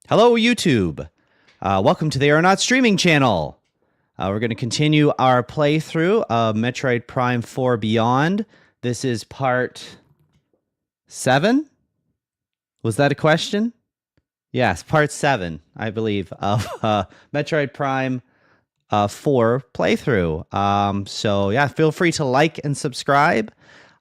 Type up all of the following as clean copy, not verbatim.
Hello, YouTube. Welcome to the Aeronaut Streaming Channel. We're going to continue our playthrough of Metroid Prime 4 Beyond. This is part 7? Was that a question? Yes, part 7, I believe, of Metroid Prime 4 playthrough. So yeah, feel free to like and subscribe.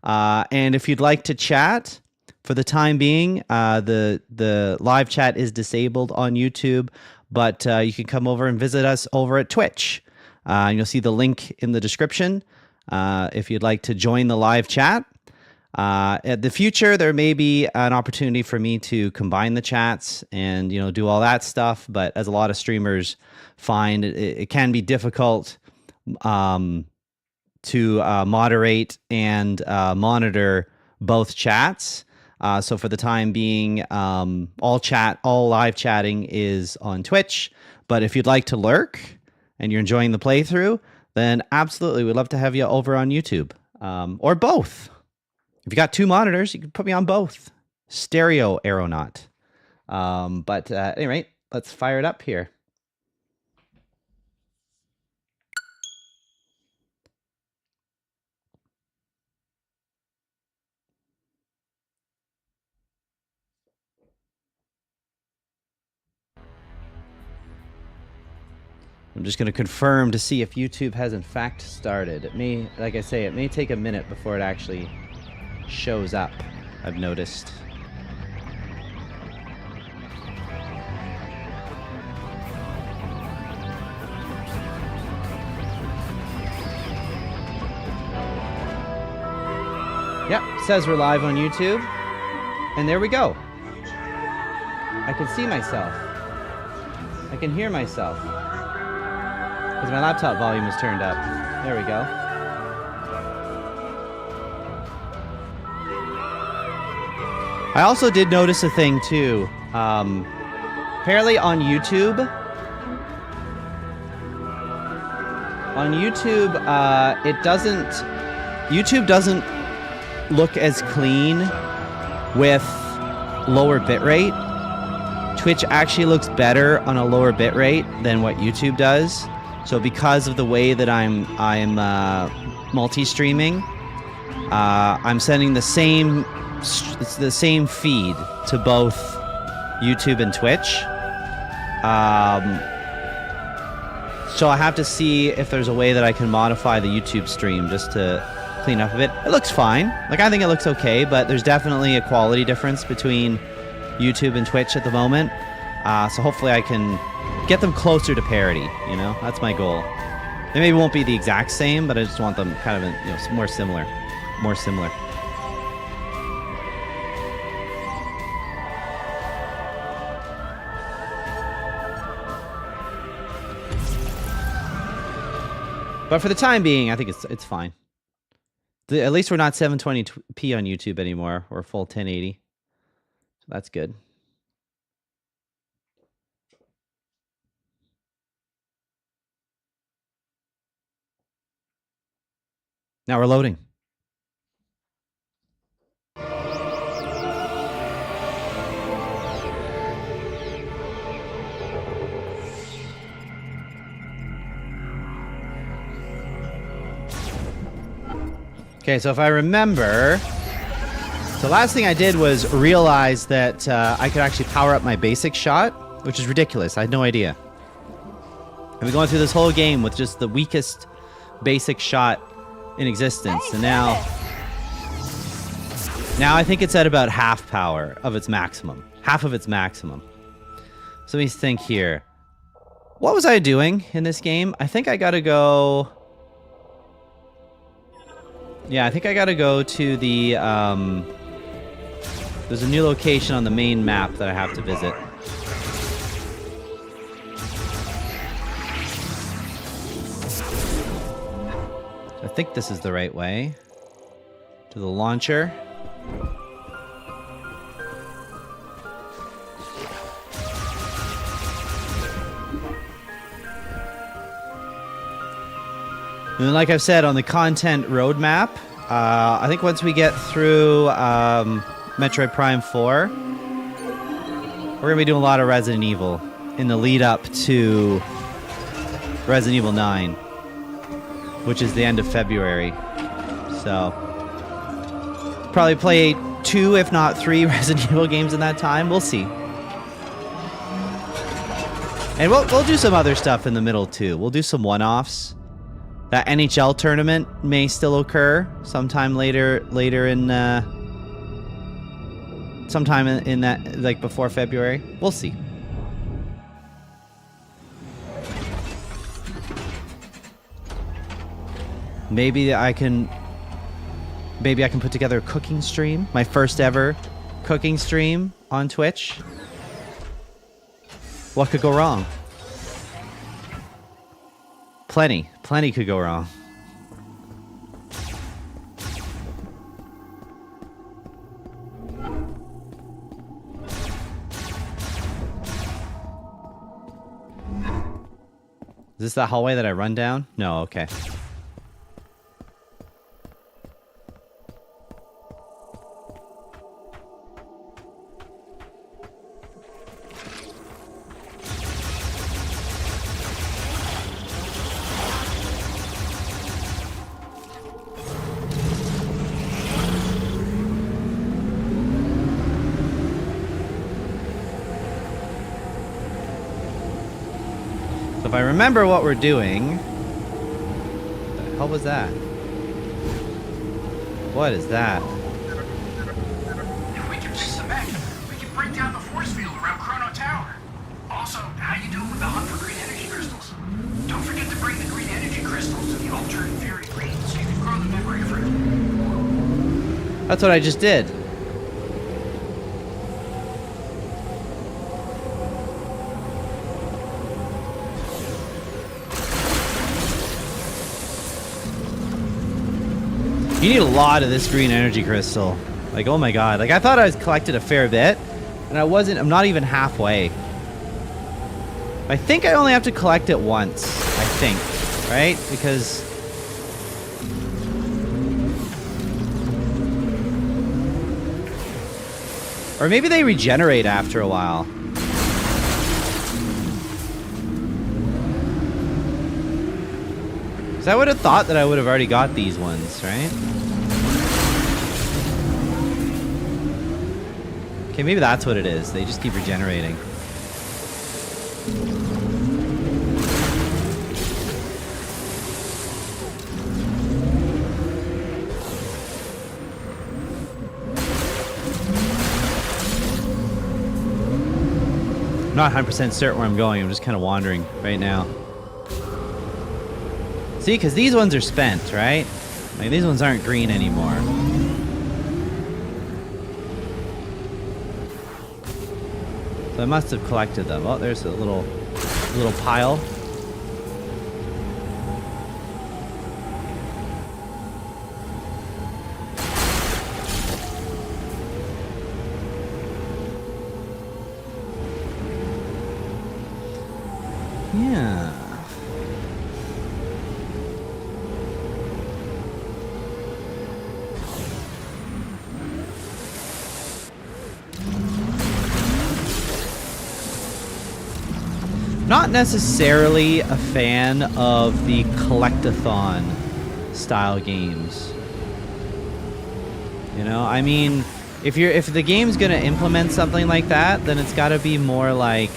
And if you'd like to chat, for the time being, the live chat is disabled on YouTube, but you can come over and visit us over at Twitch. And you'll see the link in the description if you'd like to join the live chat. At the future, there may be an opportunity for me to combine the chats and do all that stuff. But as a lot of streamers find, it can be difficult to moderate and monitor both chats. So for the time being, all live chatting is on Twitch. But if you'd like to lurk and you're enjoying the playthrough, then absolutely, we'd love to have you over on YouTube, or both. If you got two monitors, you can put me on both. Stereo Aeronaut. But at any rate, let's fire it up here. I'm just going to confirm to see if YouTube has in fact started. It may, like I say, it may take a minute before it actually shows up, I've noticed. Yep, says we're live on YouTube. And there we go. I can see myself. I can hear myself. Because my laptop volume is turned up. There we go. I also did notice a thing too. Apparently on YouTube, YouTube doesn't look as clean with lower bitrate. Twitch actually looks better on a lower bitrate than what YouTube does. So because of the way that I'm multi-streaming, I'm sending the same feed to both YouTube and Twitch. So I have to see if there's a way that I can modify the YouTube stream just to clean up a bit. It looks fine. Like, I think it looks okay, but there's definitely a quality difference between YouTube and Twitch at the moment. So hopefully I can get them closer to parity, That's my goal. They maybe won't be the exact same, but I just want them kind of, more similar. More similar. But for the time being, I think it's fine. At least we're not 720p on YouTube anymore, or full 1080. So that's good. Now we're loading. Okay, so if I remember, the last thing I did was realize that I could actually power up my basic shot, which is ridiculous. I had no idea. I've been going through this whole game with just the weakest basic shot in existence, and now I think it's at about half power of its maximum. Half of its maximum. So let me think here. What was I doing in this game? I think I gotta go... Yeah, I think I gotta go to the... There's a new location on the main map that I have to visit. I think this is the right way. To the launcher. And then, like I've said, on the content roadmap, I think once we get through Metroid Prime 4, We're going to be doing a lot of Resident Evil in the lead up to Resident Evil 9, which is the end of February. So, probably play 2, if not 3 Resident Evil games in that time. We'll see. And we'll do some other stuff in the middle too. We'll do some one-offs. That NHL tournament may still occur sometime later in sometime in that, like, before February. We'll see. Maybe I can put together a cooking stream, my first ever cooking stream on Twitch. What could go wrong? Plenty could go wrong. Is this the hallway that I run down? No, okay. If I remember what we're doing... What the hell was that? What is that? If we can fix the mech, we can break down the force field around Chrono Tower. Also, how you doing with the hunt for green energy crystals? Don't forget to bring the green energy crystals to the Ultra Inferior Green so you can grow the memory fruit. That's what I just did. You need a lot of this green energy crystal. Like, oh my god. Like, I thought I was collected a fair bit, and I'm not even halfway. I think I only have to collect it once, I think. Right? Because... Or maybe they regenerate after a while. Because I would have thought that I would have already got these ones, right? Okay, maybe that's what it is. They just keep regenerating. I'm not 100% certain where I'm going. I'm just kind of wandering right now. See, because these ones are spent, right? Like, these ones aren't green anymore. So I must have collected them. Oh, there's a little pile. Yeah. Not necessarily a fan of the collectathon style games. You know, I mean, if the game's gonna implement something like that, then it's gotta be more like...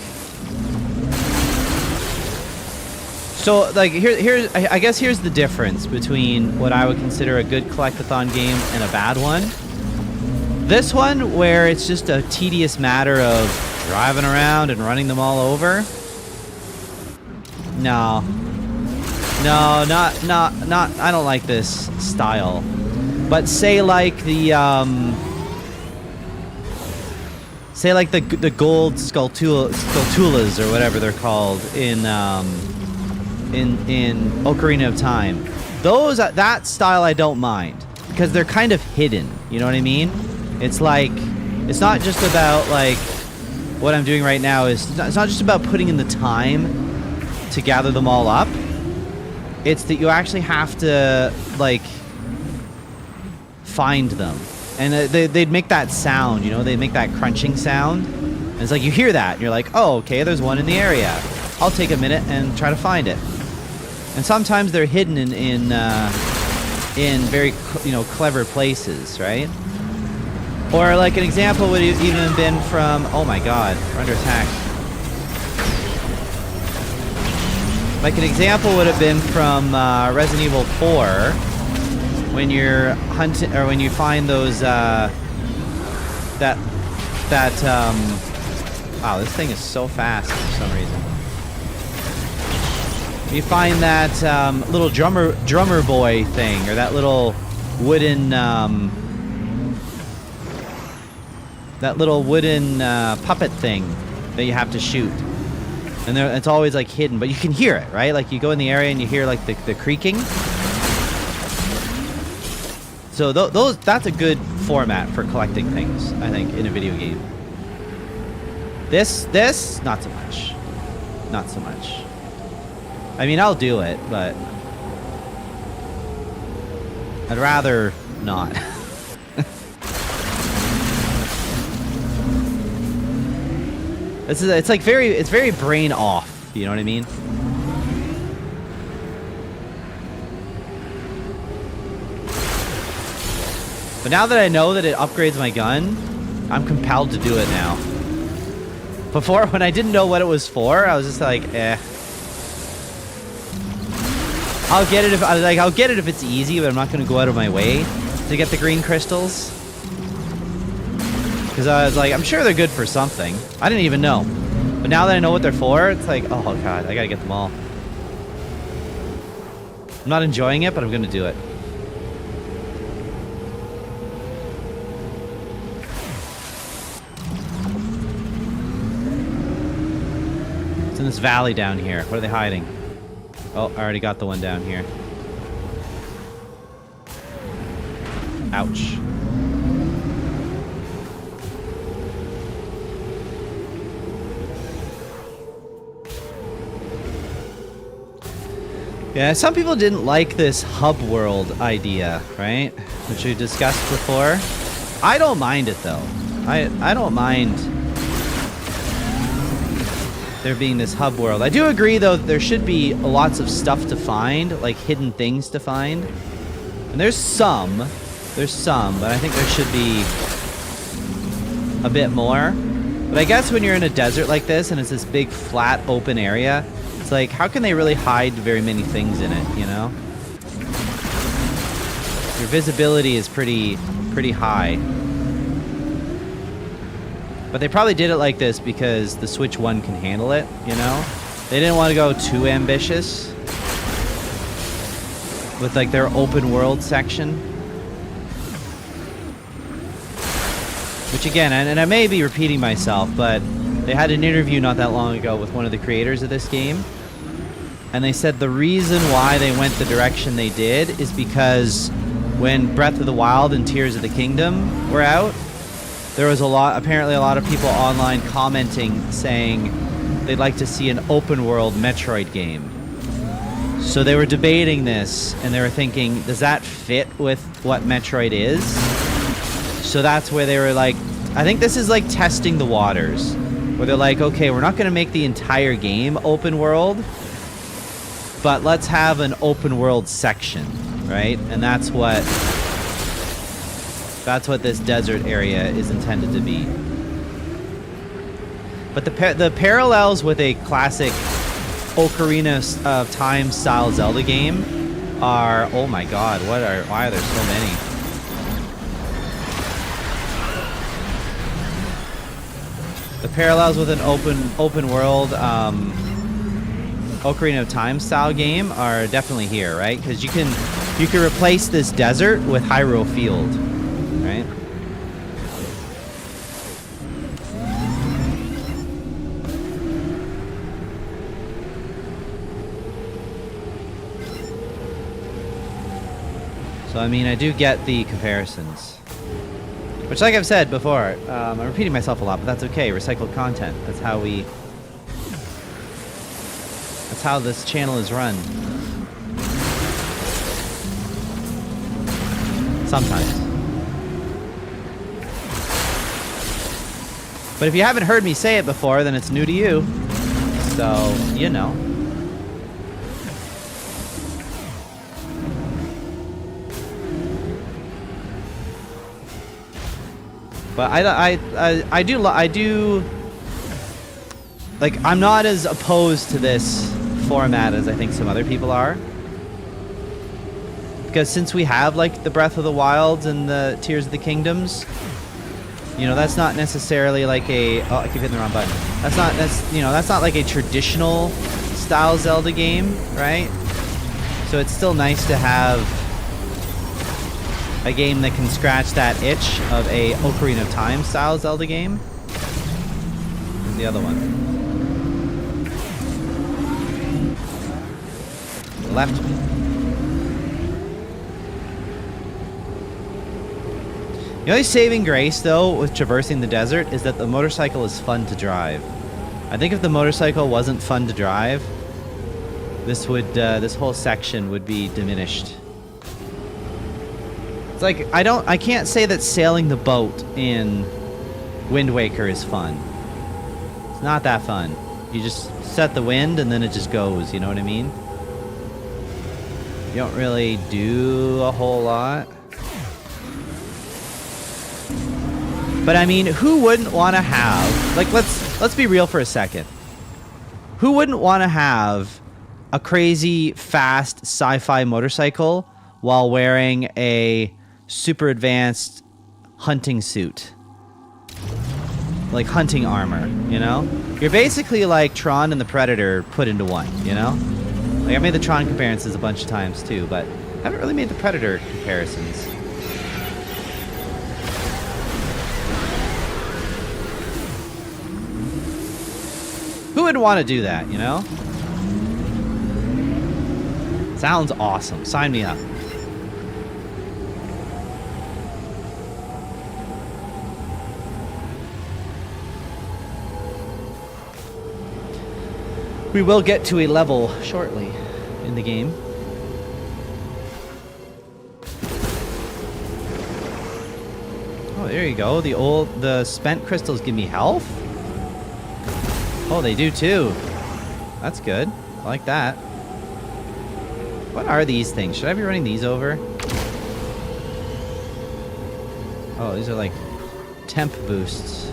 So, like, I guess here's the difference between what I would consider a good collectathon game and a bad one. This one, where it's just a tedious matter of driving around and running them all over. No, not. I don't like this style. But say like the gold Skulltulas or whatever they're called in Ocarina of Time. Those, that style I don't mind because they're kind of hidden. You know what I mean? It's like, it's not just about like what I'm doing right now is it's not just about putting in the time to gather them all up. It's that you actually have to like find them, and they'd make that sound, you know, they make that crunching sound, And it's like you hear that, and you're like, oh, okay, there's one in the area. I'll take a minute and try to find it. And sometimes they're hidden in very, clever places, right? Or like an example would have even been from, oh my god, we're under attack. Like an example would have been from Resident Evil 4, when you're hunting, or when you find those, wow, this thing is so fast for some reason. You find that little drummer boy thing, or that little wooden puppet thing that you have to shoot, and it's always like hidden, but you can hear it, right? Like you go in the area and you hear like the creaking. So that's a good format for collecting things, I think, in a video game. This not so much, not so much. I mean, I'll do it, but I'd rather not. It's very brain off, you know what I mean? But now that I know that it upgrades my gun, I'm compelled to do it now. Before, when I didn't know what it was for, I was just like, eh. I'll get it if it's easy, but I'm not going to go out of my way to get the green crystals. Because I was like, I'm sure they're good for something. I didn't even know. But now that I know what they're for, it's like, oh god, I gotta get them all. I'm not enjoying it, but I'm gonna do it. It's in this valley down here. What are they hiding? Oh, I already got the one down here. Ouch. Yeah, some people didn't like this hub world idea, right? Which we discussed before. I don't mind it though. I don't mind there being this hub world. I do agree though that there should be lots of stuff to find, like hidden things to find. And there's some, but I think there should be a bit more. But I guess when you're in a desert like this and it's this big flat open area, it's like, how can they really hide very many things in it, you know? Your visibility is pretty high. But they probably did it like this because the Switch 1 can handle it, you know? They didn't want to go too ambitious with like their open world section. Which again, and I may be repeating myself, but they had an interview not that long ago with one of the creators of this game. And they said the reason why they went the direction they did is because when Breath of the Wild and Tears of the Kingdom were out, there was apparently a lot of people online commenting saying they'd like to see an open world Metroid game. So they were debating this and they were thinking, does that fit with what Metroid is? So that's where they were like, I think this is like testing the waters, where they're like, okay, we're not going to make the entire game open world, but let's have an open world section, right? And that's what this desert area is intended to be. But the parallels with a classic Ocarina of Time style Zelda game are, oh my god, why are there so many? The parallels with an open world Ocarina of Time style game are definitely here, right? Because you can replace this desert with Hyrule Field, right? So I mean, I do get the comparisons. Which, like I've said before, I'm repeating myself a lot, but that's okay. Recycled content. That's how this channel is run. Sometimes. But if you haven't heard me say it before, then it's new to you. So, you know. But I do like, I'm not as opposed to this format as I think some other people are. Because since we have, like, the Breath of the Wilds and the Tears of the Kingdoms, you know, that's not necessarily like a... Oh, I keep hitting the wrong button. That's not like a traditional style Zelda game, right? So it's still nice to have a game that can scratch that itch of a Ocarina of Time style Zelda game. Where's the other one? Left. The only saving grace, though, with traversing the desert is that the motorcycle is fun to drive. I think if the motorcycle wasn't fun to drive, this whole section would be diminished. It's like, I can't say that sailing the boat in Wind Waker is fun. It's not that fun. You just set the wind and then it just goes, you know what I mean? You don't really do a whole lot. But I mean, who wouldn't want to have, like, let's be real for a second. Who wouldn't want to have a crazy fast sci-fi motorcycle while wearing a super advanced hunting suit? Like hunting armor, you know? You're basically like Tron and the Predator put into one, you know? Like, I made the Tron comparisons a bunch of times too, but I haven't really made the Predator comparisons. Who would want to do that, you know? Sounds awesome. Sign me up. We will get to a level shortly in the game. Oh, there you go. The spent crystals give me health? Oh, they do too. That's good. I like that. What are these things? Should I be running these over? Oh, these are like temp boosts.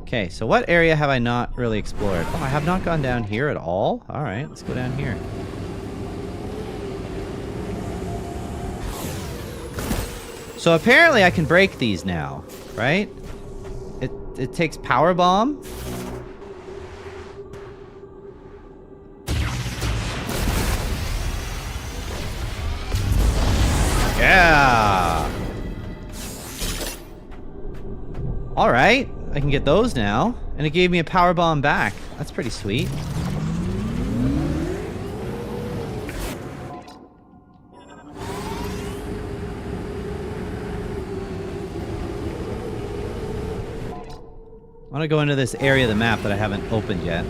Okay, so what area have I not really explored? Oh, I have not gone down here at all? Alright, let's go down here. So apparently I can break these now, right? It takes power bomb. Yeah. All right, I can get those now, and it gave me a power bomb back. That's pretty sweet. I want to go into this area of the map that I haven't opened yet.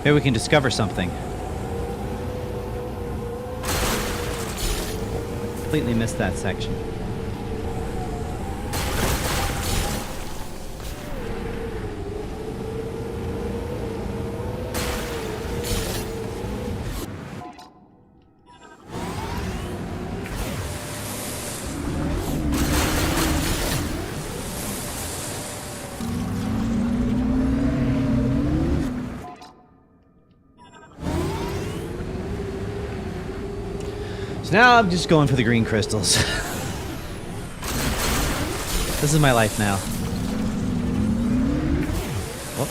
Maybe we can discover something. Completely missed that section. So now I'm just going for the green crystals. This is my life now. Whoop.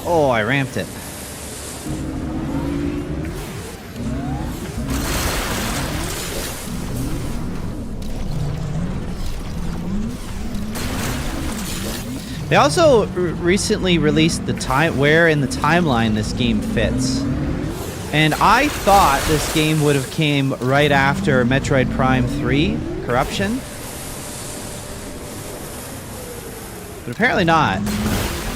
Oh, I ramped it. They also recently released the time where in the timeline this game fits. And I thought this game would have came right after Metroid Prime 3 Corruption. But apparently not.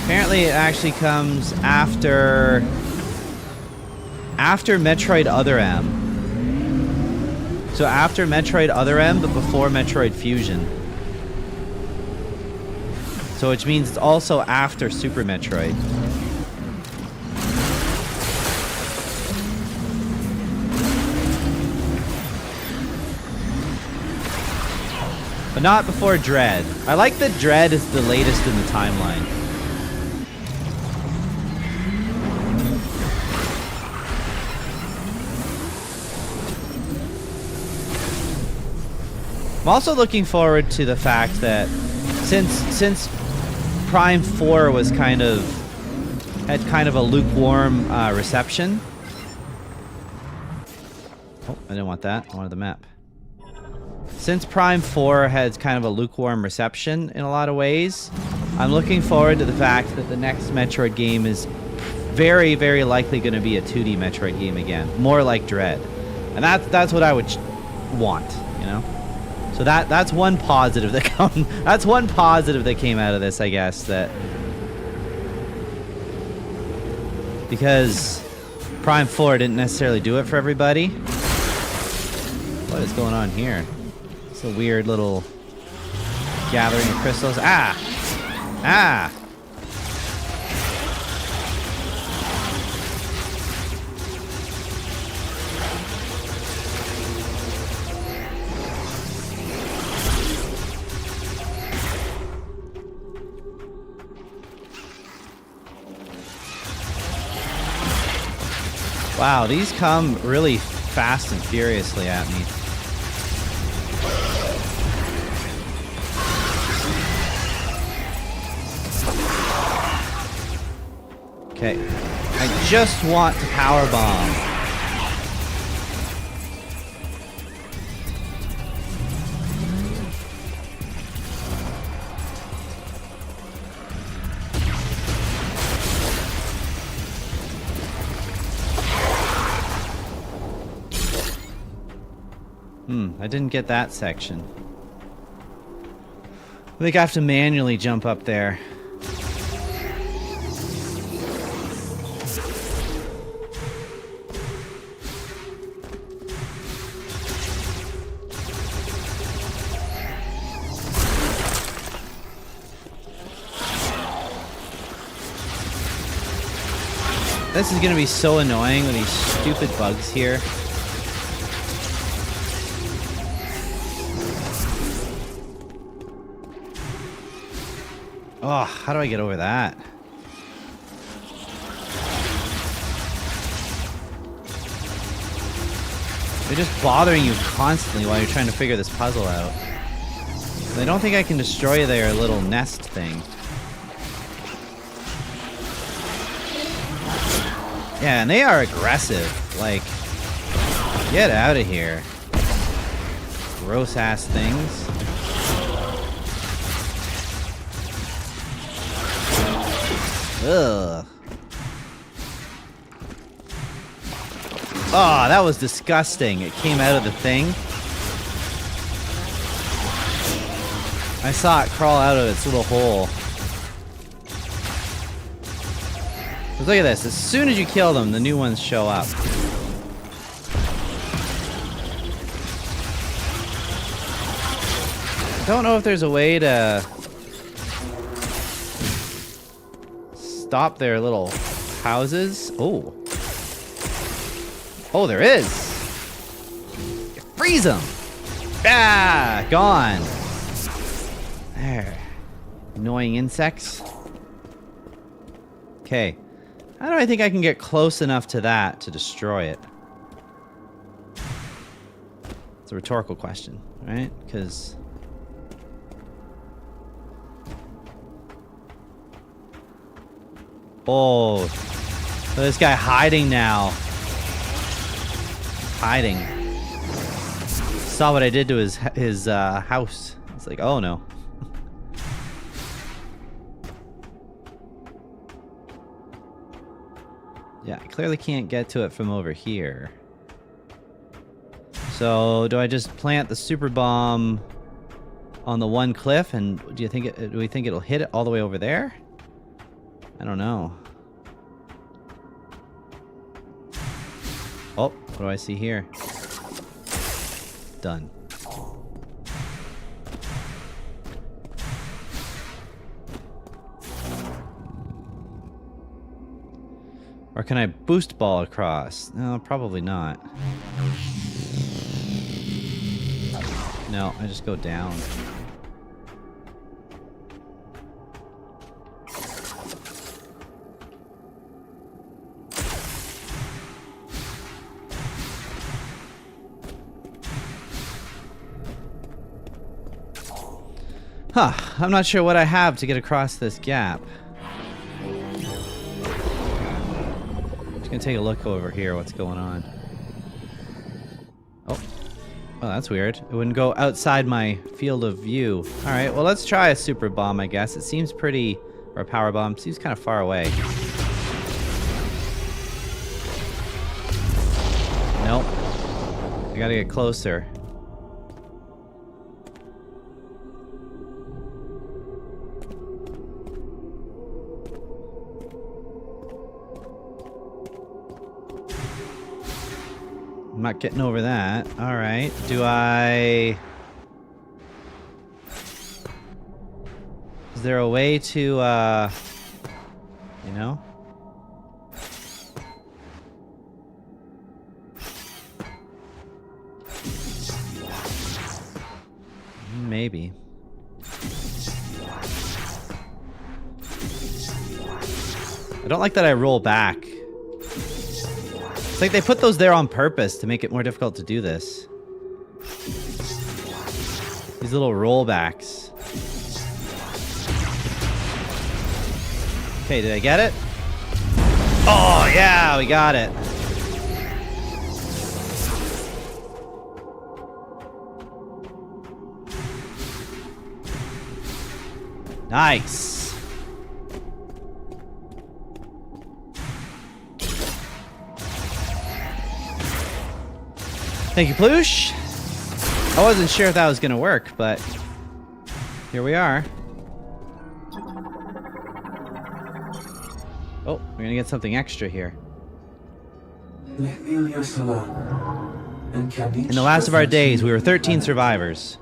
Apparently it actually comes after Metroid Other M. So after Metroid Other M, but before Metroid Fusion. So which means it's also after Super Metroid. But not before Dread. I like that Dread is the latest in the timeline. I'm also looking forward to the fact that since Prime 4 was had kind of a lukewarm reception. Oh, I didn't want that. I wanted the map. Since Prime 4 has kind of a lukewarm reception in a lot of ways, I'm looking forward to the fact that the next Metroid game is very, very likely going to be a 2D Metroid game again, more like Dread, and that's what I would want, you know. So that's one positive that that's one positive that came out of this, I guess, that because Prime 4 didn't necessarily do it for everybody. What is going on here? It's a weird little gathering of crystals. Ah! Ah! Wow, these come really fast and furiously at me. Okay, I just want to power bomb. I didn't get that section. I think I have to manually jump up there. This is gonna be so annoying with these stupid bugs here. Oh, how do I get over that? They're just bothering you constantly while you're trying to figure this puzzle out. I don't think I can destroy their little nest thing. Yeah, and they are aggressive. Like, get out of here. Gross ass things. Ugh. Oh, that was disgusting. It came out of the thing. I saw it crawl out of its little hole. But look at this. As soon as you kill them, the new ones show up. I don't know if there's a way to stop their little houses. Oh. Oh, there is. Freeze them. Ah, gone. There. Annoying insects. Okay. How do I think I can get close enough to that to destroy it? It's a rhetorical question, right? Because Oh, this guy hiding now. Hiding. Saw what I did to his house. It's like, oh no. Yeah, I clearly can't get to it from over here. So, do I just plant the super bomb on the one cliff, and do we think it'll hit it all the way over there? I don't know. Oh, what do I see here? Done. Or can I boost ball across? No, probably not. No, I just go down. Huh, I'm not sure what I have to get across this gap. Just gonna take a look over here, what's going on. Oh, that's weird. It wouldn't go outside my field of view. Alright, well let's try a super bomb, I guess. It seems pretty, or a power bomb, seems kind of far away. Nope. I gotta get closer. I'm not getting over that. Alright. Do I... Is there a way to, you know? Maybe. I don't like that I roll back. It's like they put those there on purpose to make it more difficult to do this. These little rollbacks. Okay, did I get it? Oh, yeah, we got it. Nice. Thank you, Ploosh. I wasn't sure if that was going to work, but here we are. Oh, we're going to get something extra here. In the last of our days, we were 13 survivors.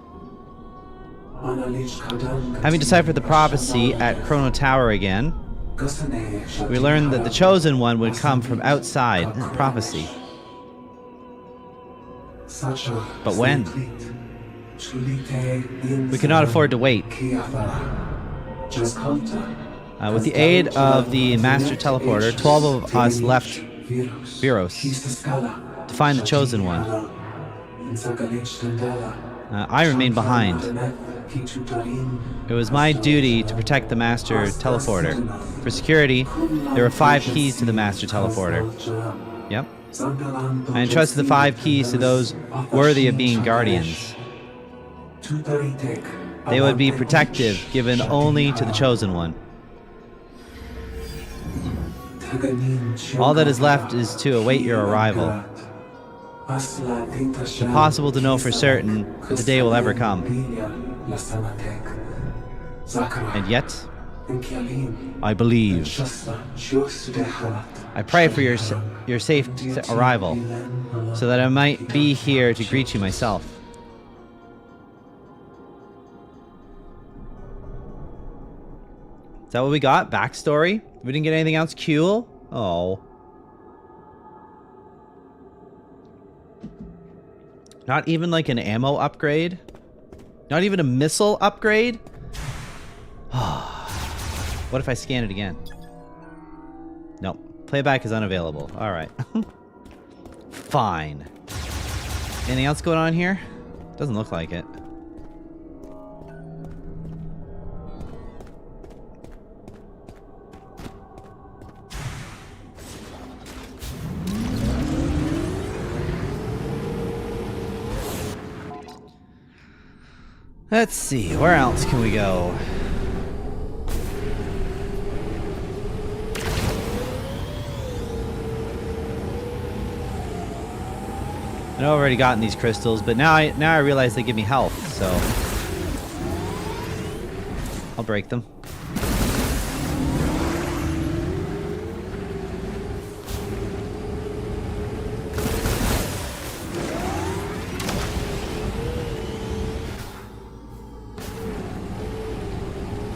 Having deciphered the prophecy at Chrono Tower again, we learned that the Chosen One would come from outside prophecy. But when? We cannot afford to wait. With the aid of the Master Teleporter, 12 of us left Viros to find the Chosen One. I remained behind. It was my duty to protect the Master Teleporter. For security, there were 5 keys to the Master Teleporter. Yep. I entrusted the 5 keys to those worthy of being guardians. They would be protective, given only to the Chosen One. All that is left is to await your arrival. It's impossible to know for certain if the day will ever come. And yet, I believe. I pray for your safe arrival, so that I might be here to greet you myself. Is that what we got? Backstory? We didn't get anything else cool? Oh. Not even like an ammo upgrade? Not even a missile upgrade? What if I scan it again? Nope. Playback is unavailable. Alright. Fine. Anything else going on here? Doesn't look like it. Let's see, where else can we go? I know I've already gotten these crystals, but now I realize they give me health, so I'll break them.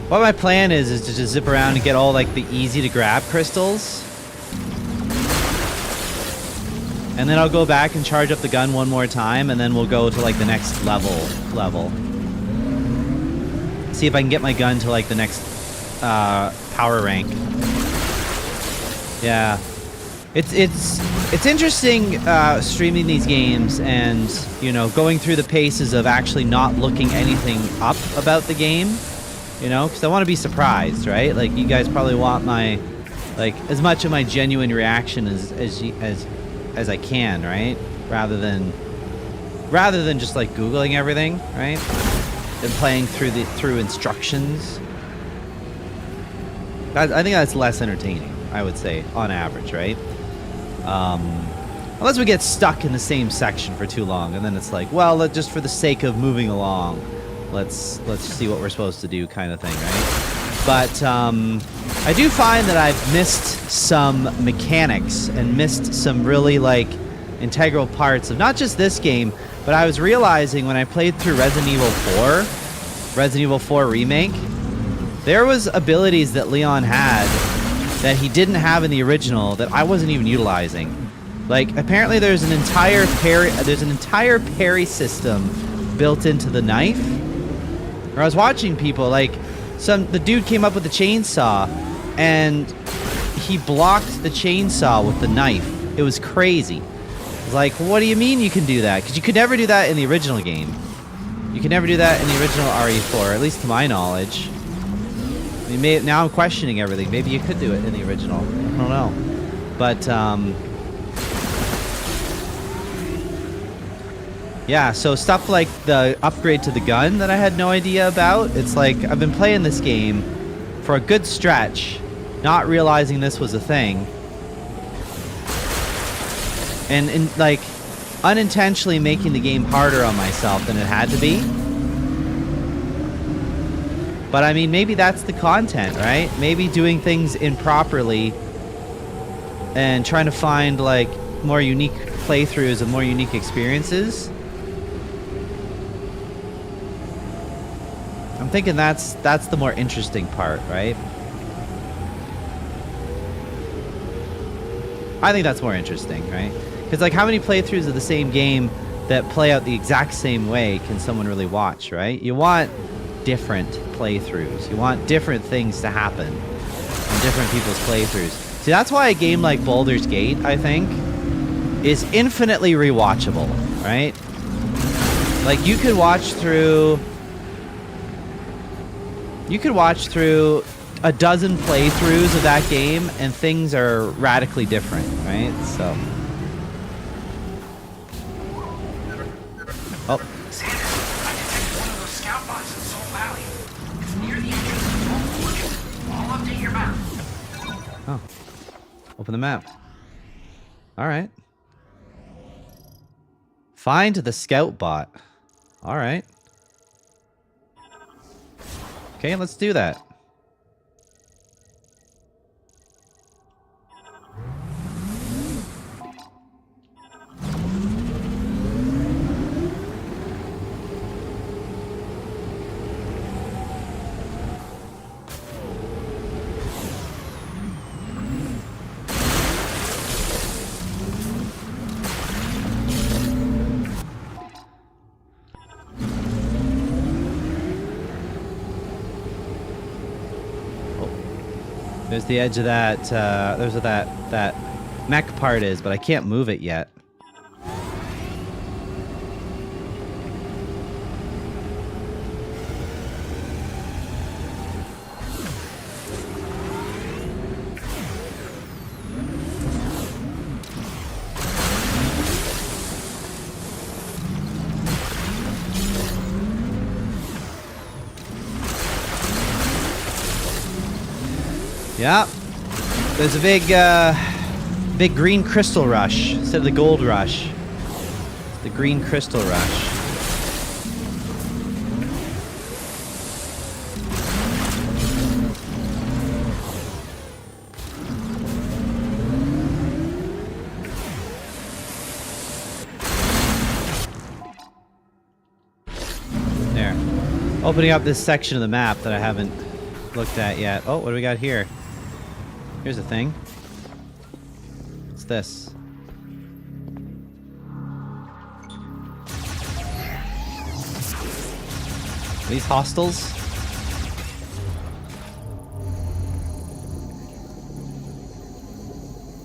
What my plan is to just zip around and get all like the easy to grab crystals. And then I'll go back and charge up the gun one more time, and then we'll go to like the next level. See if I can get my gun to like the next power rank. Yeah. It's interesting streaming these games and, you know, going through the paces of actually not looking anything up about the game. You know, because I want to be surprised, right? Like, you guys probably want my, like, as much of my genuine reaction as I can, right? Rather than just like Googling everything, right? And playing through instructions. I think that's less entertaining, I would say, on average, right? Unless we get stuck in the same section for too long, and then it's like, well, just for the sake of moving along, let's see what we're supposed to do, kind of thing, right? But I do find that I've missed some mechanics and missed some really like integral parts of not just this game, but I was realizing when I played through Resident Evil 4 Remake, there was abilities that Leon had that he didn't have in the original that I wasn't even utilizing. Like, apparently there's an entire parry system built into the knife. Or I was watching people, like, the dude came up with a chainsaw and he blocked the chainsaw with the knife. It was crazy. I was like, what do you mean you can do that? Because you could never do that in the original game. You could never do that in the original RE4, at least to my knowledge. I mean, now I'm questioning everything. Maybe you could do it in the original. I don't know. But, yeah, so stuff like the upgrade to the gun that I had no idea about. It's like, I've been playing this game for a good stretch, not realizing this was a thing. And like, unintentionally making the game harder on myself than it had to be. But I mean, maybe that's the content, right? Maybe doing things improperly and trying to find like more unique playthroughs and more unique experiences. I'm thinking that's the more interesting part, right? I think that's more interesting, right? Because like, how many playthroughs of the same game that play out the exact same way can someone really watch, right? You want different playthroughs. You want different things to happen in different people's playthroughs. See, that's why a game like Baldur's Gate, I think, is infinitely rewatchable, right? Like, you could watch through a dozen playthroughs of that game and things are radically different, right? So, oh, Sanders, I detected one of those scout bots in Soul Valley. It's near the entrance to Mobile Orchard. I'll update your map. oh, open the map. All right. Find the scout bot. All right. Okay, let's do that. There's the edge of that, there's where that mech part is, but I can't move it yet. Yeah. There's a big green crystal rush instead of the gold rush. It's the green crystal rush. There. Opening up this section of the map that I haven't looked at yet. Oh, what do we got here? Here's a thing. What's this? Are these hostels?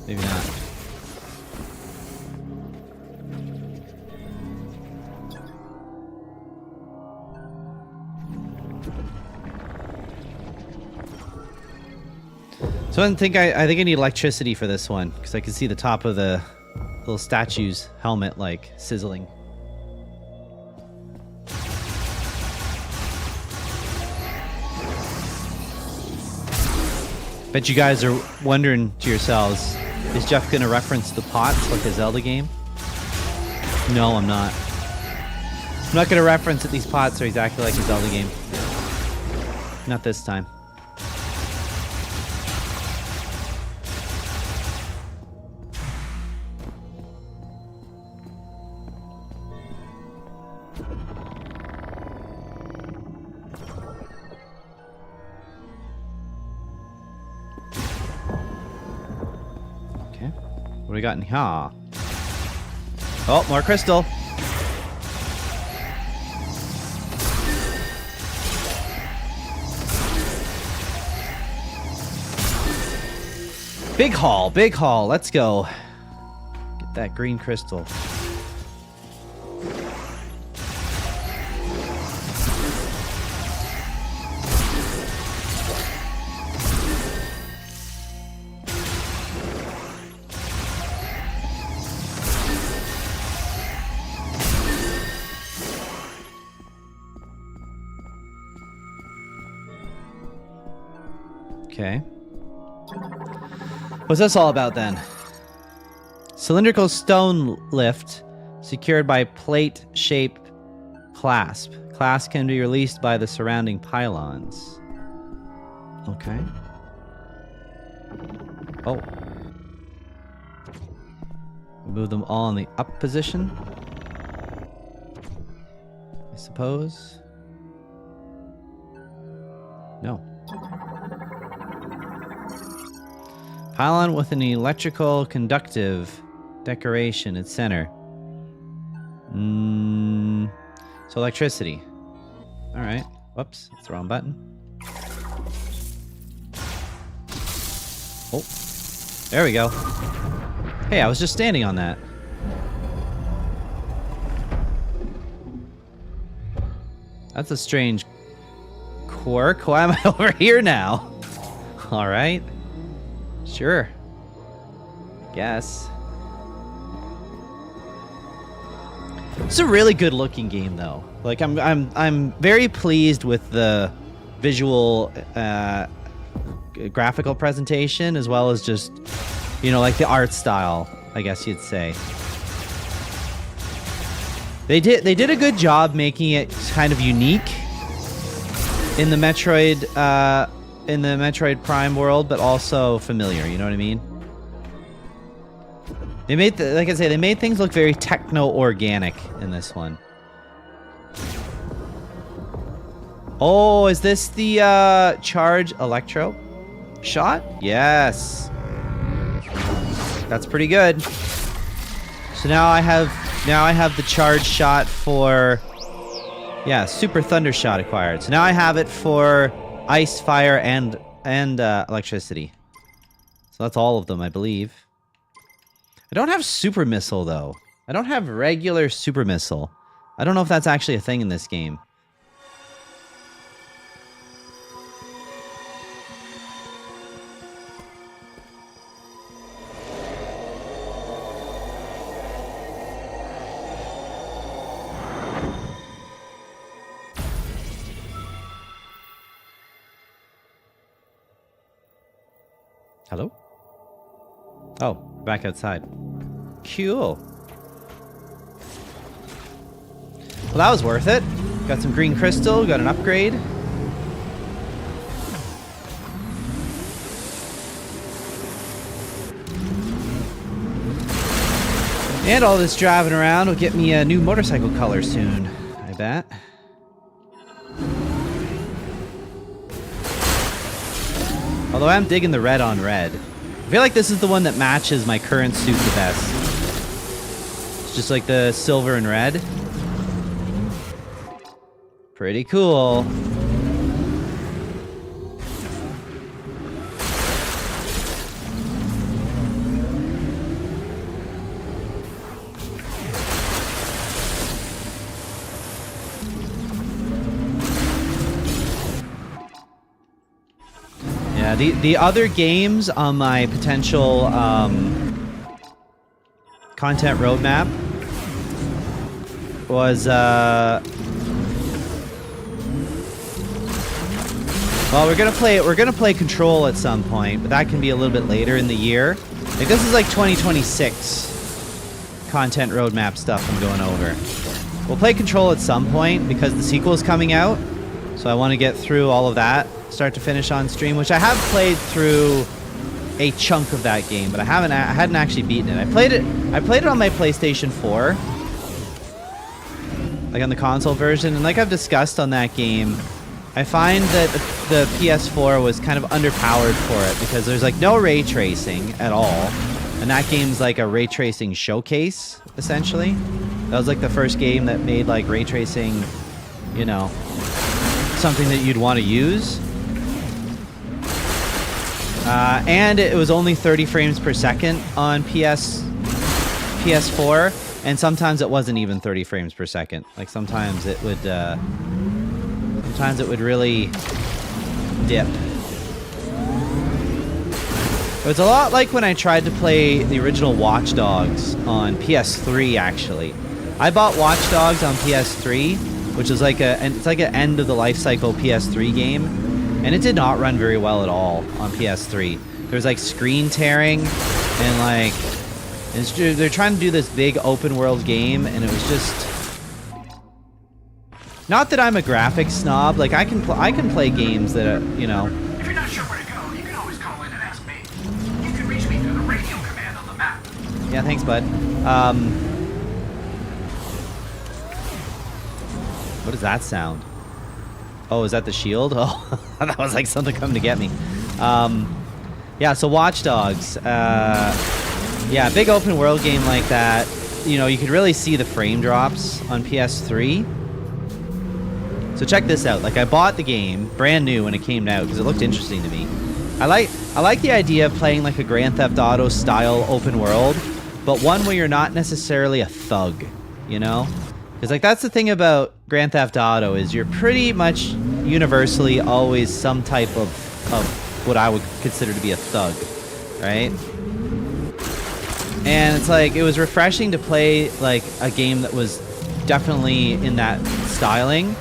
Maybe not. So I think I need electricity for this one because I can see the top of the little statue's helmet like sizzling. Bet you guys are wondering to yourselves, is Jeff gonna reference the pots like a Zelda game? No, I'm not. I'm not gonna reference that these pots are exactly like a Zelda game. Not this time. What do we got in here? Oh, more crystal. Big haul, big haul. Let's go. Get that green crystal. Okay. What's this all about then? Cylindrical stone lift secured by plate-shaped clasp. Clasp can be released by the surrounding pylons. Okay. Oh. Move them all in the up position. I suppose. No. Pylon with an electrical conductive decoration at center. So electricity. All right. Whoops, that's the wrong button. Oh, there we go. Hey, I was just standing on that. That's a strange quirk. Why am I over here now? All right. Sure. Guess. It's a really good looking game though. Like I'm very pleased with the visual graphical presentation as well as just, you know, like the art style, I guess you'd say. They did a good job making it kind of unique in the Metroid Prime world, but also familiar, you know what I mean? They made, like I say, they made things look very techno-organic in this one. Oh, is this the charge electro shot? Yes. That's pretty good. So now I have the charge shot for, yeah, super thunder shot acquired. So now I have it for ice, fire, and electricity. So that's all of them, I believe. I don't have super missile though. I don't have regular super missile. I don't know if that's actually a thing in this game. Hello? Oh, back outside. Cool. Well, that was worth it. Got some green crystal, got an upgrade. And all this driving around will get me a new motorcycle color soon, I bet. Although I'm digging the red on red. I feel like this is the one that matches my current suit the best. It's just like the silver and red. Pretty cool. Yeah, the other games on my potential content roadmap was well, we're gonna play Control at some point, but that can be a little bit later in the year. Like this is like 2026 content roadmap stuff I'm going over. We'll play Control at some point because the sequel is coming out, so I want to get through all of that, start to finish on stream, which I have played through a chunk of that game, but I hadn't actually beaten it. I played it on my PlayStation 4, like on the console version, and like I've discussed on that game, I find that the PS4 was kind of underpowered for it because there's like no ray tracing at all, and that game's like a ray tracing showcase essentially. That was like the first game that made like ray tracing, you know, something that you'd want to use. And it was only 30 frames per second on PS4, and sometimes it wasn't even 30 frames per second. Like sometimes it would really dip. It was a lot like when I tried to play the original Watch Dogs on PS3 actually. I bought Watch Dogs on PS3, which is like it's like an end of the life cycle PS3 game, and it did not run very well at all on PS3. There's like screen tearing, and like they're trying to do this big open world game, and it was just not that I'm a graphics snob. Like I can play games that are, you know. If you're not sure where to go, you can always call in and ask me. You can reach me through the radio command on the map. Yeah, thanks, bud. What does that sound? Oh, is that the shield? Oh, that was like something coming to get me. Yeah, so Watch Dogs. Yeah, big open world game like that. You know, you could really see the frame drops on PS3. So check this out. Like I bought the game brand new when it came out because it looked interesting to me. I like the idea of playing like a Grand Theft Auto style open world, but one where you're not necessarily a thug, you know? Because like that's the thing about Grand Theft Auto is you're pretty much universally always some type of what I would consider to be a thug, right? And it's like it was refreshing to play like a game that was definitely in that styling,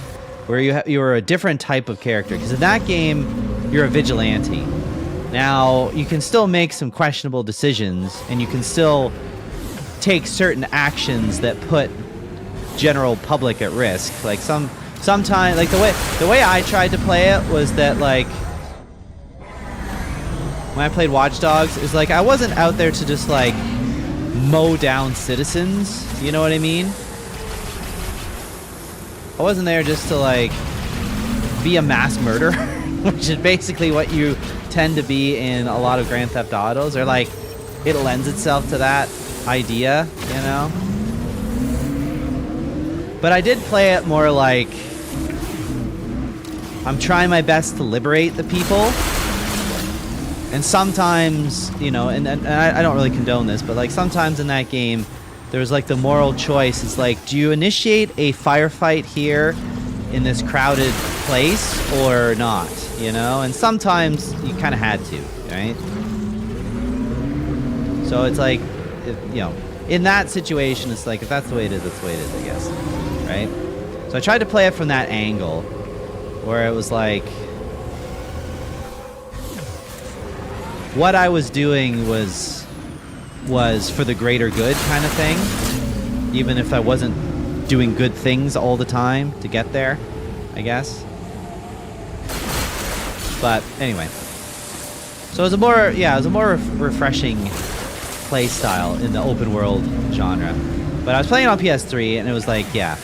where you were a different type of character. Because in that game, you're a vigilante. Now you can still make some questionable decisions, and you can still take certain actions that put general public at risk. Like sometimes, like the way I tried to play it was that like when I played Watch Dogs is like I wasn't out there to just like mow down citizens, you know what I mean? I wasn't there just to like be a mass murderer, which is basically what you tend to be in a lot of Grand Theft Autos, or like it lends itself to that idea, you know? But I did play it more like I'm trying my best to liberate the people. And sometimes, you know, and I don't really condone this, but like sometimes in that game, there was like the moral choice. It's like, do you initiate a firefight here in this crowded place or not, you know? And sometimes you kind of had to, right? So it's like, you know, in that situation, it's like, if that's the way it is, that's the way it is, I guess, right? So I tried to play it from that angle, where it was like, what I was doing was for the greater good kind of thing, even if I wasn't doing good things all the time to get there, I guess. But anyway, so it was a more refreshing play style in the open world genre. But I was playing on PS3, and it was like, yeah,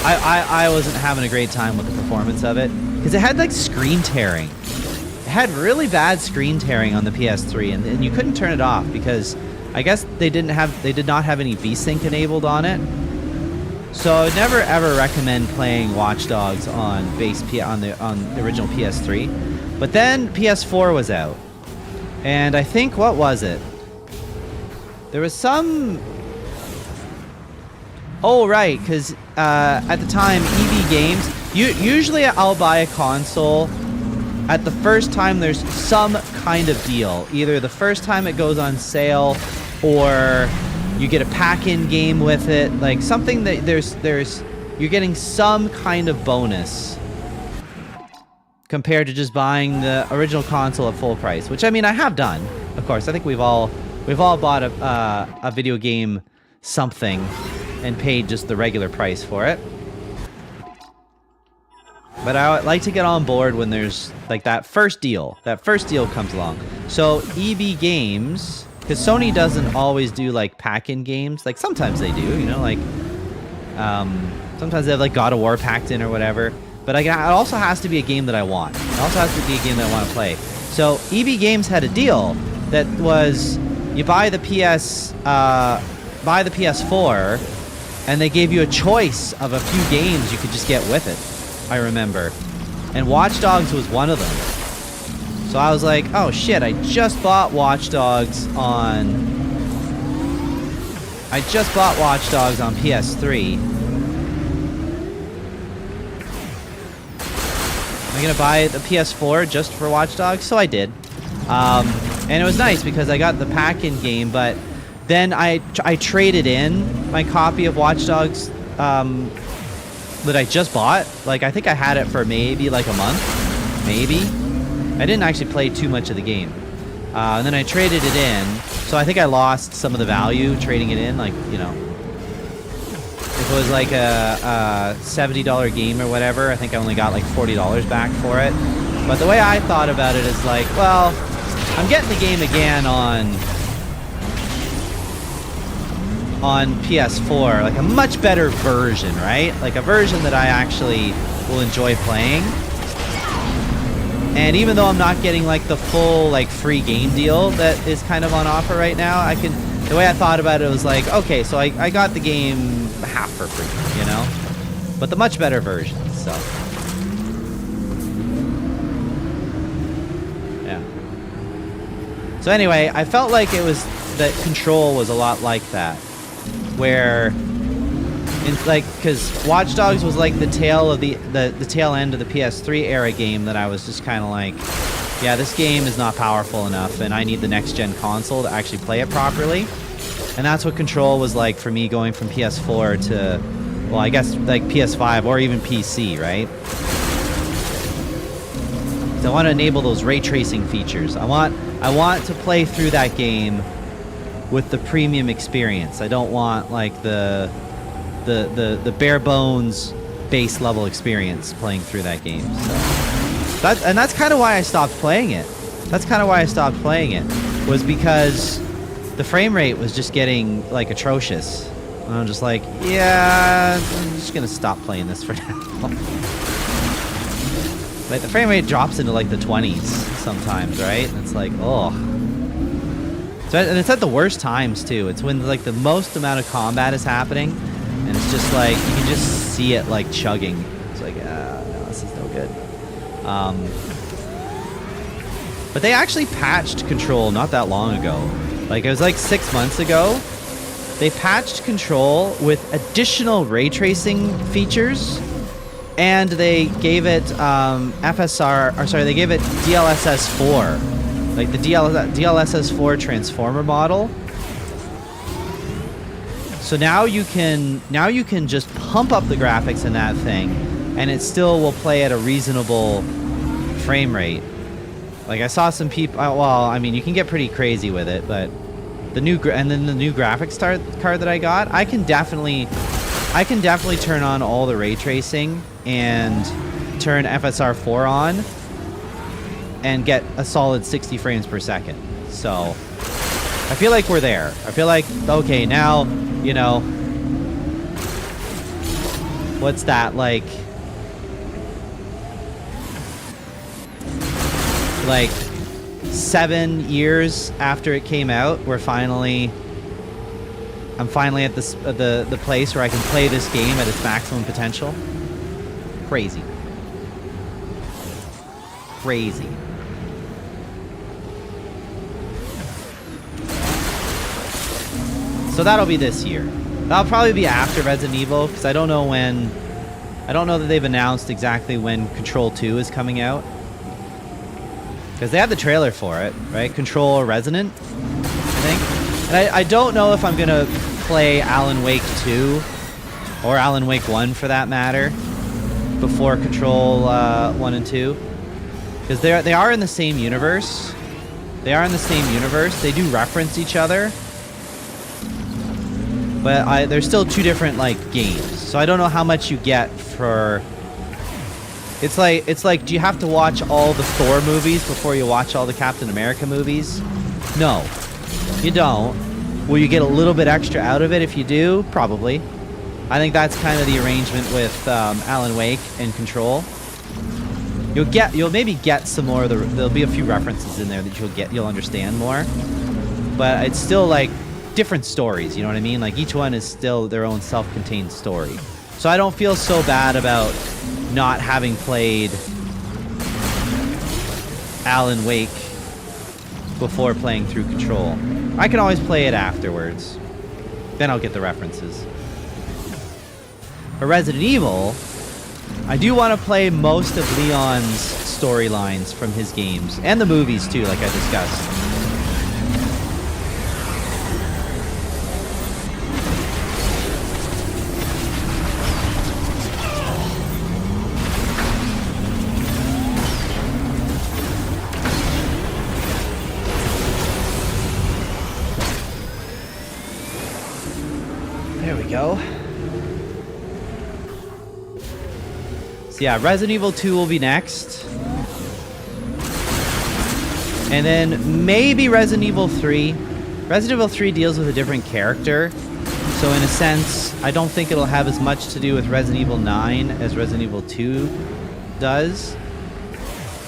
I wasn't having a great time with the performance of it because it had like screen tearing. It had really bad screen tearing on the PS3, and you couldn't turn it off because I guess they did not have any VSync enabled on it. So I would never ever recommend playing Watch Dogs on the original PS3. But then PS4 was out, and I think, what was it? There was some. Oh right, because at the time EB Games. Usually I'll buy a console at the first time there's some kind of deal. Either the first time it goes on sale, or you get a pack-in game with it, like something that you're getting some kind of bonus compared to just buying the original console at full price, which I mean I have done, of course. I think we've all bought a video game something and paid just the regular price for it. But I would like to get on board when there's like that first deal comes along. So EB Games, because Sony doesn't always do like pack-in games. Like sometimes they do, you know, like sometimes they have like God of War packed in or whatever. But it also has to be a game that I want. It also has to be a game that I want to play. So EB Games had a deal that was you buy the PS4, and they gave you a choice of a few games you could just get with it. I remember, and Watch Dogs was one of them. So I was like, oh shit, I just bought Watch Dogs on PS3. Am I gonna buy the PS4 just for Watch Dogs? So I did. And it was nice because I got the pack-in game, but then I traded in my copy of Watch Dogs that I just bought. Like, I think I had it for maybe like a month. Maybe. I didn't actually play too much of the game. And then I traded it in. So I think I lost some of the value trading it in. Like, you know, if it was like a $70 game or whatever, I think I only got like $40 back for it. But the way I thought about it is like, well, I'm getting the game again on PS4, like a much better version, right? Like a version that I actually will enjoy playing. And even though I'm not getting like the full like free game deal that is kind of on offer right now, the way I thought about it was like, okay, so I got the game half for free, you know? But the much better version, so. Yeah. So anyway, I felt like that Control was a lot like that. Where, because Watch Dogs was like the tail of the tail end of the PS3 era game that I was just kind of like, yeah, this game is not powerful enough, and I need the next gen console to actually play it properly. And that's what Control was like for me, going from PS4 to, well, I guess like PS5 or even PC, right? So I want to enable those ray tracing features. I want to play through that game with the premium experience. I don't want like the bare bones base level experience playing through that game. So that's kind of why I stopped playing it. Was because the frame rate was just getting like atrocious. And I'm just like, yeah, I'm just gonna stop playing this for now. Like the frame rate drops into like the 20s sometimes, right? And it's like, oh. And it's at the worst times too. It's when like the most amount of combat is happening, and it's just like you can just see it like chugging. It's like, no, this is no good. But they actually patched Control not that long ago. Like it was like 6 months ago. They patched Control with additional ray tracing features, and they gave it they gave it DLSS 4. Like the DLSS 4 transformer model. So now you can just pump up the graphics in that thing, and it still will play at a reasonable frame rate. Like I saw some people. Well, I mean, you can get pretty crazy with it, but the new graphics card that I got, I can definitely turn on all the ray tracing and turn FSR 4 on and get a solid 60 frames per second. So I feel like we're there. I feel like, okay, now, you know, what's that, like 7 years after it came out, I'm finally at the place where I can play this game at its maximum potential. Crazy. Crazy. So that'll be this year. That'll probably be after Resident Evil, because I don't know that they've announced exactly when Control 2 is coming out. Because they have the trailer for it, right? Control or Resonant, I think. And I don't know if I'm going to play Alan Wake 2, or Alan Wake 1 for that matter, before Control 1 and 2. Because they are in the same universe. They do reference each other. But there's still two different, like, games. So I don't know how much you get for... It's like, do you have to watch all the Thor movies before you watch all the Captain America movies? No, you don't. Will you get a little bit extra out of it if you do? Probably. I think that's kind of the arrangement with Alan Wake and Control. You'll maybe get some more. There'll be a few references in there that you'll understand more. But it's still like different stories. You know what I mean? Like each one is still their own self-contained story. So I don't feel so bad about not having played Alan Wake before playing through Control. I can always play it afterwards. Then I'll get the references. For Resident Evil, I do want to play most of Leon's storylines from his games. And the movies too, like I discussed. There we go. So yeah, Resident Evil 2 will be next. And then maybe Resident Evil 3. Resident Evil 3 deals with a different character. So in a sense, I don't think it'll have as much to do with Resident Evil 9 as Resident Evil 2 does.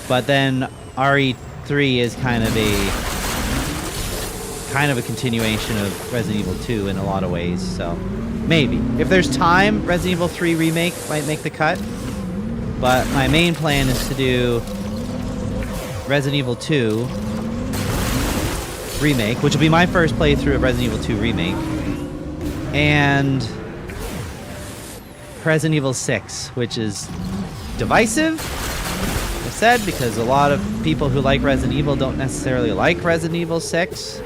But then RE3 is kind of a continuation of Resident Evil 2 in a lot of ways, so maybe. If there's time, Resident Evil 3 Remake might make the cut. But my main plan is to do Resident Evil 2 Remake, which will be my first playthrough of Resident Evil 2 Remake, and Resident Evil 6, which is divisive, I said, because a lot of people who like Resident Evil don't necessarily like Resident Evil 6.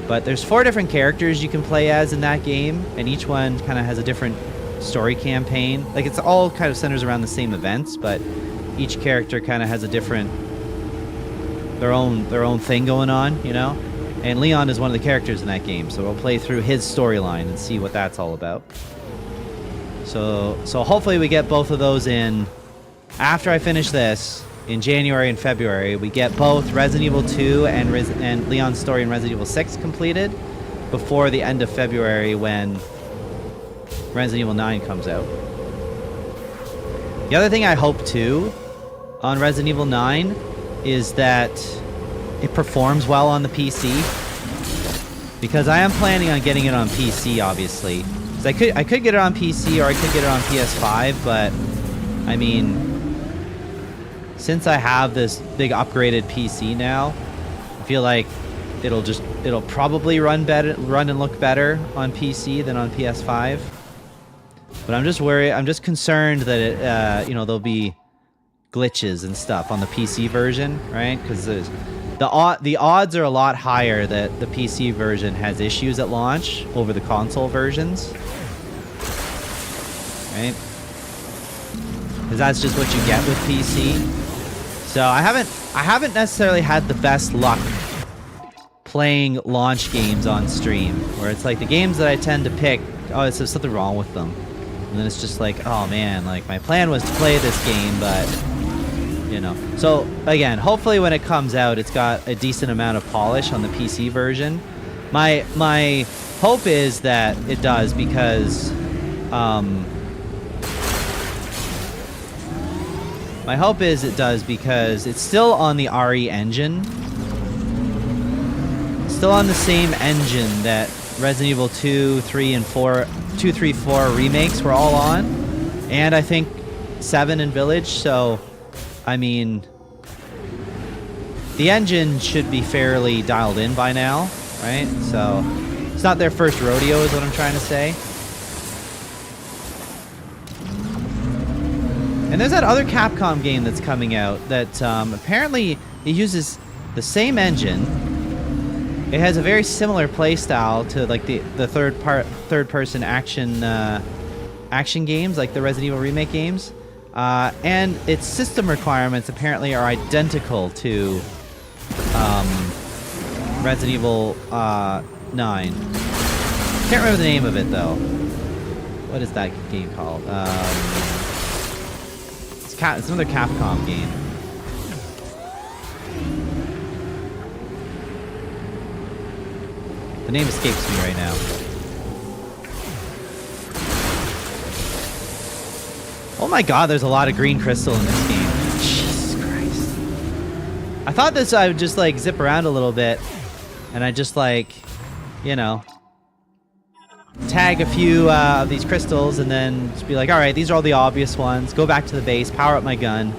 But there's 4 different characters you can play as in that game, and each one kind of has a different story campaign. Like, it's all kind of centers around the same events, but each character kind of has a different, their own thing going on, you know? And Leon is one of the characters in that game, so we'll play through his storyline and see what that's all about. So hopefully we get both of those in after I finish this. In January and February, we get both Resident Evil 2 and Leon's story in Resident Evil 6 completed before the end of February when Resident Evil 9 comes out. The other thing I hope too on Resident Evil 9 is that it performs well on the PC, because I am planning on getting it on PC, obviously. 'Cause I could get it on PC or I could get it on PS5, but I mean, since I have this big upgraded PC now, I feel like it'll probably run and look better on PC than on PS5. But I'm just worried. I'm just concerned that it, there'll be glitches and stuff on the PC version, right? Because the odds are a lot higher that the PC version has issues at launch over the console versions, right? Because that's just what you get with PC. So I haven't necessarily had the best luck playing launch games on stream, where it's like the games that I tend to pick, oh, there's something wrong with them. And then it's just like, oh man, like my plan was to play this game, but you know. So again, hopefully when it comes out, it's got a decent amount of polish on the PC version. My hope is that it does, because my hope is it does because it's still on the RE engine. Still on the same engine that Resident Evil 2, 3, and 4, 2, 3, 4 remakes were all on. And I think 7 and Village, so, I mean, the engine should be fairly dialed in by now, right? So, it's not their first rodeo is what I'm trying to say. And there's that other Capcom game that's coming out that apparently it uses the same engine. It has a very similar playstyle to like the third-person action games, like the Resident Evil remake games, and its system requirements apparently are identical to Resident Evil 9. Can't remember the name of it though. What is that game called? It's another Capcom game. The name escapes me right now. Oh my god, there's a lot of green crystal in this game. Jesus Christ. I thought this I would just like zip around a little bit and I just like, you know, tag a few of these crystals and then just be like, alright, these are all the obvious ones. Go back to the base, power up my gun.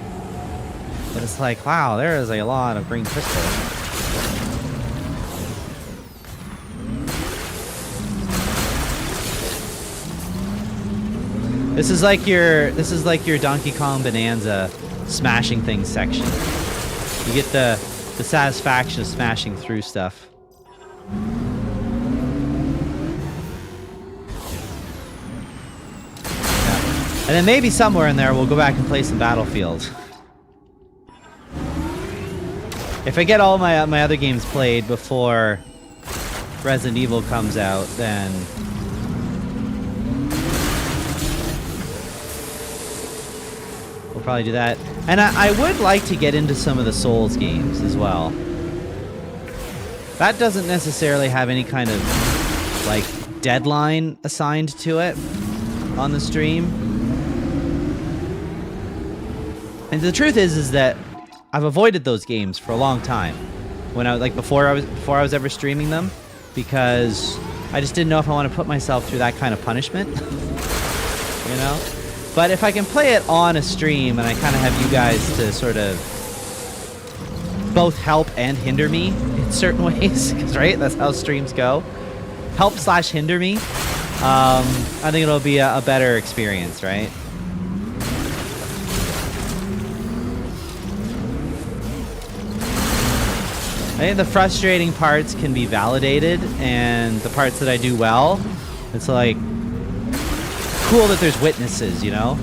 But it's like, wow, there is a lot of green crystals. This is like your Donkey Kong Bonanza smashing things section. You get the satisfaction of smashing through stuff. And then maybe somewhere in there we'll go back and play some Battlefield. If I get all my other games played before Resident Evil comes out, then we'll probably do that. And I would like to get into some of the Souls games as well. That doesn't necessarily have any kind of like deadline assigned to it on the stream. And the truth is that I've avoided those games for a long time. When I like before I was ever streaming them, because I just didn't know if I want to put myself through that kind of punishment. You know? But if I can play it on a stream and I kind of have you guys to sort of both help and hinder me in certain ways, because right, that's how streams go. Help/hinder me. I think it'll be a better experience, right? I think the frustrating parts can be validated, and the parts that I do well, it's like cool that there's witnesses, you know?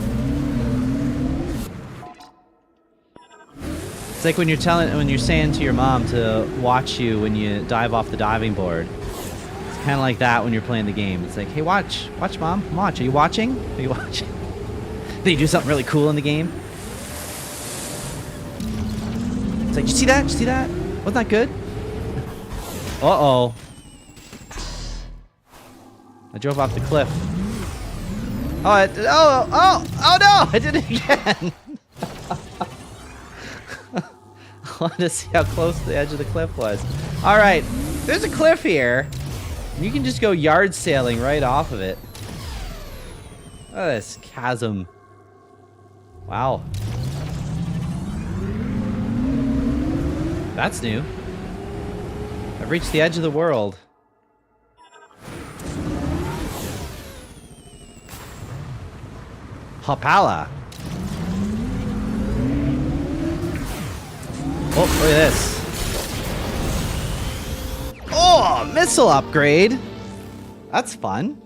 It's like when you're saying to your mom to watch you when you dive off the diving board. It's kind of like that when you're playing the game. It's like, hey, watch mom, watch. Are you watching? Are you watching? Did you do something really cool in the game? It's like, did you see that? Did you see that? Wasn't that good? Uh-oh. I drove off the cliff. Oh, oh no! I did it again! I wanted to see how close the edge of the cliff was. Alright, there's a cliff here. And you can just go yard sailing right off of it. Oh, this chasm. Wow. That's new. I've reached the edge of the world. Hopala. Oh, look at this. Oh, missile upgrade. That's fun.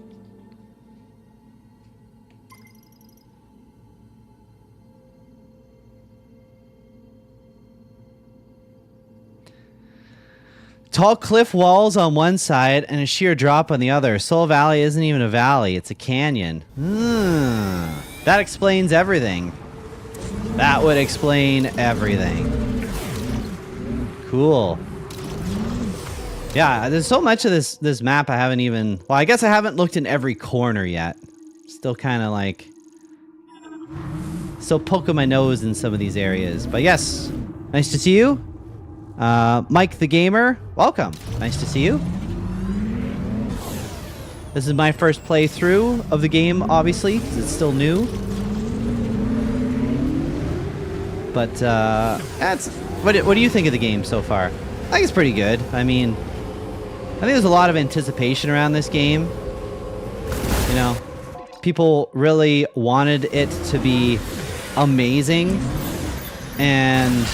Tall cliff walls on one side and a sheer drop on the other. Soul Valley isn't even a valley, it's a canyon. That explains everything. That would explain everything. Cool. Yeah, there's so much of this map I haven't even... Well, I guess I haven't looked in every corner yet. Still kind of like... Still poking my nose in some of these areas. But yes, nice to see you. Mike the Gamer, welcome. Nice to see you. This is my first playthrough of the game, obviously, because it's still new. But, what do you think of the game so far? I think it's pretty good. I mean, I think there's a lot of anticipation around this game. You know, people really wanted it to be amazing. And,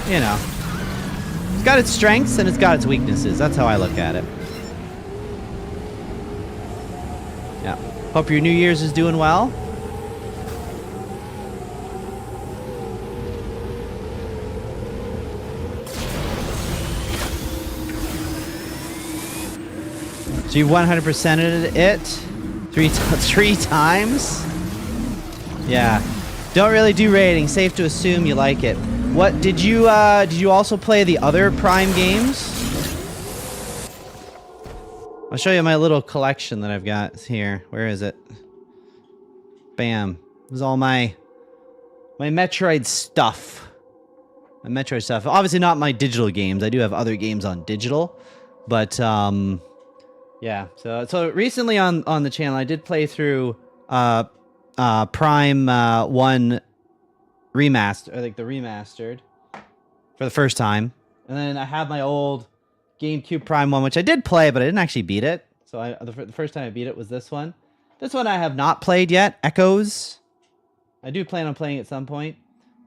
you know, it's got its strengths and it's got its weaknesses. That's how I look at it. Yeah. Hope your New Year's is doing well. So you 100%ed it three times? Yeah. Don't really do rating. Safe to assume you like it. What did you also play the other Prime games? I'll show you my little collection that I've got here. Where is it? Bam. This is all my Metroid stuff. My Metroid stuff. Obviously not my digital games. I do have other games on digital. But yeah, so recently on the channel I did play through Prime 1 remastered, or like the remastered for the first time. And then I have my old GameCube Prime 1, which I did play, but I didn't actually beat it. So the first time I beat it was this one. This one I have not played yet, Echoes. I do plan on playing at some point.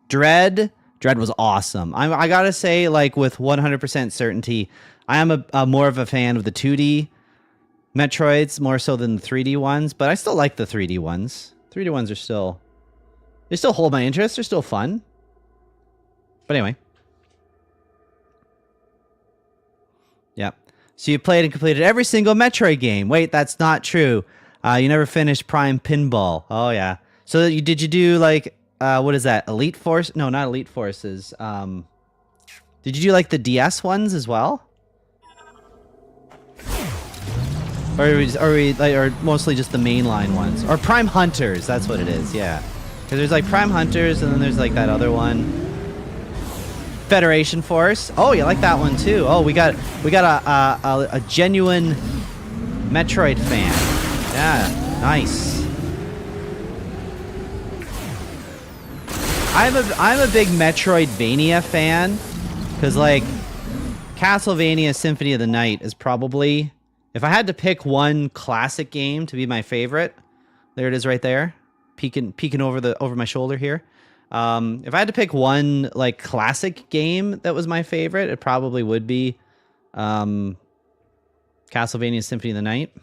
Dread was awesome. I gotta say, like, with 100% certainty, I am a more of a fan of the 2D Metroids, more so than the 3D ones, but I still like the 3D ones. 3D ones are still... They still hold my interest. They're still fun. But anyway. Yeah. So you played and completed every single Metroid game. Wait, that's not true. You never finished Prime Pinball. Oh, yeah. So did you do, like, what is that? Elite Force? No, not Elite Forces. Did you do, like, the DS ones as well? Or mostly just the mainline ones? Or Prime Hunters, that's what it is, yeah. Because there's like Prime Hunters, and then there's like that other one. Federation Force. Oh, you like that one too. Oh, we got a genuine Metroid fan. Yeah, nice. I'm a big Metroidvania fan, because like Castlevania Symphony of the Night is probably... If I had to pick one classic game to be my favorite, there it is right there, peeking over my shoulder here. If I had to pick one like classic game that was my favorite, it probably would be Castlevania Symphony of the Night.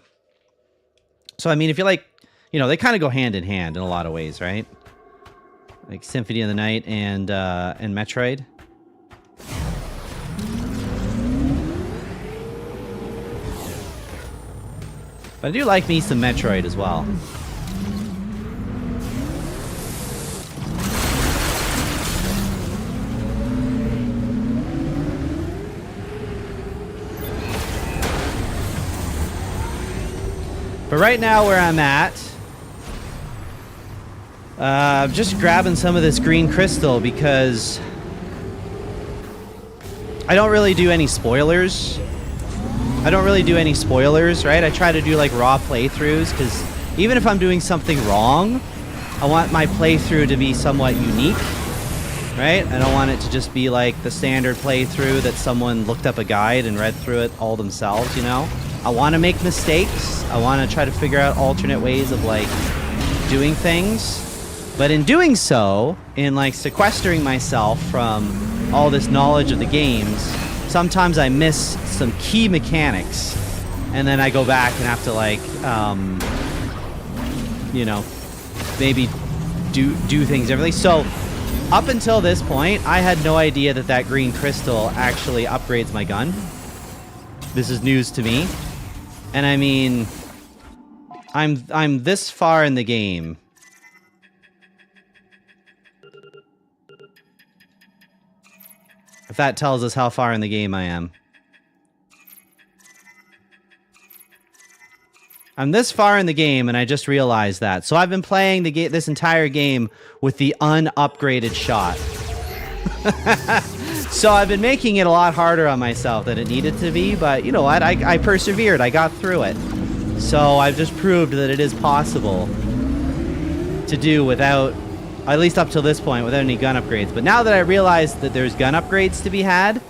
So I mean, if you like, you know, they kind of go hand in hand in a lot of ways, right? Like Symphony of the Night and Metroid. But I do like me some Metroid as well. But right now where I'm at, I'm just grabbing some of this green crystal because I don't really do any spoilers. Right? I try to do like raw playthroughs because even if I'm doing something wrong, I want my playthrough to be somewhat unique, right? I don't want it to just be like the standard playthrough that someone looked up a guide and read through it all themselves, you know? I want to make mistakes. I want to try to figure out alternate ways of like doing things. But in doing so, in like sequestering myself from all this knowledge of the games, sometimes I miss some key mechanics, and then I go back and have to like, you know, maybe do things differently. So up until this point, I had no idea that green crystal actually upgrades my gun. This is news to me. And I mean, I'm this far in the game. If that tells us how far in the game I am. I'm this far in the game, and I just realized that. So I've been playing this entire game with the unupgraded shot. So I've been making it a lot harder on myself than it needed to be, but you know what? I persevered. I got through it. So I've just proved that it is possible to do without, at least up till this point, without any gun upgrades. But now that I realize that there's gun upgrades to be had,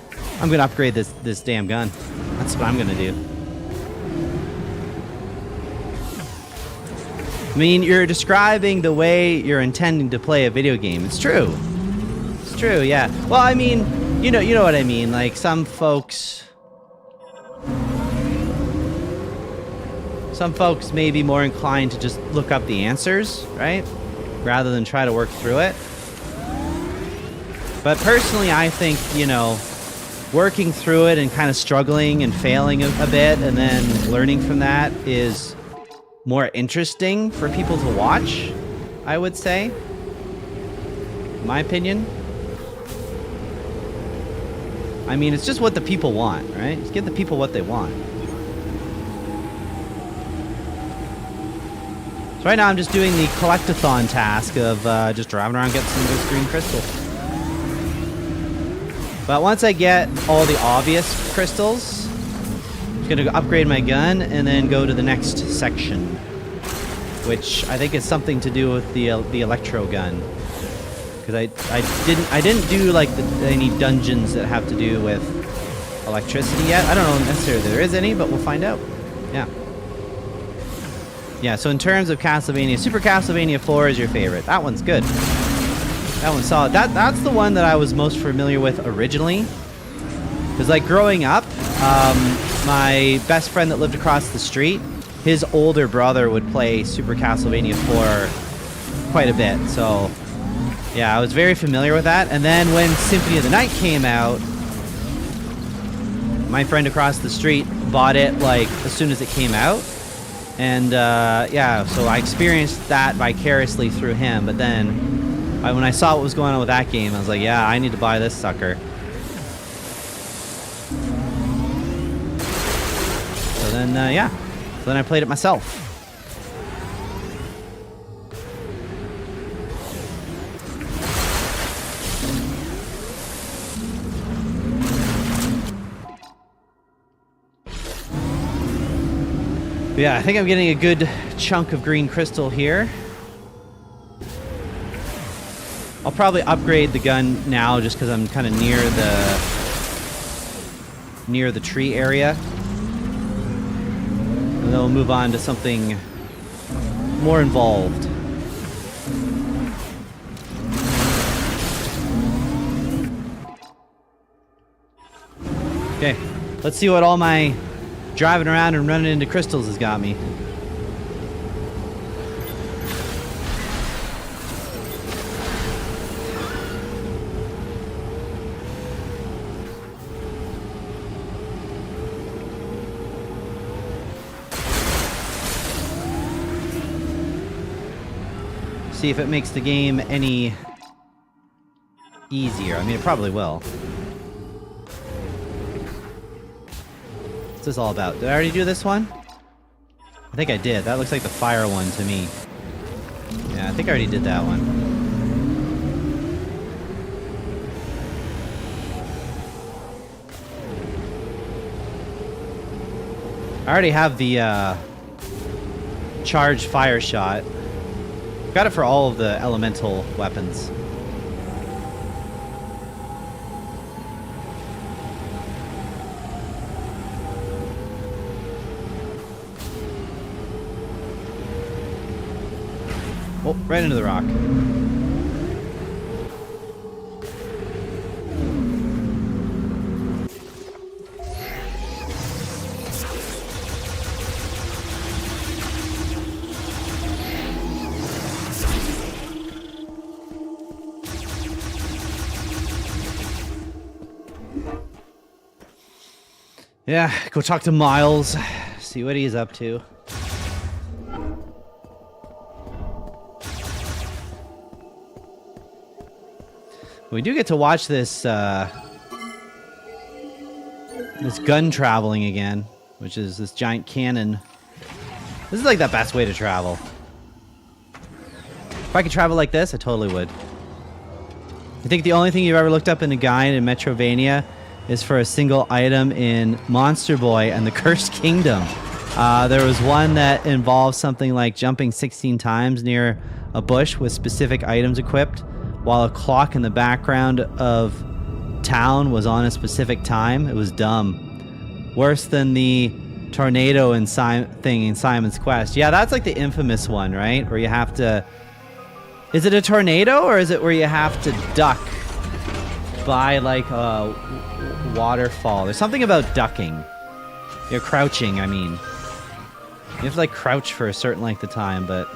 I'm going to upgrade this damn gun. That's what I'm going to do. I mean, you're describing the way you're intending to play a video game. It's true. It's true, yeah. Well, I mean, you know what I mean. Like, some folks may be more inclined to just look up the answers, right? Rather than try to work through it. But personally, I think, you know, working through it and kind of struggling and failing a bit and then learning from that is more interesting for people to watch, I would say. In my opinion. I mean, it's just what the people want, right? Just give the people what they want. So right now I'm just doing the collectathon task of just driving around getting some of those green crystals. But once I get all the obvious crystals, I'm going to upgrade my gun and then go to the next section, which I think is something to do with the electro gun. Because I didn't do like any dungeons that have to do with electricity yet. I don't know necessarily if there is any, but we'll find out. Yeah. Yeah, so in terms of Castlevania, Super Castlevania 4 is your favorite. That one's good. That one's solid. That's the one that I was most familiar with originally. Because like growing up, my best friend that lived across the street, his older brother would play Super Castlevania 4 quite a bit. So yeah, I was very familiar with that. And then when Symphony of the Night came out, my friend across the street bought it like as soon as it came out. And yeah, so I experienced that vicariously through him. But then when I saw what was going on with that game, I was like, yeah, I need to buy this sucker. So then, yeah. So then I played it myself. Yeah, I think I'm getting a good chunk of green crystal here. I'll probably upgrade the gun now just because I'm kind of near the tree area. And then we'll move on to something more involved. Okay, let's see what all my driving around and running into crystals has got me. See if it makes the game any easier. I mean, it probably will. What's this all about? Did I already do this one? I think I did. That looks like the fire one to me. Yeah, I think I already did that one. I already have the charged fire shot. Got it for all of the elemental weapons. Oh, right into the rock. Yeah, go talk to Miles. See what he's up to. We do get to watch this this gun traveling again, which is this giant cannon. This is like the best way to travel. If I could travel like this, I totally would. I think the only thing you've ever looked up in a guide in Metrovania is for a single item in Monster Boy and the Cursed Kingdom. There was one that involved something like jumping 16 times near a bush with specific items equipped, while a clock in the background of town was on a specific time. It was dumb. Worse than the tornado thing in Simon's Quest. Yeah, that's like the infamous one, right? Where you have to... Is it a tornado, or is it where you have to duck by like a waterfall? There's something about ducking. You're crouching, I mean. You have to like crouch for a certain length of time, but...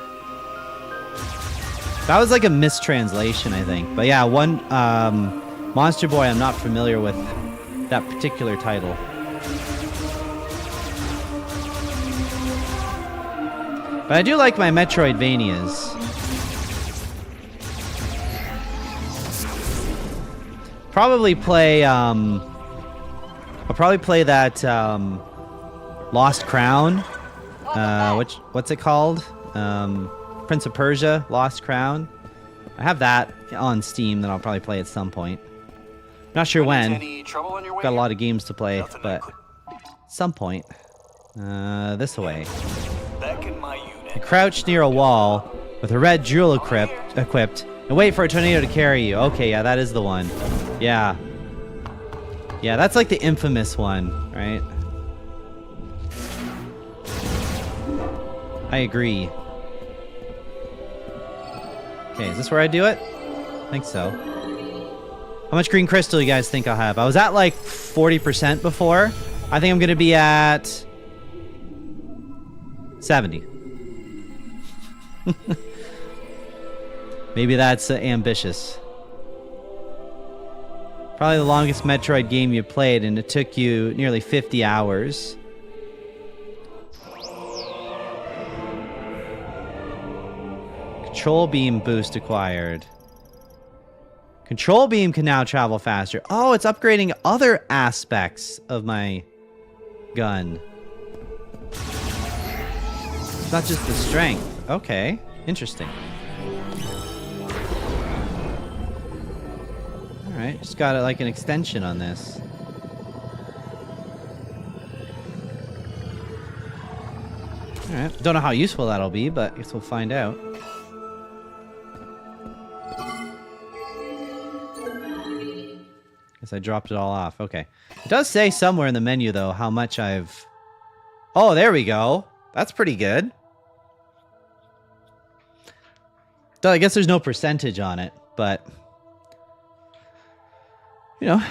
That was like a mistranslation, I think. But yeah, one Monster Boy, I'm not familiar with that particular title. But I do like my Metroidvanias. Probably play I'll probably play that Lost Crown. What's it called? Prince of Persia, Lost Crown. I have that on Steam that I'll probably play at some point. Not sure when. Got a lot of games to play, but some point. This way. You crouch near a wall with a red jewel equipped and wait for a tornado to carry you. Okay, yeah, that is the one. Yeah. Yeah, that's like the infamous one, right? I agree. Okay, is this where I do it? I think so. How much green crystal you guys think I'll have? I was at like 40% before. I think I'm going to be at 70. Maybe that's ambitious. Probably the longest Metroid game you played, and it took you nearly 50 hours. Control beam boost acquired. Control beam can now travel faster. Oh, it's upgrading other aspects of my gun. It's not just the strength. Okay, interesting. Alright, just got like an extension on this. Alright, don't know how useful that'll be, but I guess we'll find out. Guess I dropped it all off. Okay. It does say somewhere in the menu, though, how much I've... Oh, there we go. That's pretty good. I guess there's no percentage on it, but... You know,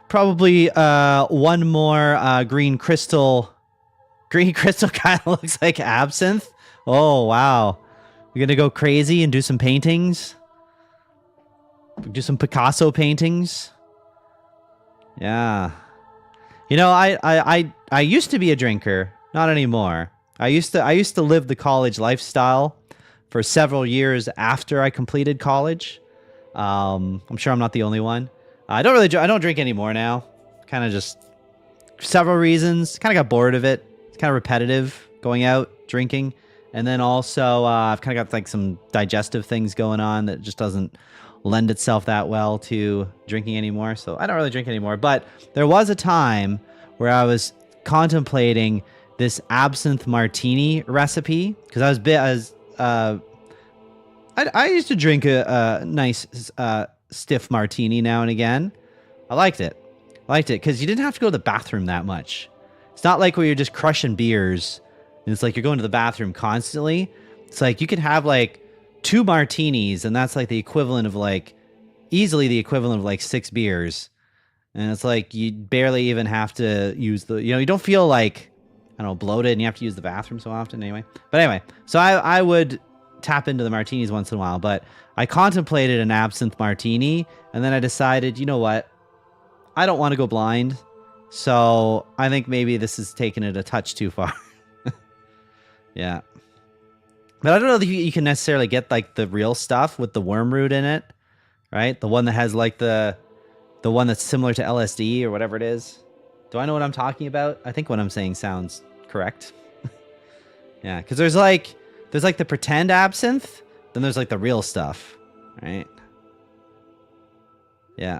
probably one more green crystal. Green crystal kind of looks like absinthe. Oh, wow. We're going to go crazy and do some paintings. Do some Picasso paintings. Yeah. You know, I used to be a drinker, not anymore. I used to live the college lifestyle for several years after I completed college. I'm sure I'm not the only one. I don't drink anymore now. Kind of just for several reasons. Kind of got bored of it. It's kind of repetitive going out drinking, and then also I've kind of got like some digestive things going on that just doesn't lend itself that well to drinking anymore. So I don't really drink anymore. But there was a time where I was contemplating this absinthe martini recipe because I used to drink a nice stiff martini now and again. I liked it because you didn't have to go to the bathroom that much. It's not like where you're just crushing beers and it's like you're going to the bathroom constantly. It's like you could have like 2 martinis and that's like the equivalent of like easily the equivalent of like 6 beers. And it's like you barely even have to use the, you don't feel like, I don't know, bloated and you have to use the bathroom so often anyway. But anyway, so I would tap into the martinis once in a while, but I contemplated an absinthe martini and then I decided, you know what? I don't want to go blind So I think maybe this is taking it a touch too far. Yeah. But I don't know that you can necessarily get like the real stuff with the worm root in it, right? The one that has like the one that's similar to LSD or whatever it is. Do I know what I'm talking about? I think what I'm saying sounds correct. Yeah, because there's like the pretend absinthe, then there's like the real stuff, right? Yeah.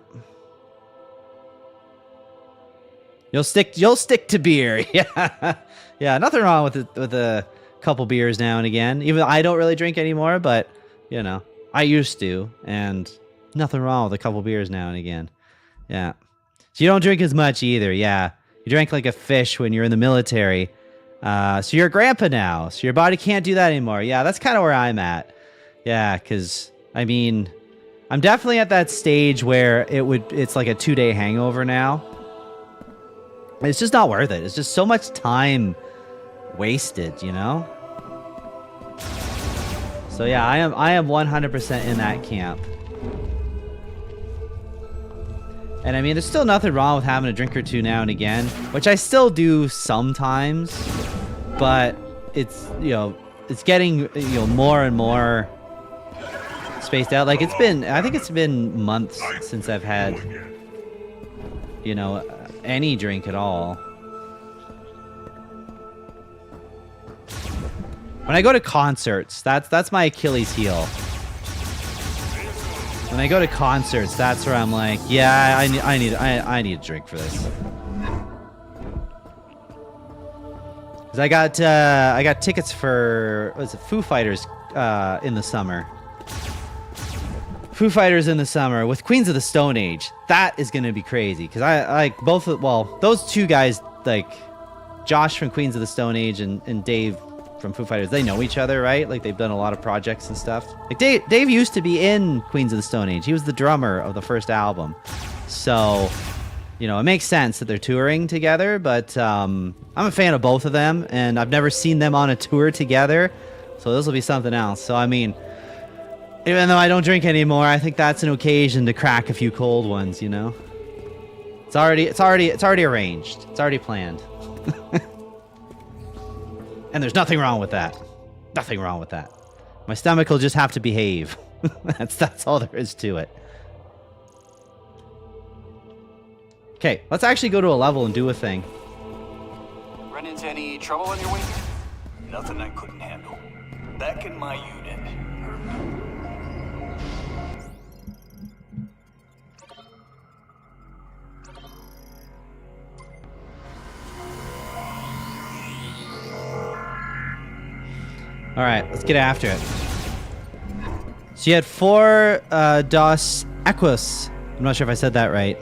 You'll stick to beer. Yeah. Yeah, nothing wrong with a couple beers now and again. Even though I don't really drink anymore, but you know, I used to, and nothing wrong with a couple beers now and again. Yeah. So you don't drink as much either. Yeah. You drank like a fish when you're in the military. So you're a grandpa now. So your body can't do that anymore. Yeah, that's kind of where I'm at. Yeah, because I mean, I'm definitely at that stage where it's like a 2-day hangover now. It's just not worth it. It's just so much time wasted, you know? So yeah, I am 100% in that camp. And I mean, there's still nothing wrong with having a drink or two now and again, which I still do sometimes, but it's, you know, it's getting, you know, more and more spaced out. Like I think it's been months since I've had, you know, any drink at all. When I go to concerts, that's my Achilles heel. When I go to concerts, that's where I'm like, yeah, I need a drink for this. Cause I got tickets for, what is it, Foo Fighters in the summer. Foo Fighters in the summer with Queens of the Stone Age. That is gonna be crazy because I like both of, well, those two guys, like Josh from Queens of the Stone Age and Dave from Foo Fighters, they know each other, right? Like they've done a lot of projects and stuff. Like Dave used to be in Queens of the Stone Age. He was the drummer of the first album. So, you know, it makes sense that they're touring together, but I'm a fan of both of them and I've never seen them on a tour together. So this will be something else. So I mean, even though I don't drink anymore, I think that's an occasion to crack a few cold ones, you know? It's already arranged. It's already planned. And there's nothing wrong with that. Nothing wrong with that. My stomach will just have to behave. That's all there is to it. Okay, let's actually go to a level and do a thing. Run into any trouble on your way here? Nothing I couldn't handle. Back in my unit. All right, let's get after it. So you had 4 Dos Equus. I'm not sure if I said that right.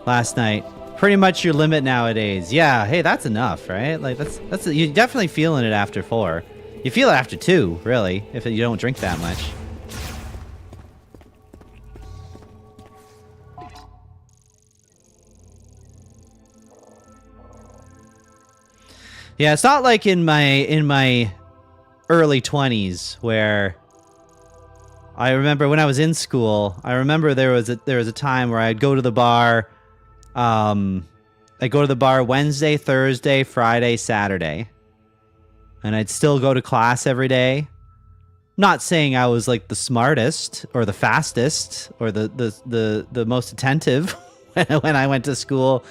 Last night. Pretty much your limit nowadays. Yeah, hey, that's enough, right? Like that's you're definitely feeling it after 4. You feel it after 2, really, if you don't drink that much. Yeah, it's not like in my early 20s where I remember when I was in school, I remember there was a time where I'd go to the bar I'd go to the bar Wednesday, Thursday, Friday, Saturday. And I'd still go to class every day. Not saying I was like the smartest or the fastest or the most attentive when I went to school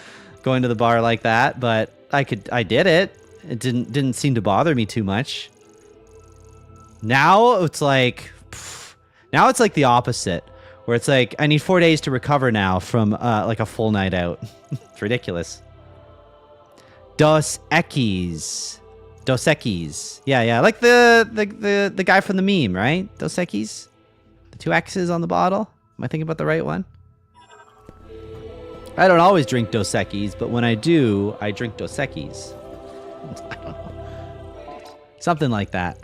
going to the bar like that, but I did it. It didn't seem to bother me too much. Now it's like the opposite, where it's like I need 4 days to recover now from like a full night out. It's ridiculous. Dos Equis. Yeah, like the guy from the meme, right? Dos Equis? The 2 X's on the bottle? Am I thinking about the right one? I don't always drink Dos Equis, but when I do, I drink Dos Equis. I don't know. Something like that.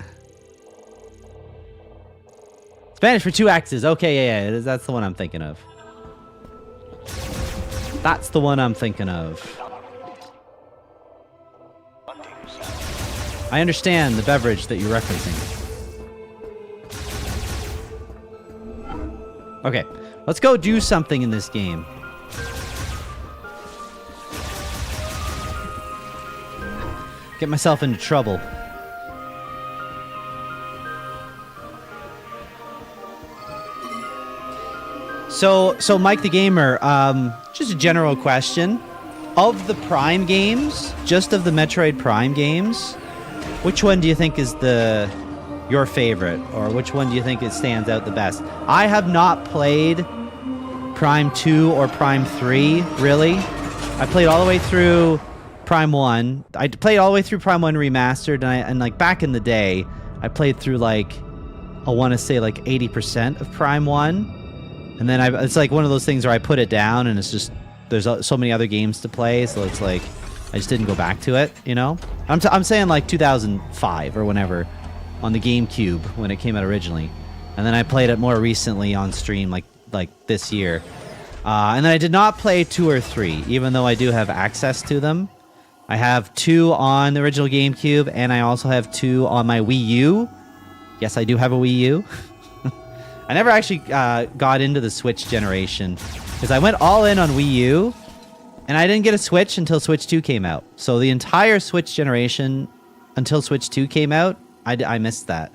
Spanish for 2 X's. Okay, yeah, that's the one I'm thinking of. That's the one I'm thinking of. I understand the beverage that you're referencing. Okay, let's go do something in this game. get myself into trouble. So Mike the Gamer, just a general question. Of the Prime games, just of the Metroid Prime games, which one do you think is your favorite? Or which one do you think it stands out the best? I have not played Prime 2 or Prime 3, really. I played all the way through Prime 1. I played all the way through Prime 1 Remastered, and like back in the day, I played through like, I want to say like 80% of Prime 1. And then it's like one of those things where I put it down and it's just, there's so many other games to play, so it's like, I just didn't go back to it, you know? I'm saying like 2005 or whenever, on the GameCube, when it came out originally. And then I played it more recently on stream, like this year. And then I did not play 2 or 3, even though I do have access to them. I have 2 on the original GameCube, and I also have 2 on my Wii U. Yes, I do have a Wii U. I never actually got into the Switch generation, because I went all in on Wii U, and I didn't get a Switch until Switch 2 came out. So the entire Switch generation, until Switch 2 came out, I missed that,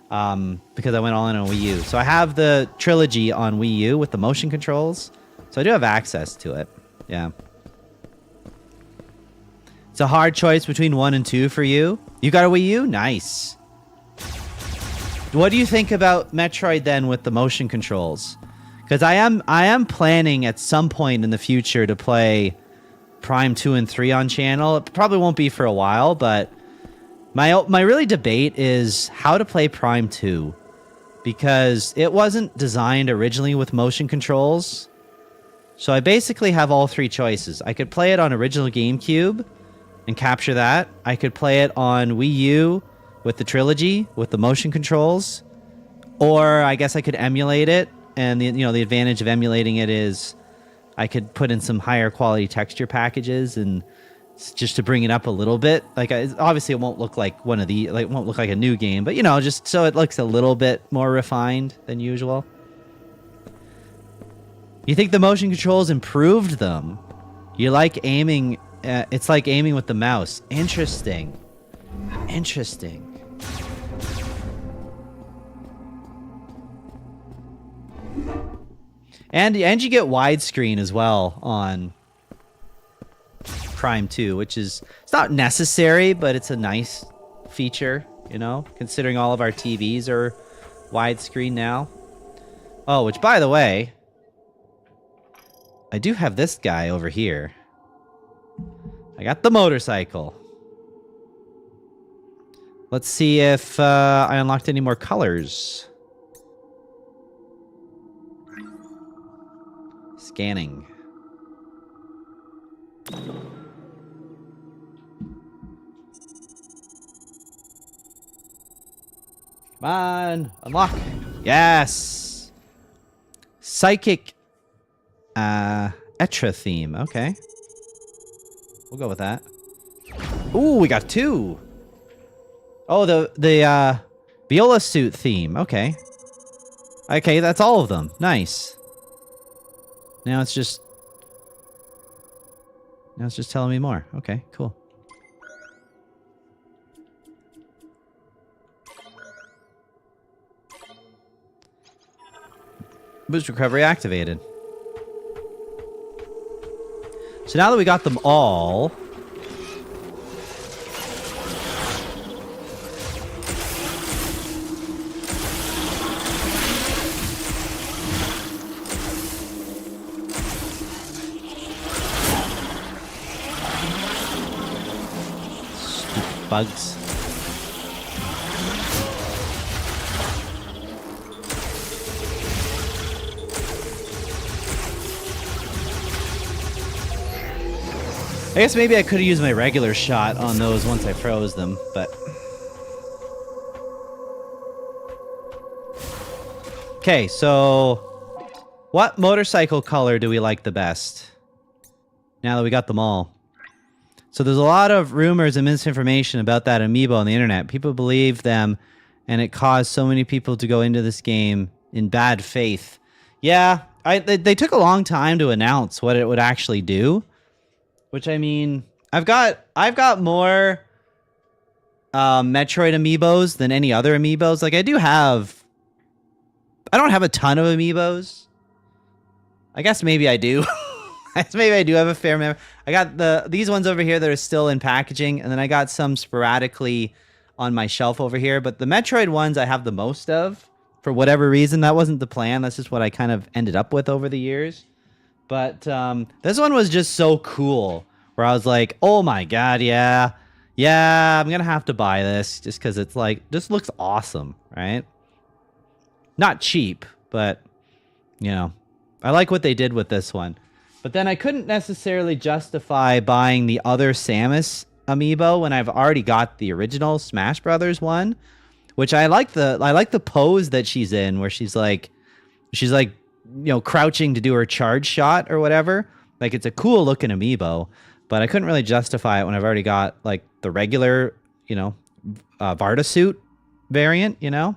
because I went all in on Wii U. So I have the trilogy on Wii U with the motion controls, so I do have access to it. Yeah. It's a hard choice between 1 and 2 for you. You got a Wii U? Nice. What do you think about Metroid then with the motion controls? Because I am planning at some point in the future to play Prime 2 and 3 on channel. It probably won't be for a while, but my really debate is how to play Prime 2, because it wasn't designed originally with motion controls. So I basically have all 3 choices. I could play it on original GameCube and capture that. I could play it on Wii U with the trilogy with the motion controls, or I guess I could emulate it. And the advantage of emulating it is I could put in some higher quality texture packages and just to bring it up a little bit. Like, obviously it won't look like it won't look like a new game, but just so it looks a little bit more refined than usual. You think the motion controls improved them? You like aiming? It's like aiming with the mouse. Interesting. And you get widescreen as well on Prime 2, which is, it's not necessary, but it's a nice feature, considering all of our TVs are widescreen now. Oh, which, by the way, I do have this guy over here. I got the motorcycle. Let's see if I unlocked any more colors. Scanning. Come on, unlock. Yes. Psychic Etra theme. Okay. We'll go with that. Ooh, we got 2. Oh, the Viola suit theme. Okay. Okay, that's all of them. Nice. Now it's just telling me more. Okay, cool. Boost recovery activated. So now that we got them all, stupid bugs. I guess maybe I could have used my regular shot on those once I froze them, but... Okay, so... what motorcycle color do we like the best? Now that we got them all. So there's a lot of rumors and misinformation about that amiibo on the internet. People believe them, and it caused so many people to go into this game in bad faith. Yeah, they took a long time to announce what it would actually do. Which, I mean, I've got more Metroid amiibos than any other amiibos. Like I don't have a ton of amiibos. I guess maybe I do. Maybe I do have a fair amount. I got these ones over here that are still in packaging, and then I got some sporadically on my shelf over here. But the Metroid ones I have the most of for whatever reason. That wasn't the plan. That's just what I kind of ended up with over the years. But this one was just so cool, where I was like, oh my god, yeah, I'm gonna have to buy this just because it's like this looks awesome, right? Not cheap, but you know, I like what they did with this one. But then I couldn't necessarily justify buying the other Samus amiibo when I've already got the original Smash Brothers one, which I like the pose that she's in, where she's like, you know, crouching to do her charge shot or whatever. Like it's a cool looking amiibo, but I couldn't really justify it when I've already got like the regular, you know, Varda suit variant, you know.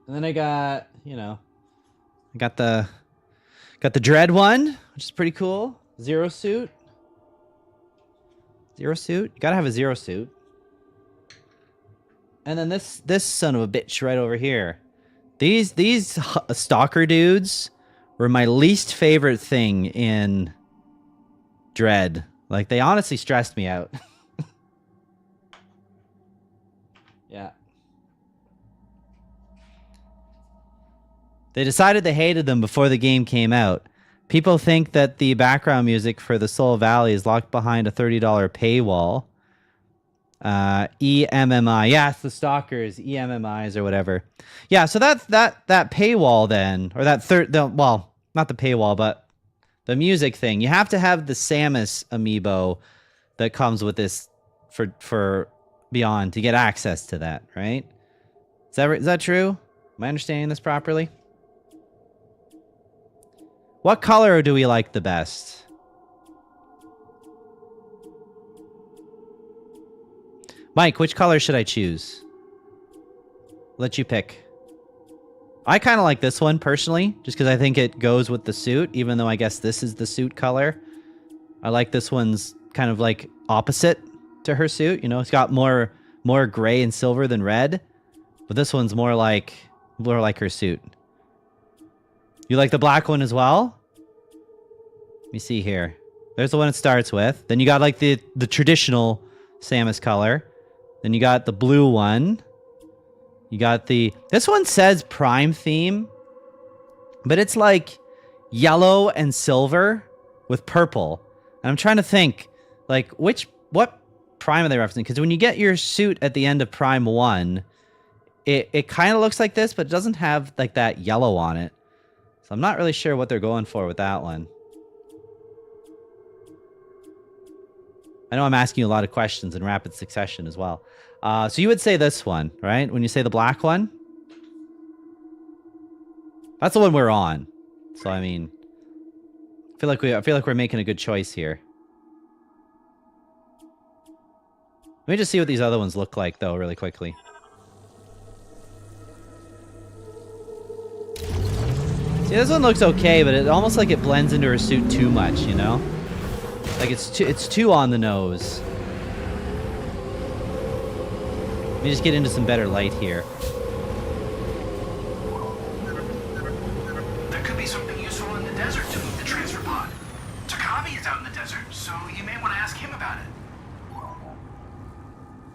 And then I got, you know, got the Dread one, which is pretty cool. Zero suit. You gotta have a Zero suit. And then this son of a bitch right over here. These stalker dudes were my least favorite thing in Dread. Like they honestly stressed me out. Yeah. They decided they hated them before the game came out. People think that the background music for the Soul Valley is locked behind a $30 paywall. EMMI. Yeah, it's the stalkers, EMMIs or whatever. Yeah, so that paywall then, or well, not the paywall, but the music thing. You have to have the Samus amiibo that comes with this for Beyond to get access to that, right? Is that true? Am I understanding this properly? What color do we like the best? Mike, which color should I choose? Let you pick. I kind of like this one, personally, just because I think it goes with the suit, even though I guess this is the suit color. I like this one's kind of like opposite to her suit. You know, it's got more gray and silver than red, but this one's more like her suit. You like the black one as well? Let me see here. There's the one it starts with. Then you got like the traditional Samus color. Then you got the blue one. You got this one says Prime theme, but it's like yellow and silver with purple. And I'm trying to think, like, what Prime are they referencing? Because when you get your suit at the end of Prime 1, it kind of looks like this, but it doesn't have like that yellow on it. So I'm not really sure what they're going for with that one. I know I'm asking you a lot of questions in rapid succession as well. So you would say this one, right? When you say the black one? That's the one we're on. So, I mean, I feel like we're making a good choice here. Let me just see what these other ones look like, though, really quickly. See, this one looks okay, but it almost like it blends into her suit too much, you know? Like it's too on the nose. Let me just get into some better light here. There could be something useful in the desert to move the transfer pod. Takabi is out in the desert, so you may want to ask him about it.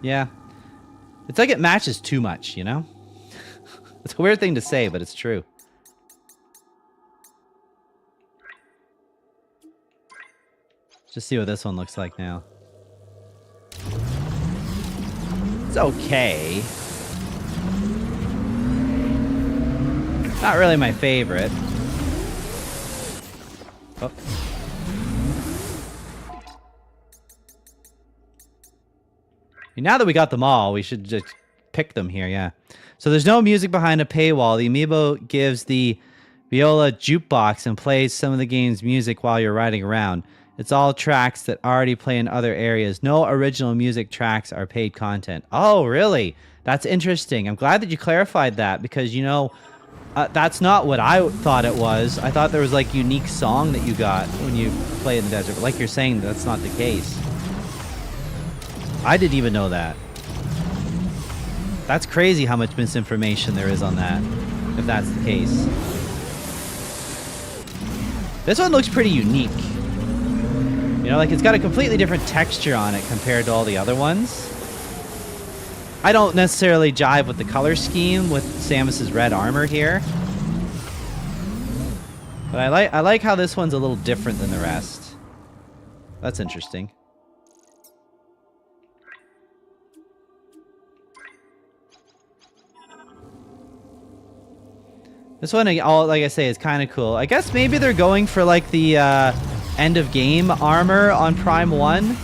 Yeah. It's like it matches too much, you know? It's a weird thing to say, but it's true. Just see what this one looks like now. It's okay. Not really my favorite. Oh. Now that we got them all, we should just pick them here, yeah. So there's no music behind a paywall. The amiibo gives the viola jukebox and plays some of the game's music while you're riding around. It's all tracks that already play in other areas. No original music tracks are paid content. Oh, really? That's interesting. I'm glad that you clarified that because, you know, that's not what I thought it was. I thought there was, like, unique song that you got when you play in the desert. But like you're saying, that's not the case. I didn't even know that. That's crazy how much misinformation there is on that, if that's the case. This one looks pretty unique. You know, like it's got a completely different texture on it compared to all the other ones. I don't necessarily jive with the color scheme with Samus's red armor here. But I like how this one's a little different than the rest. That's interesting. This one, like I say, is kind of cool. I guess maybe they're going for like the end of game armor on Prime 1.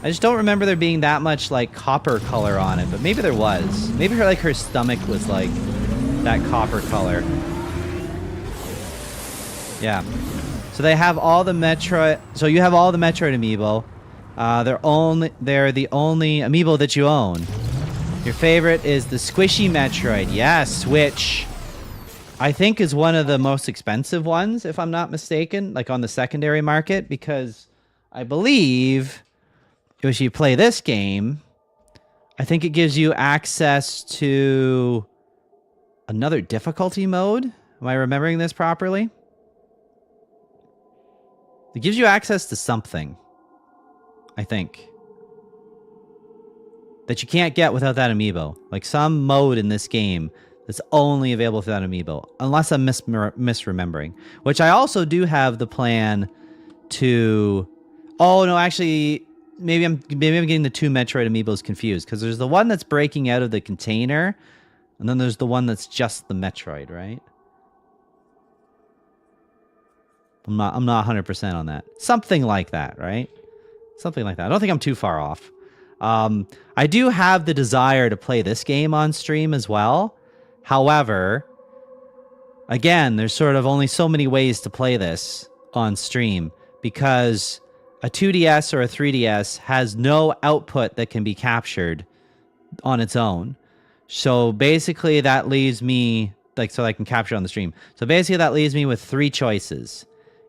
I just don't remember there being that much like copper color on it, but maybe there was. Maybe her stomach was like that copper color. Yeah. So they have all the Metroid. So you have all the Metroid amiibo. They're the only amiibo that you own. Your favorite is the squishy Metroid. Yes, which I think is one of the most expensive ones, if I'm not mistaken, like on the secondary market, because I believe if you play this game, I think it gives you access to another difficulty mode. Am I remembering this properly? It gives you access to something, I think, that you can't get without that amiibo. Like some mode in this game that's only available for that amiibo, unless I'm misremembering. Which I also do have the plan to... Oh, no, actually, maybe I'm getting the two Metroid amiibos confused, because there's the one that's breaking out of the container, and then there's the one that's just the Metroid, right? I'm not 100% on that. Something like that, right? Something like that. I don't think I'm too far off. I do have the desire to play this game on stream as well. However, again, there's sort of only so many ways to play this on stream because a 2DS or a 3DS has no output that can be captured on its own. So basically that leaves me, like, so I can capture on the stream. So basically that leaves me with three choices.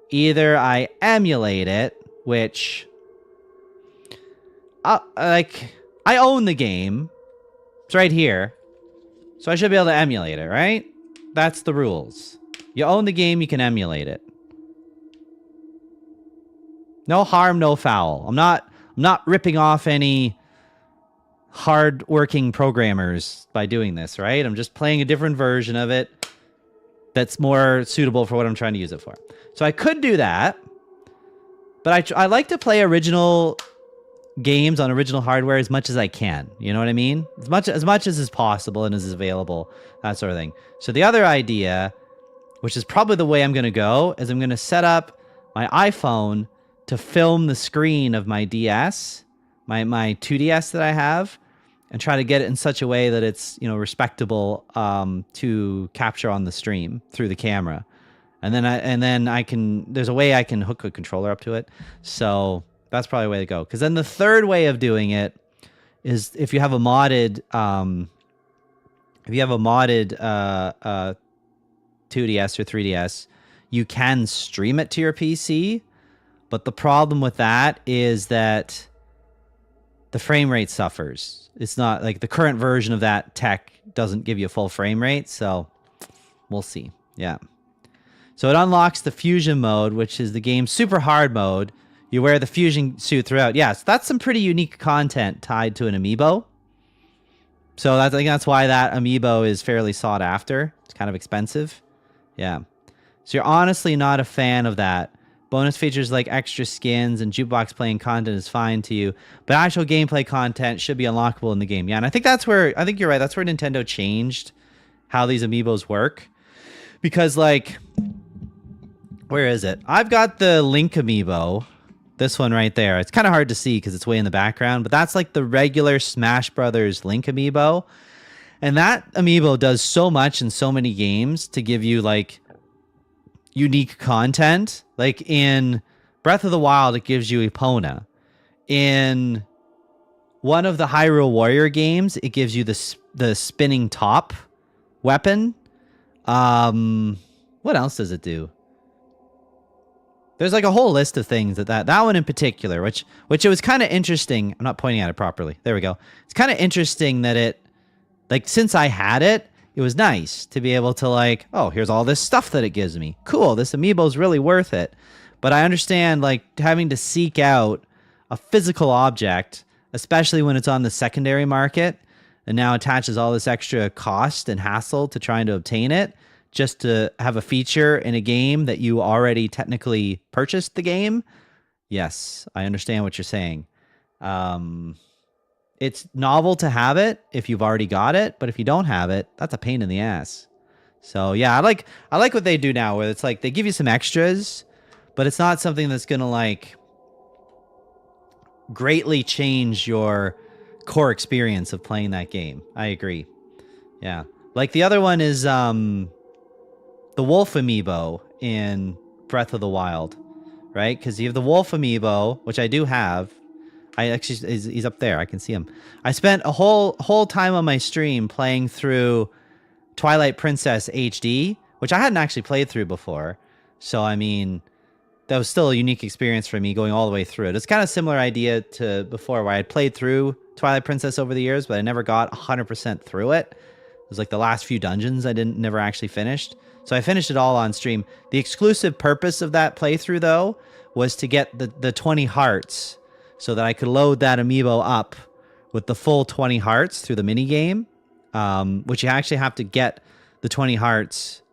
Either I emulate it, which, I own the game. It's right here. So I should be able to emulate it, right? That's the rules. You own the game, you can emulate it. No harm, no foul. I'm not ripping off any hard-working programmers by doing this, right? I'm just playing a different version of it that's more suitable for what I'm trying to use it for. So I could do that, but I like to play original games on original hardware as much as I can. You know what I mean? As much as is possible and is available, that sort of thing. So the other idea, which is probably the way I'm going to go, is I'm going to set up my iPhone to film the screen of my DS, my 2DS that I have, and try to get it in such a way that it's, you know, respectable to capture on the stream through the camera. And then I can, there's a way I can hook a controller up to it. So that's probably the way to go. Because then the third way of doing it is if you have a modded 2DS or 3DS, you can stream it to your PC. But the problem with that is that the frame rate suffers. It's not like the current version of that tech doesn't give you a full frame rate. So we'll see. Yeah. So it unlocks the fusion mode, which is the game's super hard mode. You wear the fusion suit throughout. Yes, that's some pretty unique content tied to an amiibo. So I think that's why that amiibo is fairly sought after. It's kind of expensive. Yeah. So you're honestly not a fan of that. Bonus features like extra skins and jukebox playing content is fine to you, but actual gameplay content should be unlockable in the game. Yeah, and I think you're right. That's where Nintendo changed how these amiibos work. Because, like, where is it? I've got the Link amiibo. This one right there. It's kind of hard to see because it's way in the background, but that's like the regular Smash Brothers Link amiibo. And that amiibo does so much in so many games to give you like unique content. Like in Breath of the Wild, it gives you Epona. In one of the Hyrule Warrior games, it gives you the spinning top weapon. What else does it do? There's like a whole list of things that one in particular, which it was kind of interesting. I'm not pointing at it properly. There we go. It's kind of interesting that it, like, since I had it, it was nice to be able to like, oh, here's all this stuff that it gives me. Cool, this amiibo's really worth it. But I understand like having to seek out a physical object, especially when it's on the secondary market, and now attaches all this extra cost and hassle to trying to obtain it, just to have a feature in a game that you already technically purchased the game. Yes, I understand what you're saying. It's novel to have it if you've already got it, but if you don't have it, that's a pain in the ass. So yeah, I like what they do now, where it's like they give you some extras, but it's not something that's gonna like greatly change your core experience of playing that game. I agree. Yeah, like the other one is the Wolf amiibo in Breath of the Wild, right? Because you have the Wolf amiibo, which I do have. I actually, he's up there. I can see him. I spent a whole time on my stream playing through Twilight Princess HD, which I hadn't actually played through before. So, I mean, that was still a unique experience for me going all the way through it. It's kind of similar idea to before, where I had played through Twilight Princess over the years, but I never got 100% through it. It was like the last few dungeons I never actually finished. So I finished it all on stream. The exclusive purpose of that playthrough, though, was to get the 20 hearts so that I could load that amiibo up with the full 20 hearts through the minigame, which you actually have to get the 20 hearts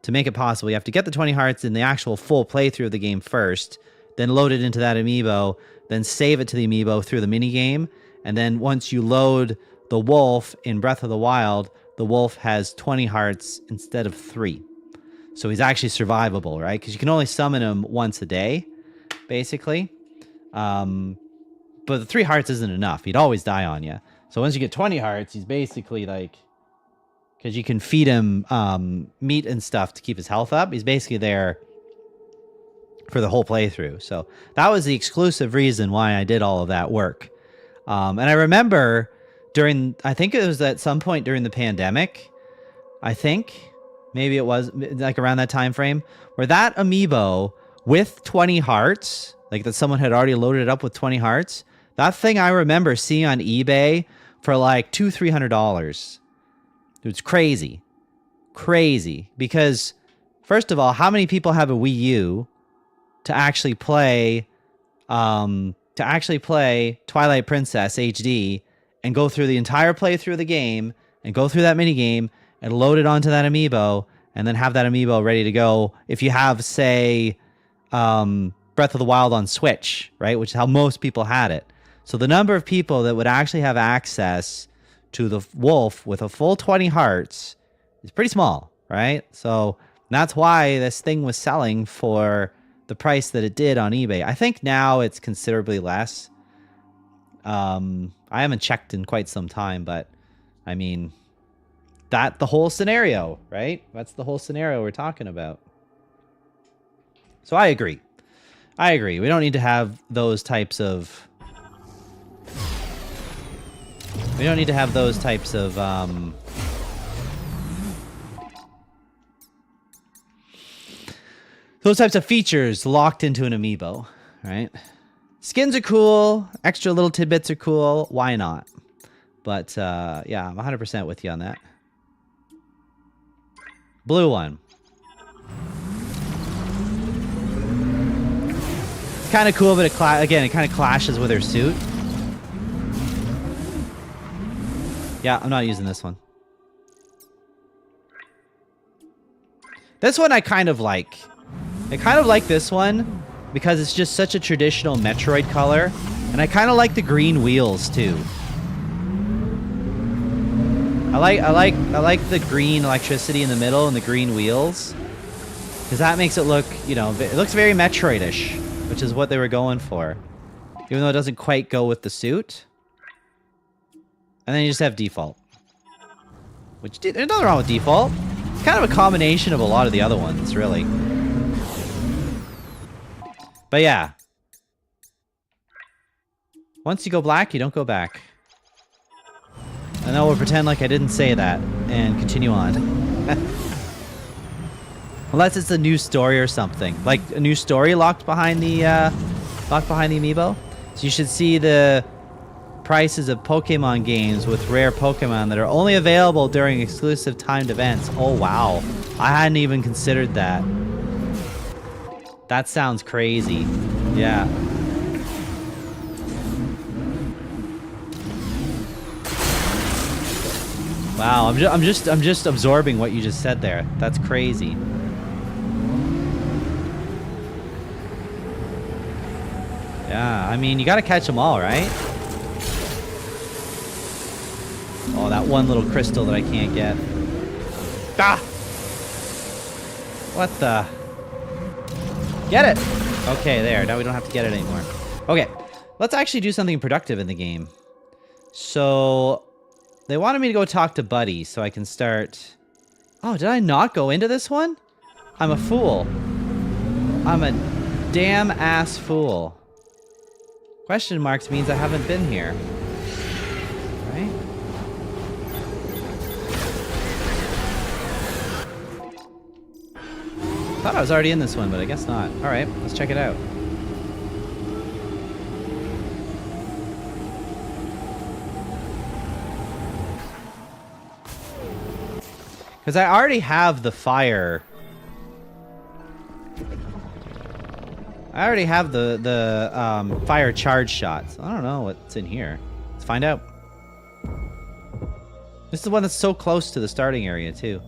to make it possible. You have to get the 20 hearts in the actual full playthrough of the game first, then load it into that amiibo, then save it to the amiibo through the minigame, and then once you load the wolf in Breath of the Wild, the wolf has 20 hearts instead of 3. So he's actually survivable, right? Because you can only summon him once a day, basically. But the 3 hearts isn't enough. He'd always die on you. So once you get 20 hearts, he's basically like... Because you can feed him meat and stuff to keep his health up. He's basically there for the whole playthrough. So that was the exclusive reason why I did all of that work. And I remember I think it was at some point during the pandemic, I think... Maybe it was like around that time frame, where that amiibo with 20 hearts, like that someone had already loaded it up with 20 hearts. That thing I remember seeing on eBay for like $200-300. It was crazy. Crazy. Because first of all, how many people have a Wii U to actually play Twilight Princess HD and go through the entire playthrough of the game and go through that mini game and load it onto that amiibo, and then have that amiibo ready to go if you have, say, Breath of the Wild on Switch, right? Which is how most people had it. So the number of people that would actually have access to the wolf with a full 20 hearts is pretty small, right? So that's why this thing was selling for the price that it did on eBay. I think now it's considerably less. I haven't checked in quite some time, but I mean... That's the whole scenario, right? That's the whole scenario we're talking about. So I agree. We don't need to have those types of... those types of features locked into an amiibo, right? Skins are cool. Extra little tidbits are cool. Why not? But, yeah, I'm 100% with you on that. Blue one. It's kind of cool, but it kind of clashes with her suit. Yeah, I'm not using this one. This one I kind of like. I kind of like this one because it's just such a traditional Metroid color, and I kind of like the green wheels too. I like the green electricity in the middle and the green wheels, because that makes it look, you know, it looks very Metroid-ish, which is what they were going for, even though it doesn't quite go with the suit. And then you just have default, which there's nothing wrong with default. It's kind of a combination of a lot of the other ones, really. But yeah, once you go black, you don't go back. And then we'll pretend like I didn't say that and continue on. Unless it's a new story or something. Like a new story locked behind the amiibo. So you should see the prices of Pokemon games with rare Pokemon that are only available during exclusive timed events. Oh wow. I hadn't even considered that. That sounds crazy. Yeah. Wow, I'm just absorbing what you just said there. That's crazy. Yeah, I mean, you gotta catch them all, right? Oh, that one little crystal that I can't get. Ah! What the? Get it! Okay, there. Now we don't have to get it anymore. Okay, let's actually do something productive in the game. So, they wanted me to go talk to Buddy so I can start... Oh, did I not go into this one? I'm a fool. I'm a damn ass fool. Question marks means I haven't been here. Right? Thought I was already in this one, but I guess not. Alright, let's check it out. Because I already have the fire. I already have the fire charge shots. I don't know what's in here. Let's find out. This is the one that's so close to the starting area, too.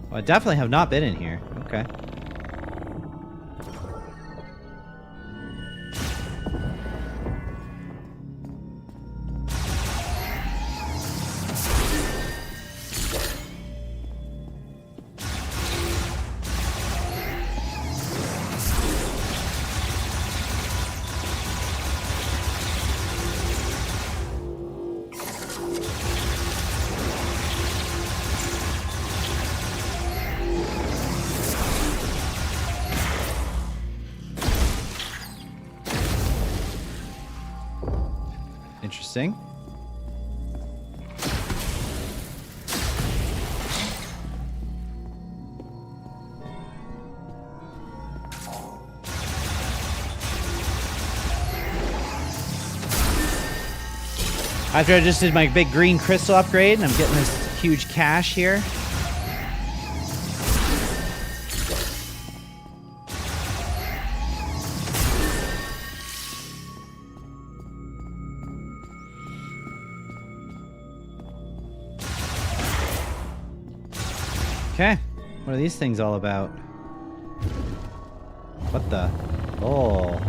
Well, I definitely have not been in here. Okay. Interesting. After I just did my big green crystal upgrade, and I'm getting this huge cache here. Okay, what are these things all about? What the? Oh.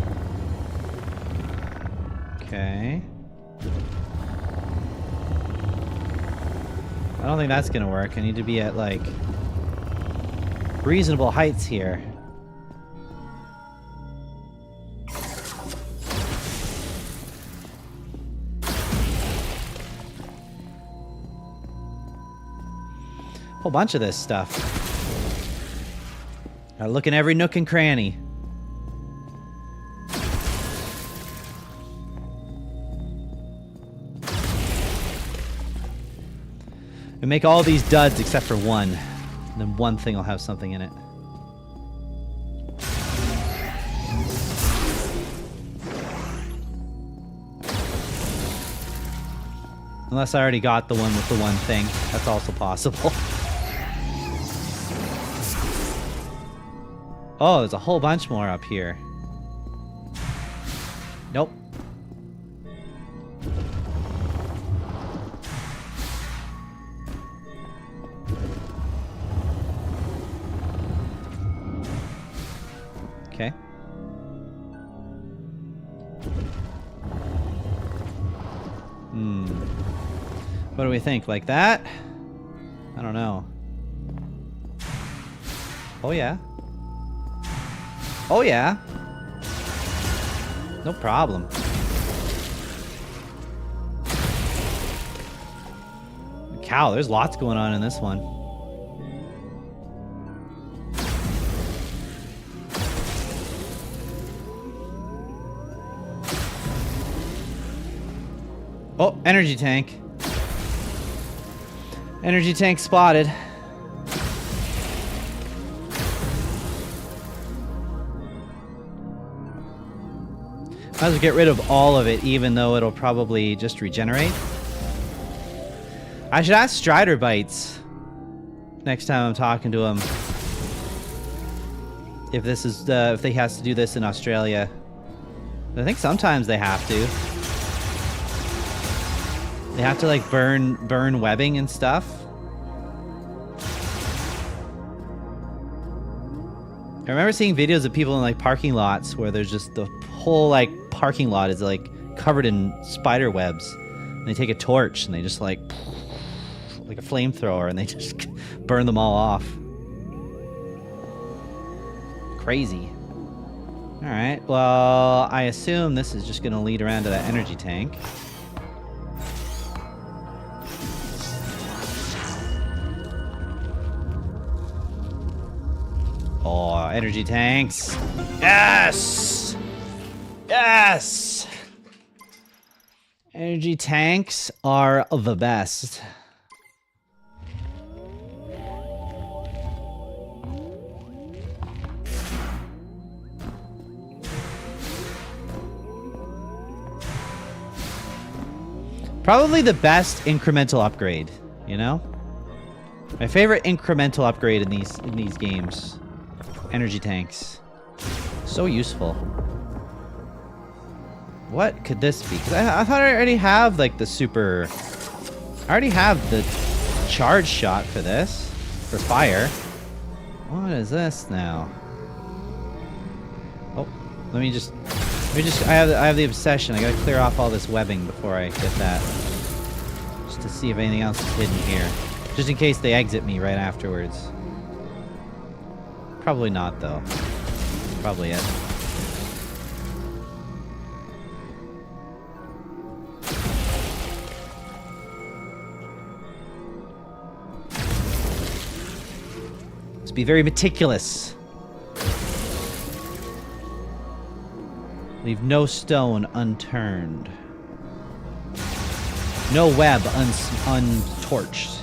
Okay. I don't think that's gonna work. I need to be at, like, reasonable heights here. Whole bunch of this stuff. Gotta look in every nook and cranny. And make all these duds except for one. And then one thing will have something in it. Unless I already got the one with the one thing. That's also possible. Oh, there's a whole bunch more up here. Nope. Okay. What do we think? Like that? I don't know. Oh yeah. Oh yeah. No problem. Cow, there's lots going on in this one. Oh, energy tank. Energy tank spotted. Might as well get rid of all of it, even though it'll probably just regenerate. I should ask Strider Bites next time I'm talking to him if this is if he has to do this in Australia. I think sometimes they have to. They have to like burn webbing and stuff. I remember seeing videos of people in like parking lots where there's just the whole like parking lot is like covered in spider webs. And they take a torch and they just like a flamethrower and they just burn them all off. Crazy. All right. Well, I assume this is just going to lead around to that energy tank. Oh, energy tanks. Yes! Yes! Energy tanks are the best. Probably the best incremental upgrade, you know? My favorite incremental upgrade in these games. Energy tanks. So useful. What could this be? 'Cause I thought I already have like the super... I already have the charge shot for this. For fire. What is this now? Oh, let me just... I have the obsession. I gotta clear off all this webbing before I get that. Just to see if anything else is hidden here. Just in case they exit me right afterwards. Probably not, though. Probably it. Let's be very meticulous. Leave no stone unturned. No web untorched.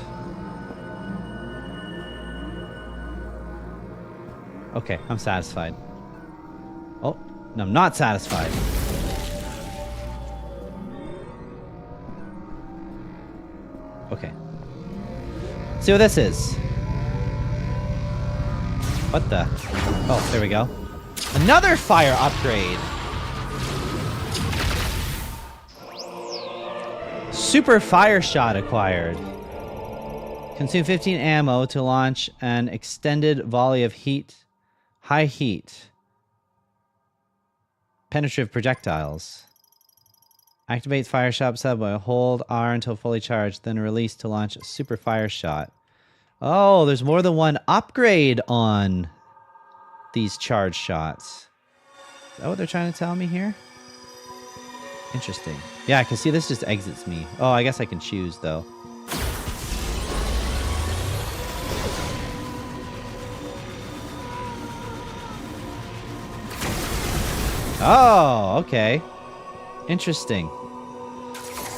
Okay, I'm satisfied. Oh, no, I'm not satisfied. Okay. Let's see what this is. What the? Oh, there we go. Another fire upgrade. Super fire shot acquired. Consume 15 ammo to launch an extended volley of high heat. Penetrative projectiles. Activate fire shot sub by hold R until fully charged, then release to launch a super fire shot. Oh, there's more than one upgrade on these charge shots. Is that what they're trying to tell me here? Interesting. Yeah, I can see this just exits me. Oh, I guess I can choose, though. Oh, okay. Interesting.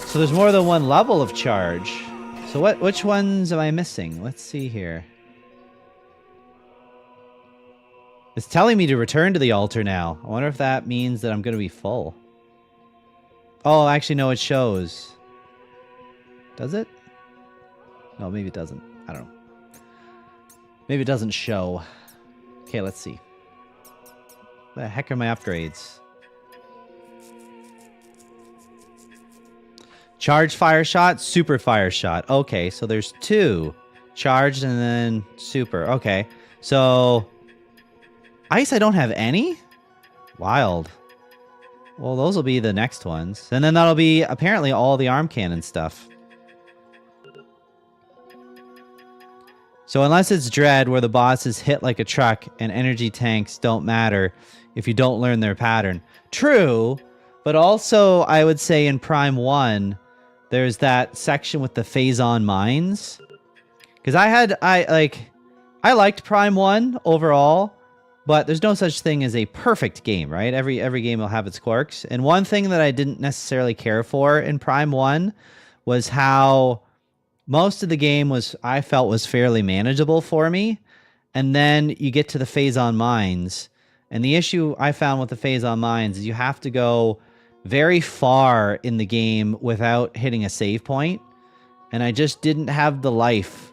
So there's more than one level of charge. So which ones am I missing? Let's see here. It's telling me to return to the altar now. I wonder if that means that I'm going to be full. Oh, actually, no, it shows. Does it? No, maybe it doesn't. I don't know. Maybe it doesn't show. Okay, let's see. What the heck are my upgrades? Charge fire shot, super fire shot. Okay, so there's two. Charged and then super. Okay, so... Ice I don't have any? Wild. Well, those will be the next ones. And then that'll be apparently all the arm cannon stuff. So unless it's Dread, where the bosses hit like a truck and energy tanks don't matter if you don't learn their pattern. True, but also I would say in Prime 1, there's that section with the phase-on mines. Because I liked Prime 1 overall, But there's no such thing as a perfect game, right? Every game will have its quirks. And one thing that I didn't necessarily care for in Prime 1 was how most of the game I felt was fairly manageable for me. And then you get to the Phazon Mines. And the issue I found with the Phazon Mines is you have to go very far in the game without hitting a save point. And I just didn't have the life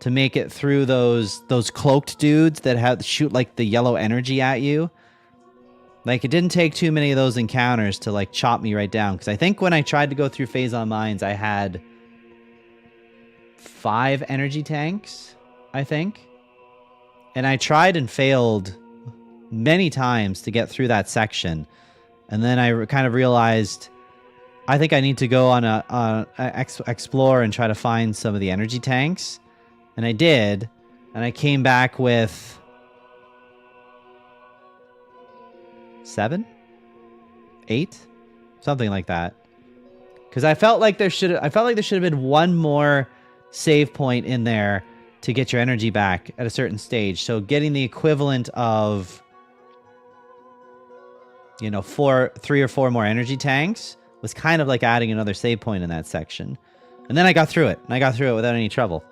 to make it through those cloaked dudes that shoot like the yellow energy at you. Like, it didn't take too many of those encounters to like chop me right down. Because I think when I tried to go through Phazon Mines, I had 5 energy tanks, I think. And I tried and failed many times to get through that section. And then I kind of realized I think I need to go on a explore and try to find some of the energy tanks. And I did, and I came back with 7, 8, something like that. Because I felt like there should have been one more save point in there to get your energy back at a certain stage. So getting the equivalent of, you know, 3 or 4 more energy tanks was kind of like adding another save point in that section. And then I got through it, and I got through it without any trouble.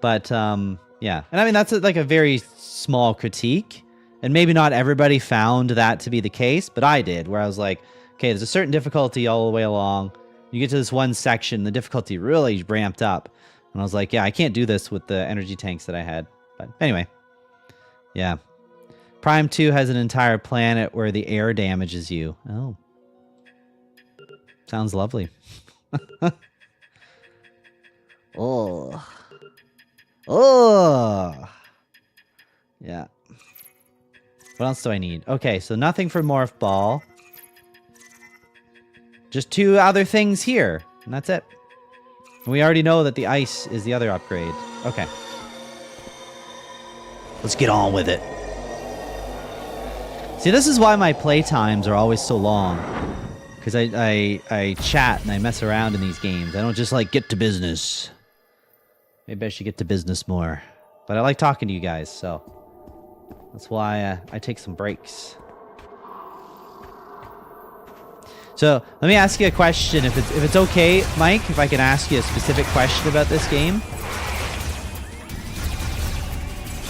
But, yeah. And I mean, that's like a very small critique. And maybe not everybody found that to be the case, but I did, where I was like, okay, there's a certain difficulty all the way along. You get to this one section, the difficulty really ramped up. And I was like, yeah, I can't do this with the energy tanks that I had. But anyway, yeah. Prime 2 has an entire planet where the air damages you. Oh. Sounds lovely. Oh. Oh. Yeah. What else do I need? Okay, so nothing for Morph Ball. Just 2 other things here, and that's it. And we already know that the ice is the other upgrade. Okay. Let's get on with it. See, this is why my play times are always so long. Because I chat and I mess around in these games. I don't just, like, get to business. Maybe I should get to business more. But I like talking to you guys, so that's why I take some breaks. So let me ask you a question. If it's okay, Mike, if I can ask you a specific question about this game.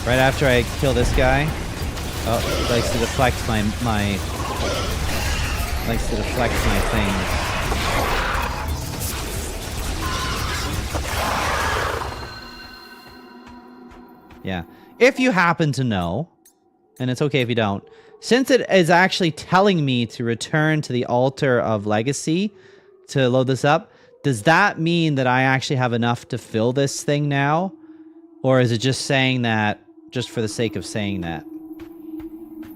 Right after I kill this guy. Oh, he likes to deflect my things. Yeah. If you happen to know, and it's okay if you don't, since it is actually telling me to return to the altar of legacy to load this up, does that mean that I actually have enough to fill this thing now? Or is it just saying that just for the sake of saying that?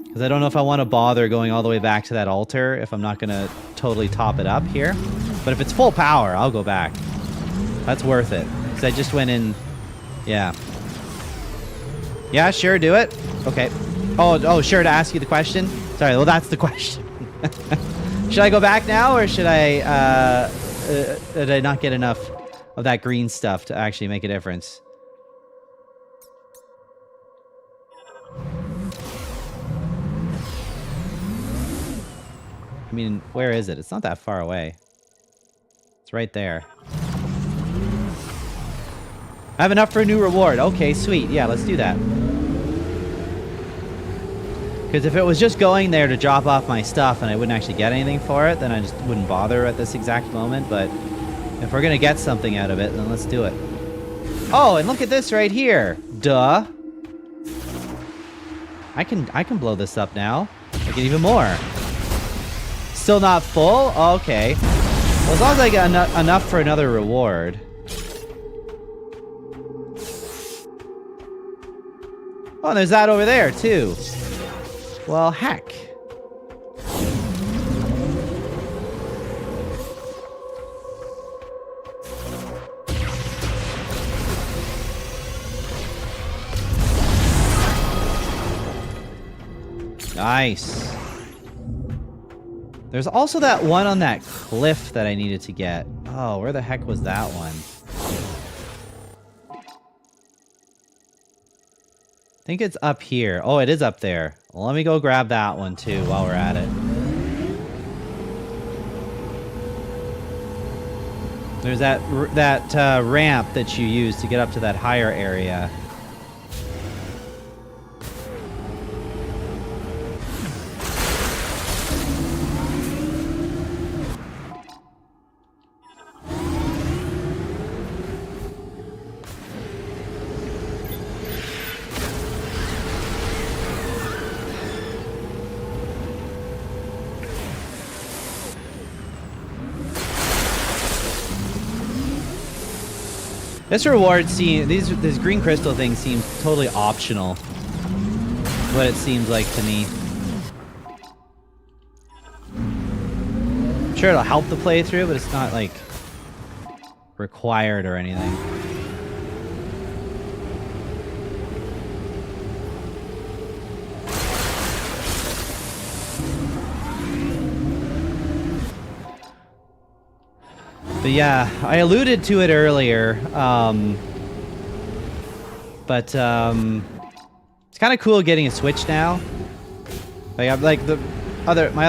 Because I don't know if I want to bother going all the way back to that altar if I'm not going to totally top it up here. But if it's full power, I'll go back. That's worth it. Because I just went in... Yeah. Yeah, sure, do it. Okay. Oh, sure, to ask you the question? Sorry, well, that's the question. Should I go back now, or should I... did I not get enough of that green stuff to actually make a difference? I mean, where is it? It's not that far away. It's right there. I have enough for a new reward. Okay, sweet. Yeah, let's do that. Because if it was just going there to drop off my stuff and I wouldn't actually get anything for it, then I just wouldn't bother at this exact moment. But if we're going to get something out of it, then let's do it. Oh, and look at this right here. Duh. I can blow this up now. I get even more. Still not full? Oh, okay. Well, as long as I get enough for another reward. Oh, and there's that over there, too. Well, heck. Nice. There's also that one on that cliff that I needed to get. Oh, where the heck was that one? think it's up here. Oh, it is up there. Well, let me go grab that one too while we're at it. There's that ramp that you use to get up to that higher area. This reward these green crystal things seem totally optional. What it seems like to me. I'm sure it'll help the playthrough, but it's not like required or anything. But yeah, I alluded to it earlier, but it's kind of cool getting a Switch now. Like my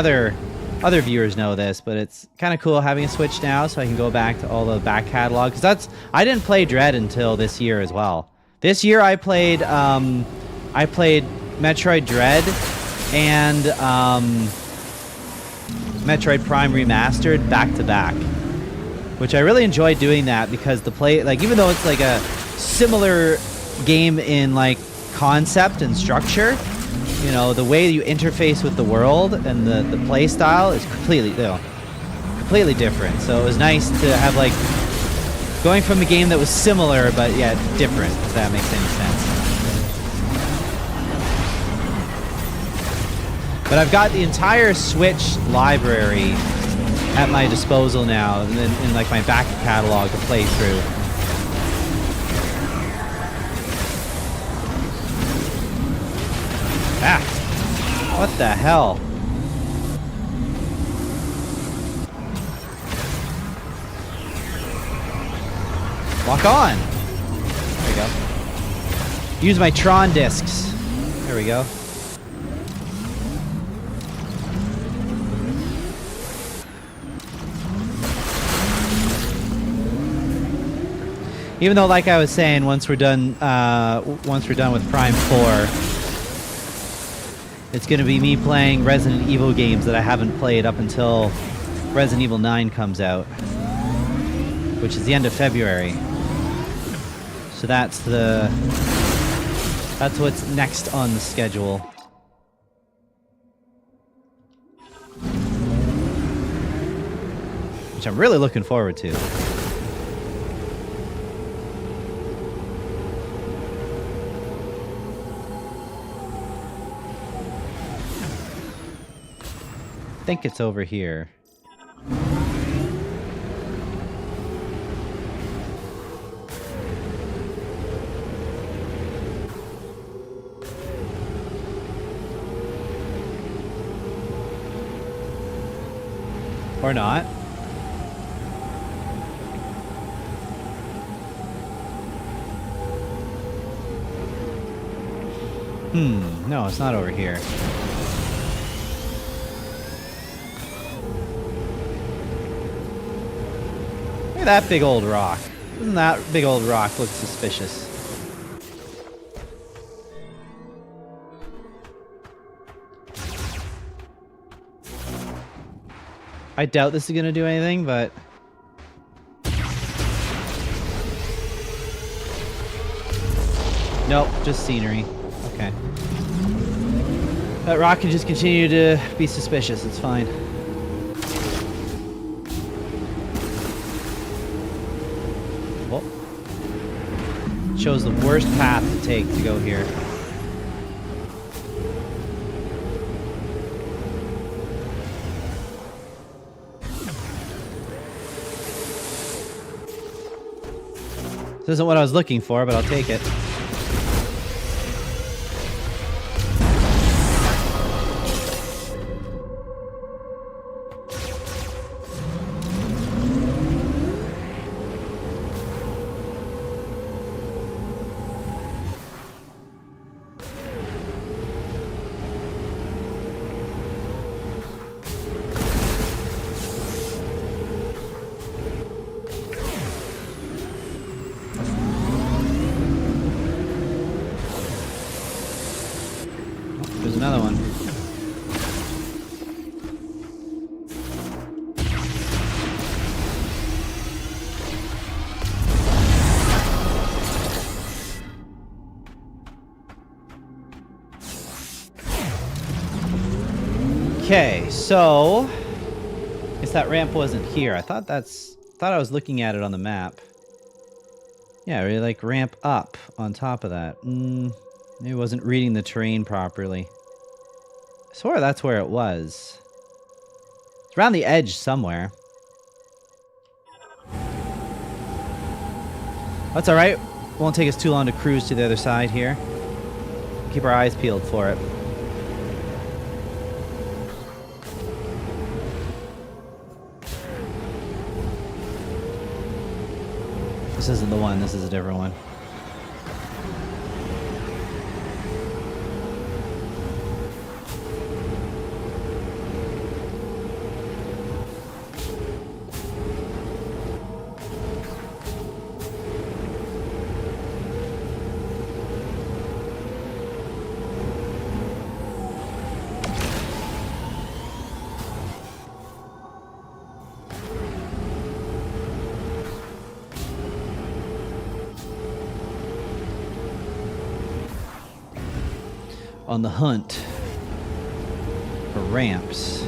other viewers know this, but it's kind of cool having a Switch now, so I can go back to all the back catalog. Because I didn't play Dread until this year as well. This year I played Metroid Dread and Metroid Prime Remastered back to back. Which I really enjoyed doing that because even though it's like a similar game in like concept and structure, you know, the way you interface with the world and the play style is completely different. So it was nice to have like going from a game that was similar but yet different, if that makes any sense. But I've got the entire Switch library at my disposal now, and then in like my back catalog to play through. Ah! What the hell? Walk on! There we go. Use my Tron discs. There we go. Even though, like I was saying, once we're done with Prime 4, it's going to be me playing Resident Evil games that I haven't played up until Resident Evil 9 comes out, which is the end of February. So that's what's next on the schedule. Which I'm really looking forward to. I think it's over here. Or not. No, it's not over here. Look at that big old rock. Doesn't that big old rock look suspicious? I doubt this is gonna do anything, but... Nope, just scenery. Okay. That rock can just continue to be suspicious, it's fine. Well, shows the worst path to take to go here. This isn't what I was looking for, but I'll take it. Okay, so I guess that ramp wasn't here. I thought I was looking at it on the map. Yeah, really like ramp up on top of that. Maybe I wasn't reading the terrain properly. I swore that's where it was. It's around the edge somewhere. That's alright. Won't take us too long to cruise to the other side here. Keep our eyes peeled for it. This isn't the one, this is a different one. On the hunt for ramps.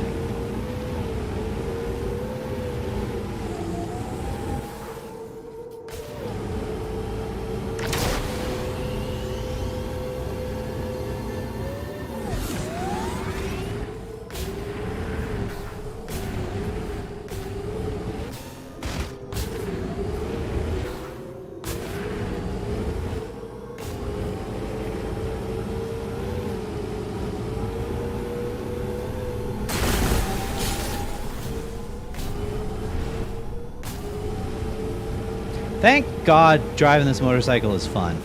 Thank God driving this motorcycle is fun.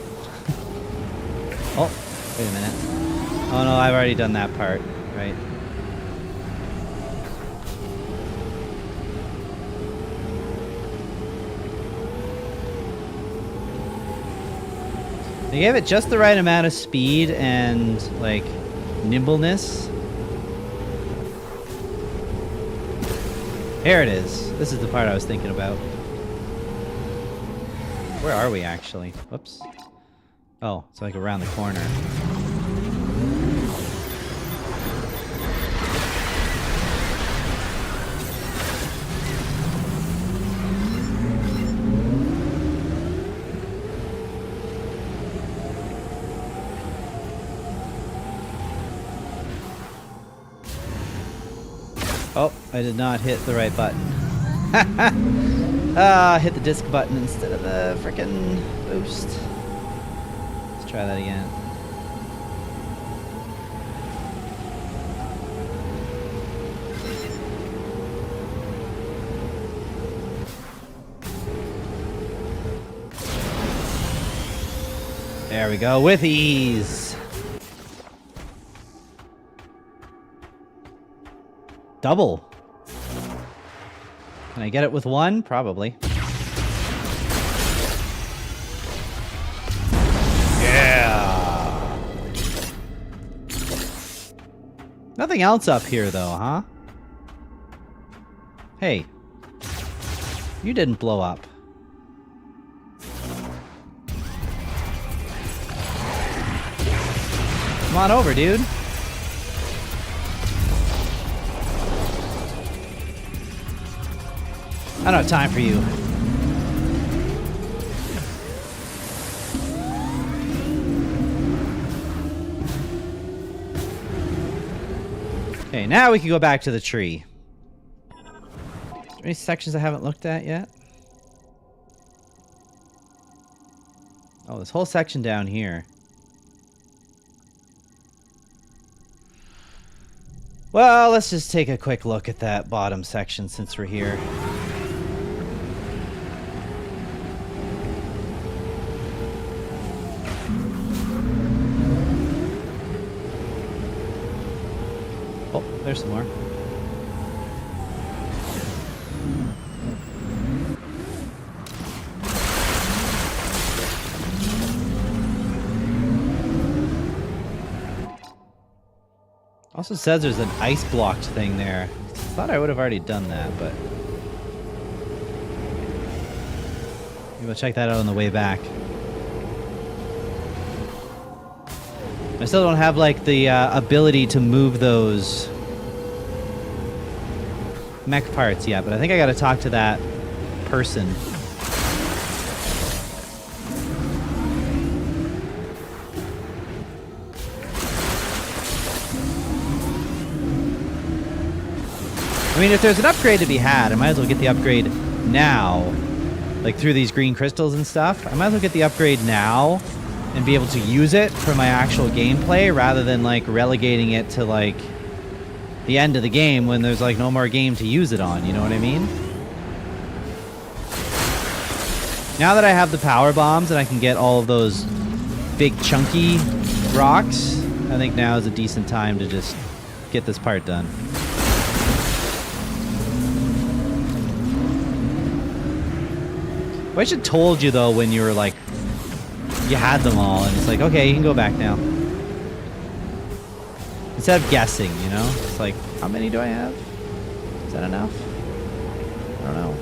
Oh, wait a minute. Oh no, I've already done that part, right? They gave it just the right amount of speed and, like, nimbleness. Here it is. This is the part I was thinking about. Where are we, actually? Whoops. Oh, it's like around the corner. Oh, I did not hit the right button. Hit the disc button instead of the frickin' boost. Let's try that again. There we go, with ease. Double. Can I get it with one? Probably. Yeah. Nothing else up here though, huh? Hey. You didn't blow up. Come on over, dude. I don't have time for you. Okay, now we can go back to the tree. Is there any sections I haven't looked at yet? Oh, this whole section down here. Well, let's just take a quick look at that bottom section since we're here. Oh, there's some more. Also says there's an ice blocked thing there. I thought I would have already done that, but maybe we'll check that out on the way back. I still don't have like the ability to move those mech parts yet, but I think I gotta talk to that person. I mean, if there's an upgrade to be had, I might as well get the upgrade now. Like, through these green crystals and stuff. I might as well get the upgrade now and be able to use it for my actual gameplay rather than, like, relegating it to, like, the end of the game when there's, like, no more game to use it on. You know what I mean? Now that I have the power bombs and I can get all of those big chunky rocks, I think now is a decent time to just get this part done. I should have told you though when you were like, you had them all and it's like, okay, you can go back now. Instead of guessing, you know? It's like, how many do I have? Is that enough? I don't know.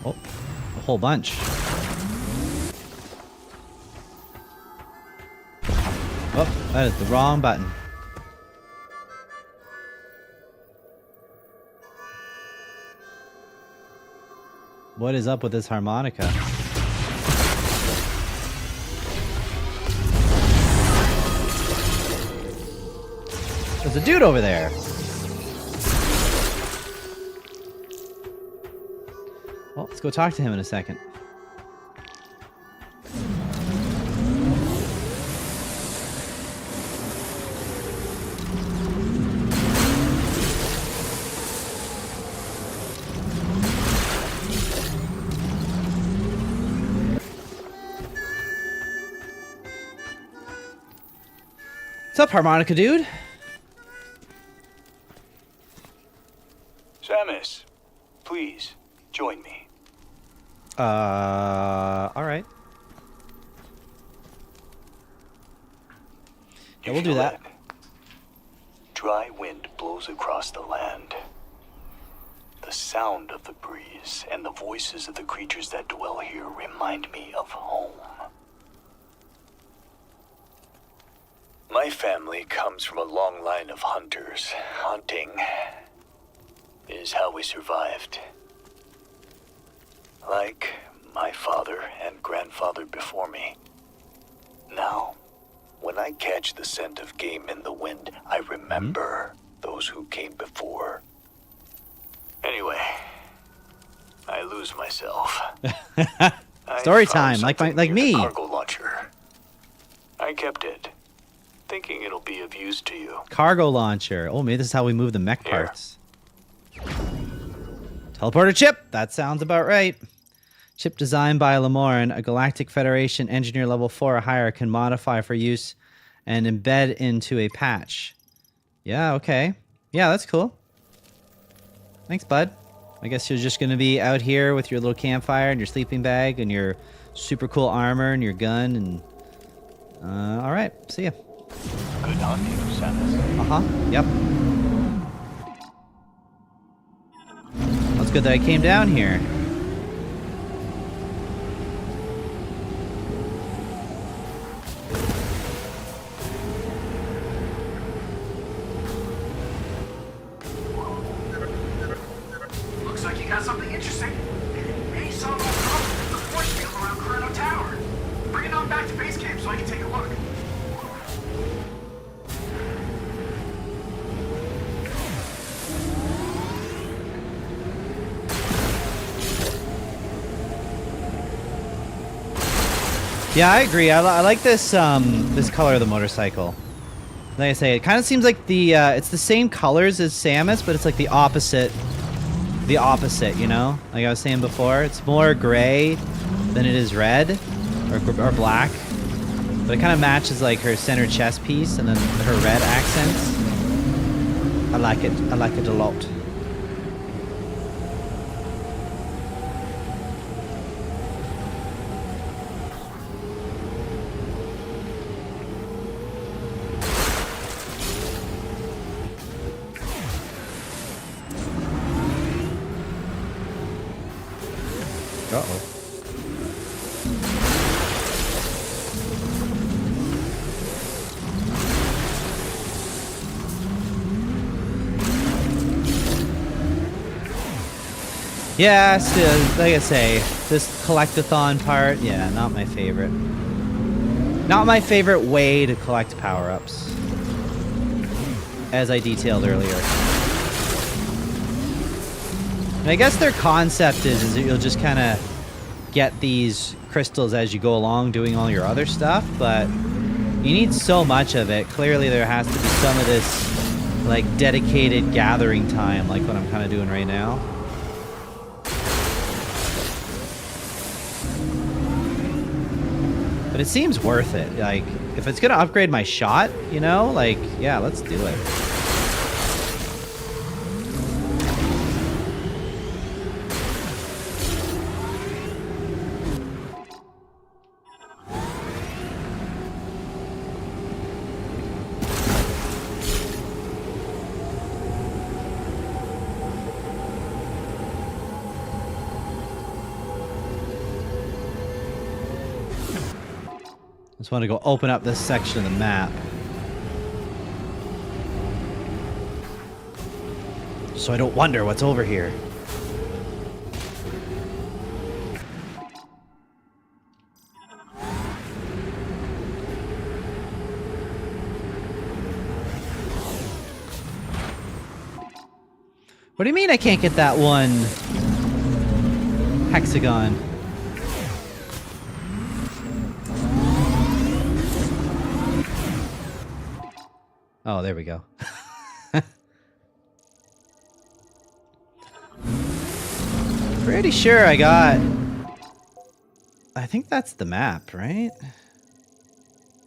Oh, a whole bunch. Oh, that is the wrong button. What is up with this harmonica? There's a dude over there. Well, let's go talk to him in a second. What's up, harmonica dude? Samus, please join me. Alright. Yeah, we'll do that. Dry wind blows across the land. The sound of the breeze and the voices of the creatures that dwell here remind me of home. My family comes from a long line of hunters. Hunting is how we survived. Like my father and grandfather before me. Now, when I catch the scent of game in the wind, I remember those who came before. Anyway, I lose myself. Story time, like me. Cargo launcher. I kept it, thinking it'll be of use to you. Cargo launcher. Oh, maybe this is how we move the mech Here. parts. Teleporter chip. That sounds about right. Chip designed by Lemorin, a Galactic Federation engineer level 4 or higher, can modify for use and embed into a patch. Yeah, okay. Yeah, that's cool. Thanks, bud. I guess you're just going to be out here with your little campfire and your sleeping bag and your super cool armor and your gun and... alright, see ya. Good hunting, Samus. Uh-huh, yep. Well, it's good that I came down here. Looks like you got something interesting. Hey, saw a problem with the force field around Chrono Tower. Bring it on back to base camp so I can take a look. Yeah, I agree. I like this this color of the motorcycle. Like I say, it kind of seems like the it's the same colors as Samus, but it's like the opposite the opposite, you know? Like I was saying before, it's more gray than it is red or black. But it kind of matches like her center chest piece and then her red accents. I like it. I like it a lot. Uh-oh. Yeah, still, like I say, this collectathon part, yeah, not my favorite. Not my favorite way to collect power-ups, as I detailed earlier. And I guess their concept is that you'll just kind of get these crystals as you go along doing all your other stuff, but you need so much of it. Clearly there has to be some of this, like, dedicated gathering time, like what I'm kind of doing right now. But it seems worth it. Like, if it's gonna upgrade my shot, you know, like, yeah, let's do it. Just want to go open up this section of the map. So I don't wonder what's over here. What do you mean I can't get that one hexagon? Oh, there we go. Pretty sure I got... I think that's the map, right?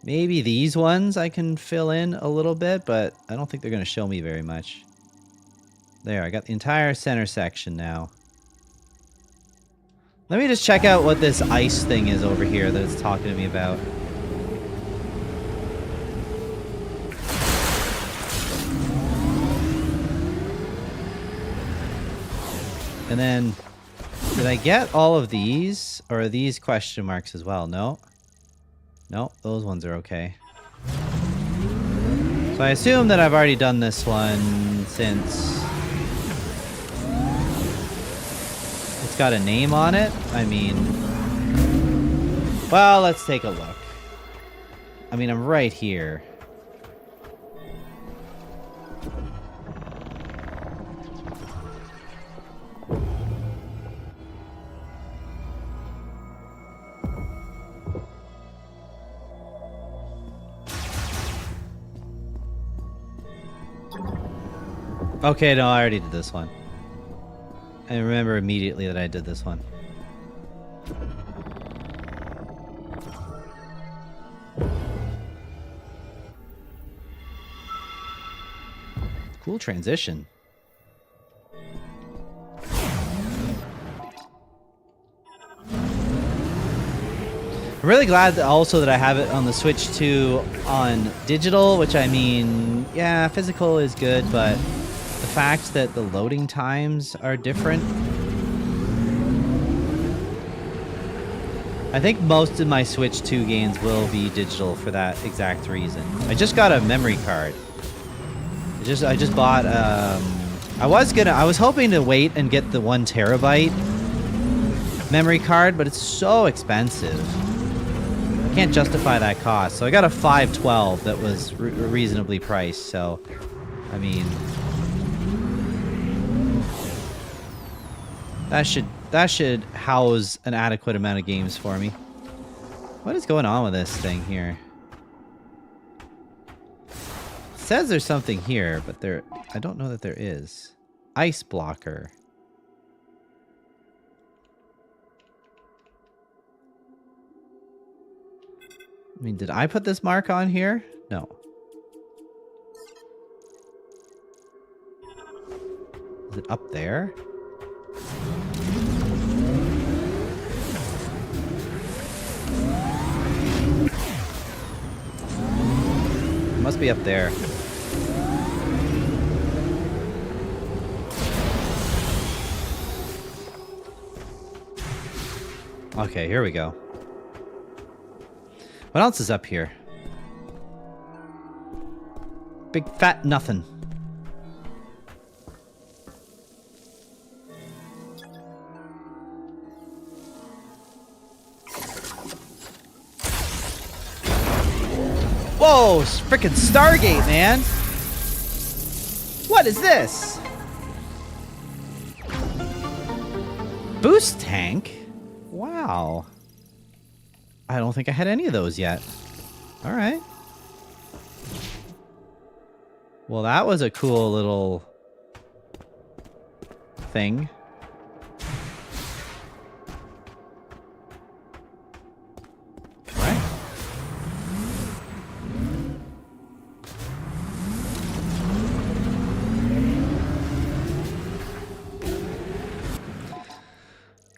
Maybe these ones I can fill in a little bit, but I don't think they're going to show me very much. There, I got the entire center section now. Let me just check out what this ice thing is over here that it's talking to me about. And then, did I get all of these? Or are these question marks as well? No. No, those ones are okay. So I assume that I've already done this one since it's got a name on it. I mean, well, let's take a look. I mean, I'm right here. Okay, no, I already did this one. I remember immediately that I did this one. Cool transition. I'm really glad that also that I have it on the Switch 2 on digital, which I mean, yeah, physical is good, but the fact that the loading times are different. I think most of my Switch 2 games will be digital for that exact reason. I just got a memory card. I just bought I was hoping to wait and get the 1 terabyte memory card, but it's so expensive. I can't justify that cost. So I got a 512 that was reasonably priced, so I mean, that should house an adequate amount of games for me. What is going on with this thing here? It says there's something here, but I don't know that there is. Ice blocker. I mean, did I put this mark on here? No. Is it up there? It must be up there. Okay, here we go. What else is up here? Big fat nothing. Whoa, frickin' Stargate, man! What is this? Boost tank? Wow. I don't think I had any of those yet. Alright. Well, that was a cool little thing. Right.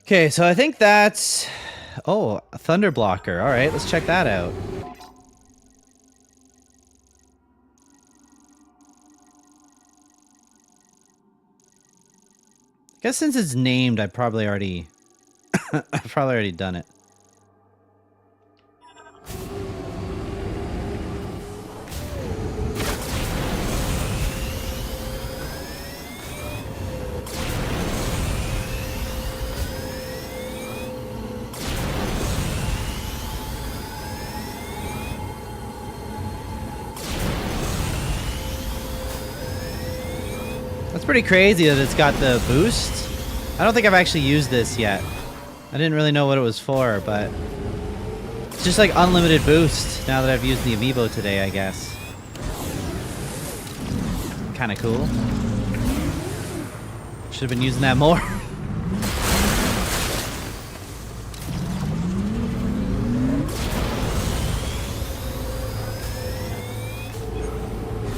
Okay, so I think that's... Oh, a thunder blocker. Alright, let's check that out. I guess since it's named, I've probably already... I've probably already done it. That's pretty crazy that it's got the boost. I don't think I've actually used this yet. I didn't really know what it was for, but... It's just like unlimited boost now that I've used the amiibo today, I guess. Kinda cool. Should have been using that more.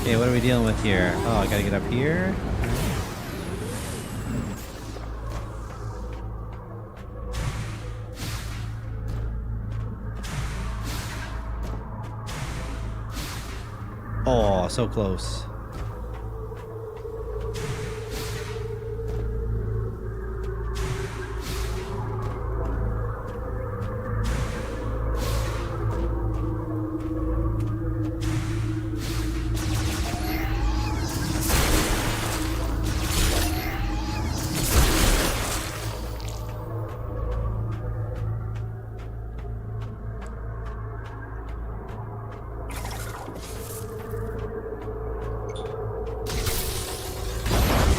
Okay, what are we dealing with here? Oh, I gotta get up here. Oh, so close.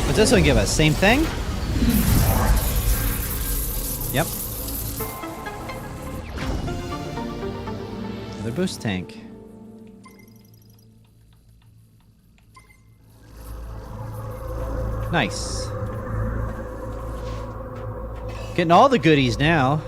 What's this one give us? Same thing? Yep. Another boost tank. Nice. Getting all the goodies now.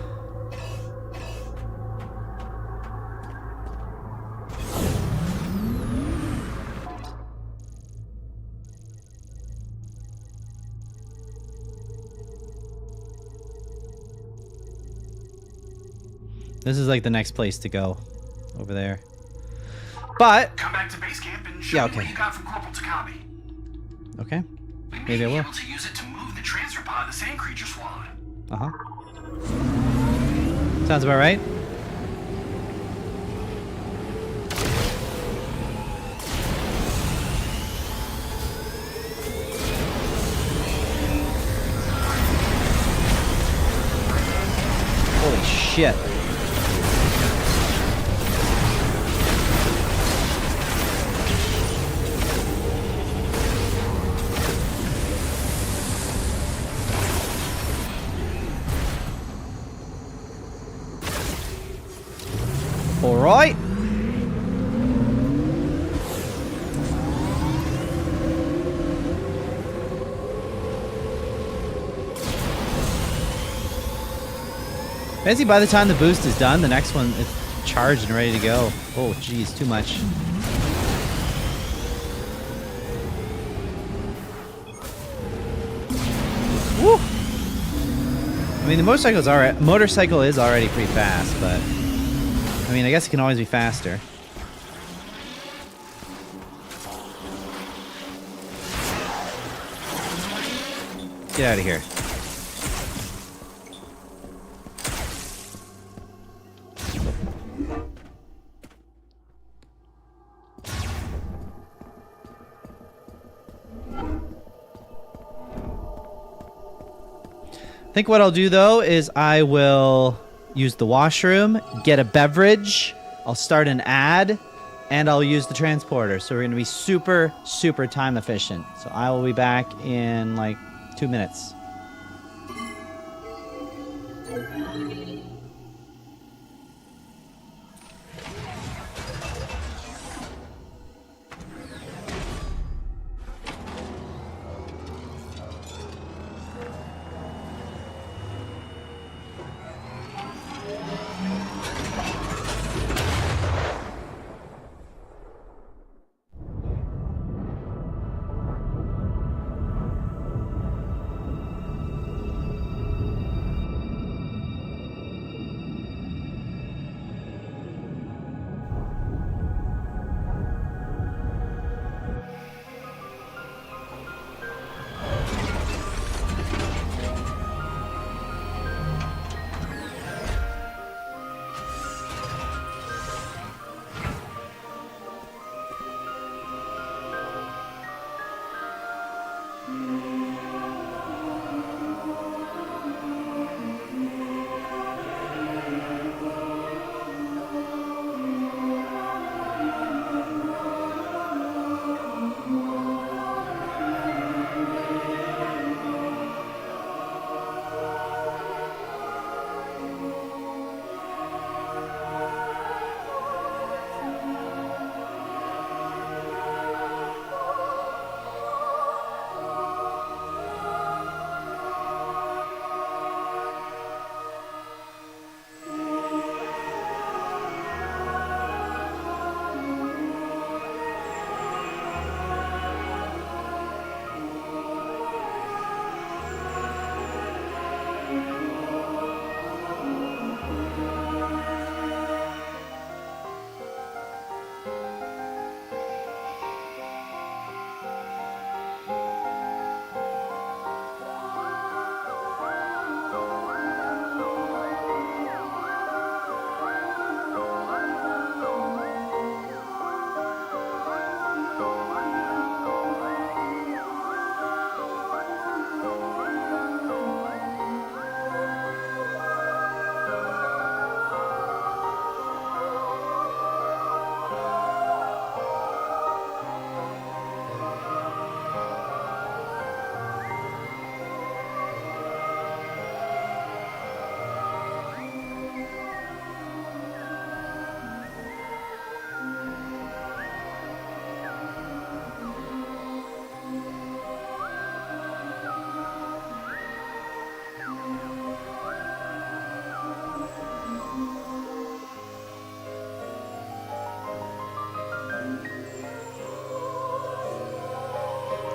This is like the next place to go. Over there. But... Come back to base camp and show me what you got from Corporal Takabe. Okay. We may Maybe I be will. able to use it to move the transfer pod the sand creature swallowed. Uh-huh. Sounds about right. Holy shit. All right. Basically, by the time the boost is done, the next one, charged and ready to go. Oh, geez, too much. Woo! I mean, the motorcycle is already pretty fast, but I mean, I guess it can always be faster. Get out of here. I think what I'll do though is I will use the washroom, get a beverage, I'll start an ad, and I'll use the transporter. So we're going to be super, super time efficient. So I will be back in like 2 minutes.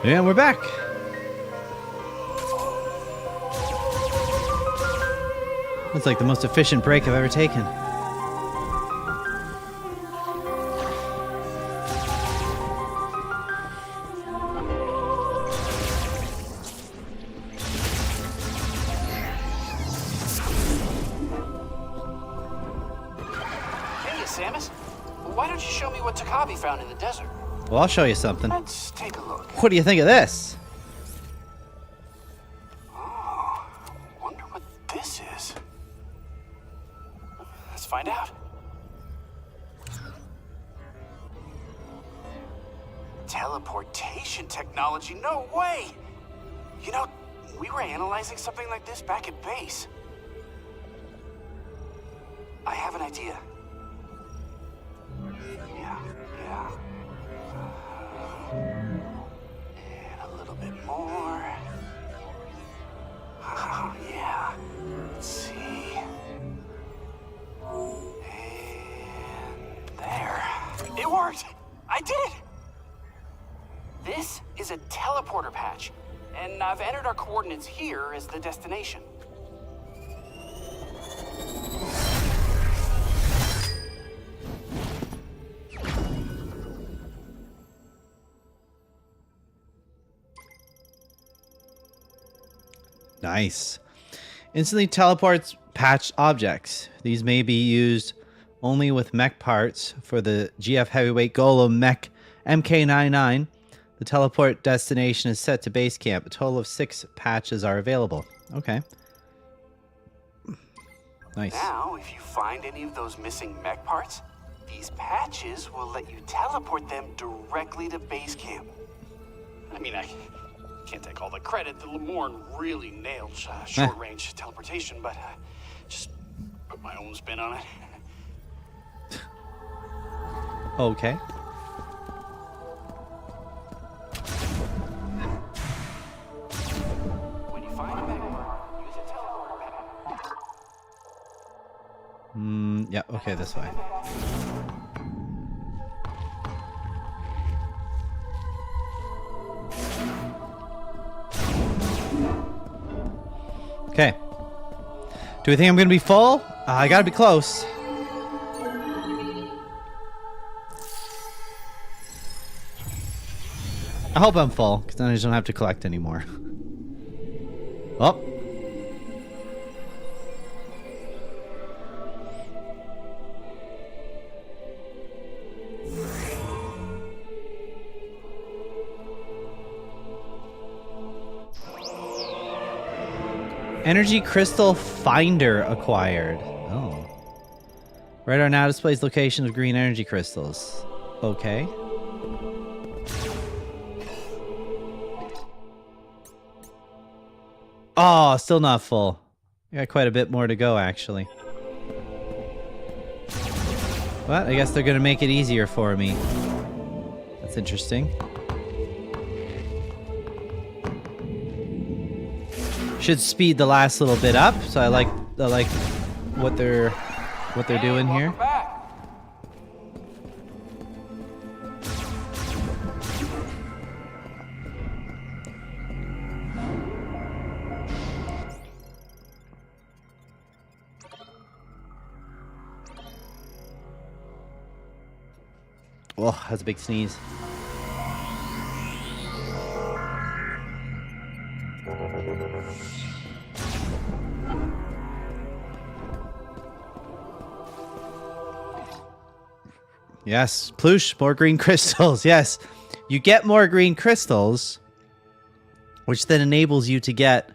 And we're back. That's like the most efficient break I've ever taken. Hey, Samus. Why don't you show me what Takabi found in the desert? Well, I'll show you something. Let's take a look. What do you think of this? Oh, wonder what this is. Let's find out. Teleportation technology? No way! You know, we were analyzing something like this back at base. I have an idea. Yeah. And a little bit more. Oh, yeah. Let's see. worked! I did it! This is a teleporter patch, and I've entered our coordinates here as the destination. Nice. Instantly teleports patched objects. These may be used only with mech parts. For the GF Heavyweight Golem Mech MK99, the teleport destination is set to base camp. A total of 6 patches are available. Okay. Nice. Now, if you find any of those missing mech parts, these patches will let you teleport them directly to base camp. I mean, I can't take all the credit. The Lemorn really nailed short-range teleportation, but just put my own spin on it. Okay. When you find a mech part, use a teleporter patch. Yeah, okay, this way. Okay. Do we think I'm going to be full? I got to be close. I hope I'm full, because then I just don't have to collect anymore. Oh. Energy Crystal Finder acquired. Oh. Radar now displays location of green energy crystals. Okay. Oh, still not full. I got quite a bit more to go, actually. But I guess they're going to make it easier for me. That's interesting. Should speed the last little bit up, so I like what they're doing here. Back. Oh, that's a big sneeze. Yes, Ploosh, more green crystals. Yes, you get more green crystals, which then enables you to get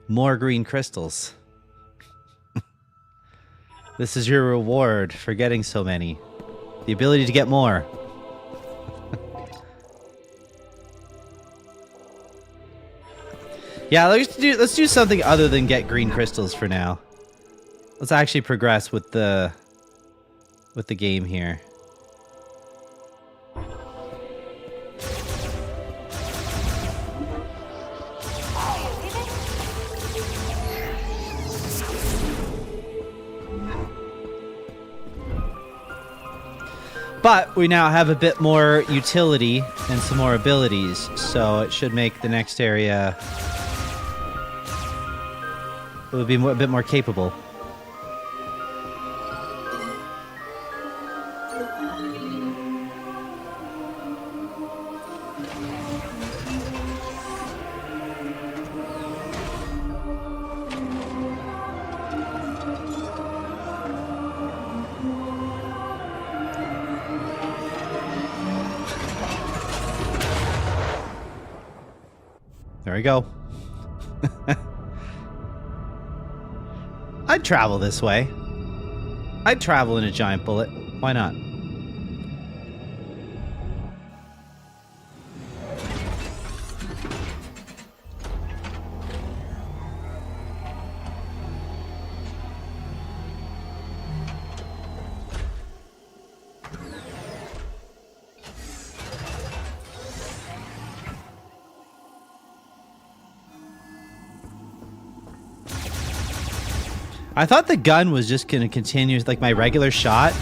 more green crystals. This is your reward for getting so many. The ability to get more. Yeah, let's do something other than get green crystals for now. Let's actually progress with the game here. But we now have a bit more utility and some more abilities, so it should make the next area a bit more capable. There we go. I'd travel this way. I'd travel in a giant bullet. Why not? I thought the gun was just going to continue like my regular shot,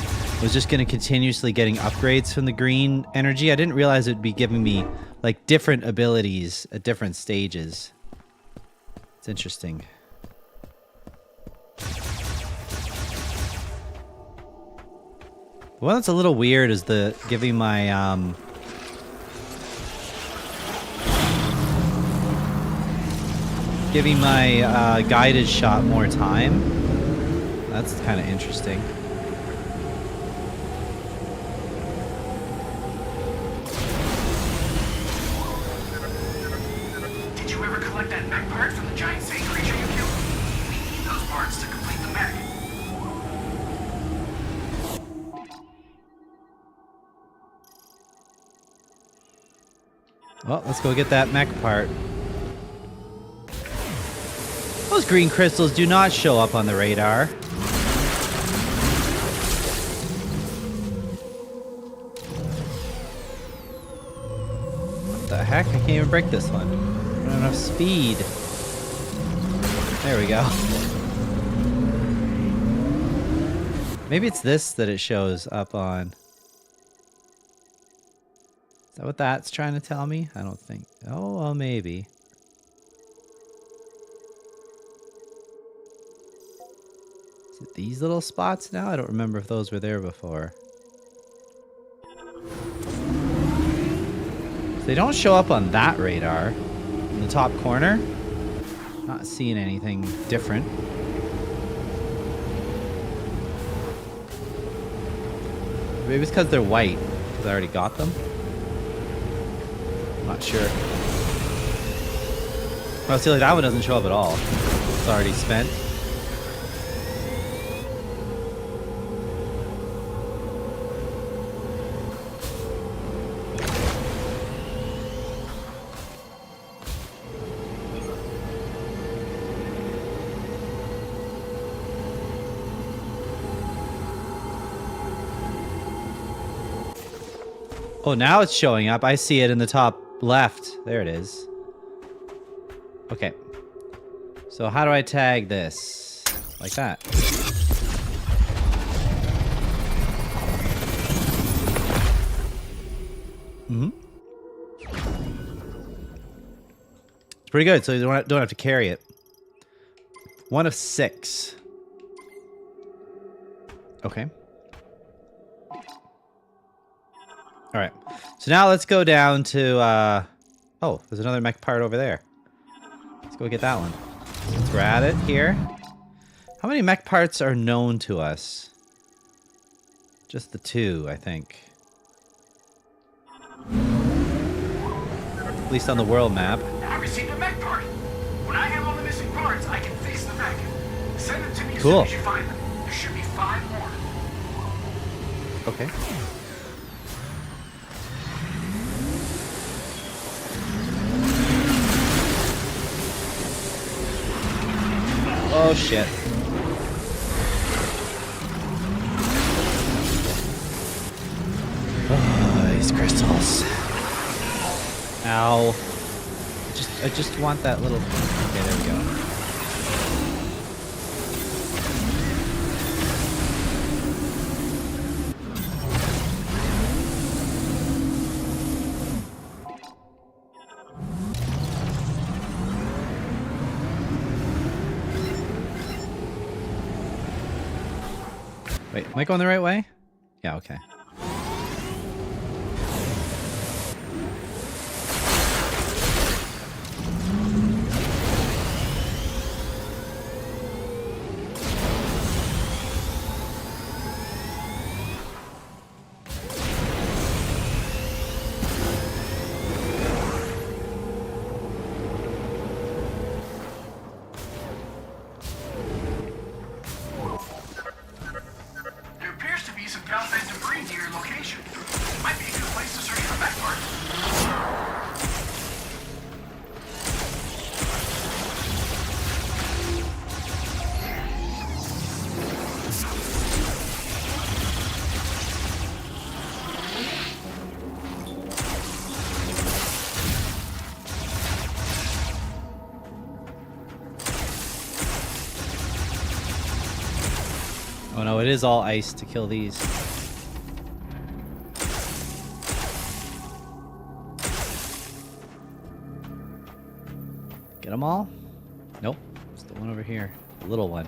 was just going to continuously getting upgrades from the green energy. I didn't realize it'd be giving me like different abilities at different stages. It's interesting. The one that's a little weird is the giving my guided shot more time. That's kind of interesting. Did you ever collect that mech part from the giant sea creature you killed? We need those parts to complete the mech. Well, let's go get that mech part. Those green crystals do not show up on the radar. What the heck? I can't even break this one. I don't have enough speed. There we go. Maybe it's this that it shows up on. Is that what that's trying to tell me? I don't think. Oh, well, maybe. Is it these little spots now? I don't remember if those were there before. They don't show up on that radar. In the top corner. Not seeing anything different. Maybe it's because they're white. Because I already got them. I'm not sure. Oh, see, like that one doesn't show up at all. It's already spent. Oh, now it's showing up. I see it in the top left. There it is. Okay. So how do I tag this? Like that. Mm-hmm. It's pretty good, so you don't have to carry it. 1 of 6. Okay. All right, so now let's go down to, oh, there's another mech part over there. Let's go get that one. Let's grab it here. How many mech parts are known to us? Just the 2, I think. At least on the world map. I received a mech part. When I have all the missing parts, I can fix the mech. Send them to me as Cool. soon as you find them. There should be 5 more. Okay. Oh shit. Oh, these crystals. Ow. I just want that little. Okay, there we go. Wait, am I going the right way? Yeah, okay. There appears to be some galvanized debris near your location. Might be a good place to search for mech parts. Oh no, it is all ice to kill these. Get them all? Nope. It's the one over here. The little one.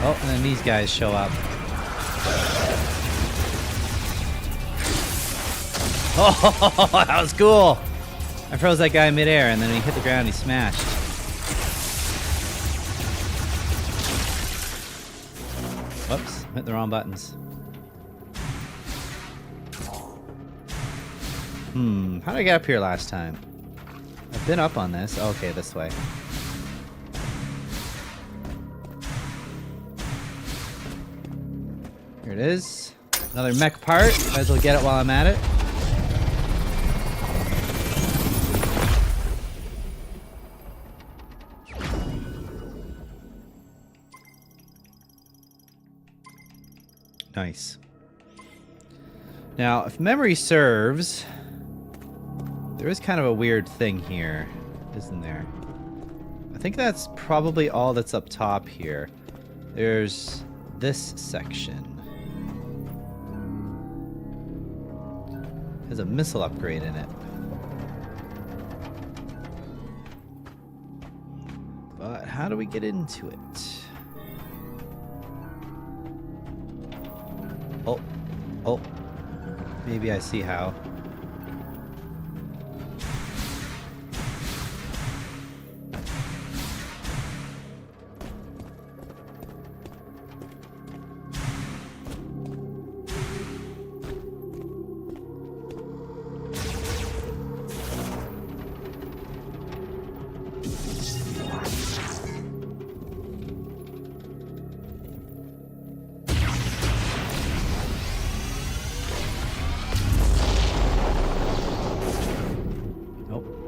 Oh, and then these guys show up. Oh, that was cool! I froze that guy in midair, and then when he hit the ground, he smashed. Whoops, hit the wrong buttons. How did I get up here last time? I've been up on this. Okay, this way. Here it is. Another mech part. Might as well get it while I'm at it. Nice. Now, if memory serves, there is kind of a weird thing here, isn't there? I think that's probably all that's up top here. There's this section. Has a missile upgrade in it. But how do we get into it? Oh, maybe I see how.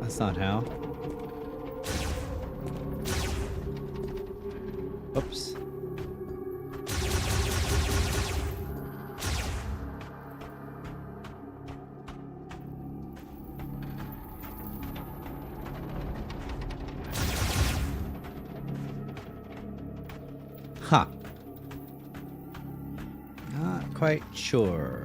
That's not how. Oops. Huh. Not quite sure.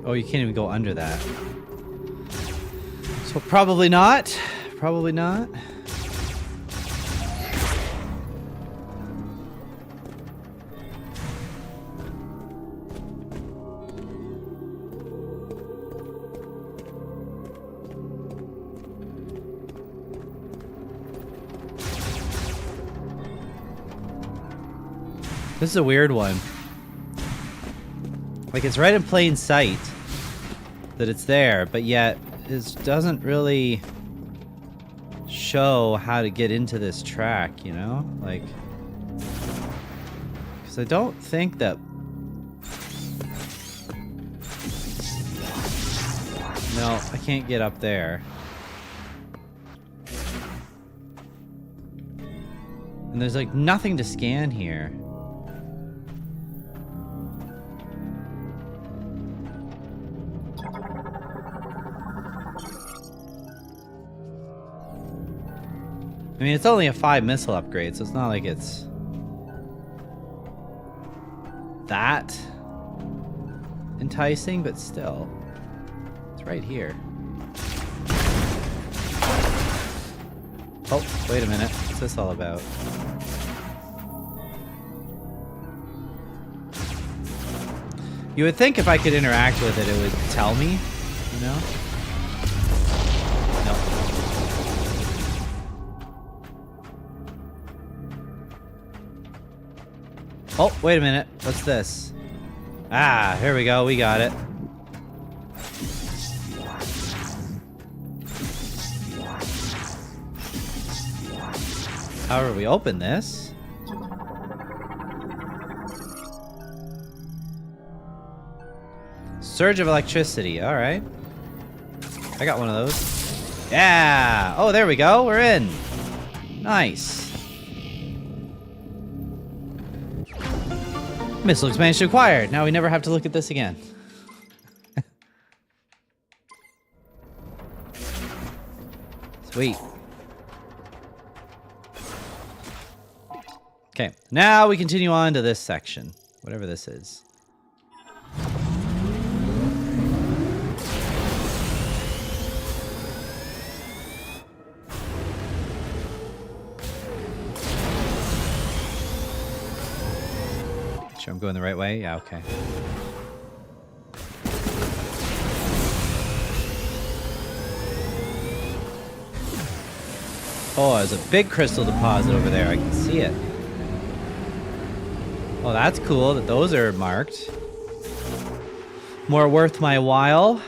Oh, you can't even go under that. So probably not. Probably not. This is a weird one. Like, it's right in plain sight that it's there, but yet it doesn't really show how to get into this track, you know? Like, because I don't think that... No, I can't get up there. And there's like nothing to scan here. I mean, it's only a 5 missile upgrade, so it's not like it's that enticing, but still, it's right here. Oh, wait a minute. What's this all about? You would think if I could interact with it, it would tell me, you know? No. Oh, wait a minute. What's this? Ah, here we go. We got it. However, we open this. Surge of electricity. All right. I got one of those. Yeah. Oh, there we go. We're in. Nice. Missile expansion acquired. Now we never have to look at this again. Sweet. Okay, now we continue on to this section, whatever this is. Sure I'm going the right way? Yeah, okay. Oh, there's a big crystal deposit over there. I can see it. Oh, that's cool that those are marked. More worth my while.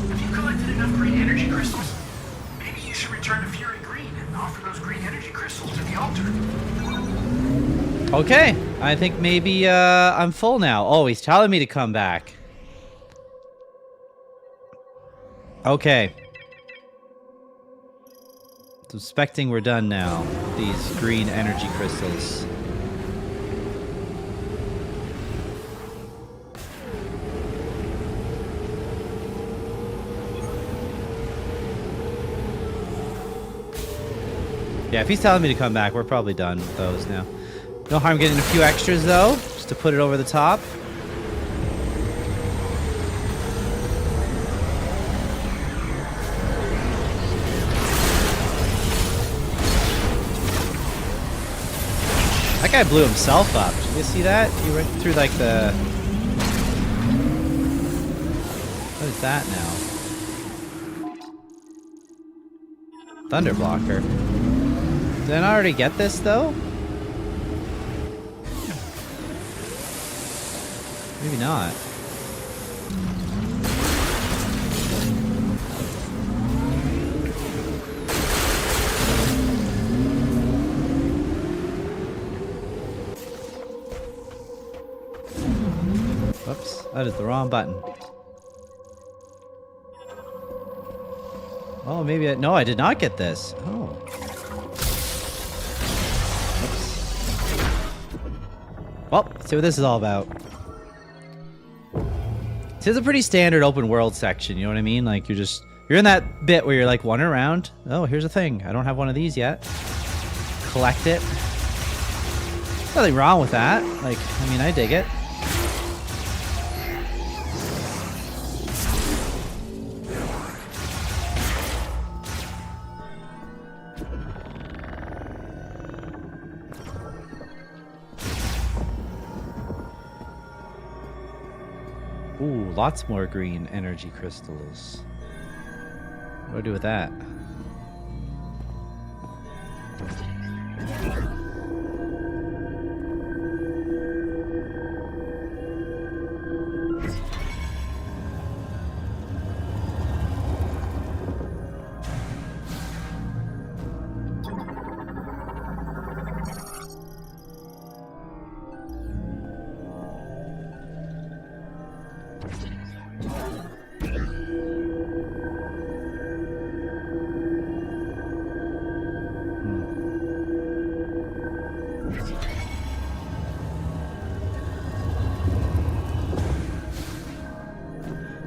If you collected enough green energy crystals, maybe you should return to Fury Green and offer those green energy crystals to the altar. Okay, I think maybe I'm full now. Oh, he's telling me to come back. Okay. Suspecting we're done now. These green energy crystals. Yeah, if he's telling me to come back, we're probably done with those now. No harm getting a few extras, though, just to put it over the top. That guy blew himself up. Did you see that? He went through, like, the... What is that now? Thunder blocker. Did I not already get this, though? Maybe not. Whoops, that is the wrong button. Oh, maybe I... No, I did not get this. Oh. Well, let's see what this is all about. This is a pretty standard open world section, you know what I mean? Like, you're in that bit where you're like wandering around. Oh, here's a thing. I don't have one of these yet. Collect it. Nothing wrong with that. Like, I mean, I dig it. Ooh, lots more green energy crystals. What do I do with that?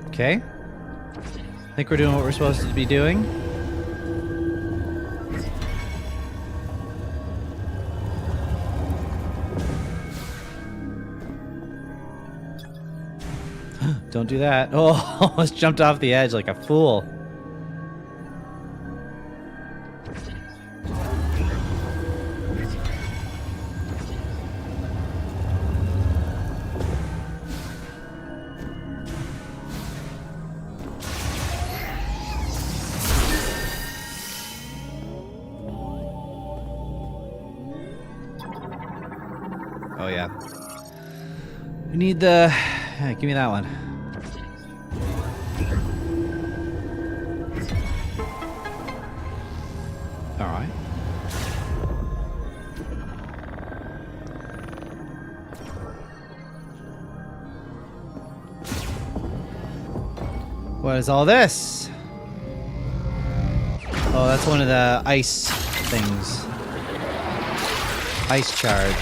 Okay. Think we're doing what we're supposed to be doing. Don't do that. Oh, almost jumped off the edge like a fool. Oh, yeah. We need the... Yeah, give me that one. All right. What is all this? Oh, that's one of the ice things. Ice charge.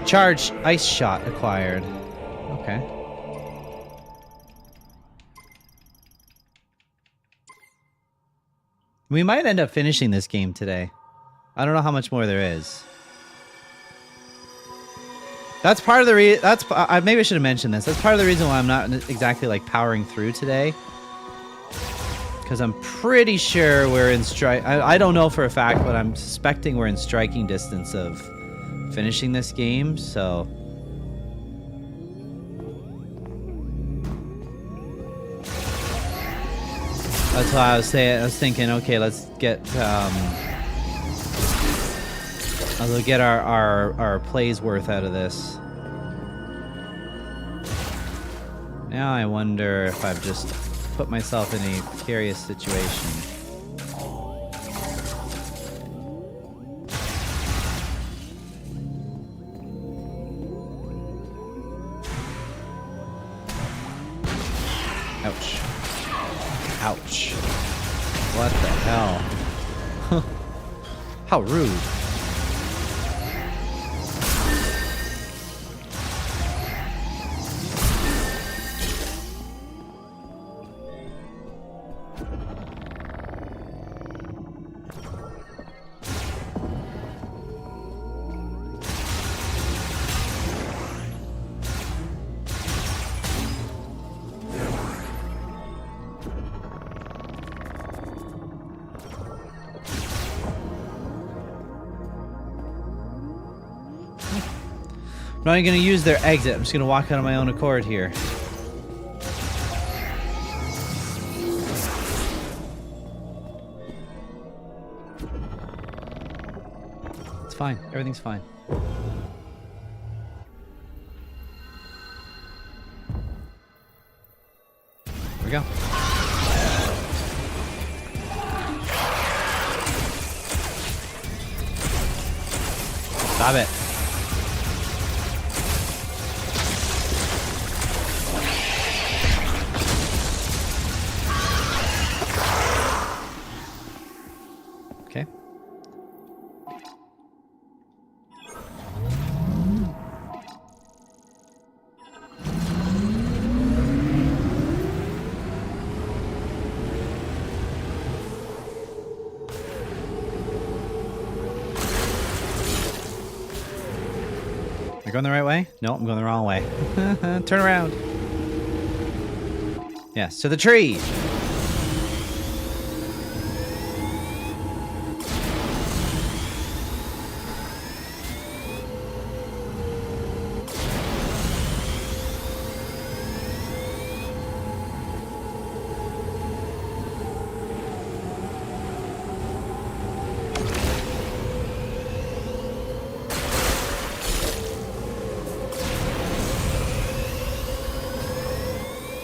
Charge ice shot acquired. Okay. We might end up finishing this game today. I don't know how much more there is. That's part of the maybe I should have mentioned this. That's part of the reason why I'm not exactly like powering through today. Because I'm pretty sure we're in strike. I don't know for a fact, but I'm suspecting we're in striking distance of finishing this game. So that's why I was saying. I was thinking, okay, let's get I'll get our plays worth out of this. Now I wonder if I've just put myself in a precarious situation. Ouch. Ouch. What the hell? How rude. I'm not even going to use their exit. I'm just going to walk out on my own accord here. It's fine. Everything's fine. Here we go. Stop it. Okay. Am I going the right way? No, I'm going the wrong way. Turn around. Yes, to the tree.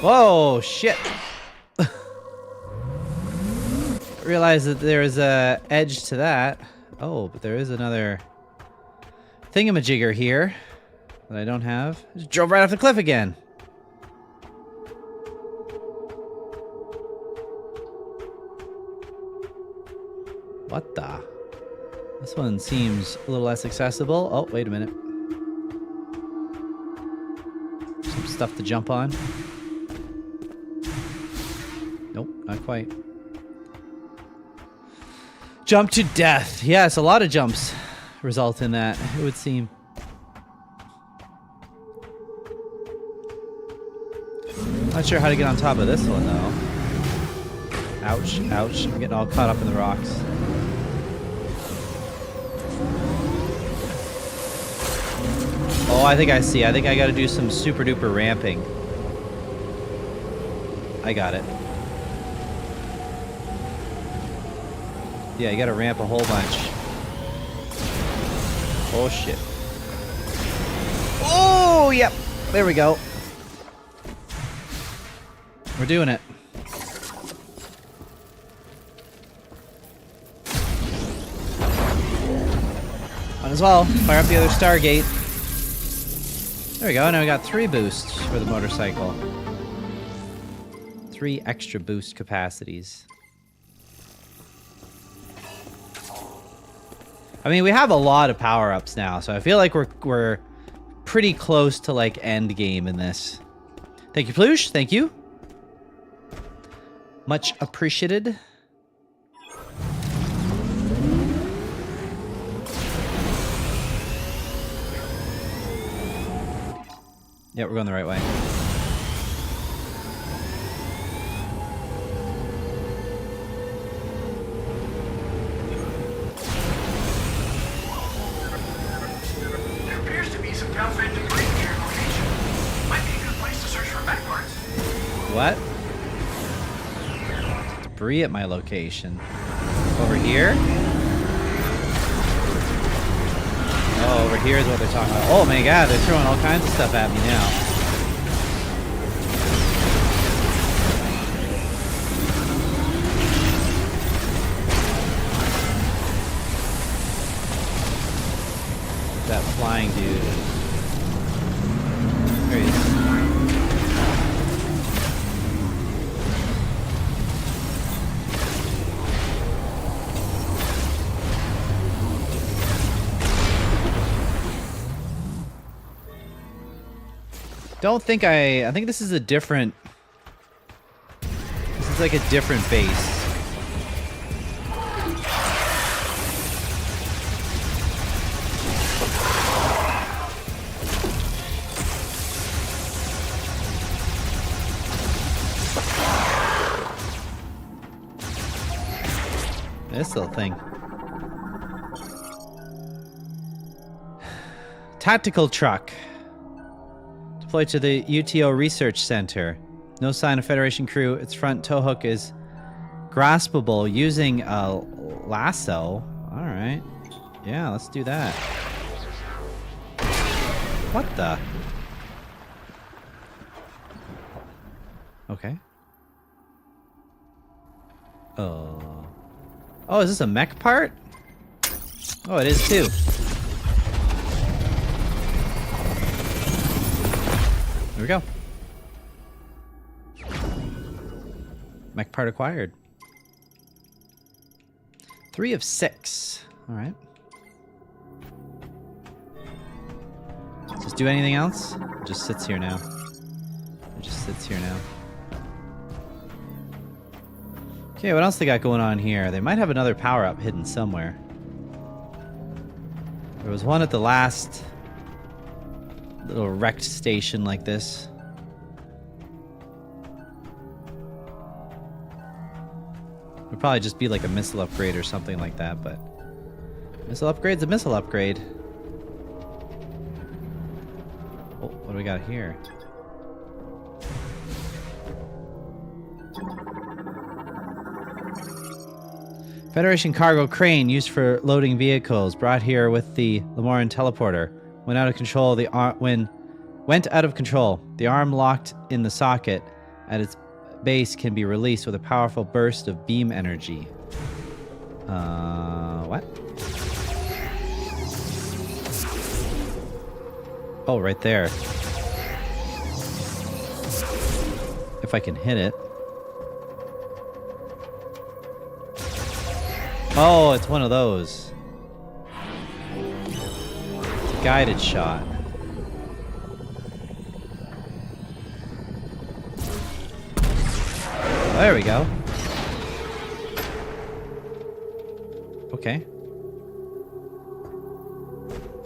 Whoa, shit. Realize that there is a edge to that. Oh, but there is another thingamajigger here that I don't have. Just drove right off the cliff again. What the? This one seems a little less accessible. Oh, wait a minute. Some stuff to jump on. Nope, not quite. Jump to death. Yes, a lot of jumps result in that, it would seem. Not sure how to get on top of this one, though. Ouch, ouch. I'm getting all caught up in the rocks. Oh, I think I see. I think I gotta do some super duper ramping. I got it. Yeah, you gotta ramp a whole bunch. Oh, shit. Oh, yep. There we go. We're doing it. Might as well. Fire up the other Stargate. There we go. Now we got 3 boosts for the motorcycle. 3 extra boost capacities. I mean, we have a lot of power-ups now, so I feel like we're pretty close to, like, end game in this. Thank you, Plush. Thank you. Much appreciated. Yeah, we're going the right way. There appears to be some calcified debris near your location. Might be a good place to search for mech parts. What? Debris at my location. Over here? Oh, over here is what they're talking about. Oh my god, they're throwing all kinds of stuff at me now. That flying dude. There he is. Don't think I think this is a different... This is like a different base. This little thing. Tactical truck. Deployed to the UTO Research Center. No sign of Federation crew. Its front tow hook is graspable using a lasso. Alright. Yeah, let's do that. What the? Okay. Oh, is this a mech part? Oh, it is too. Here we go. Mech part acquired. 3 of 6. Alright. Does this do anything else? It just sits here now. It just sits here now. Okay, what else they got going on here? They might have another power-up hidden somewhere. There was one at the last little wrecked station like this. Would probably just be like a missile upgrade or something like that, but missile upgrade's a missile upgrade. Oh, what do we got here? Federation cargo crane used for loading vehicles, brought here with the Lemoran teleporter. Went out of control. Went out of control. The arm locked in the socket at its base can be released with a powerful burst of beam energy. What? Oh, right there. If I can hit it. Oh, it's one of those. It's a guided shot. Oh, there we go. Okay.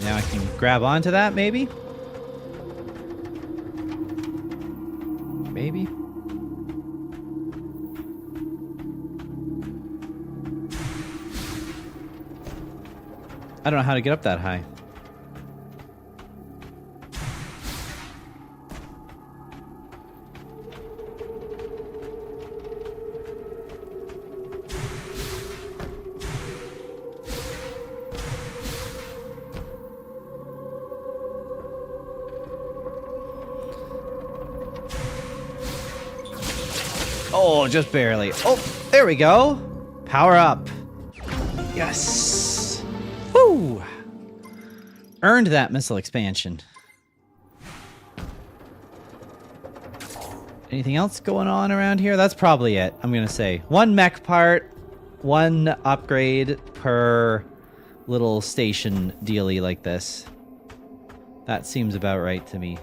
Now I can grab onto that, maybe? Maybe? I don't know how to get up that high. Oh, just barely. Oh, there we go. Power up. Yes. Woo! Earned that missile expansion. Anything else going on around here? That's probably it, I'm gonna say. 1 mech part, 1 upgrade per little station dealy like this. That seems about right to me.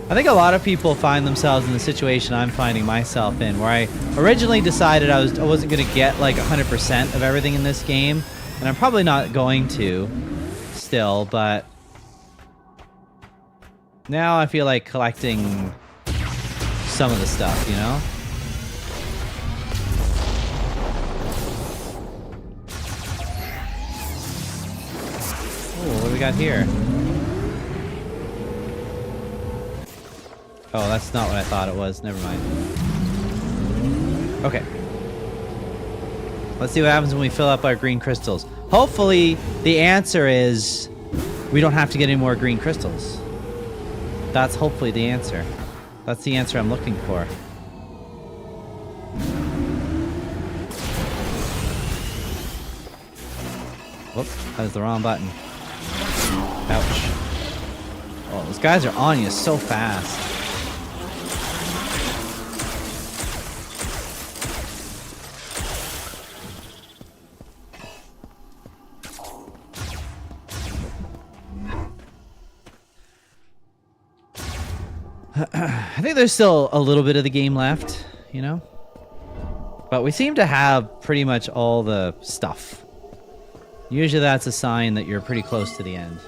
I think a lot of people find themselves in the situation I'm finding myself in, where I originally decided I wasn't going to get like 100% of everything in this game, and I'm probably not going to still, but now I feel like collecting some of the stuff, you know? Oh, what do we got here? Oh, that's not what I thought it was. Never mind. Okay. Let's see what happens when we fill up our green crystals. Hopefully, the answer is we don't have to get any more green crystals. That's hopefully the answer. That's the answer I'm looking for. Whoop, that was the wrong button. Ouch. Oh, those guys are on you so fast. I think there's still a little bit of the game left, you know? But we seem to have pretty much all the stuff. Usually that's a sign that you're pretty close to the end.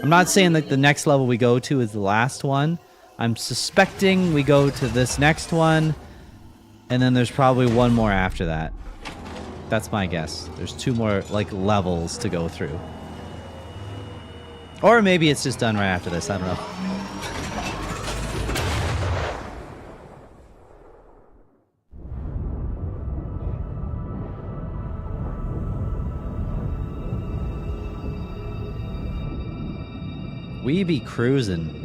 I'm not saying that the next level we go to is the last one. I'm suspecting we go to this next one, and then there's probably one more after that. That's my guess. There's 2 more, like, levels to go through. Or maybe it's just done right after this, I don't know. We be cruising.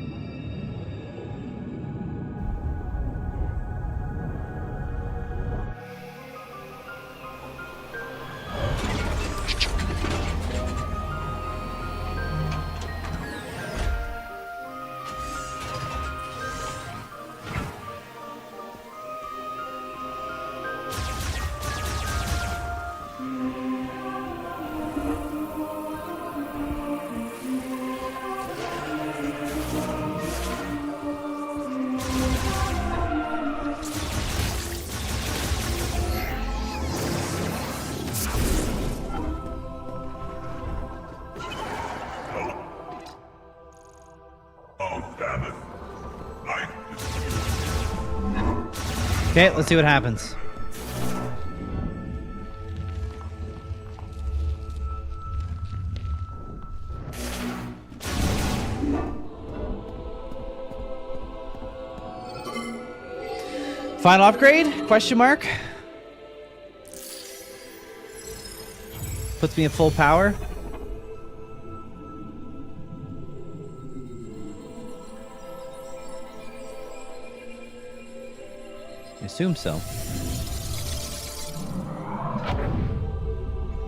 Okay, let's see what happens. Final upgrade? Question mark. Puts me at full power. I assume so.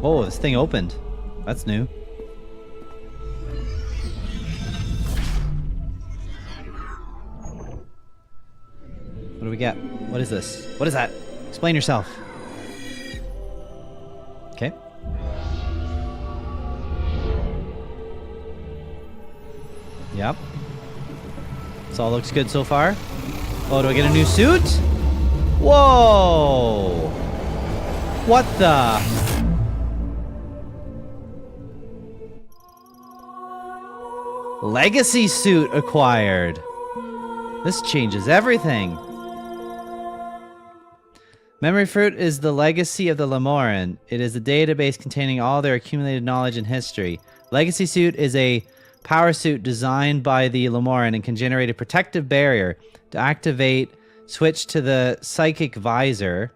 Oh, this thing opened. That's new. What do we get? What is this? What is that? Explain yourself. Okay. Yep. This all looks good so far. Oh, do I get a new suit? Whoa! What the? Legacy suit acquired. This changes everything. Memory Fruit is the legacy of the Lemoran. It is a database containing all their accumulated knowledge and history. Legacy Suit is a power suit designed by the Lemoran and can generate a protective barrier. To activate, switch to the Psychic Visor,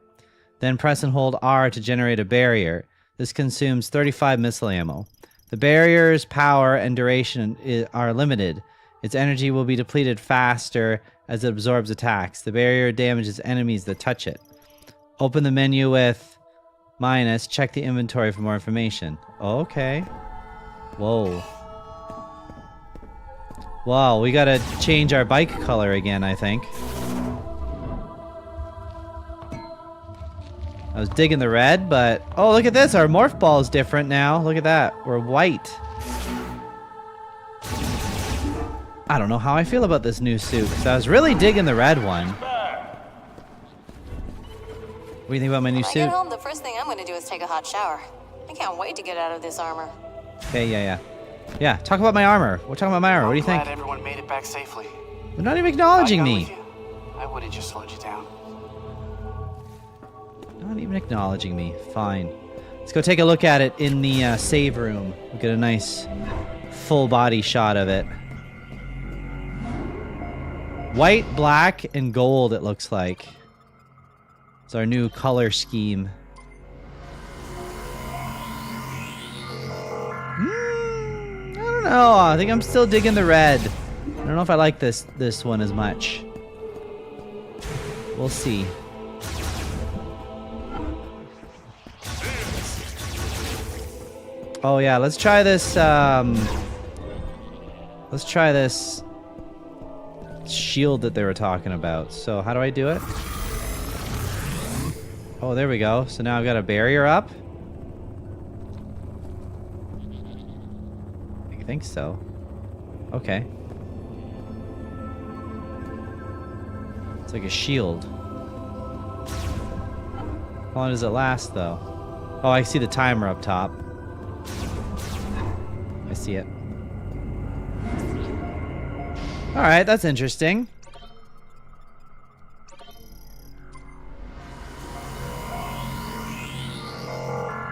then press and hold R to generate a barrier. This consumes 35 missile ammo. The barrier's power and duration are limited. Its energy will be depleted faster as it absorbs attacks. The barrier damages enemies that touch it. Open the menu with minus. Check the inventory for more information. Okay. Whoa. Wow, we gotta change our bike color again, I think. I was digging the red, but... Oh, look at this! Our morph ball is different now. Look at that. We're white. I don't know how I feel about this new suit, because I was really digging the red one. What do you think about my new When I suit? get home, the first thing I'm gonna do is take a hot shower. I can't wait to get out of this armor. Okay, yeah. Yeah, talk about my armor. We're talking about my armor. What do you think? Glad everyone made it back safely. They're not even acknowledging If I'd me. gone with you, I would have just slowed you down. Not even acknowledging me. Fine. Let's go take a look at it in the save room. We'll get a nice full body shot of it. White, black, and gold, it looks like. It's our new color scheme. I don't know. I think I'm still digging the red. I don't know if I like this one as much. We'll see. Oh yeah, let's try this. Let's try this shield that they were talking about. So how do I do it? Oh, there we go. So now I've got a barrier up. I think so. Okay. It's like a shield. How long does it last, though? Oh, I see the timer up top. I see it. Alright, that's interesting.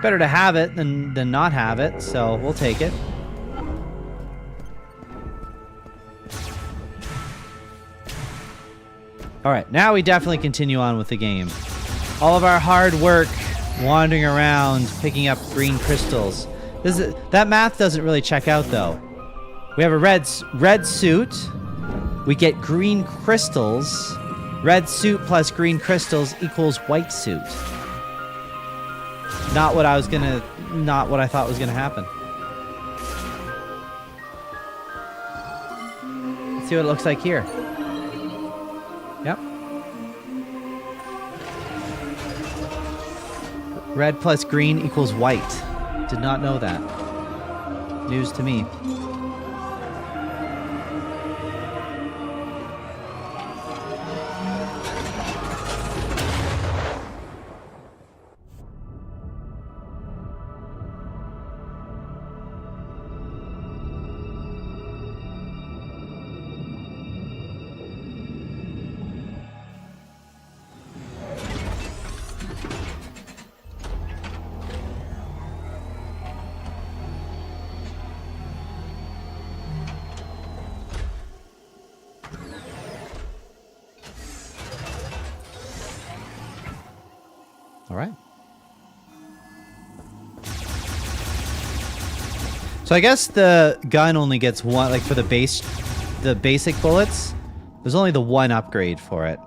Better to have it than not have it, so we'll take it. Alright, now we definitely continue on with the game. All of our hard work wandering around, picking up green crystals. That math doesn't really check out, though. We have a red suit. We get green crystals. Red suit plus green crystals equals white suit. Not what I thought was gonna happen. Let's see what it looks like here. Yep. Red plus green equals white. Did not know that. News to me. All right. So I guess the gun only gets one, like for the basic bullets, there's only the one upgrade for it.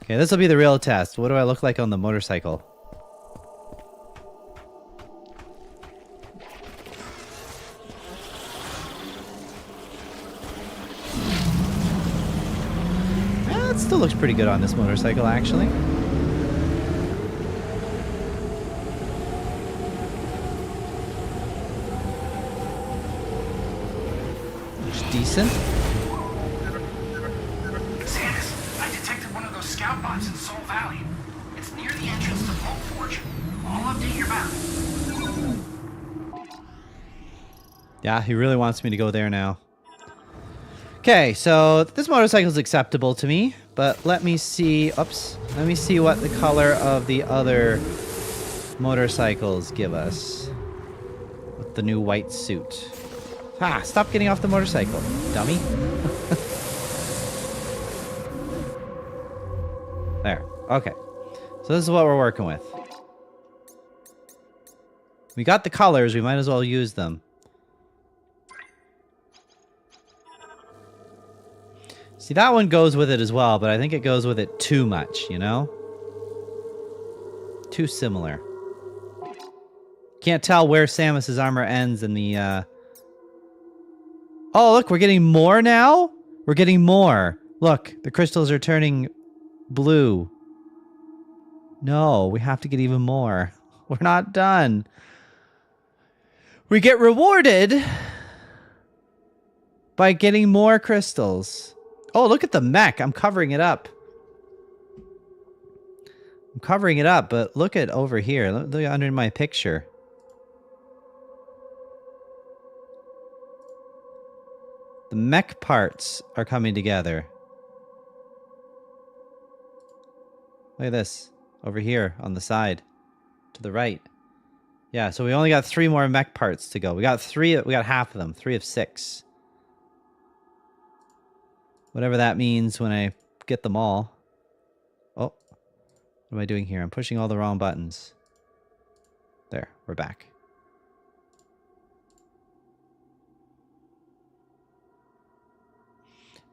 Okay, this will be the real test. What do I look like on the motorcycle? It still looks pretty good on this motorcycle, actually. Looks decent. Sandus, I detected one of those scout bots in Soul Valley. It's near the entrance to Vault Forge. I'll update your map. Yeah, he really wants me to go there now. Okay, so this motorcycle is acceptable to me, but let me see. Oops. Let me see what the color of the other motorcycles give us with the new white suit. Ah, stop getting off the motorcycle, dummy. There. Okay. So this is what we're working with. We got the colors, we might as well use them. See, that one goes with it as well, but I think it goes with it too much, you know? Too similar. Can't tell where Samus's armor ends and the, Oh, look, we're getting more now? We're getting more. Look, the crystals are turning blue. No, we have to get even more. We're not done. We get rewarded by getting more crystals. Oh, look at the mech. I'm covering it up. I'm covering it up, but look at over here. Look under my picture. The mech parts are coming together. Look at this. Over here on the side. To the right. Yeah, so we only got 3 more mech parts to go. We got half of them. 3 of 6. Whatever that means when I get them all. Oh. What am I doing here? I'm pushing all the wrong buttons. There, we're back.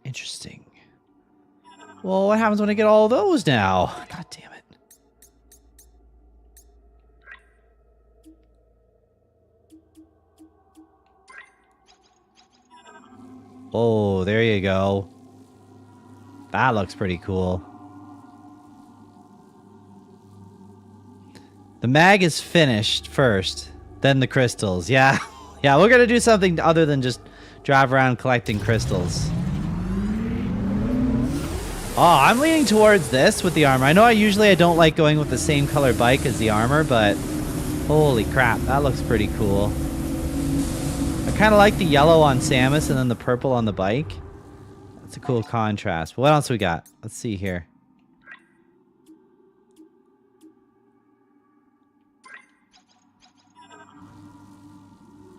Interesting. Well, what happens when I get all those now? God damn it. Oh, there you go. That looks pretty cool. The mag is finished first, then the crystals. Yeah, yeah, we're gonna do something other than just drive around collecting crystals. Oh, I'm leaning towards this with the armor. I know I don't like going with the same color bike as the armor, but holy crap, that looks pretty cool. I kind of like the yellow on Samus and then the purple on the bike. That's a cool contrast. What else we got? Let's see here.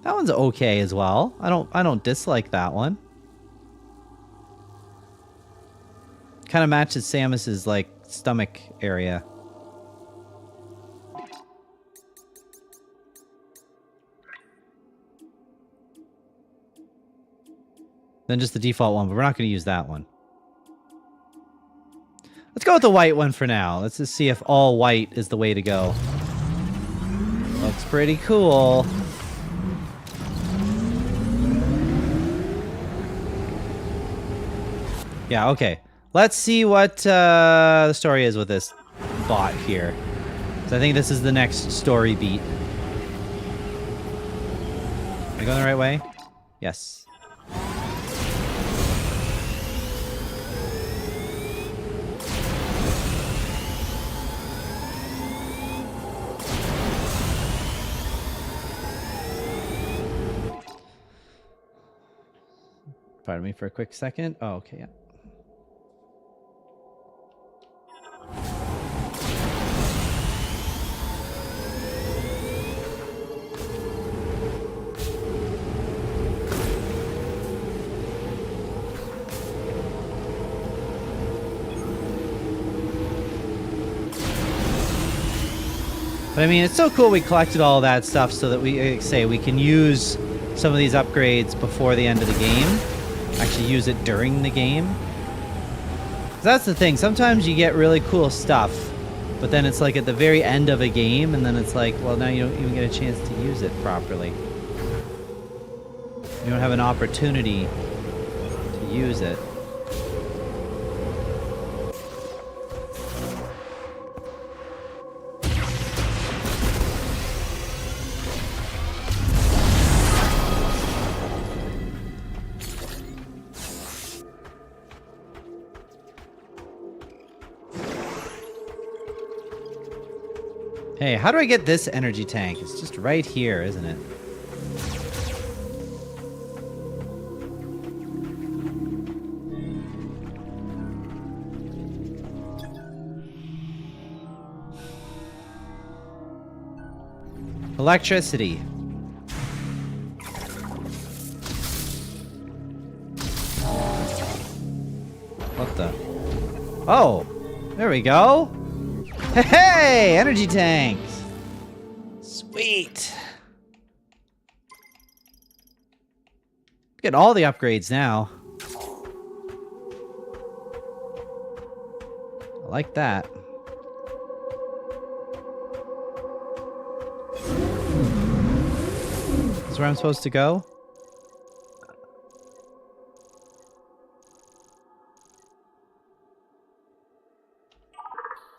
That one's okay as well. I don't dislike that one. Kind of matches Samus's like stomach area. Then just the default one, but we're not going to use that one. Let's go with the white one for now. Let's just see if all white is the way to go. Looks pretty cool. Yeah, okay. Let's see what the story is with this bot here. So I think this is the next story beat. Am I going the right way? Yes. Pardon me for a quick second. Oh, okay, yeah. But I mean, it's so cool we collected all that stuff so that we can use some of these upgrades before the end of the game. Actually use it during the game. 'Cause that's the thing. Sometimes you get really cool stuff, but then it's like at the very end of a game, and then it's like, well, now you don't even get a chance to use it properly. You don't have an opportunity to use it. Hey, how do I get this energy tank? It's just right here, isn't it? Electricity. What the? Oh, there we go. Hey, energy tanks. Sweet. Get all the upgrades now. I like that. This where I'm supposed to go?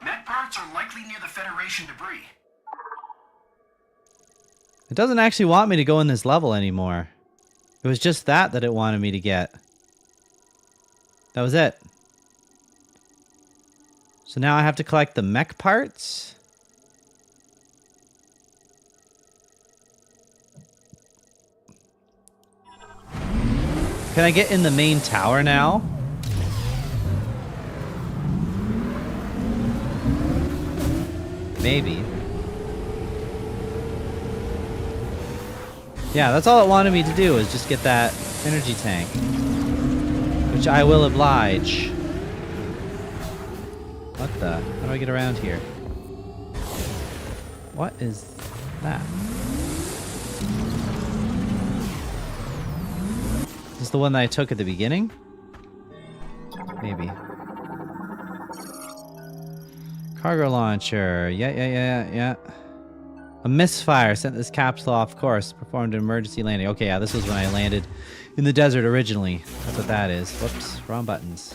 Met parts are likely near the Federation debris. It doesn't actually want me to go in this level anymore. It was just that it wanted me to get. That was it. So now I have to collect the mech parts? Can I get in the main tower now? Maybe. Yeah, that's all it wanted me to do, is just get that energy tank. Which I will oblige. What the? How do I get around here? What is that? Is this the one that I took at the beginning? Maybe. Cargo launcher. Yeah. A misfire sent this capsule off course. Performed an emergency landing. Okay, yeah, this was when I landed in the desert originally. That's what that is. Whoops, wrong buttons.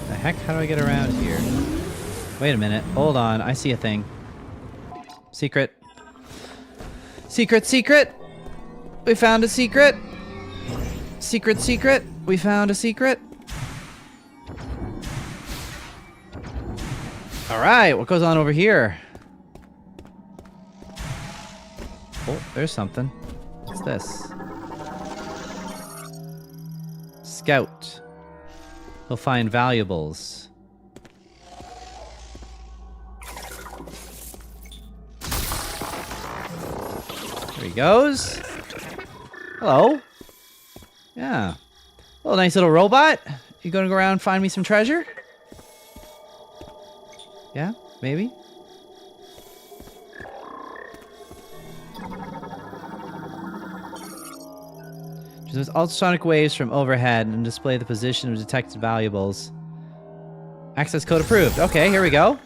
The heck? How do I get around here? Wait a minute. Hold on. I see a thing. Secret. Secret! We found a secret! Secret! We found a secret! Alright, what goes on over here? Oh, there's something. What's this? Scout. He'll find valuables. There he goes. Hello. Yeah. Oh, nice little robot. You gonna go around and find me some treasure? Yeah, maybe. Use ultrasonic waves from overhead and display the position of detected valuables. Access code approved. Okay, here we go.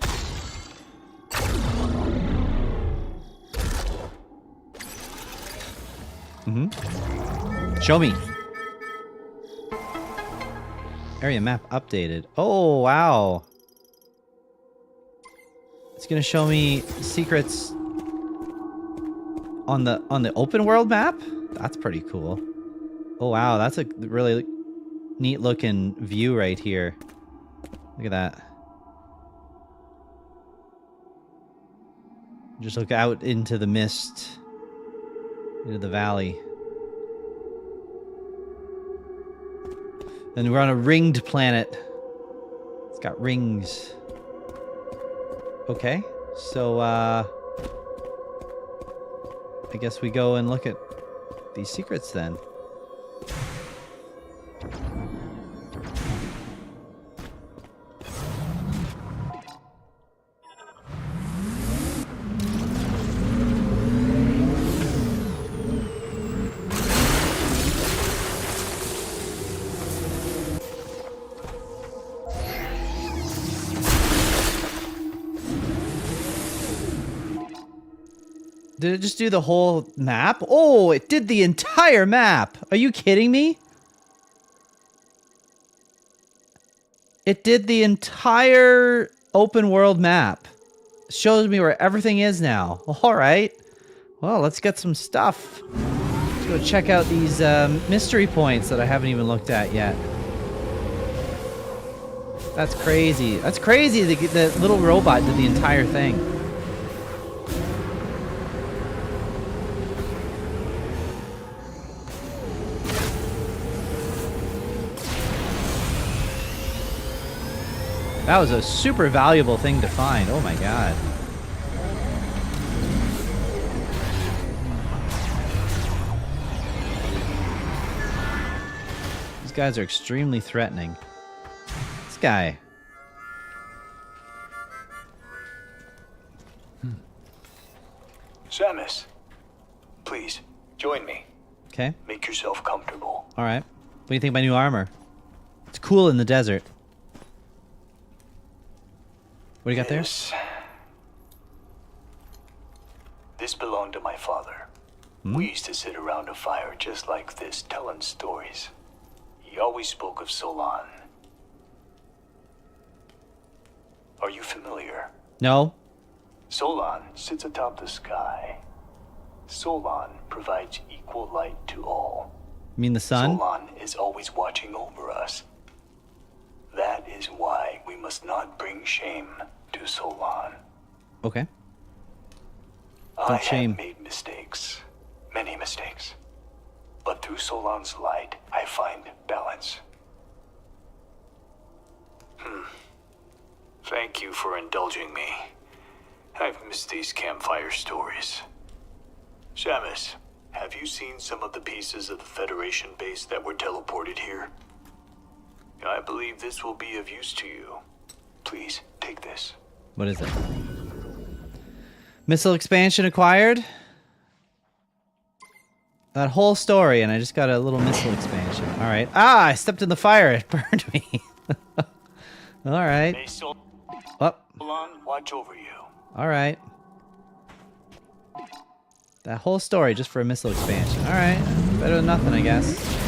Show me. Area map updated. Oh, wow. It's gonna show me secrets on the open world map? That's pretty cool. Oh wow, that's a really neat looking view right here. Look at that. Just look out into the mist. Into the valley. And we're on a ringed planet. It's got rings. Okay, so I guess we go and look at these secrets then. Did it just do the whole map? Oh, it did the entire map. Are you kidding me? It did the entire open world map. It shows me where everything is now. All right. Well, let's get some stuff. Let's go check out these mystery points that I haven't even looked at yet. That's crazy. That's crazy. The little robot did the entire thing. That was a super valuable thing to find. Oh my god. These guys are extremely threatening. This guy. Samus, please, join me. Okay. Make yourself comfortable. Alright. What do you think of my new armor? It's cool in the desert. What do you got there? This belonged to my father. We used to sit around a fire just like this, telling stories. He always spoke of Solon. Are you familiar? No. Solon sits atop the sky. Solon provides equal light to all. You mean the sun? Solon is always watching over us. That is why we must not bring shame to Solon. Okay. I shame. have made mistakes, many mistakes. But through Solon's light, I find balance. Thank you for indulging me. I've missed these campfire stories. Shamus, have you seen some of the pieces of the Federation base that were teleported here? I believe this will be of use to you. Please, take this. What is it? Missile expansion acquired? That whole story, and I just got a little missile expansion. Alright. Ah, I stepped in the fire. It burned me. Alright. May Solon Oh, watch over you. alright. That whole story just for a missile expansion. Alright. Better than nothing, I guess.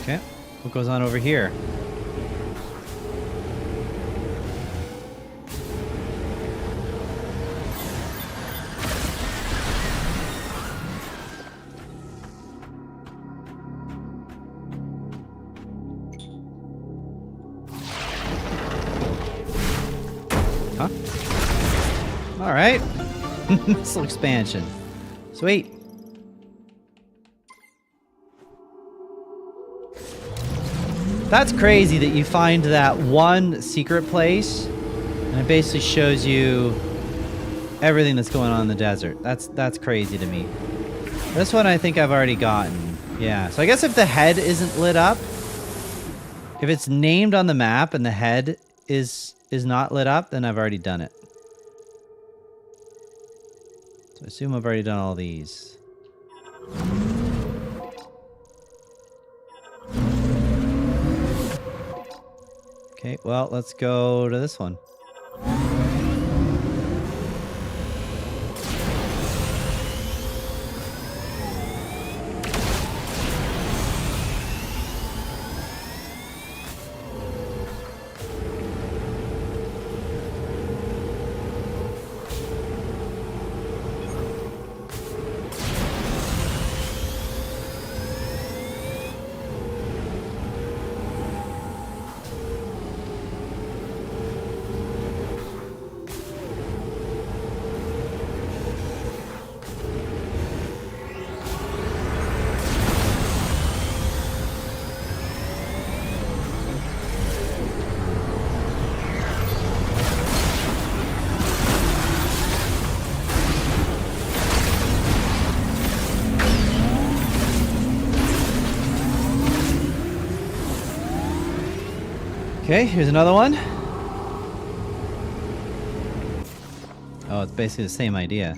Okay, what goes on over here? Huh? All right. Missile expansion. Sweet. That's crazy that you find that one secret place and it basically shows you everything that's going on in the desert. That's crazy to me. This one I think I've already gotten. Yeah, so I guess if the head isn't lit up, if it's named on the map and the head is not lit up, then I've already done it. So I assume I've already done all these. Okay, well, let's go to this one. Okay, here's another one. Oh, it's basically the same idea.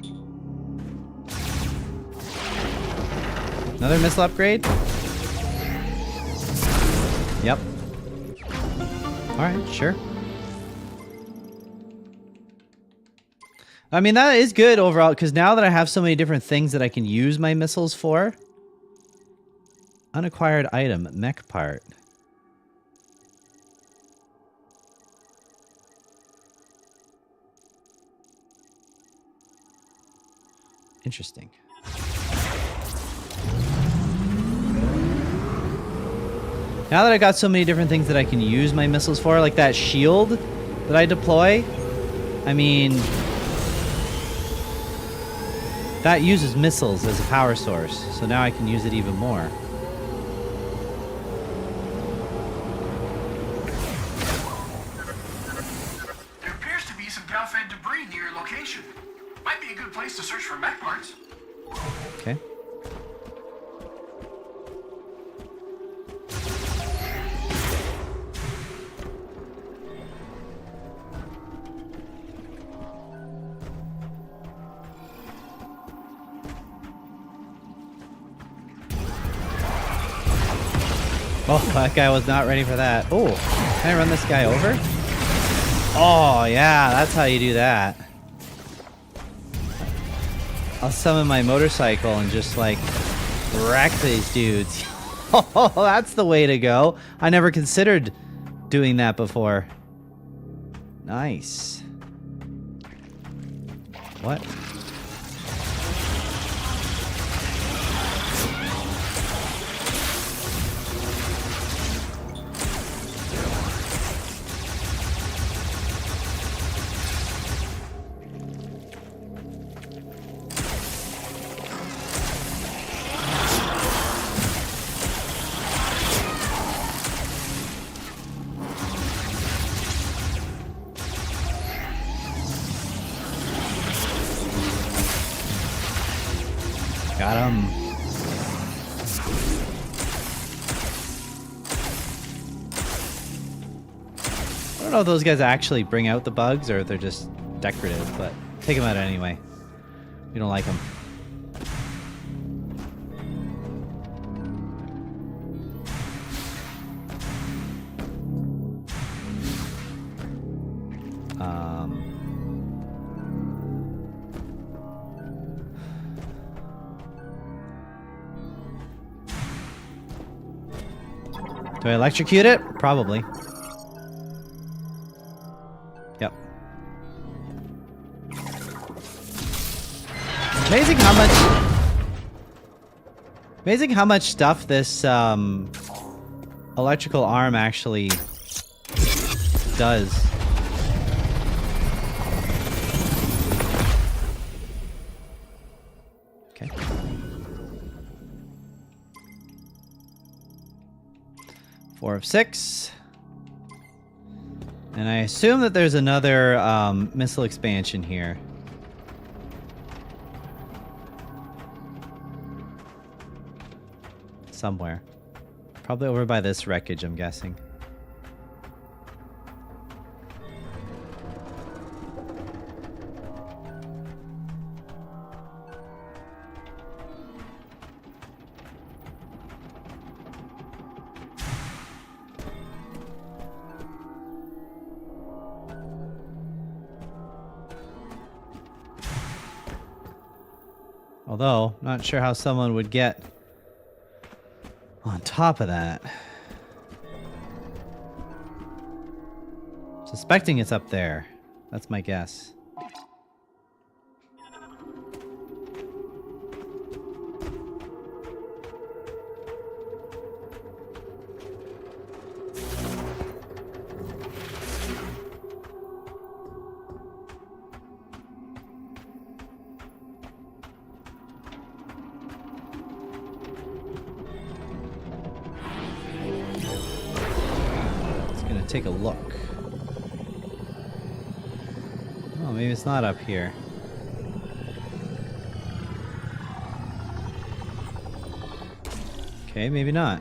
Another missile upgrade? Yep. Alright, sure. I mean, that is good overall, because now that I have so many different things that I can use my missiles for. Unacquired item, mech part. Interesting. Now that I got so many different things that I can use my missiles for, like that shield that I deploy, I mean, that uses missiles as a power source, so now I can use it even more. There appears to be some down-fed debris near your location. Might be a good place to search for mech parts. Okay. Oh, that guy was not ready for that. Oh, can I run this guy over? Oh, yeah, that's how you do that. I'll summon my motorcycle and just, like, wreck these dudes. Oh, that's the way to go. I never considered doing that before. Nice. What? Got him. I don't know if those guys actually bring out the bugs or if they're just decorative, but take them out anyway. We don't like them. Do I electrocute it? Probably. Yep. Amazing how much stuff this electrical arm actually does. Okay. 4 of 6. And I assume that there's another missile expansion here. Somewhere. Probably over by this wreckage, I'm guessing. Although, not sure how someone would get on top of that. Suspecting it's up there. That's my guess. Take a look. Oh, maybe it's not up here. Okay, maybe not.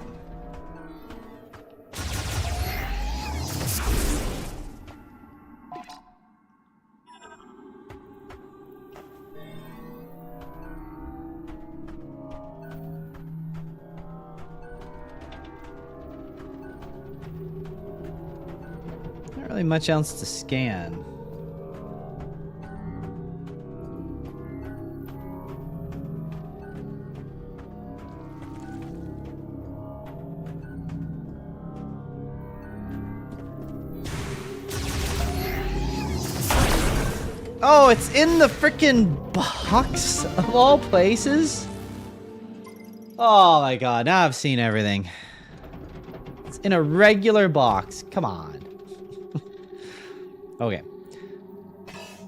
Not really much else to scan. Oh, it's in the frickin' box of all places? Oh my god, now I've seen everything. It's in a regular box. Come on. Okay.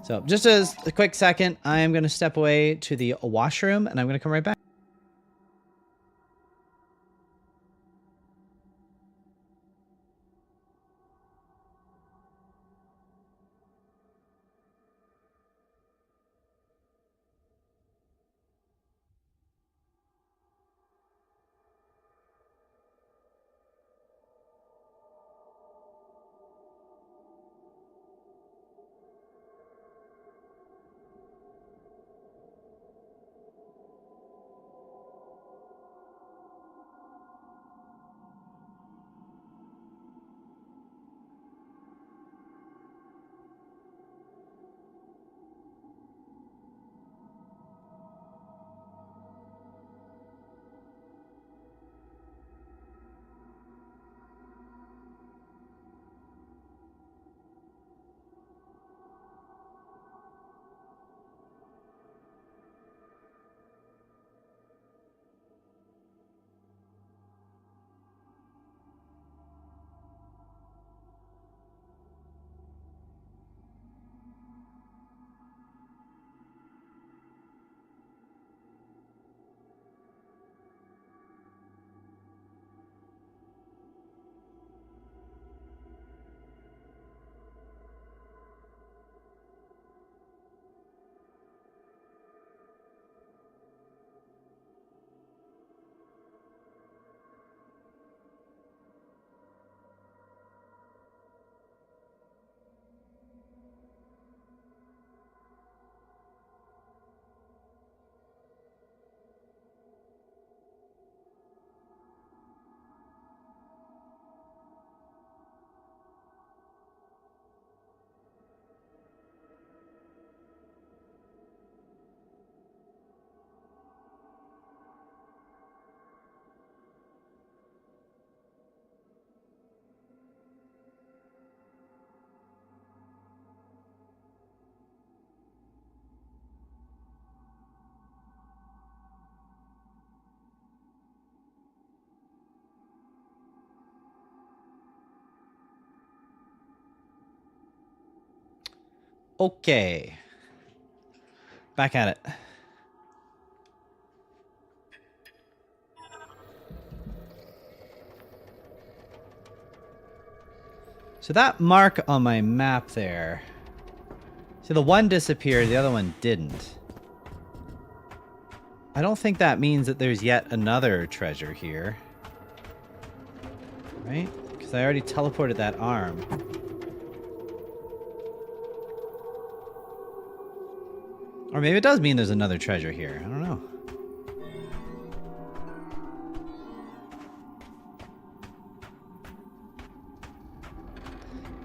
So, just as a quick second, I am going to step away to the washroom, and I'm going to come right back. Okay. Back at it. So that mark on my map there. See, the one disappeared, the other one didn't. I don't think that means that there's yet another treasure here. Right? Because I already teleported that arm. Or maybe it does mean there's another treasure here. I don't know.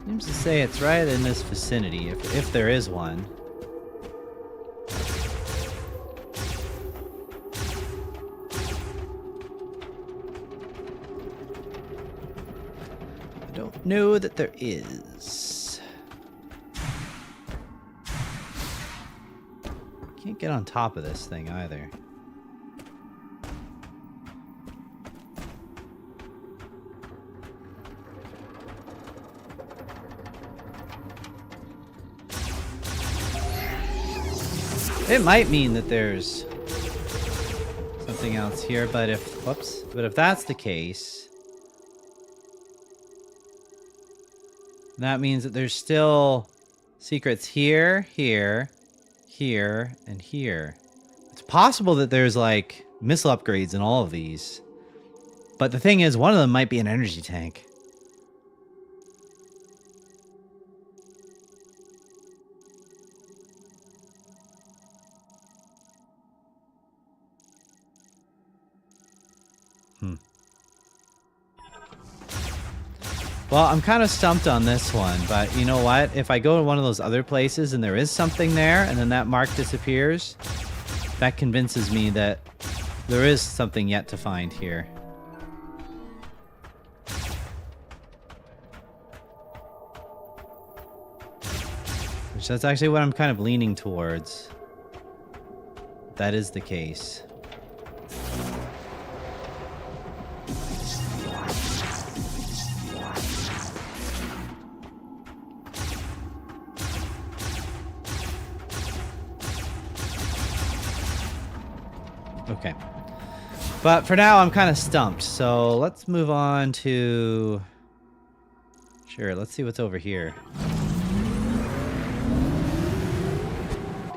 Seems to say it's right in this vicinity, if there is one. I don't know that there is. Can't get on top of this thing either. It might mean that there's something else here, but if that's the case, that means that there's still secrets here, here, here, and here. It's possible that there's like missile upgrades in all of these. But the thing is, one of them might be an energy tank. Well, I'm kind of stumped on this one, but you know what? If I go to one of those other places and there is something there, and then that mark disappears, that convinces me that there is something yet to find here. Which that's actually what I'm kind of leaning towards. That is the case. Okay. But for now, I'm kind of stumped. So let's move on to... Sure, let's see what's over here.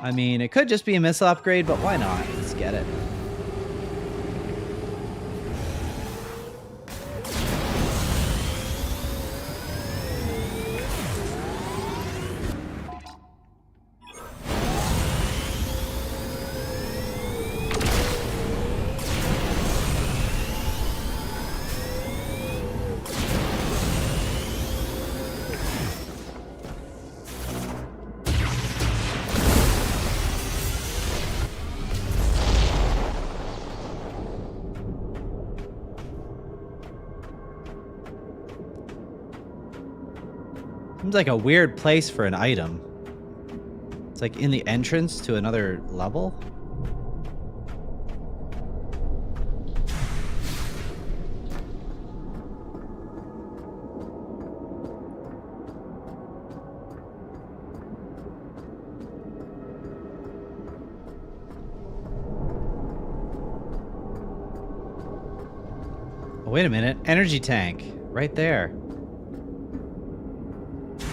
I mean, it could just be a missile upgrade, but why not? Let's get it. Seems like a weird place for an item. It's like in the entrance to another level. Oh, wait a minute. Energy tank. Right there.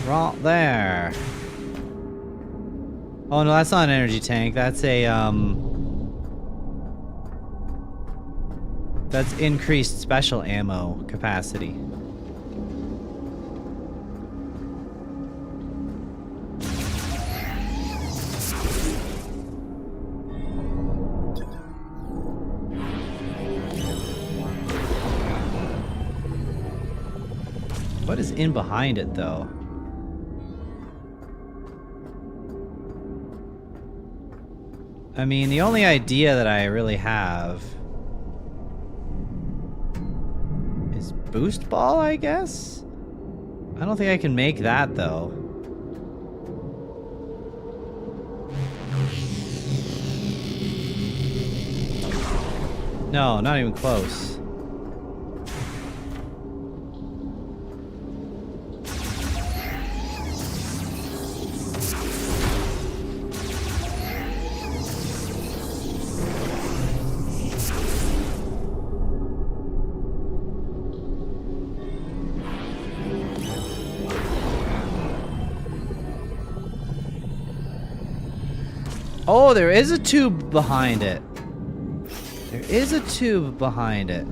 Right there. Oh no, that's not an energy tank. That's a that's increased special ammo capacity. What is in behind it though? I mean, the only idea that I really have is boost ball, I guess? I don't think I can make that, though. No, not even close. Oh, there is a tube behind it. There is a tube behind it.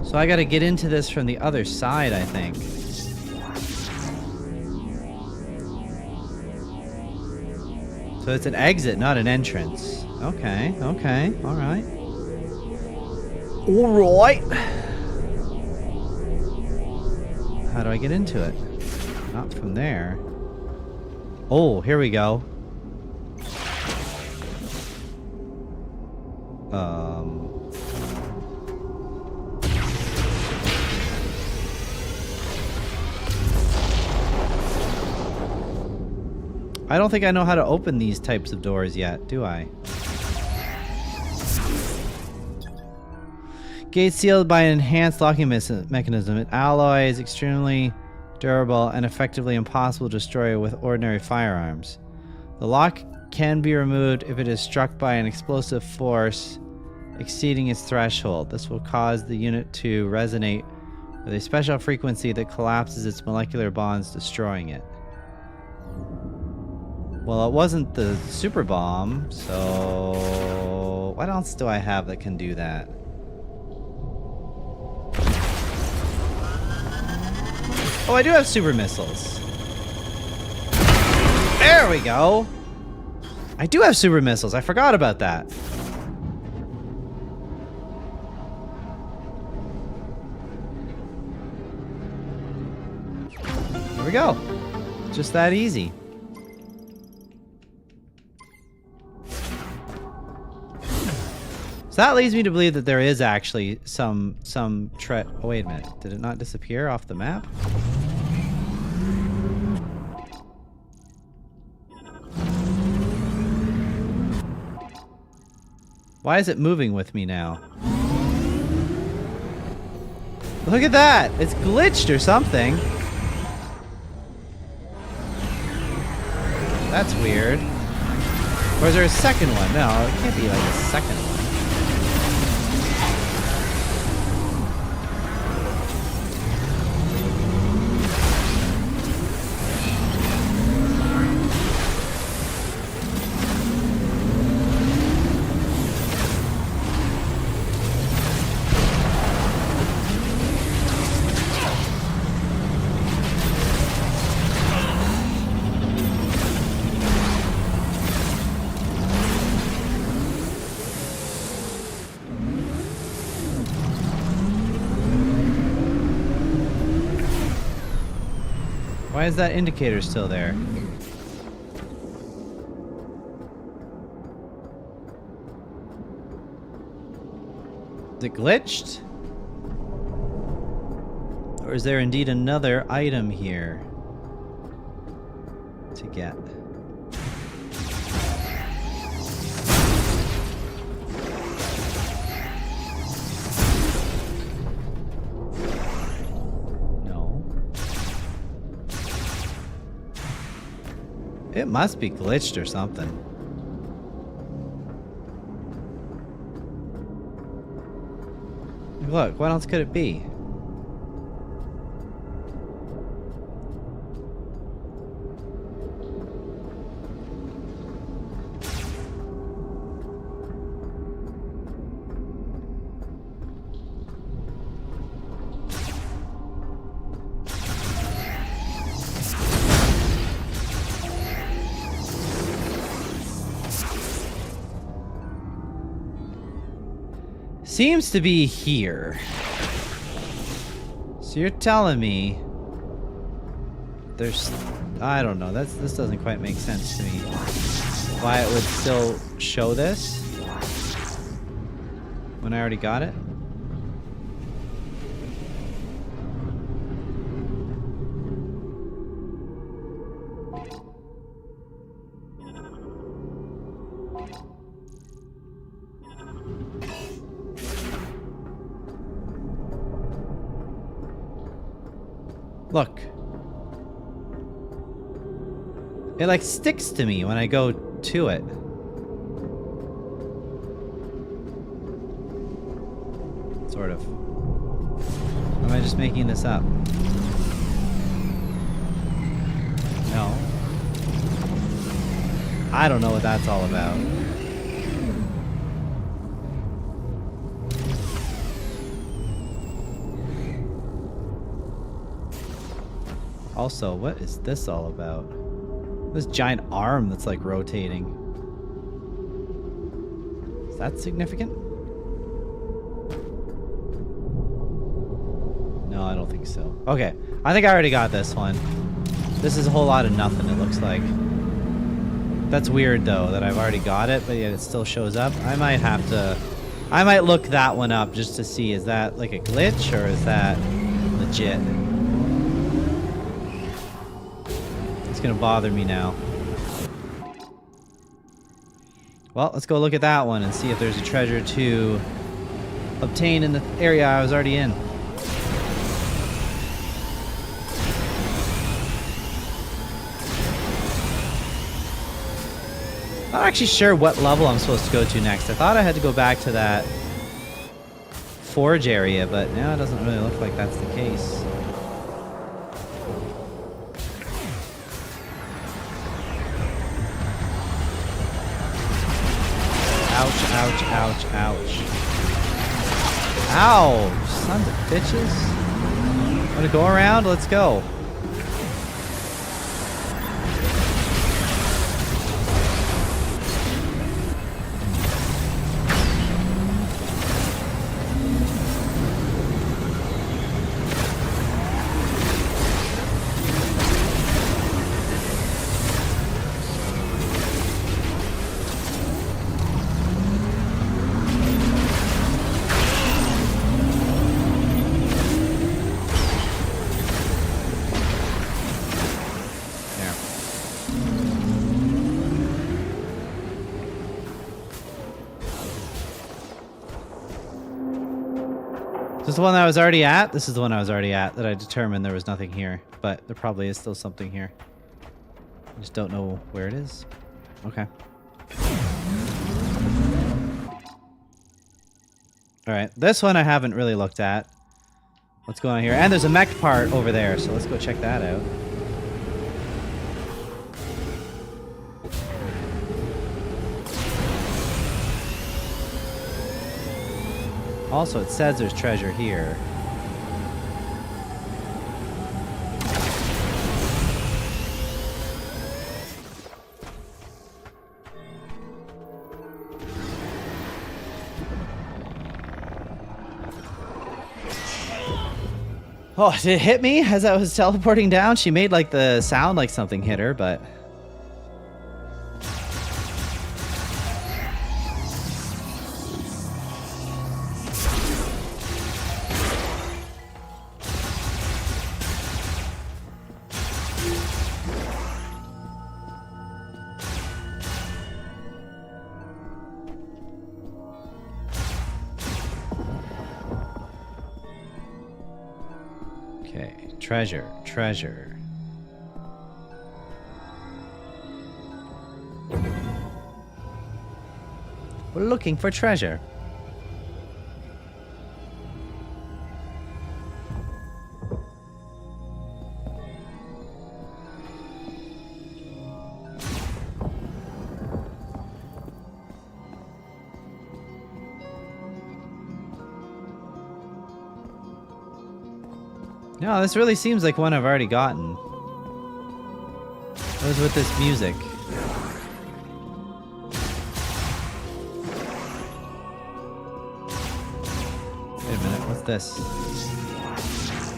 So I gotta get into this from the other side, I think. So it's an exit, not an entrance. Okay, okay, alright. Alright! How do I get into it? Not from there. Oh, here we go. I don't think I know how to open these types of doors yet, do I? Gate sealed by an enhanced locking mechanism. Its alloy is extremely durable and effectively impossible to destroy with ordinary firearms. The lock can be removed if it is struck by an explosive force exceeding its threshold. This will cause the unit to resonate with a special frequency that collapses its molecular bonds, destroying it. Well, it wasn't the super bomb, so what else do I have that can do that? Oh, I do have super missiles. There we go. I do have super missiles. I forgot about that. There we go. Just that easy. So that leads me to believe that there is actually some oh, wait a minute. Did it not disappear off the map? Why is it moving with me now? Look at that! It's glitched or something. That's weird. Or is there a second one? No, it can't be like a second one. Why is that indicator still there? Is it glitched? Or is there indeed another item here to get? It must be glitched or something. Look, what else could it be? Seems to be here. So you're telling me there's... I don't know. This doesn't quite make sense to me. Why it would still show this when I already got it? Look. It like sticks to me when I go to it. Sort of. Or am I just making this up? No. I don't know what that's all about. Also, what is this all about? This giant arm that's like rotating. Is that significant? No, I don't think so. Okay, I think I already got this one. This is a whole lot of nothing, it looks like. That's weird though, that I've already got it, but yet it still shows up. I might look that one up just to see, is that like a glitch or is that legit? It's gonna bother me now. Well, let's go look at that one and see if there's a treasure to obtain in the area I was already in. I'm not actually sure what level I'm supposed to go to next. I thought I had to go back to that forge area, but now it doesn't really look like that's the case. Ouch, ouch, ouch, ouch. Ow! Sons of bitches. Wanna go around? Let's go. This is the one that I was already at? This is the one I was already at that I determined there was nothing here. But there probably is still something here. I just don't know where it is. Okay. Alright, this one I haven't really looked at. What's going on here? And there's a mech part over there, so let's go check that out. Also, it says there's treasure here. Oh, did it hit me as I was teleporting down? She made like the sound like something hit her, but... Okay, treasure, treasure. We're looking for treasure. No, this really seems like one I've already gotten. What is with this music? Wait a minute, what's this?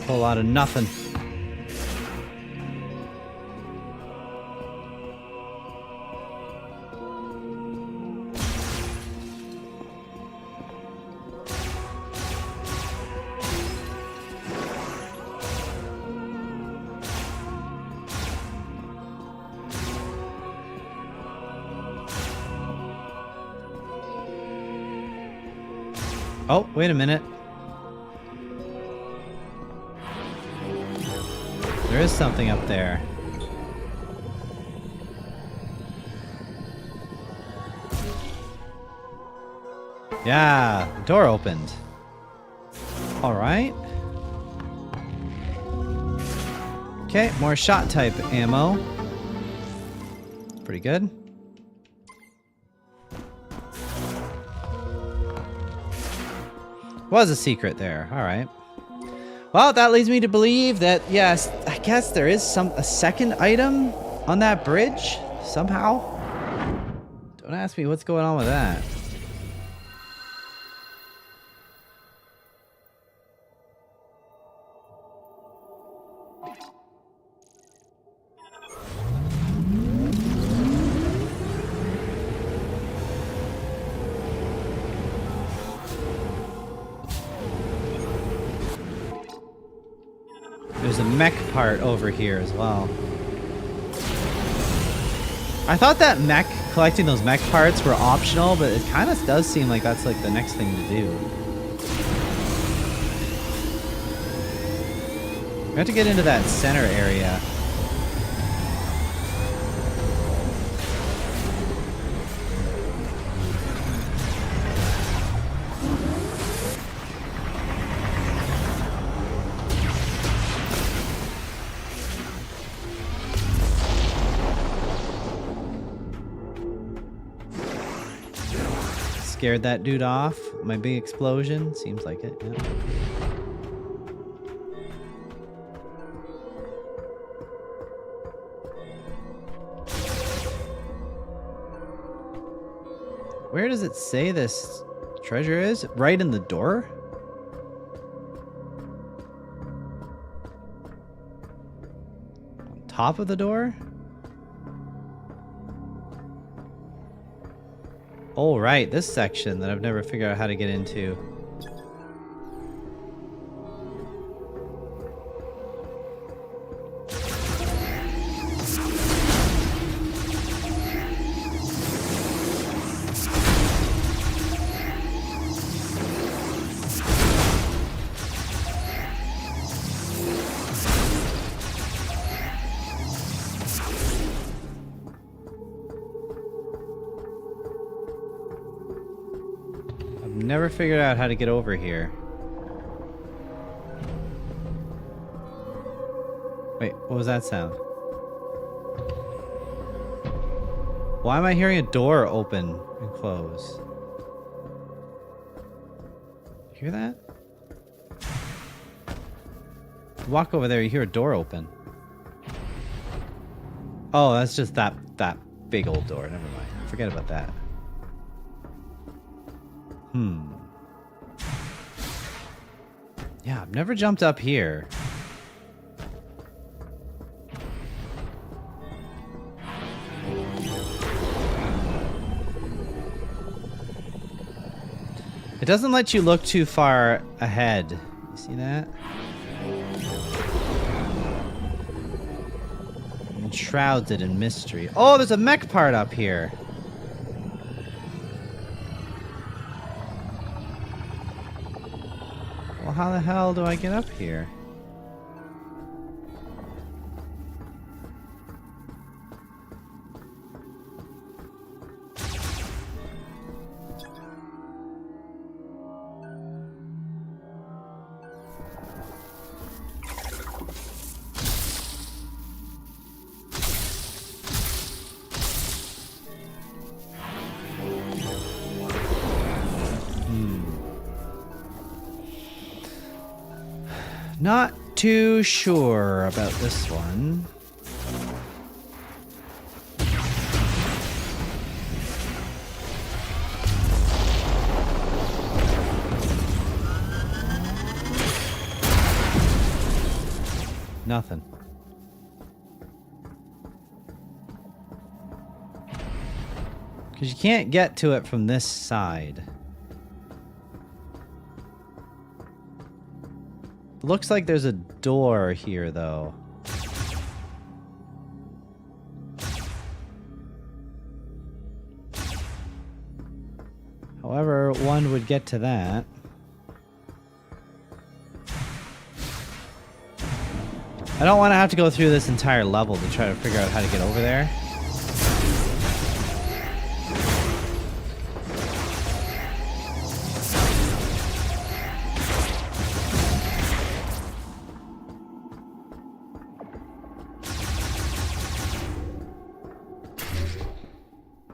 A whole lot of nothing. Oh, wait a minute. There is something up there. Yeah, the door opened. All right. Okay, more shot type ammo. Pretty good. Was a secret there. All right. Well, that leads me to believe that, yes, I guess there is a second item on that bridge somehow. Don't ask me what's going on with that. There's a mech part over here as well. I thought that collecting those mech parts were optional, but it kind of does seem like that's like the next thing to do. We have to get into that center area. Scared that dude off. My big explosion. Seems like it, yeah. Where does it say this treasure is? Right in the door? On top of the door? Oh, right, this section that I've never figured out how to get into. Never figured out how to get over here. Wait, what was that sound? Why am I hearing a door open and close? Hear that? You walk over there, you hear a door open. Oh, that's just that big old door. Never mind. Forget about that. Yeah, I've never jumped up here. It doesn't let you look too far ahead. You see that? Enshrouded in mystery. Oh, there's a mech part up here. Well, how the hell do I get up here? Not too sure about this one. Nothing. Because you can't get to it from this side. Looks like there's a door here, though. However, one would get to that. I don't want to have to go through this entire level to try to figure out how to get over there.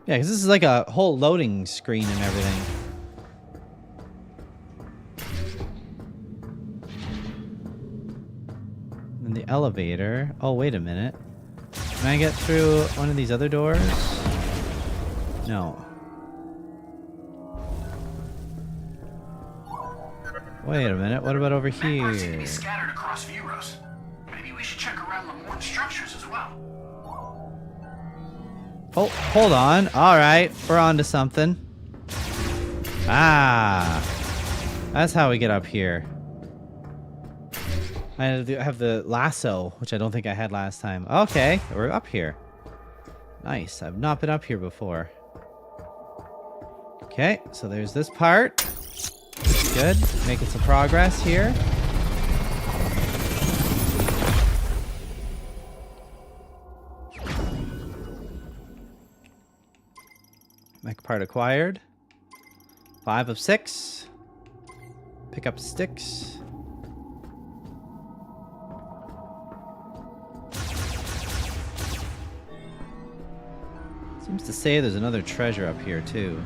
Yeah, because this is like a whole loading screen and everything. elevator. Oh, wait a minute. Can I get through one of these other doors? No. Wait a minute. What about over Medparts seem to be here? scattered across Vuros. Maybe we should check around Lamorne's structures as well. Oh, hold on. All right. We're on to something. Ah. That's how we get up here. I have the lasso, which I don't think I had last time. Okay, we're up here. Nice. I've not been up here before. Okay, so there's this part. Good. Making some progress here. Mech part acquired. 5 of 6. Pick up sticks. Seems to say there's another treasure up here too.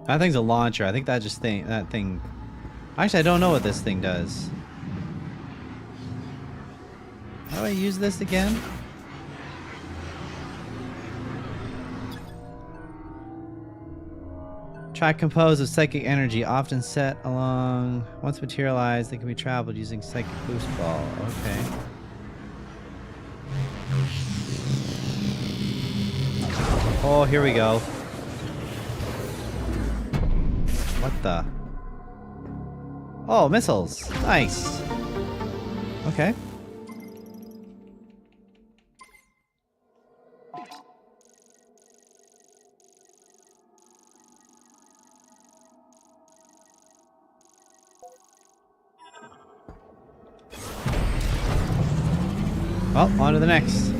That thing's a launcher. I think that thing. Actually, I don't know what this thing does. How do I use this again? Track composed of psychic energy, often set along. Once materialized, they can be traveled using psychic boost ball. Okay. Oh, here we go. What the? Oh, missiles. Nice. Okay. Well, on to the next.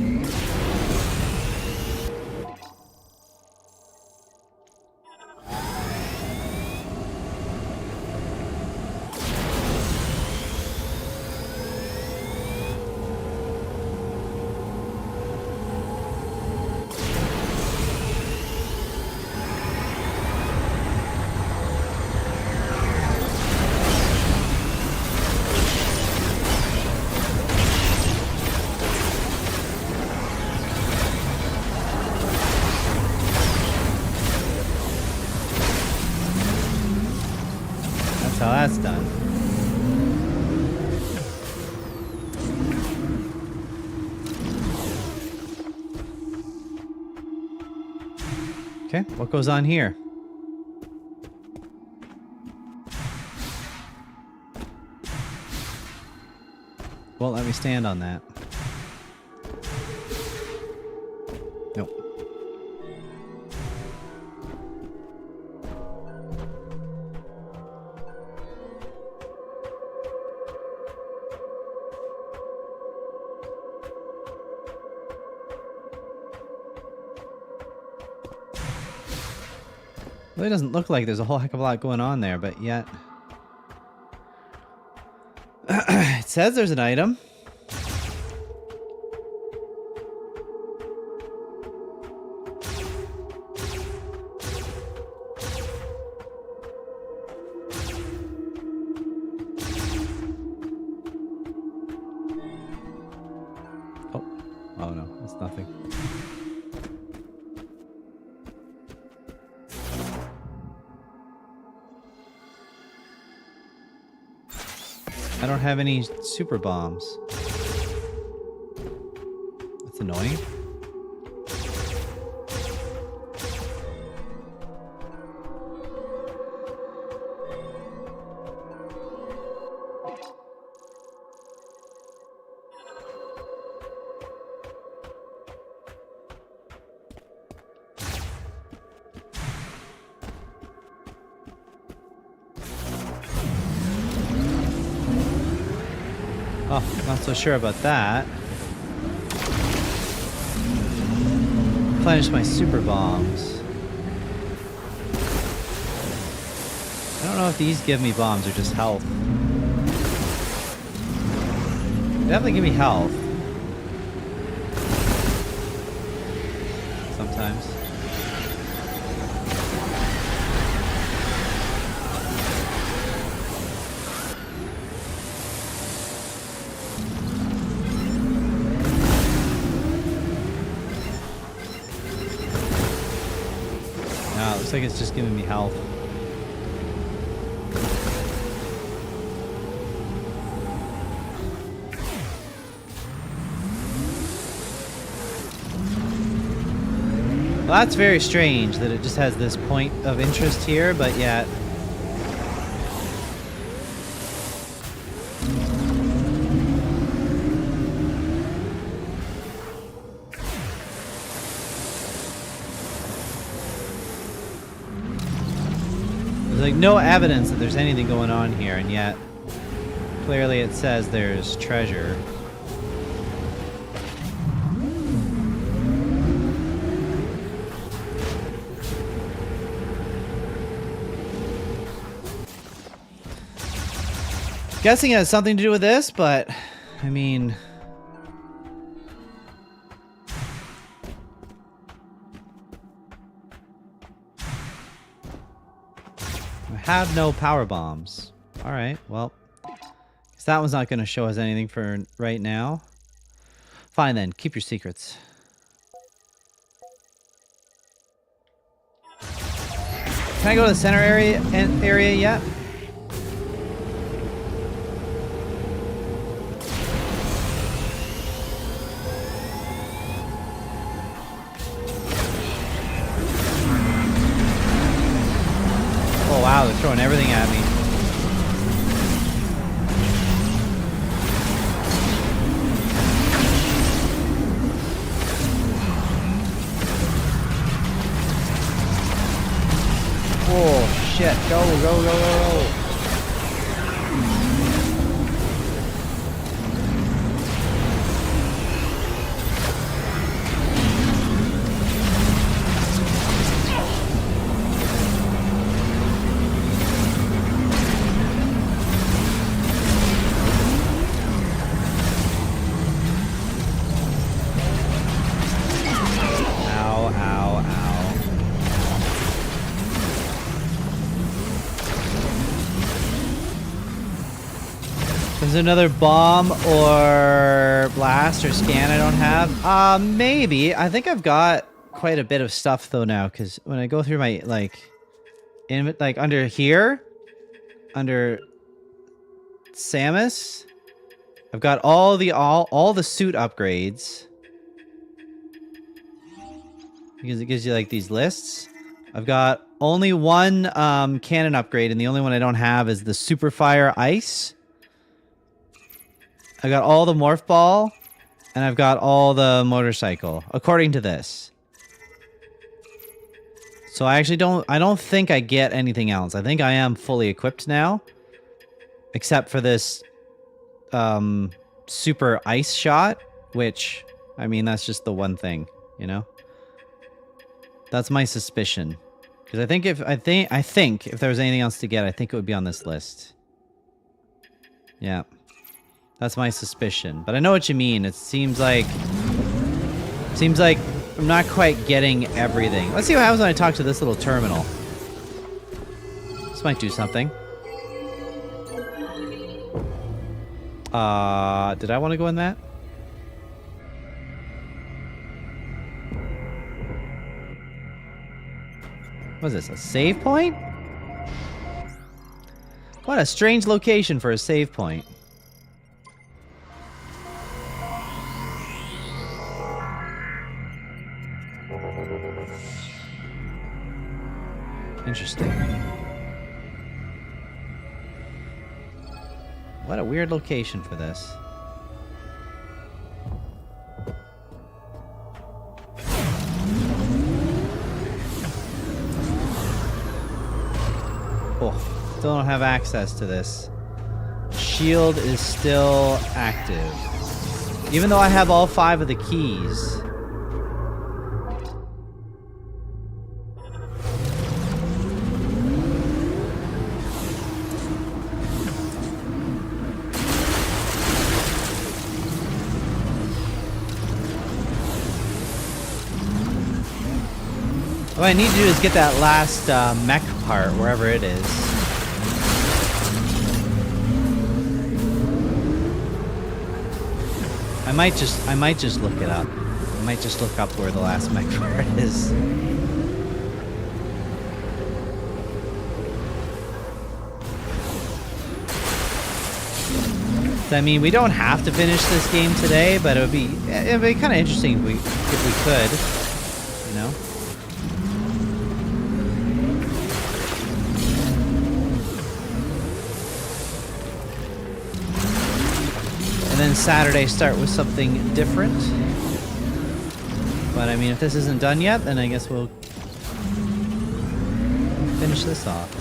That's how that's done. Okay, what goes on here? Won't let me stand on that. Nope. Really doesn't look like there's a whole heck of a lot going on there, but yet... It says there's an item. Oh no, it's nothing. I don't have any super bombs. That's annoying. Oh, not so sure about that. Replenish my super bombs. I don't know if these give me bombs or just health. definitely give me health. Sometimes. No, it looks like it's just giving me health. Well, that's very strange that it just has this point of interest here, but yet... There's like no evidence that there's anything going on here, and yet clearly it says there's treasure. Guessing it has something to do with this, but I mean, I have no power bombs. All right, well, guess that one's not going to show us anything for right now. Fine then, keep your secrets. Can I go to the center area yet? Oh wow, they're throwing everything at me. Oh shit, go, go, go, go, go. Is there another bomb or blast or scan I don't have? Maybe. I think I've got quite a bit of stuff though now, because when I go through my like under here, under Samus, I've got all the suit upgrades. Because it gives you like these lists. I've got only one cannon upgrade, and the only one I don't have is the Super Fire Ice. I got all the Morph Ball, and I've got all the motorcycle, according to this. So I actually don't think I get anything else. I think I am fully equipped now. Except for this Super Ice Shot, which, I mean, that's just the one thing, you know? That's my suspicion. Because I think if there was anything else to get, I think it would be on this list. Yeah. That's my suspicion. But I know what you mean. It seems like I'm not quite getting everything. Let's see what happens when I talk to this little terminal. This might do something. Did I want to go in that? What is this, a save point? What a strange location for a save point. Interesting. What a weird location for this. Oh, still don't have access to this. Shield is still active. Even though I have all 5 of the keys. What I need to do is get that last mech part, wherever it is. I might just look it up. I might just look up where the last mech part is. I mean, we don't have to finish this game today, but it'd be kind of interesting if we could, you know. And then Saturday start with something different. But I mean, if this isn't done yet, then I guess we'll finish this off.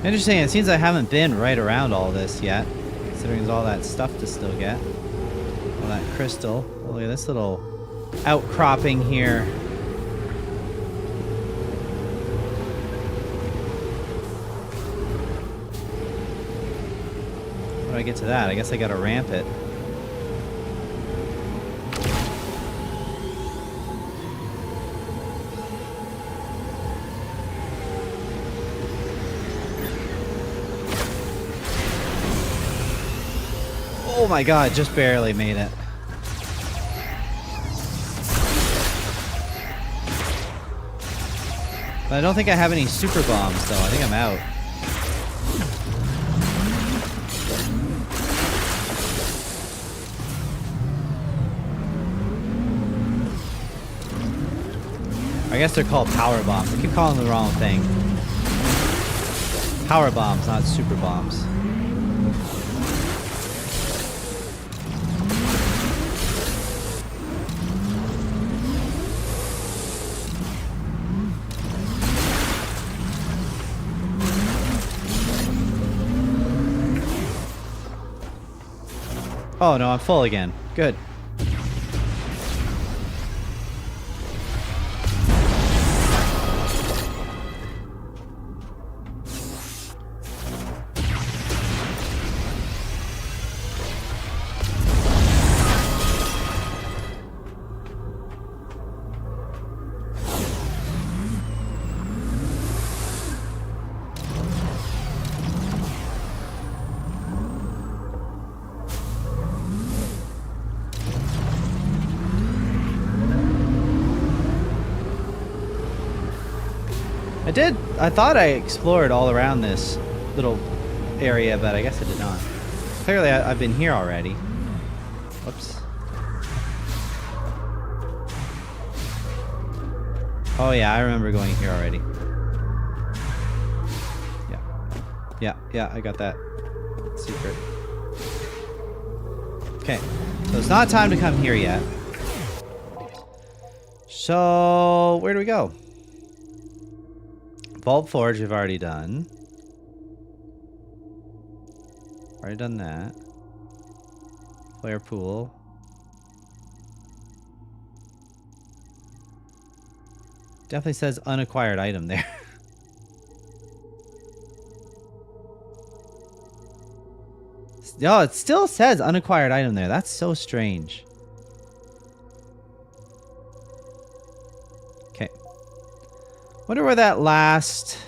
Interesting, it seems I haven't been right around all this yet, considering there's all that stuff to still get. All that crystal. Oh, look at this little outcropping here. How do I get to that? I guess I gotta ramp it. Oh my god, just barely made it. But I don't think I have any super bombs though. I think I'm out. I guess they're called power bombs. I keep calling them the wrong thing. Power bombs, not super bombs. Oh no, I'm full again. Good. I thought I explored all around this little area, but I guess I did not. Clearly, I've been here already. Whoops. Oh yeah, I remember going here already. Yeah, I got that secret. Okay, so it's not time to come here yet. So, where do we go? Vault Forge we've already done. Already done that. Flare Pool. Definitely says unacquired item there. No, it still says unacquired item there. That's so strange. Okay. Wonder where that last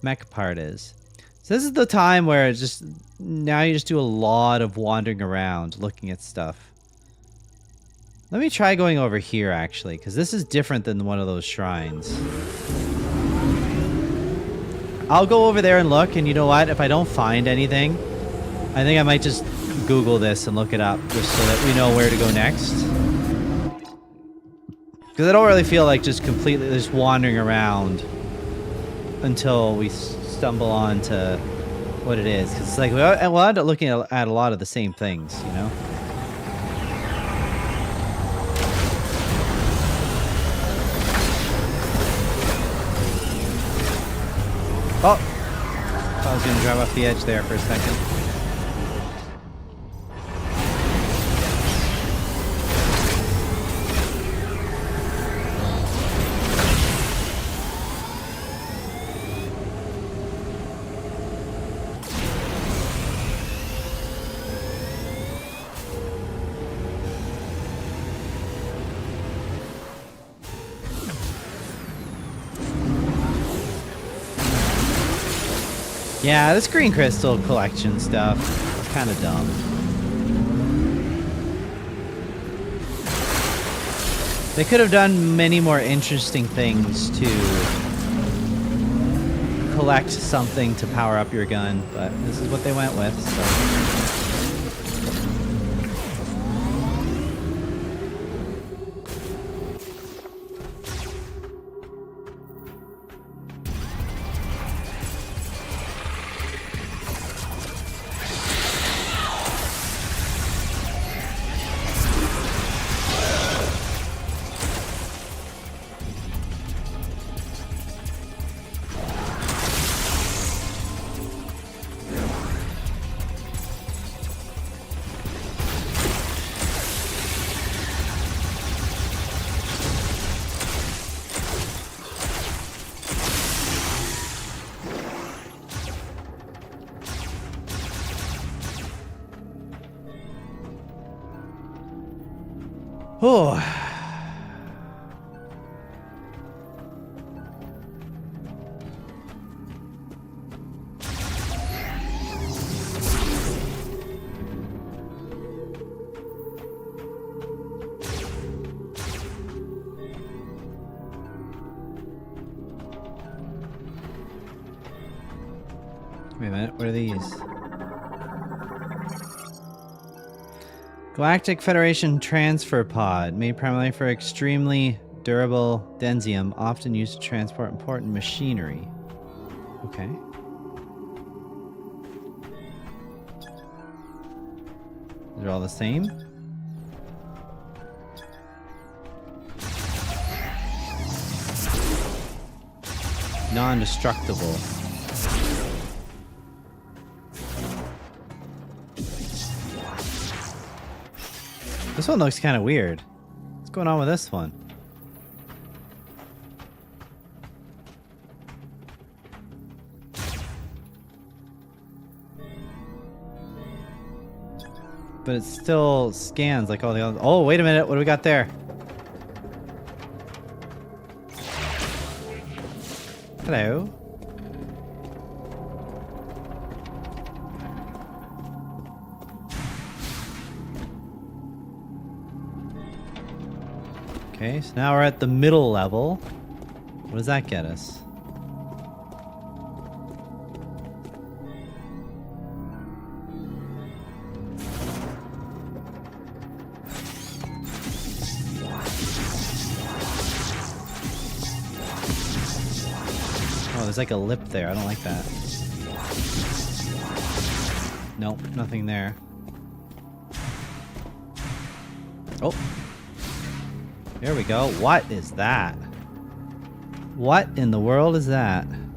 mech part is. So this is the time where it's just now you just do a lot of wandering around looking at stuff. Let me try going over here actually, because this is different than one of those shrines. I'll go over there and look, and you know what? If I don't find anything, I think I might just Google this and look it up just so that we know where to go next. Because I don't really feel like just completely just wandering around until we stumble on to what it is. Because it's like we'll end up looking at a lot of the same things, you know? Oh! I was going to drive off the edge there for a second. Yeah, this green crystal collection stuff is kind of dumb. They could have done many more interesting things to collect something to power up your gun, but this is what they went with, so. Oh. Wait a minute, what are these? Galactic Federation Transfer Pod, made primarily for extremely durable densium, often used to transport important machinery. Okay. They're all the same? Non-destructible. This one looks kind of weird. What's going on with this one? But it still scans like all the other. Oh, wait a minute. What do we got there? Hello. Okay, so now we're at the middle level. What does that get us? Oh, there's like a lip there. I don't like that. Nope, nothing there. Oh. There we go. What is that? What in the world is that? I'm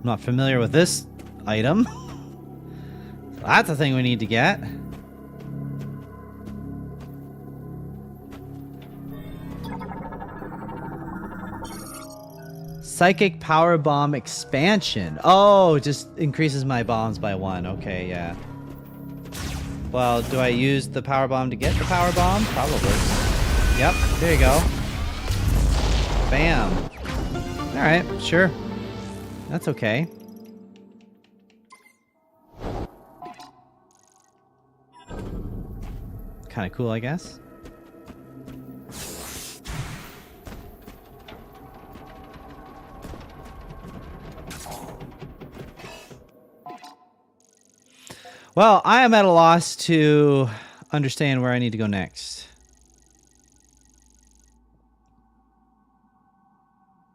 not familiar with this item. So that's a thing we need to get. Psychic Power Bomb Expansion. Oh, it just increases my bombs by 1. Okay, yeah. Well, do I use the power bomb to get the power bomb? Probably. Yep, there you go. Bam. Alright, sure. That's okay. Kind of cool, I guess. Well, I am at a loss to understand where I need to go next.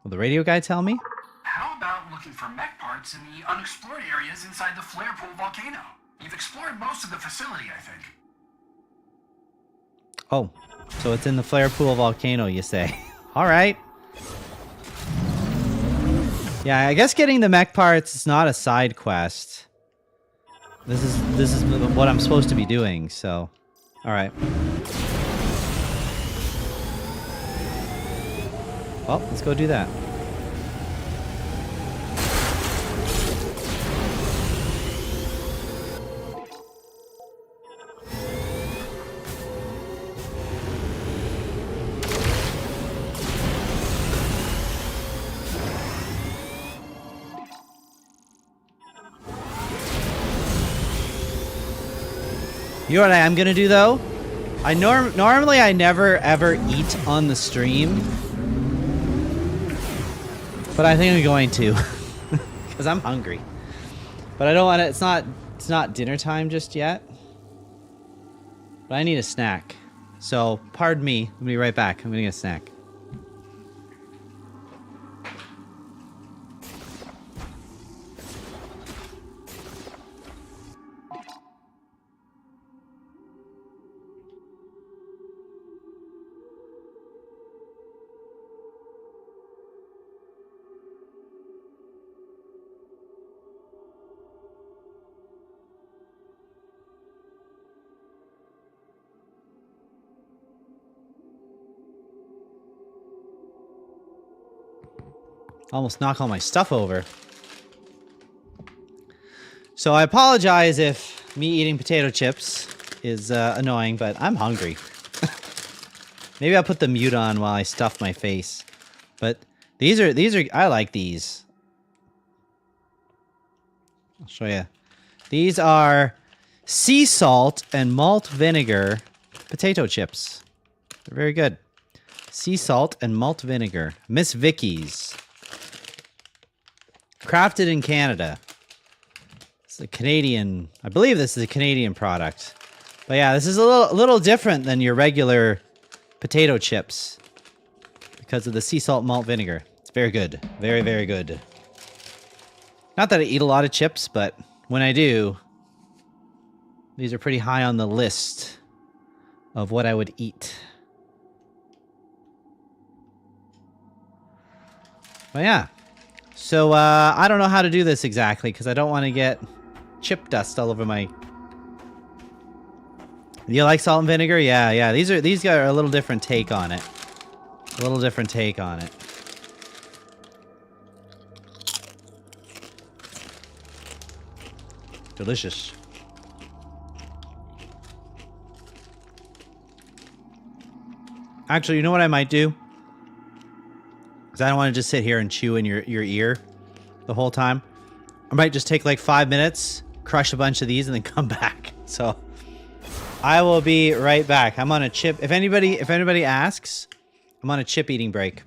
Will the radio guy tell me? How about looking for mech parts in the unexplored areas inside the Flare Pool volcano? You've explored most of the facility, I think. Oh, so it's in the Flare Pool volcano, you say? All right. Yeah, I guess getting the mech parts is not a side quest. This is what I'm supposed to be doing, so. Alright. Well, let's go do that. You know what I am gonna do though? I normally I never ever eat on the stream, but I think I'm going to because I'm hungry. But I don't want to. It's not dinner time just yet. But I need a snack. So pardon me. I'm gonna be right back. I'm gonna get a snack. Almost knock all my stuff over. So I apologize if me eating potato chips is annoying, but I'm hungry. Maybe I'll put the mute on while I stuff my face. But these are I like these. I'll show you. These are sea salt and malt vinegar potato chips. They're very good. Sea salt and malt vinegar. Miss Vicky's. Crafted in Canada. It's a Canadian, I believe this is a Canadian product. But yeah, this is a little different than your regular potato chips because of the sea salt malt vinegar. It's very good. Very, very good. Not that I eat a lot of chips, but when I do, these are pretty high on the list of what I would eat. But yeah. So, I don't know how to do this exactly, because I don't want to get chip dust all over my... You like salt and vinegar? Yeah, yeah. These guys are a little different take on it. A little different take on it. Delicious. Actually, you know what I might do? Because I don't want to just sit here and chew in your ear the whole time. I might just take like 5 minutes, crush a bunch of these, and then come back. So I will be right back. I'm on a chip. If anybody asks, I'm on a chip eating break.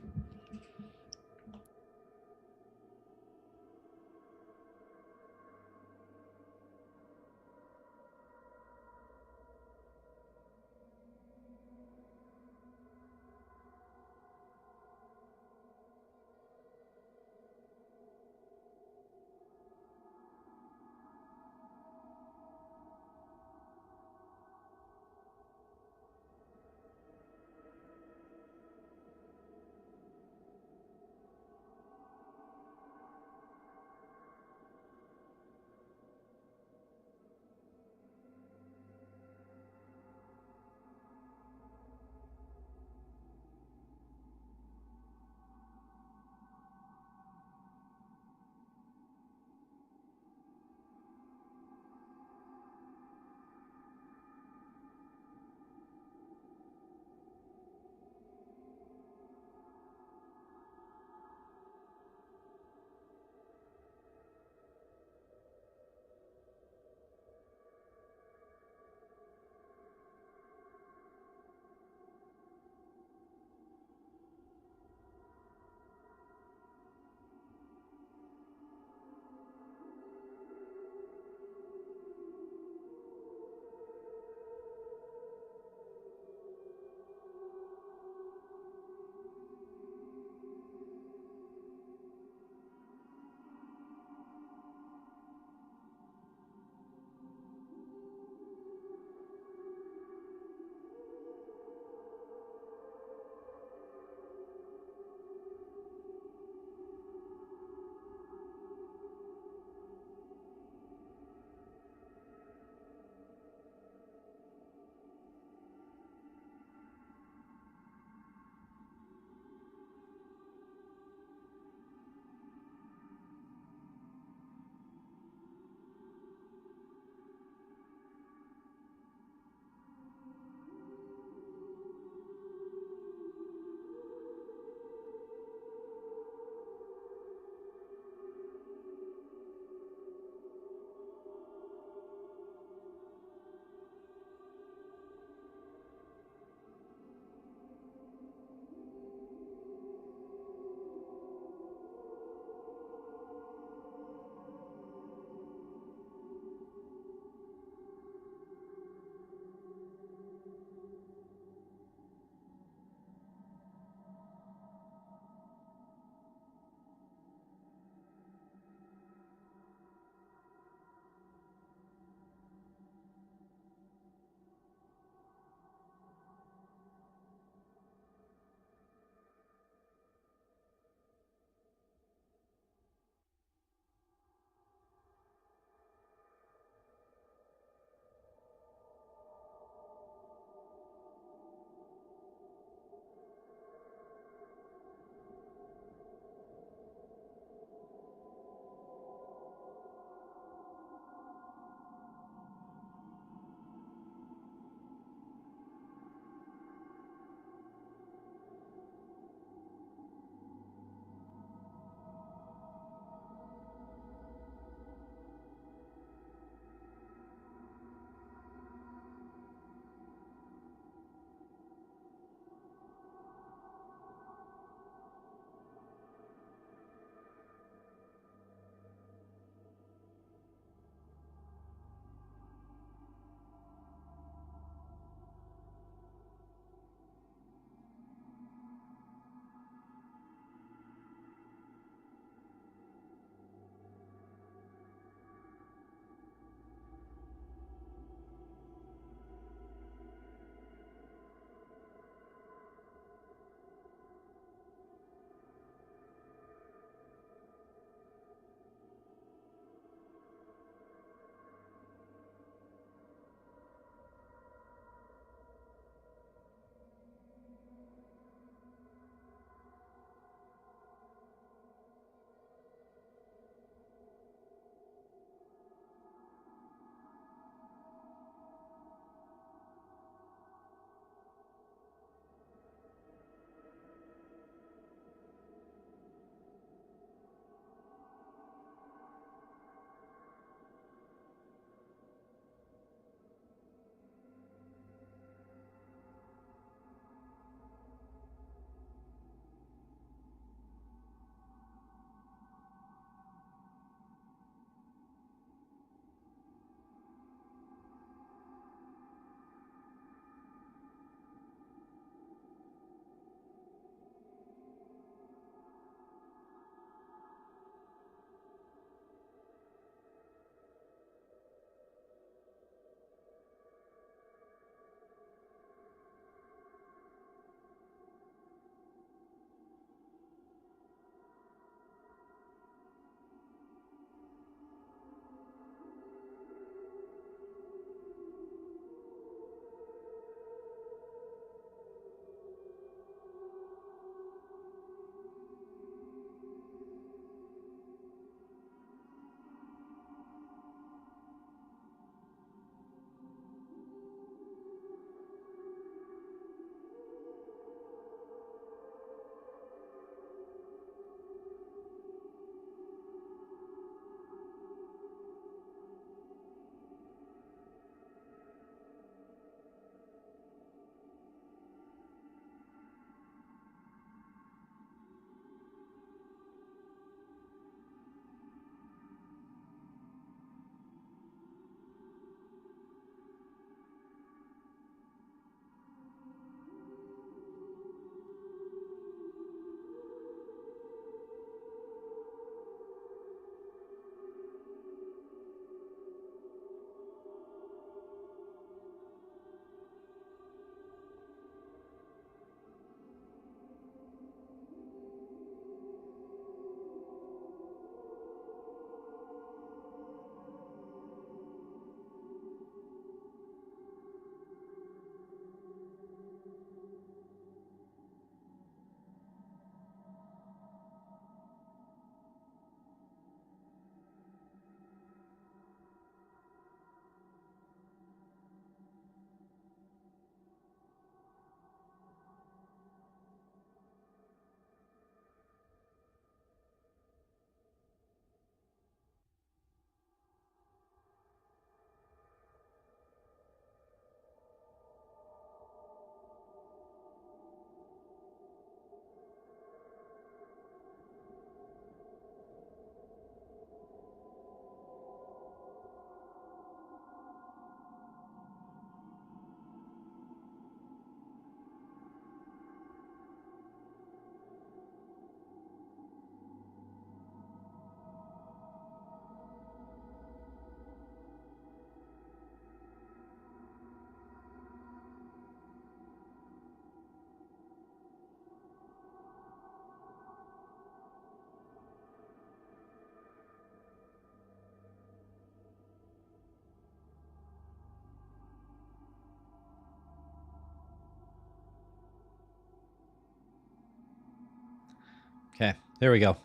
Okay, there we go.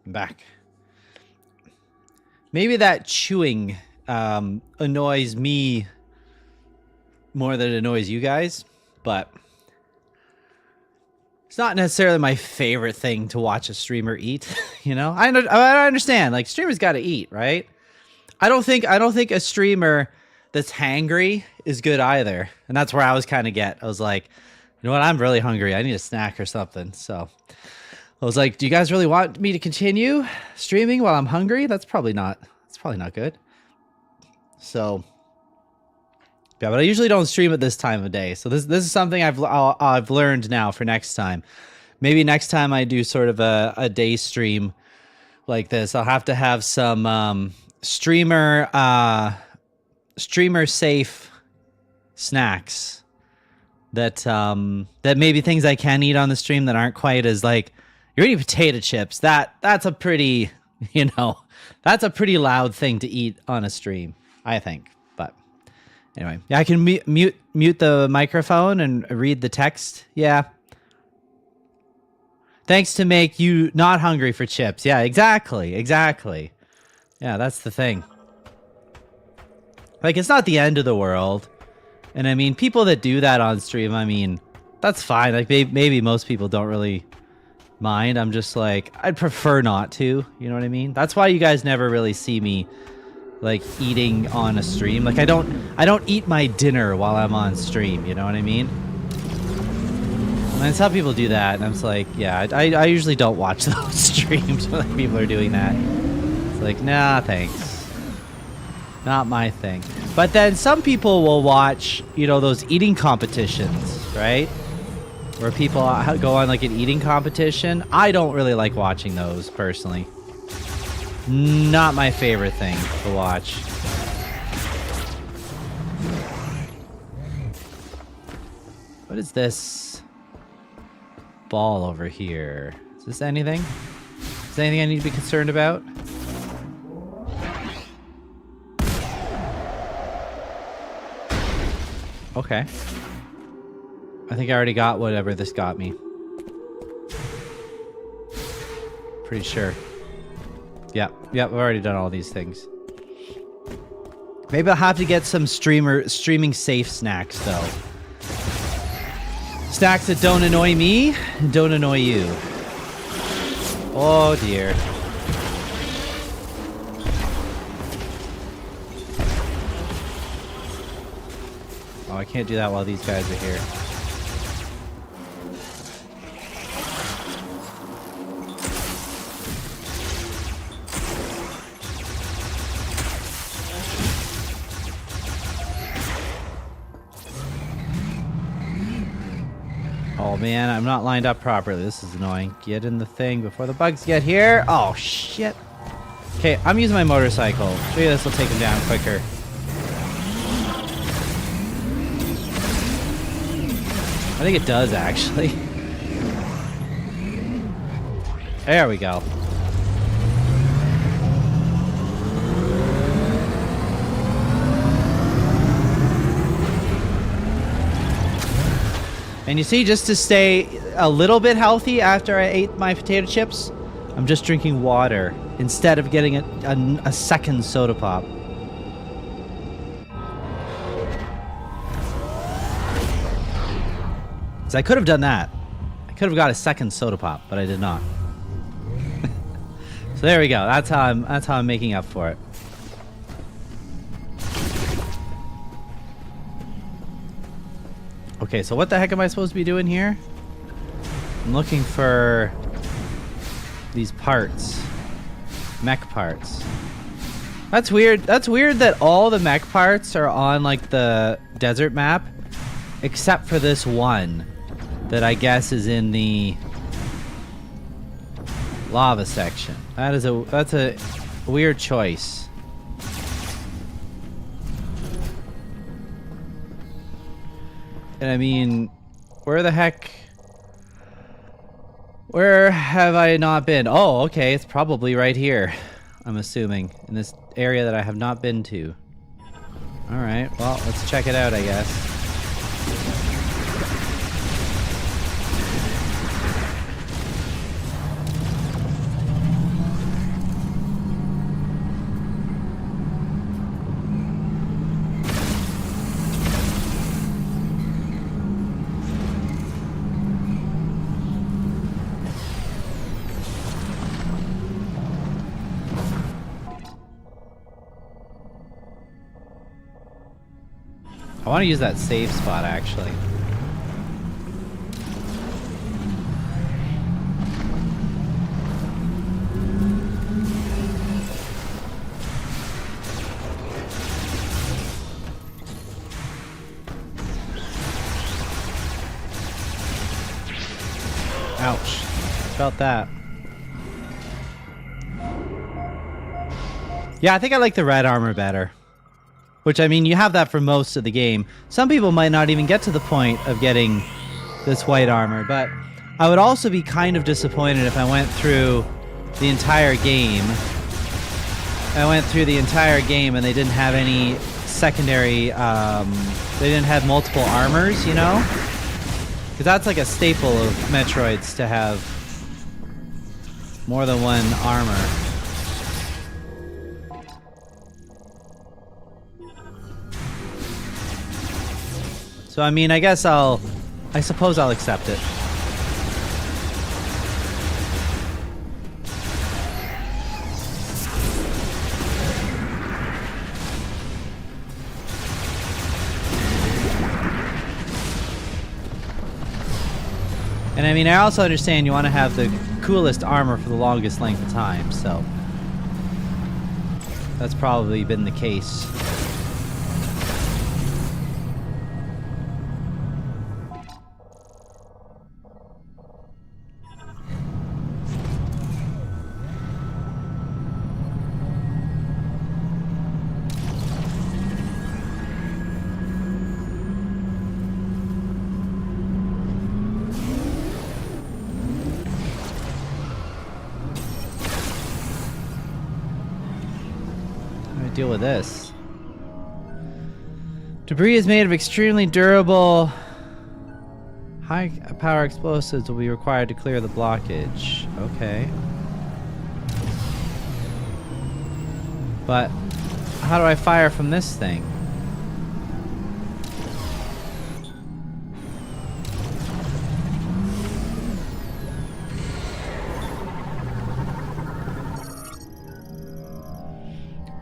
I'm back. Maybe that chewing annoys me more than it annoys you guys, but it's not necessarily my favorite thing to watch a streamer eat. You know, I understand. Like, streamers got to eat, right? I don't think a streamer that's hangry is good either, and that's where I was kind of I was like, you know what? I'm really hungry. I need a snack or something. So I was like, do you guys really want me to continue streaming while I'm hungry? That's probably not good. So yeah, but I usually don't stream at this time of day. So this is something I've learned now for next time. Maybe next time I do sort of a day stream like this, I'll have to have some streamer safe snacks that maybe things I can eat on the stream that aren't quite as like, you're eating potato chips. That's a pretty, that's a pretty loud thing to eat on a stream, I think. But anyway, yeah, I can mute the microphone and read the text. Yeah. Thanks to make you not hungry for chips. Yeah, exactly. Yeah, that's the thing. Like, it's not the end of the world. And I mean, people that do that on stream, I mean, that's fine. Like, maybe most people don't really mind. I'm just like, I'd prefer not to. You know what I mean? That's why you guys never really see me, like, eating on a stream. Like, I don't eat my dinner while I'm on stream. You know what I mean? And some people do that, and I'm just like, yeah, I usually don't watch those streams when people are doing that. It's like, nah, thanks. Not my thing. But then some people will watch, those eating competitions, right? Where people go on like an eating competition. I don't really like watching those personally. Not my favorite thing to watch. What is this ball over here? Is this anything? Is there anything I need to be concerned about? Okay. I think I already got whatever this got me. Pretty sure. Yep, I've already done all these things. Maybe I'll have to get some streaming safe snacks, though. Snacks that don't annoy me and don't annoy you. Oh, dear. Oh, I can't do that while these guys are here. Oh man, I'm not lined up properly. This is annoying. Get in the thing before the bugs get here. Oh shit. Okay, I'm using my motorcycle. Maybe this will take him down quicker. I think it does, actually. There we go. And you see, just to stay a little bit healthy after I ate my potato chips, I'm just drinking water instead of getting a second soda pop. So I could have done that. I could have got a second soda pop, but I did not. So there we go. That's how I'm making up for it. Okay, so what the heck am I supposed to be doing here? I'm looking for these parts. Mech parts. That's weird. That's weird that all the mech parts are on like the desert map, except for this one that I guess is in the lava section. That's a weird choice. And I mean, where have I not been? Oh, okay, it's probably right here, I'm assuming, in this area that I have not been to. Alright, well, let's check it out, I guess. I want to use that save spot, actually. Ouch. Felt that. Yeah, I think I like the red armor better. Which, I mean, you have that for most of the game. Some people might not even get to the point of getting this white armor, but I would also be kind of disappointed if I went through the entire game. And they didn't have any secondary, they didn't have multiple armors, you know? Because that's like a staple of Metroids, to have more than one armor. So, I mean, I suppose I'll accept it. And I mean, I also understand you want to have the coolest armor for the longest length of time, so that's probably been the case. Deal with this. Debris is made of extremely durable. High power explosives will be required to clear the blockage. Okay. But how do I fire from this thing?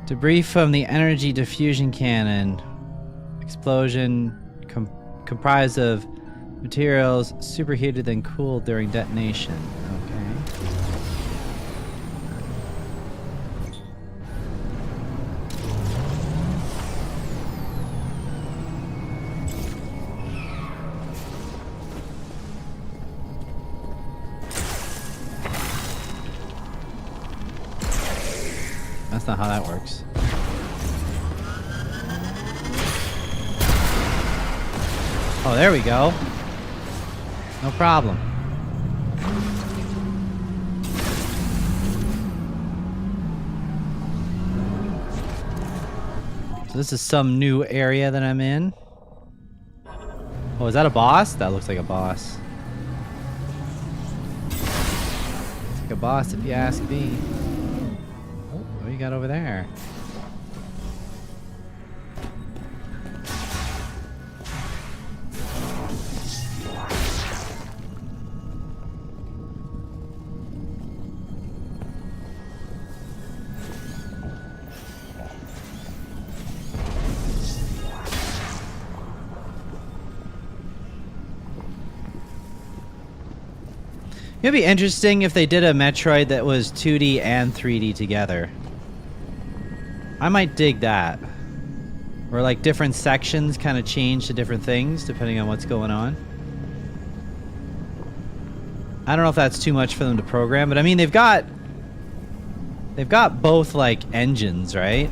Debris from the energy diffusion cannon. Explosion comprised of materials superheated and cooled during detonation. Okay. That's not how that works. Oh, there we go. No problem. So this is some new area that I'm in. Oh, is that a boss? That looks like a boss. It's like a boss if you ask me. What do you got over there? It'd be interesting if they did a Metroid that was 2D and 3D together. I might dig that. Or like different sections kind of change to different things depending on what's going on. I don't know if that's too much for them to program, but I mean they've got both like engines, right?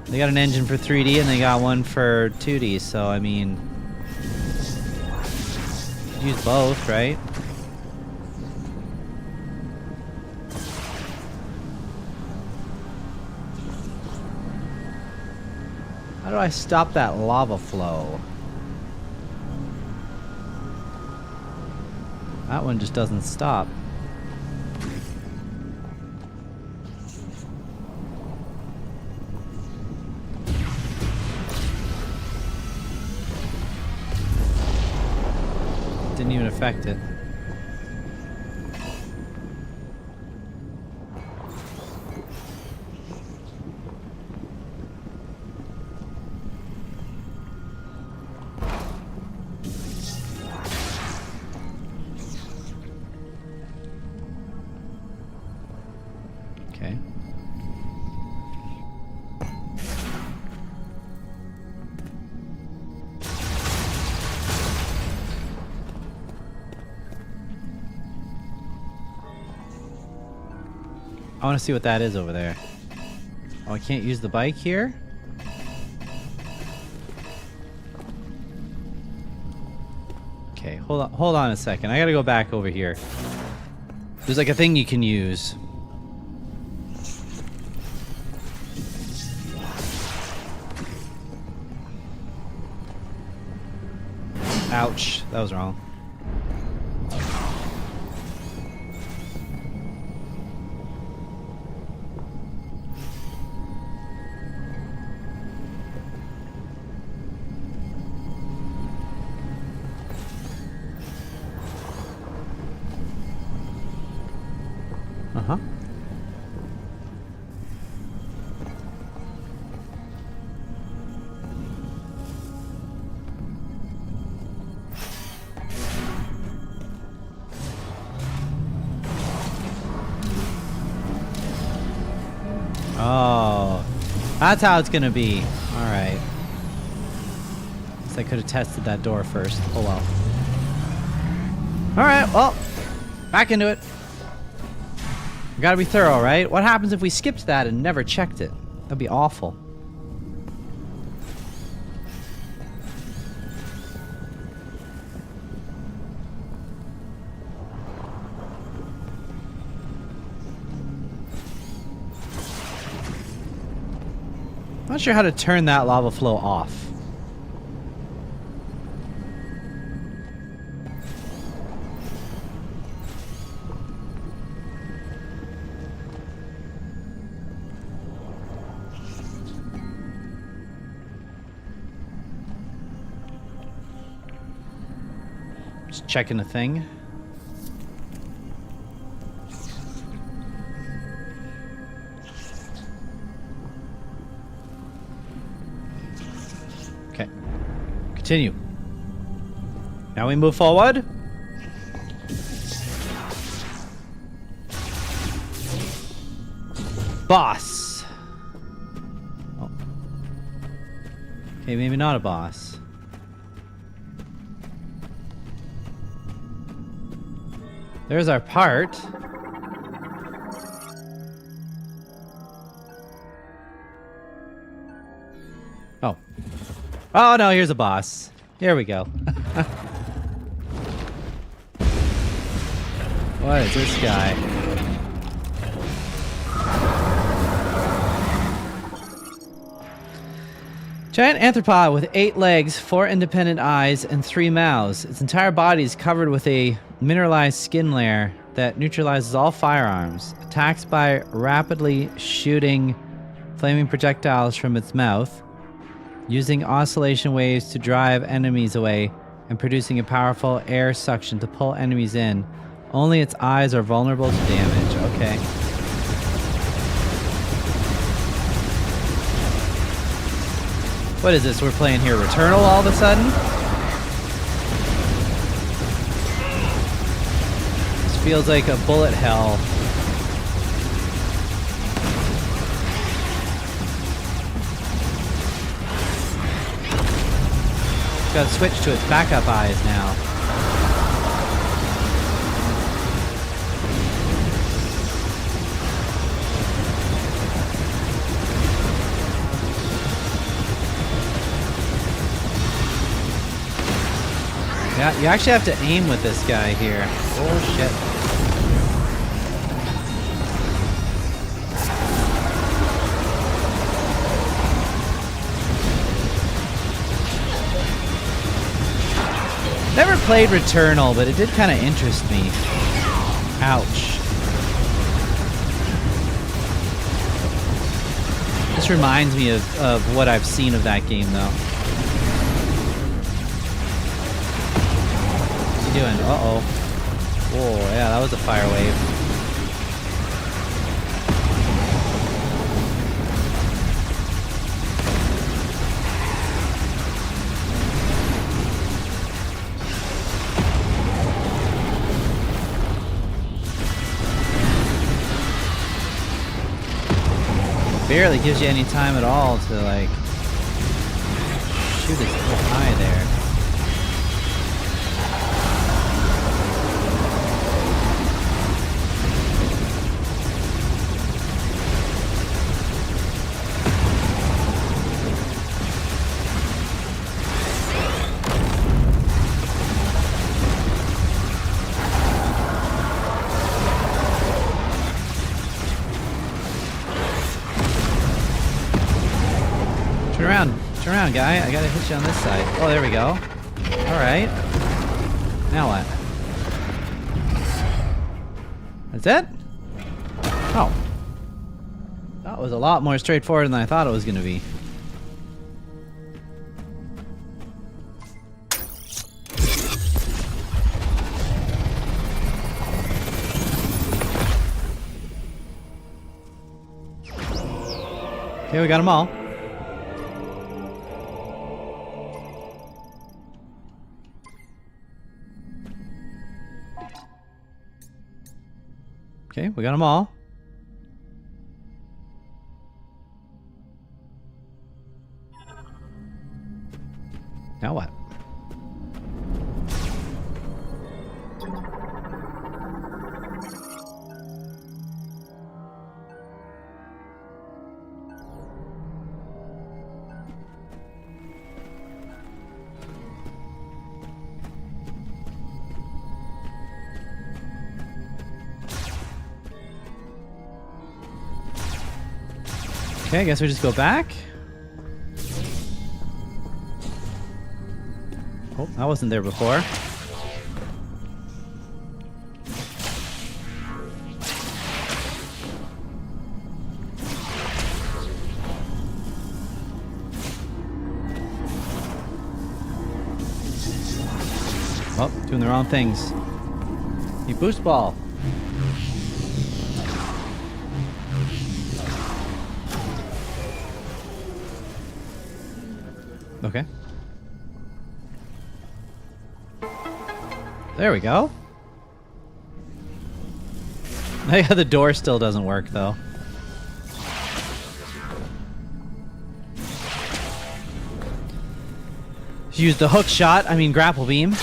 They got an engine for 3D and they got one for 2D, so I mean use both, right? How do I stop that lava flow? That one just doesn't stop. Didn't even affect it. I want to see what that is over there. Oh, I can't use the bike here? Okay, hold on a second. I gotta go back over here. There's like a thing you can use. Ouch, that was wrong. Uh-huh. Oh, that's how it's gonna be. All right. Guess I could have tested that door first. Oh well. All right. Well, back into it. We gotta be thorough, right? What happens if we skipped that and never checked it? That'd be awful. I'm not sure how to turn that lava flow off. Just checking the thing. Okay. Continue. Now we move forward. Boss. Oh. Okay, maybe not a boss. There's our part. Oh. Oh no, here's a boss. Here we go. What is this guy? Giant arthropod with 8 legs, 4 independent eyes, and 3 mouths. Its entire body is covered with a mineralized skin layer that neutralizes all firearms. Attacks by rapidly shooting flaming projectiles from its mouth, using oscillation waves to drive enemies away, and producing a powerful air suction to pull enemies in. Only its eyes are vulnerable to damage. Okay. What is this? We're playing here Returnal all of a sudden? This feels like a bullet hell. It's got to switch to its backup eyes now. Yeah, you actually have to aim with this guy here. Oh shit. Never played Returnal, but it did kind of interest me. Ouch. This reminds me of what I've seen of that game, though. Doing? Uh-oh. Whoa, yeah, that was a fire wave. Barely gives you any time at all to, like, shoot his little eye there. Turn around, guy. I gotta hit you on this side. Oh, there we go. Alright. Now what? That's it? Oh. That was a lot more straightforward than I thought it was gonna be. Okay, we got them all. Okay, we got them all. Now what? Okay, I guess we just go back. Oh, I wasn't there before. Oh, doing the wrong things. Hey, boost ball. Okay. There we go. The door still doesn't work, though. Use the hook shot, I mean grapple beam.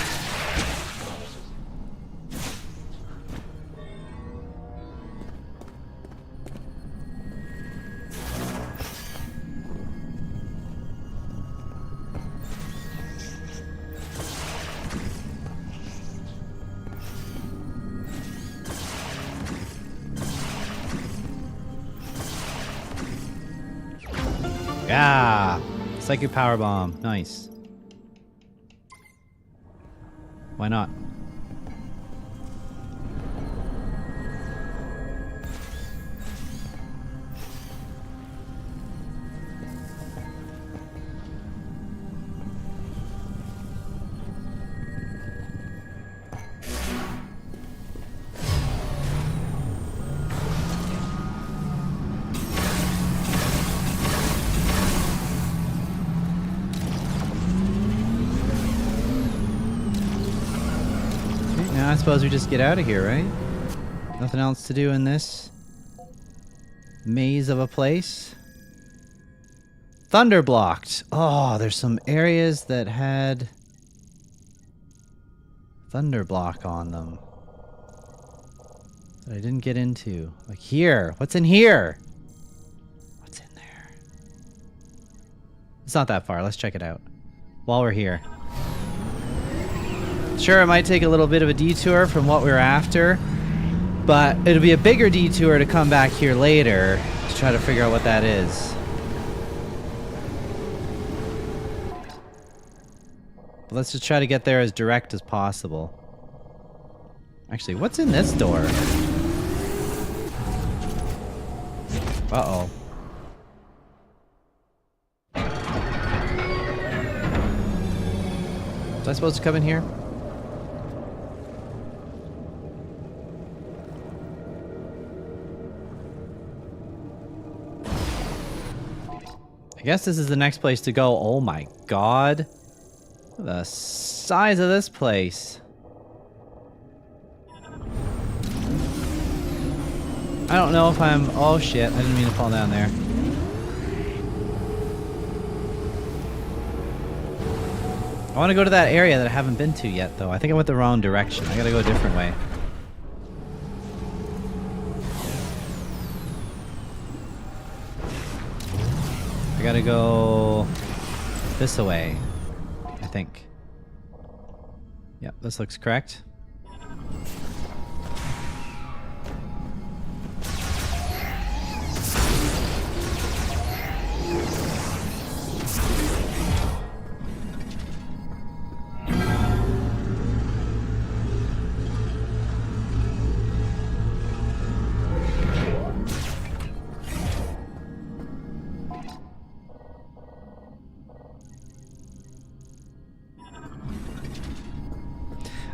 Yeah, psychic power bomb, nice. Why not? Now I suppose we just get out of here, right? Nothing else to do in this maze of a place. Thunder blocked. Oh, there's some areas that had thunder block on them that I didn't get into. Like here. What's in here? What's in there? It's not that far. Let's check it out while we're here. Sure, it might take a little bit of a detour from what we were after, but it'll be a bigger detour to come back here later to try to figure out what that is. But let's just try to get there as direct as possible. Actually, what's in this door? Uh-oh. Was I supposed to come in here? I guess this is the next place to go. Oh my god. The size of this place. I don't know if I'm... Oh shit, I didn't mean to fall down there. I want to go to that area that I haven't been to yet, though. I think I went the wrong direction. I gotta go a different way. I gotta go this way, I think. Yep, this looks correct.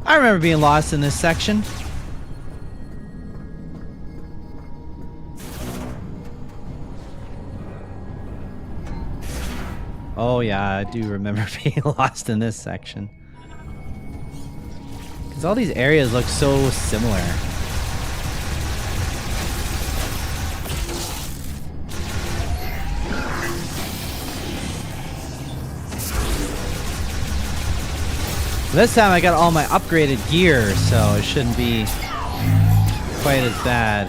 I remember being lost in this section. Oh yeah, I do remember being lost in this section. Because all these areas look so similar. This time I got all my upgraded gear, so it shouldn't be quite as bad.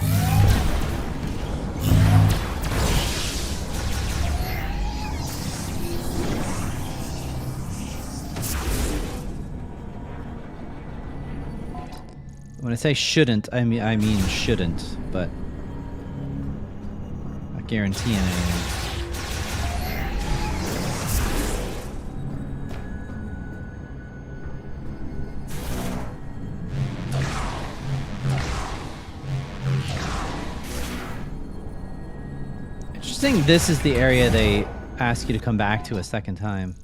When I say shouldn't, I mean shouldn't, but not guaranteeing anything. Interesting, this is the area they ask you to come back to a second time.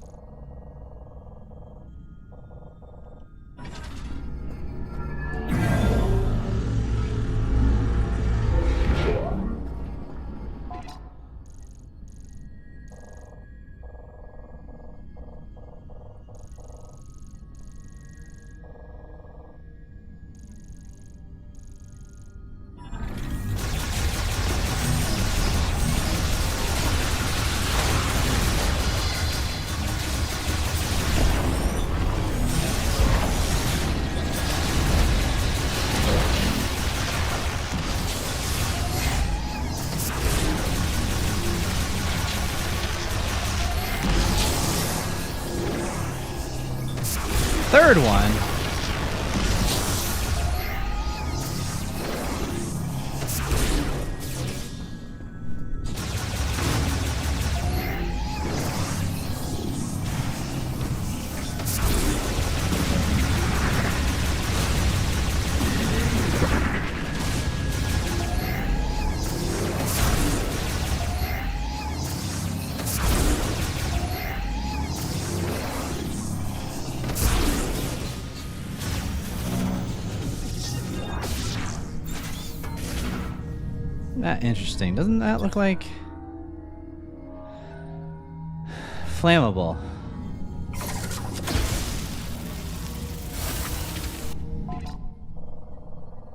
Third one. That interesting. Doesn't that look like flammable?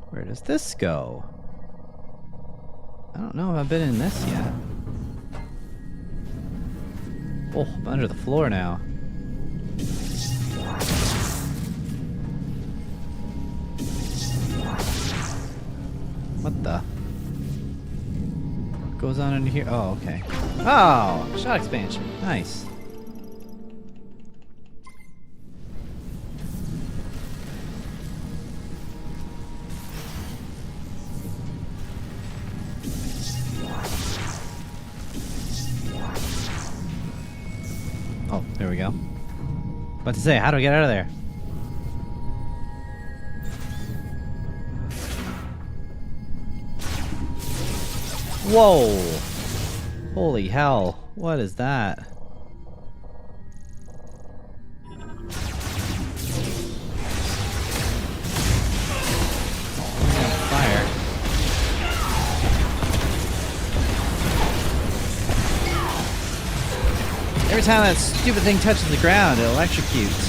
Where does this go? I don't know if I've been in this yet. Oh, I'm under the floor now. What the? What goes on under here? Oh, okay. Oh, shot expansion. Nice. Oh, there we go. About to say, how do I get out of there? Whoa! Holy hell, what is that? Fire. Every time that stupid thing touches the ground, it electrocutes.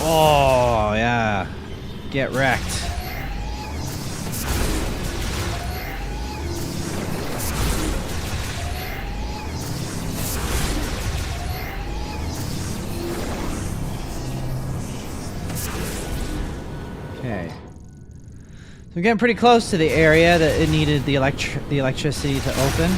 Oh, yeah. Get wrecked. Okay. So we're getting pretty close to the area that it needed the electricity to open.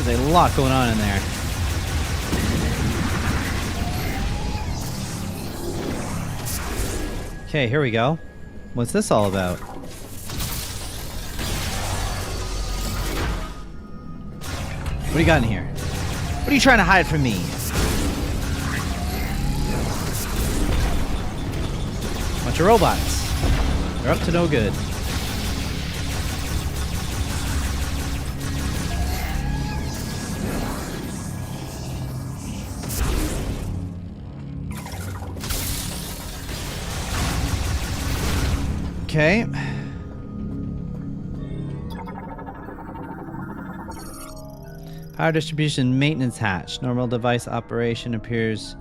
There's a lot going on in there. Okay, here we go. What's this all about? What do you got in here? What are you trying to hide from me? Bunch of robots. They're up to no good. Okay. Power distribution maintenance hatch. Normal device operation appears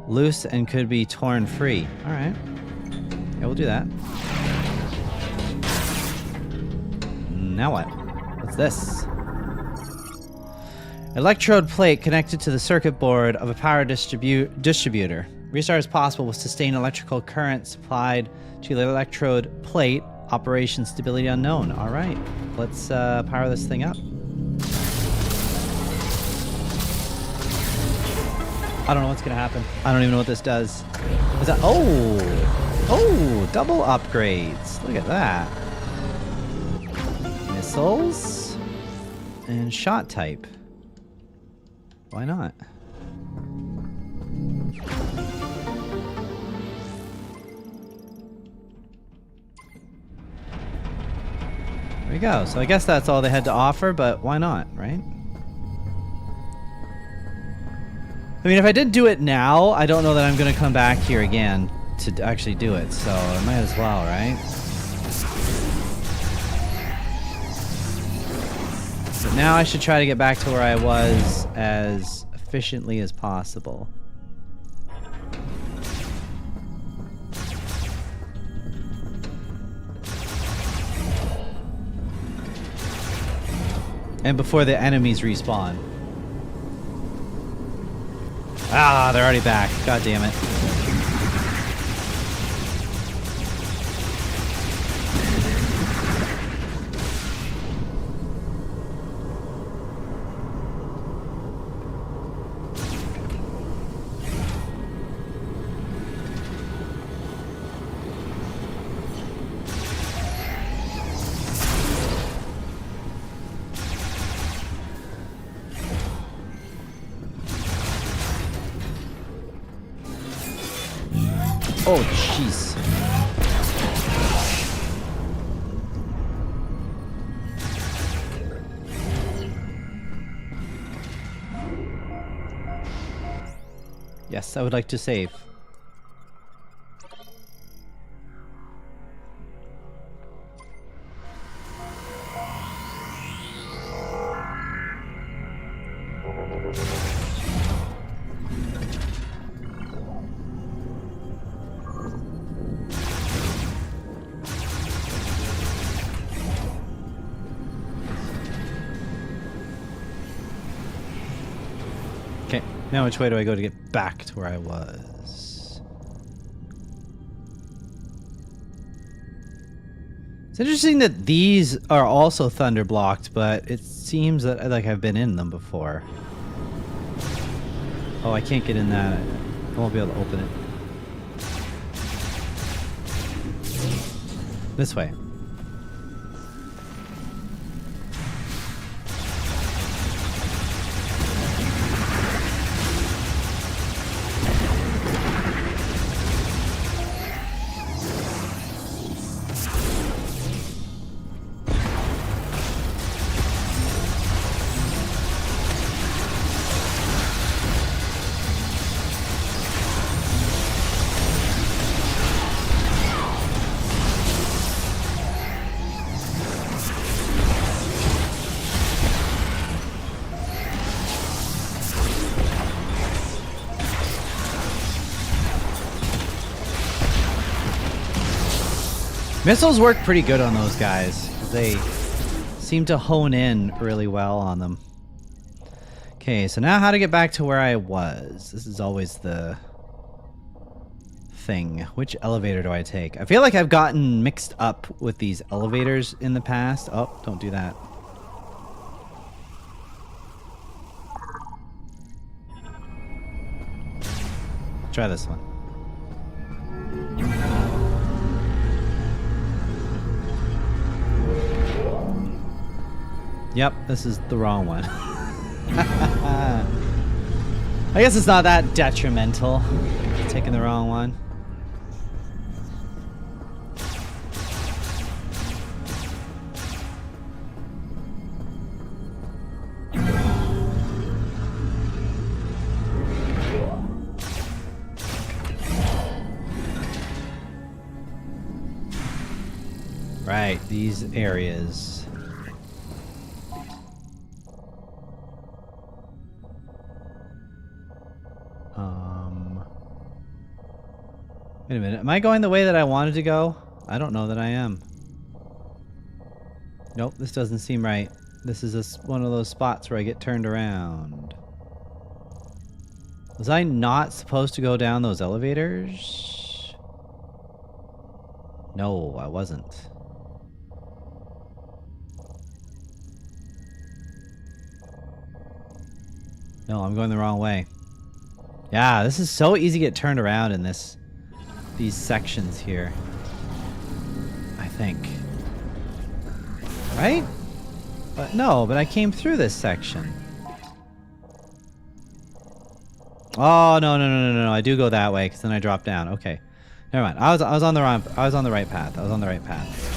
loose and could be torn free. Alright. Yeah, we'll do that. Now what? What's this? Electrode plate connected to the circuit board of a power distributor. Restart is possible with sustained electrical current supplied to the electrode plate. Operation stability unknown. Alright. Let's power this thing up. I don't know what's gonna happen. I don't even know what this does. Is that... Oh! Double upgrades. Look at that. Missiles. And shot type. Why not? There we go. So I guess that's all they had to offer, but why not, right? I mean, if I did do it now, I don't know that I'm going to come back here again to actually do it, so I might as well, right? But now I should try to get back to where I was as efficiently as possible. And before the enemies respawn. Ah, they're already back. God damn it. Oh, jeez. Yes, I would like to save. Okay, now which way do I go to get back to where I was? It's interesting that these are also thunder blocked, but it seems that like I've been in them before. Oh, I can't get in that. I won't be able to open it. This way. Missiles work pretty good on those guys. They seem to hone in really well on them. Okay, so now how to get back to where I was. This is always the thing. Which elevator do I take? I feel like I've gotten mixed up with these elevators in the past. Oh, don't do that. Try this one. Yep, this is the wrong one. I guess it's not that detrimental. Taking the wrong one. Right, these areas. Wait a minute, am I going the way that I wanted to go? I don't know that I am. Nope, this doesn't seem right. This is one of those spots where I get turned around. Was I not supposed to go down those elevators? No, I wasn't. No, I'm going the wrong way. Yeah, this is so easy to get turned around in these sections here. I think. Right? But no, but I came through this section. Oh, no. I do go that way because then I drop down. Okay. Never mind. I was on the right path. I was on the right path.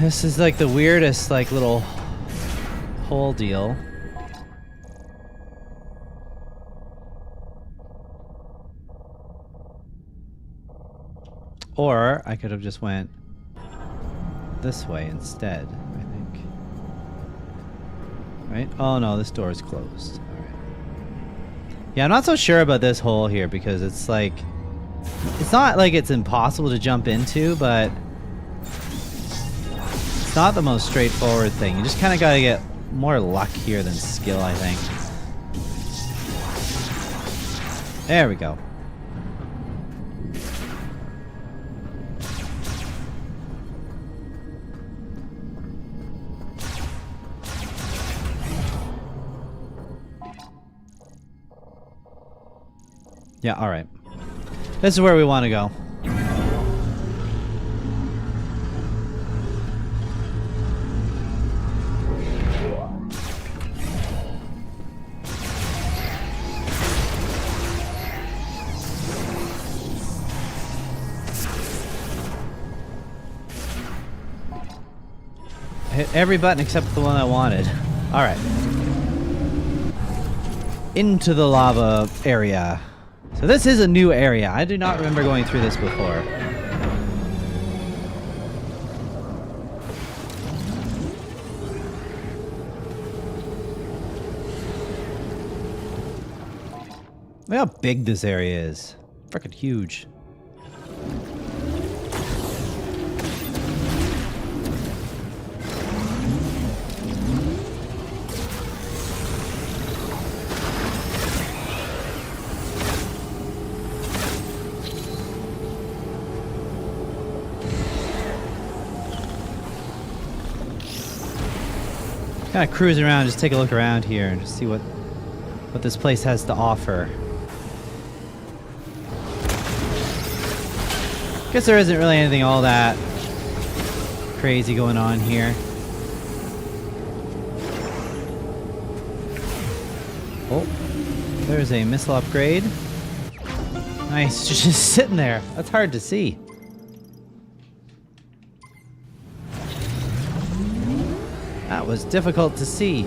This is like the weirdest like little hole deal. Or I could have just went this way instead, I think. Right? Oh no, this door is closed. Alright. Yeah, I'm not so sure about this hole here because it's like... It's not like it's impossible to jump into, but... It's not the most straightforward thing. You just kind of gotta get more luck here than skill, I think. There we go. Yeah, alright. This is where we want to go. Hit every button except the one I wanted. Alright. Into the lava area. So this is a new area. I do not remember going through this before. Look how big this area is. Freaking huge. Kind of cruise around, just take a look around here and just see what this place has to offer. Guess there isn't really anything all that crazy going on here. Oh, there's a missile upgrade. Nice, just sitting there. That's hard to see. That was difficult to see.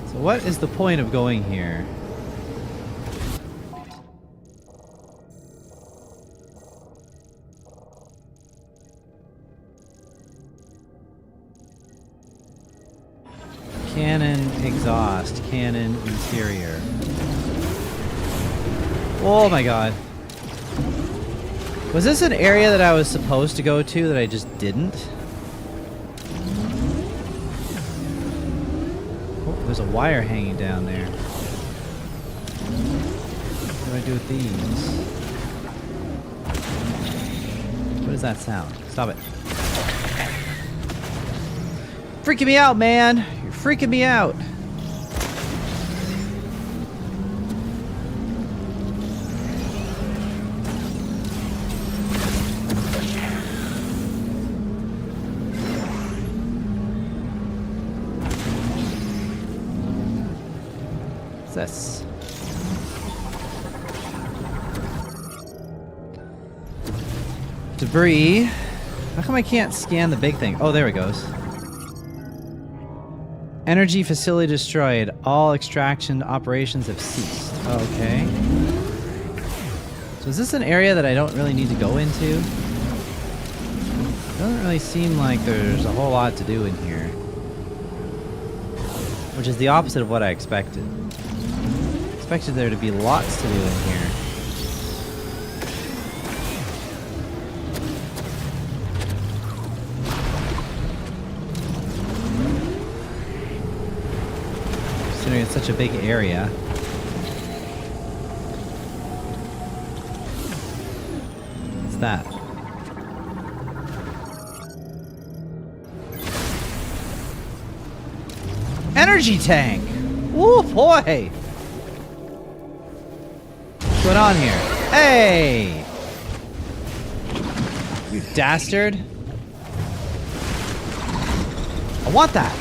So what is the point of going here? Cannon. exhaust, cannon, interior. Oh my god. Was this an area that I was supposed to go to that I just didn't? Oh, there's a wire hanging down there. What do I do with these? What does that sound? Stop it. Freaking me out, man! You're freaking me out! What's this? Debris. How come I can't scan the big thing? Oh, there it goes. Energy facility destroyed. All extraction operations have ceased. Okay. So is this an area that I don't really need to go into? Doesn't really seem like there's a whole lot to do in here. Which is the opposite of what I expected. I expected there to be lots to do in here. Considering it's such a big area. What's that? Energy tank! Ooh, boy! What's going on here? Hey! You dastard! I want that!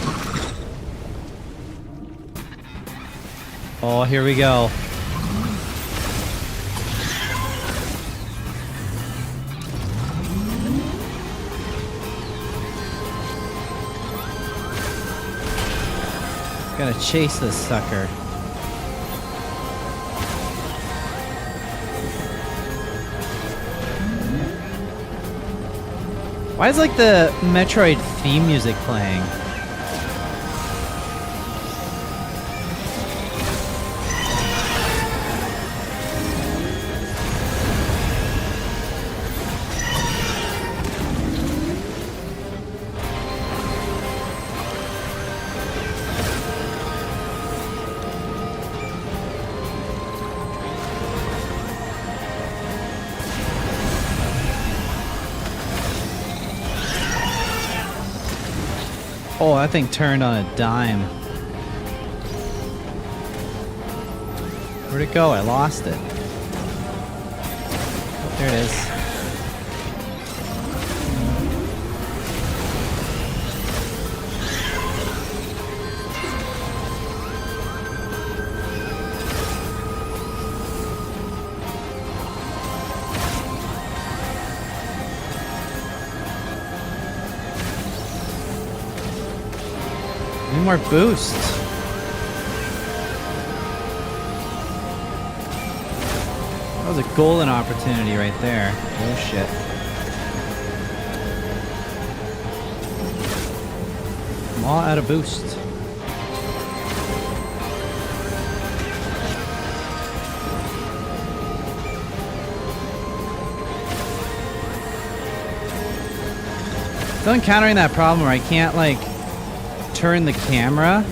Oh, here we go. Gotta chase this sucker. Why is like the Metroid theme music playing? Oh, that thing turned on a dime. Where'd it go? I lost it. Oh, there it is. Need more boost. That was a golden opportunity right there. Oh shit. I'm all out of boost. Still encountering that problem where I can't like turn the camera.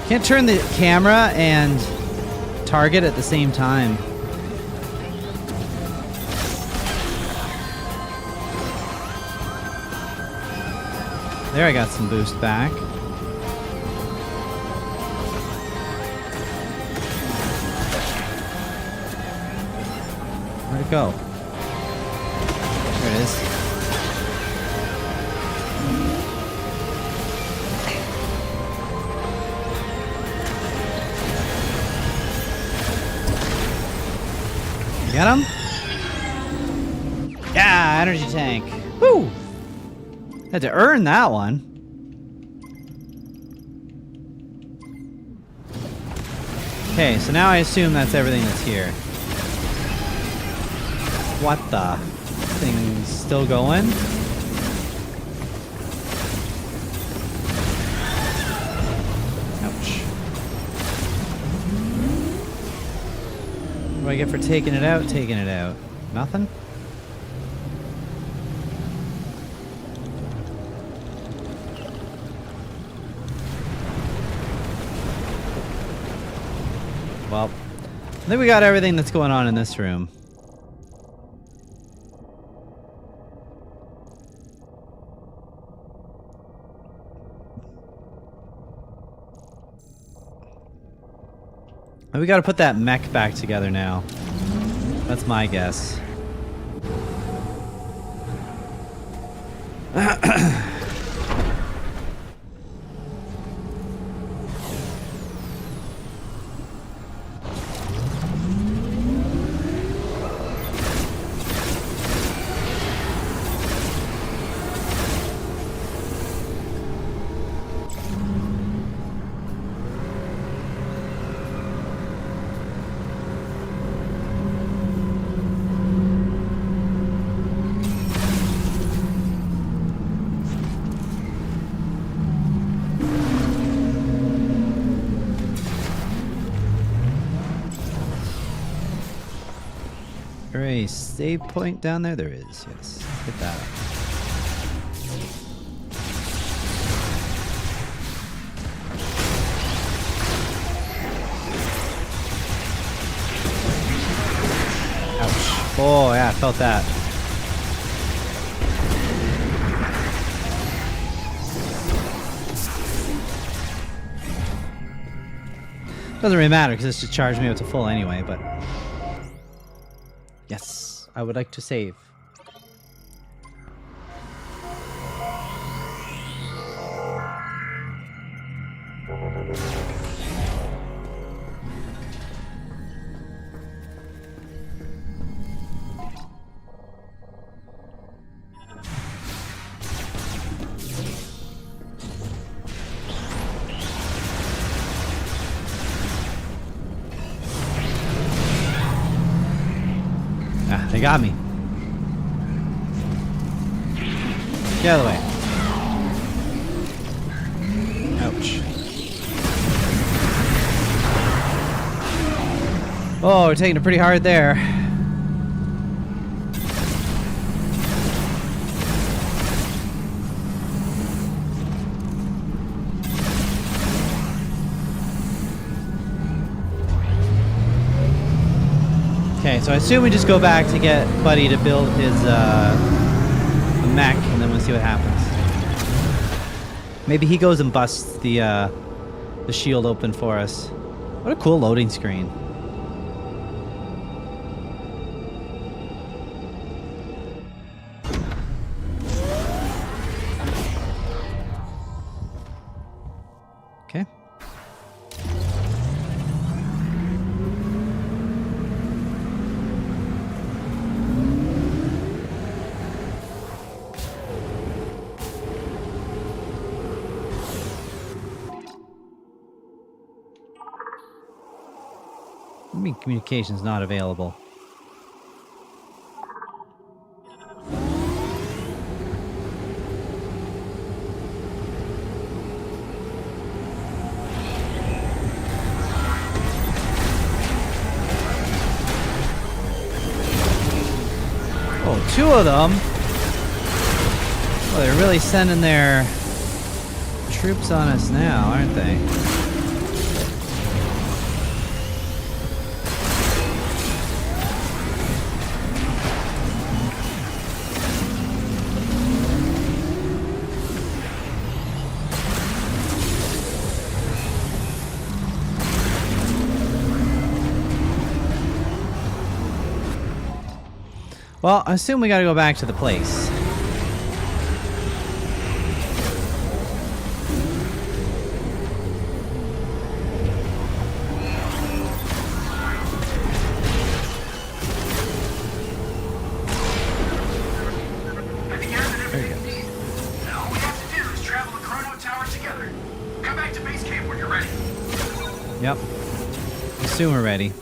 Can't turn the camera and target at the same time. There, I got some boost back. Where'd it go? There it is. You got him? Yeah, energy tank. Woo! Had to earn that one. Okay, so now I assume that's everything that's here. What the? Thing's still going? Ouch. What do I get for taking it out? Taking it out. Nothing? Well, I think we got everything that's going on in this room. And we gotta put that mech back together now. That's my guess. There a save point down there? There is, yes. Hit that. Ouch. Oh, yeah, I felt that. Doesn't really matter because this just charged me up to full anyway, but... Yes, I would like to save. Ah, they got me. Get out of the way. Ouch. Oh, we're taking it pretty hard there. Okay, so I assume we just go back to get Buddy to build his mech, and then we'll see what happens. Maybe he goes and busts the shield open for us. What a cool loading screen. Okay. I mean, communication's not available. Oh, two of them? Well, they're really sending their troops on us now, aren't they? Well, I assume we gotta go back to the place. I think everything empty. Now all we have to do is travel the Chrono Tower together. Come back to base camp when you're ready. Yep. Assume we're ready.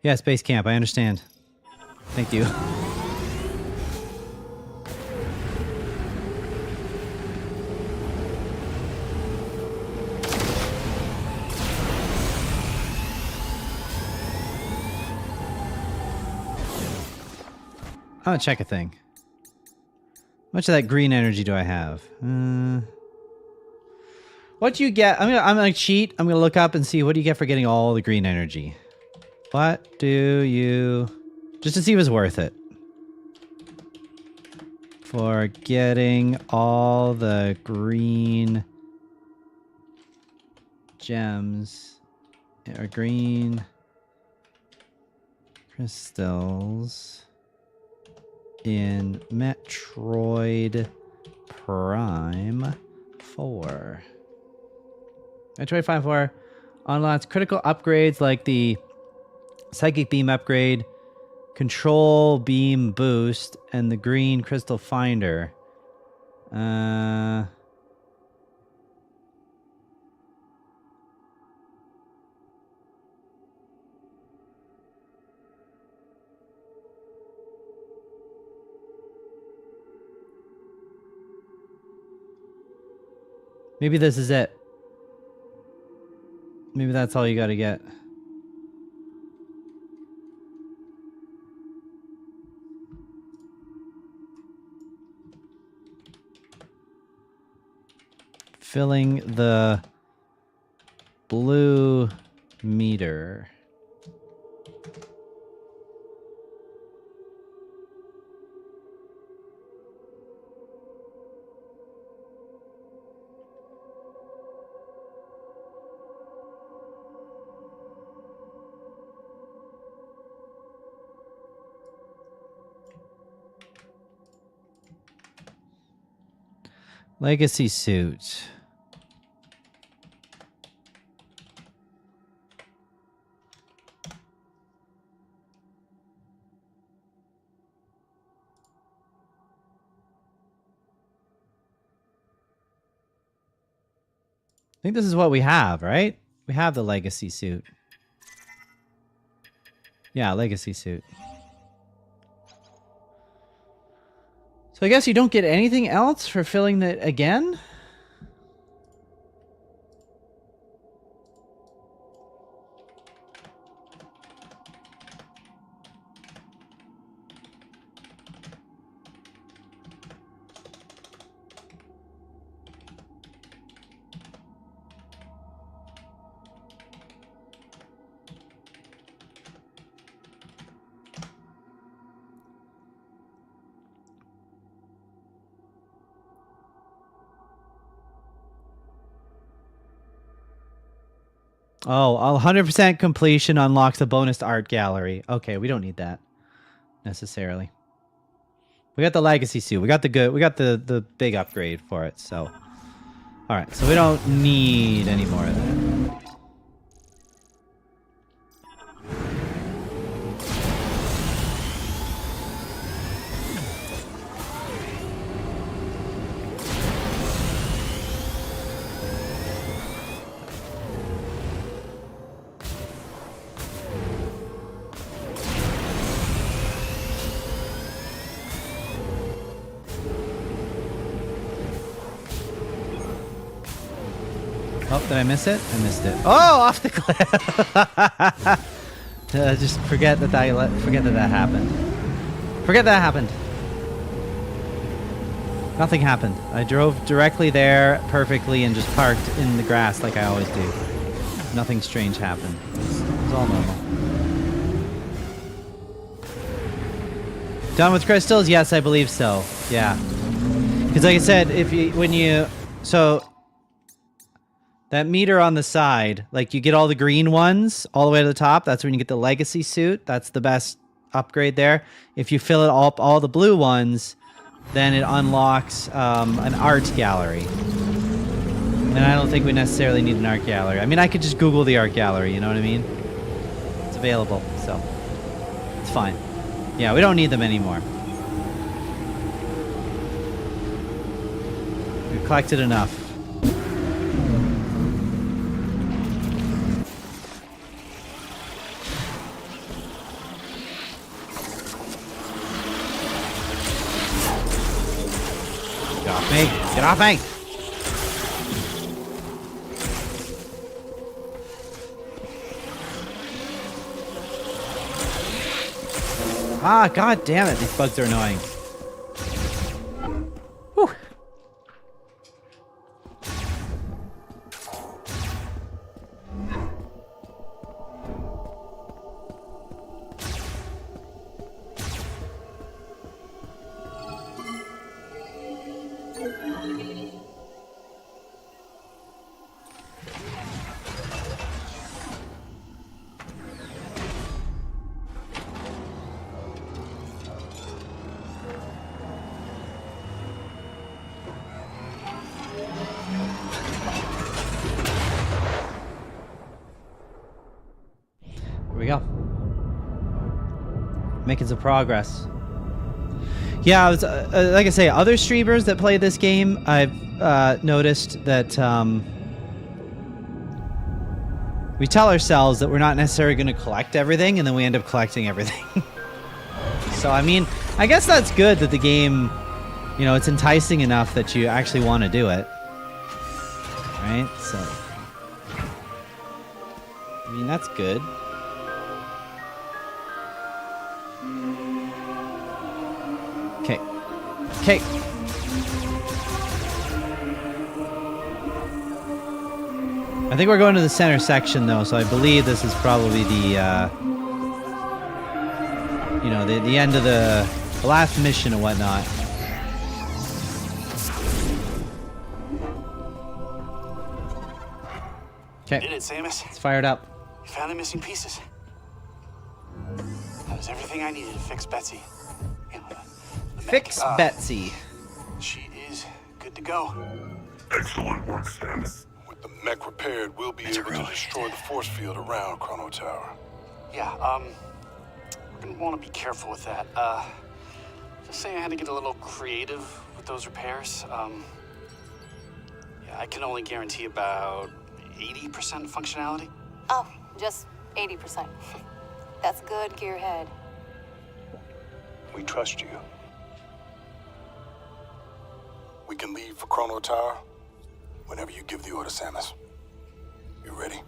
Yeah, space camp. I understand. Thank you. I'm gonna check a thing. How much of that green energy do I have? What do you get? I'm gonna cheat. I'm gonna look up and see what do you get for getting all the green energy. What do you... Just to see if it's worth it. For getting all the green gems or green crystals in Metroid Prime 4. Metroid Prime 4 unlocks critical upgrades like the Psychic Beam upgrade, Control Beam boost, and the Green Crystal Finder. Maybe this is it. Maybe that's all you gotta get. Filling the blue meter. Legacy suit. I think this is what we have, right? We have the legacy suit. Yeah, legacy suit. So I guess you don't get anything else for filling it again? Oh, 100% completion unlocks a bonus art gallery. Okay, we don't need that necessarily. We got the legacy suit. We got the big upgrade for it. So, all right. So we don't need any more of that. Oh, did I miss it? I missed it. Oh, off the cliff! Just forget that that happened. Forget that happened. Nothing happened. I drove directly there perfectly and just parked in the grass like I always do. Nothing strange happened. It was all normal. Done with crystals? Yes, I believe so. Yeah. Because like I said, so that meter on the side, like you get all the green ones all the way to the top. That's when you get the legacy suit. That's the best upgrade there. If you fill it all the blue ones, then it unlocks an art gallery. And I don't think we necessarily need an art gallery. I mean, I could just Google the art gallery, you know what I mean? It's available, so it's fine. Yeah, we don't need them anymore. We've collected enough. Get off me! Ah, god damn it, these bugs are annoying. Whew. Here we go. Making some progress. Yeah, I was, like I say, other streamers that play this game, I've noticed that we tell ourselves that we're not necessarily going to collect everything, and then we end up collecting everything. So, I mean, I guess that's good that the game, you know, it's enticing enough that you actually want to do it. Right? So, I mean, that's good. Okay. Okay. I think we're going to the center section, though, so I believe this is probably the, you know, the end of the last mission and whatnot. Okay. Did it, Samus? It's fired up. You found the missing pieces. That was everything I needed to fix Betsy. You know, the Fix mech, Betsy. She is good to go. Excellent work, Samus. With the mech repaired, we'll be able to destroy the force field around Chrono Tower. Yeah, we're gonna want to be careful with that. Just saying I had to get a little creative with those repairs. Yeah, I can only guarantee about 80% functionality. Oh, just 80%. That's good, Gearhead. We trust you. We can leave for Chrono Tower whenever you give the order, Samus. You ready?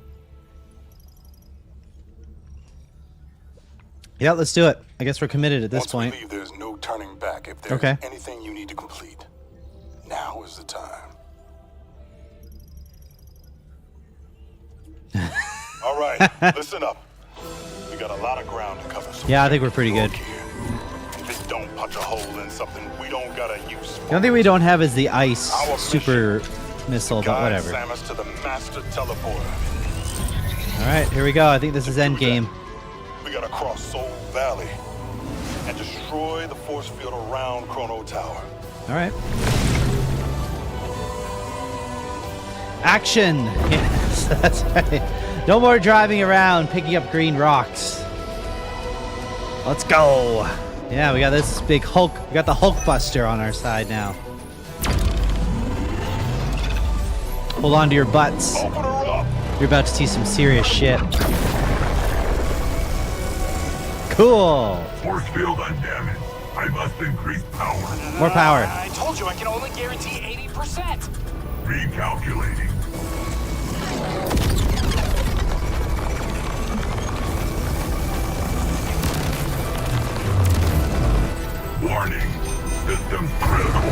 Yeah, let's do it. I guess we're committed at this Once point. we leave, there's no turning back. If there's Okay. anything you need to complete, now is the time. All right, listen up. We got a lot of ground to cover. So Yeah, I think we're pretty good. If it don't punch a hole in something we don't got a use for. The only thing we don't have is the ice Our super missile, but Guide whatever. Samus to the master teleporter. All right, here we go. I think this is end game. We gotta cross Soul Valley and destroy the force field around Chrono Tower. All right. Action! Yes, that's right. No more driving around picking up green rocks. Let's go. Yeah, we got this big Hulk. We got the Hulk Buster on our side now. Hold on to your butts. Open her up! You're about to see some serious shit. Cool. Force field undamaged. I must increase power. More power. I told you I can only guarantee 80%. Recalculating. Warning. Systems critical.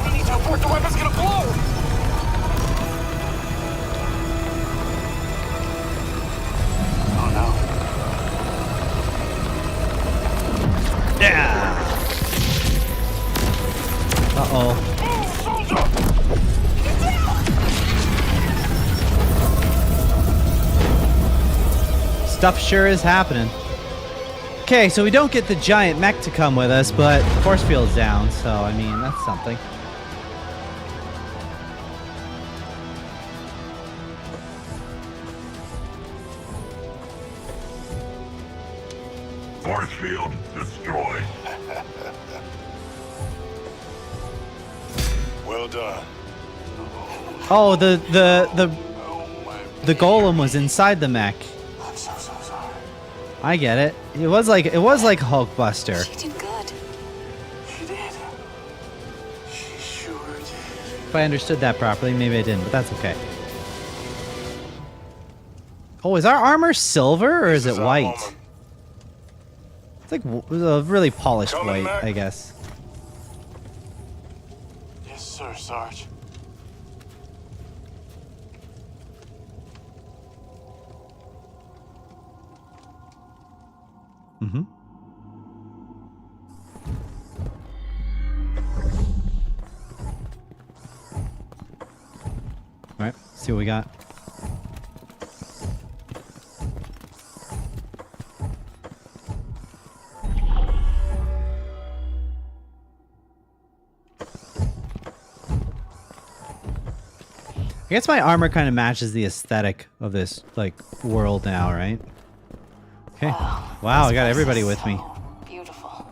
We need to abort. The weapon's gonna blow. Oh no. Yeah. Uh-oh. Stuff sure is happening. Okay, so we don't get the giant mech to come with us, but the force field's down, so I mean, that's something. Force field destroyed. Well done. Oh, the Oh my. the golem was inside the mech. I'm so sorry. I get it. It was like Hulkbuster. You did good. She did. She sure If I understood that properly, maybe I didn't, but that's okay. Oh, is our armor silver or is it our white? moment. It's like a really polished Coming white, back. I guess. Yes, sir, Sarge. Mm-hmm. All right, see what we got. I guess my armor kind of matches the aesthetic of this like world now, right? Okay. Wow, I got everybody with me. Beautiful.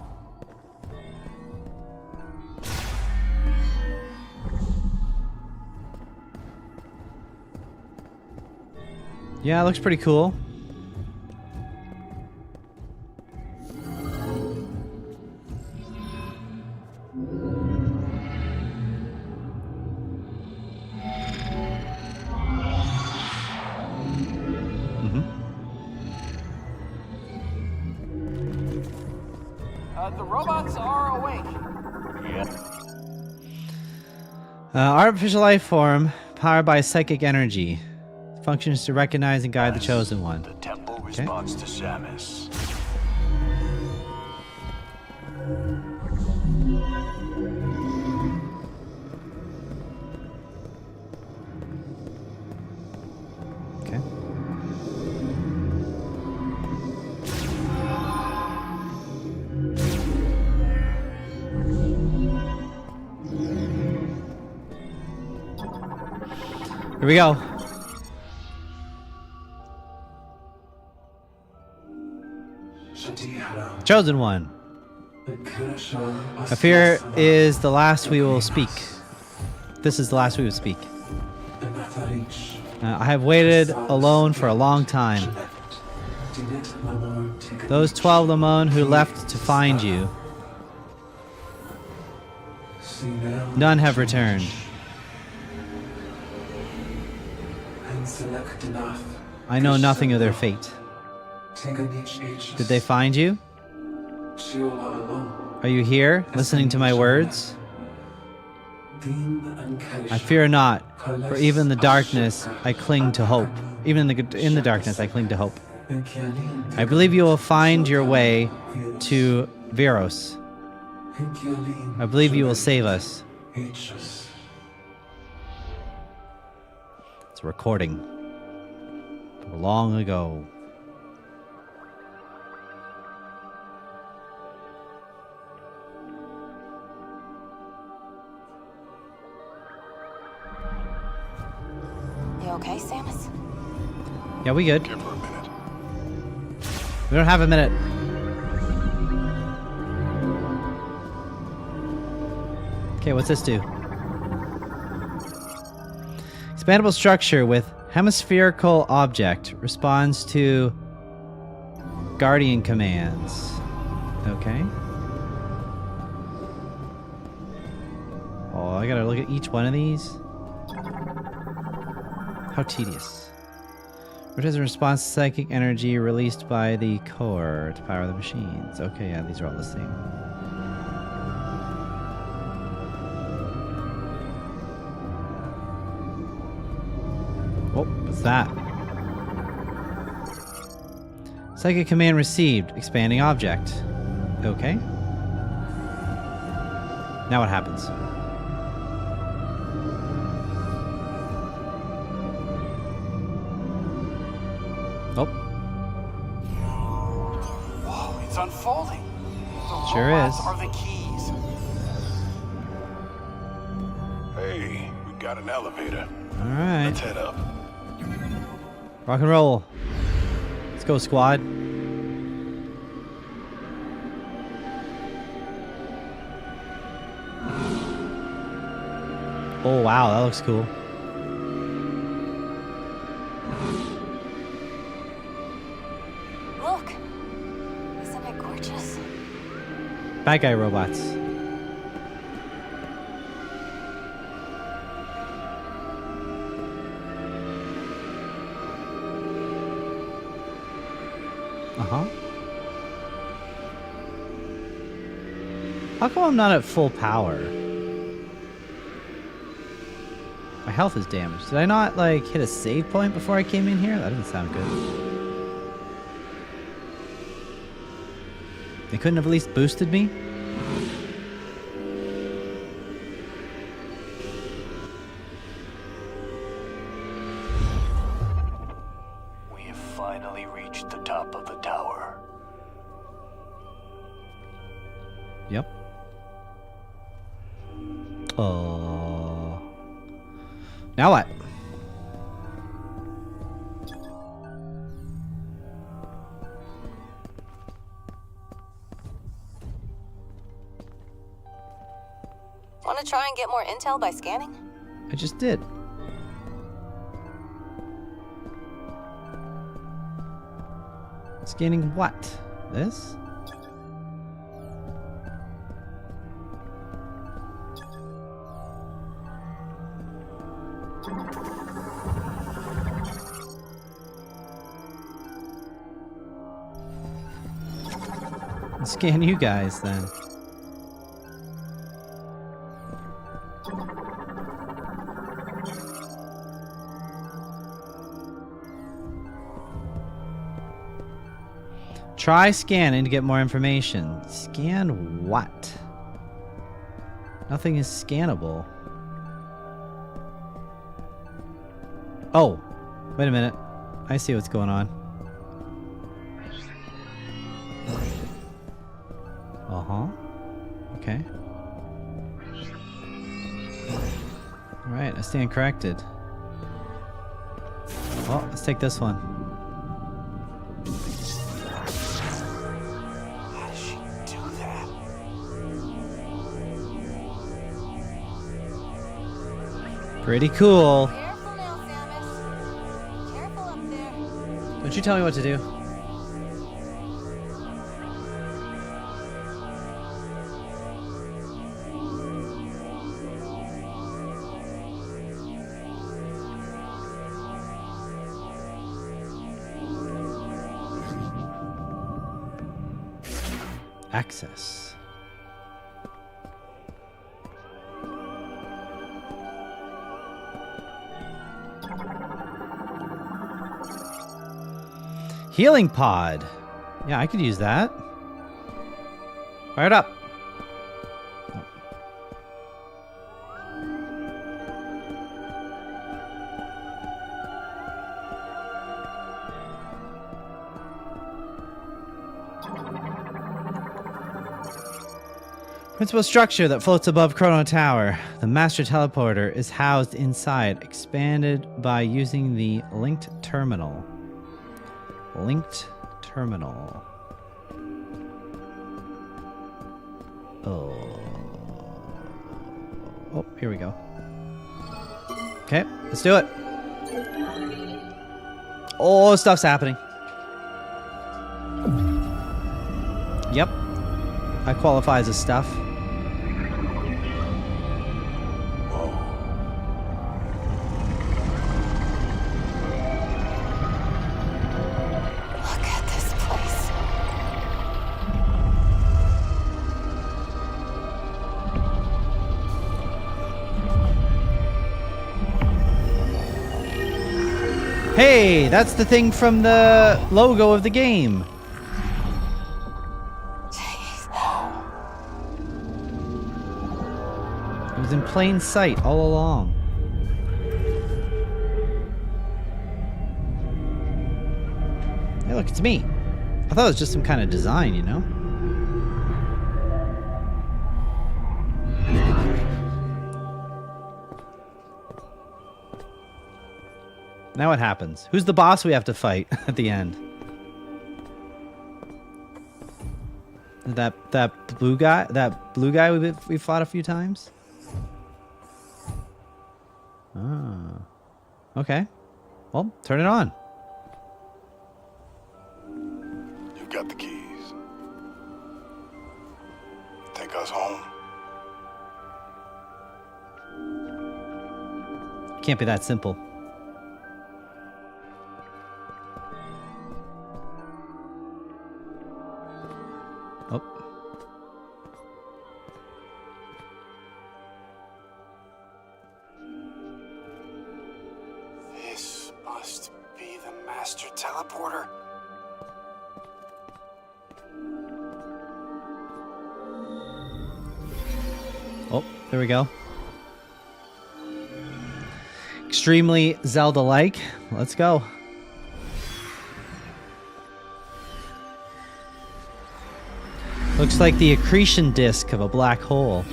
Yeah, it looks pretty cool. The robots are awake. Artificial life form powered by psychic energy. Function is to recognize and guide the chosen one. The temple responds to Samus. Okay. Here we go. Chosen one. I fear is the last we will speak. This is the last we will speak. I have waited alone for a long time. Those 12 Lamone who left to find you, none have returned. I know nothing of their fate. Did they find you? Are you here, listening to my words? I fear not, for even in the darkness I cling to hope. Even in the darkness I cling to hope. I believe you will find your way to Veros. I believe you will save us. It's a recording. Long ago. You okay, Samus? Yeah, we good. Give her a minute. We don't have a minute. Okay, what's this do? Expandable structure with hemispherical object responds to guardian commands. Okay. Oh, I gotta look at each one of these. How tedious. Which is a response to psychic energy released by the core to power the machines. Okay, yeah, these are all the same. Oh, what's that? Psychic command received. Expanding object. Okay. Now what happens? Oh, Whoa, it's unfolding. The Sure robots is. are the keys. Hey, we got an elevator. all right. Let's head up. Rock and roll. Let's go, squad. Oh, wow, that looks cool. Look! Isn't it gorgeous? Bad guy robots. Uh-huh. How come I'm not at full power? My health is damaged. Did I not, like, hit a save point before I came in here? That doesn't sound good. They couldn't have at least boosted me? We have finally reached the top of the tower. Yep. Oh. Now what? Want to try and get more intel by scanning? I just did. Scanning what? This? Let's scan you guys then. Try scanning to get more information. Scan what? Nothing is scannable. Oh, wait a minute. I see what's going on. Uh-huh. Okay. Alright, I stand corrected. Well, let's take this one. How does she do that? Pretty cool. Careful now, Samus. Careful up there. Don't you tell me what to do. Access. Healing pod. Yeah, I could use that. Fire it up. Oh. Principal structure that floats above Chrono Tower. The master teleporter is housed inside, expanded by using the linked terminal. Linked terminal. Oh, here we go. Okay, let's do it. Oh, stuff's happening. Yep. I qualify as a stuff. Look at this place. Hey, that's the thing from the logo of the game. It was in plain sight all along. Hey, look, it's me. I thought it was just some kind of design, you know? Now what happens? Who's the boss we have to fight at the end? That blue guy? That blue guy we fought a few times? Ah. Okay. Well, turn it on. You've got the keys. Take us home. Can't be that simple. Oh. This must be the master teleporter. Oh, there we go. Extremely Zelda-like. Let's go. Looks like the accretion disk of a black hole.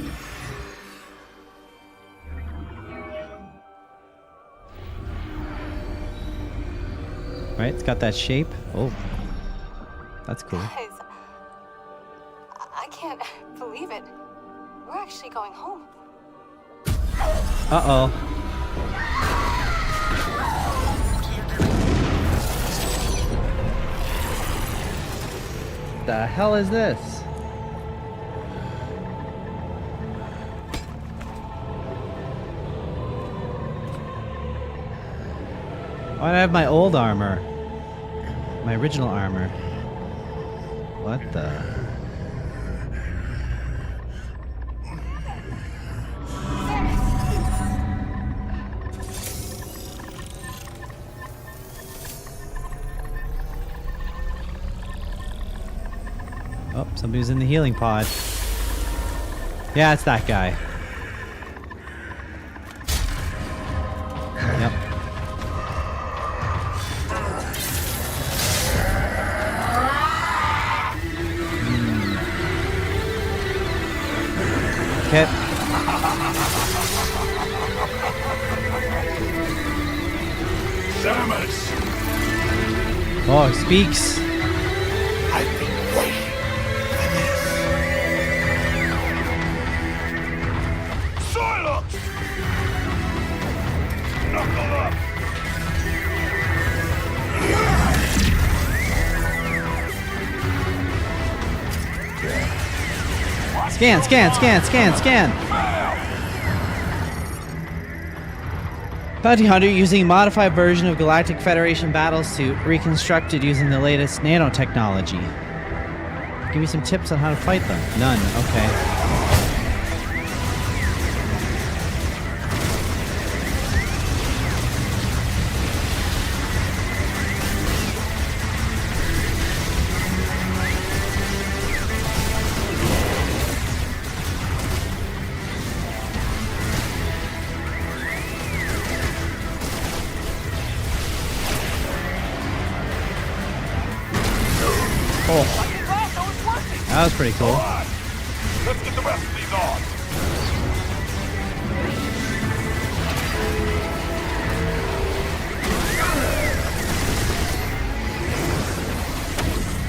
Right, it's got that shape. Oh, that's cool. Guys, I can't believe it. We're actually going home. Uh-oh. The hell is this? Why do I have my old armor? My original armor. What the? Oh, somebody's in the healing pod. Yeah, it's that guy. Yep. Okay. Samus! Oh, he speaks. I've been waiting for this. Silence! Knuckle up! Scan, scan, scan, scan, scan. Bounty Hunter using a modified version of Galactic Federation battlesuit reconstructed using the latest nanotechnology. Give me some tips on how to fight them. None. Okay. Oh, that was pretty cool. Alright, let's get the rest of these on.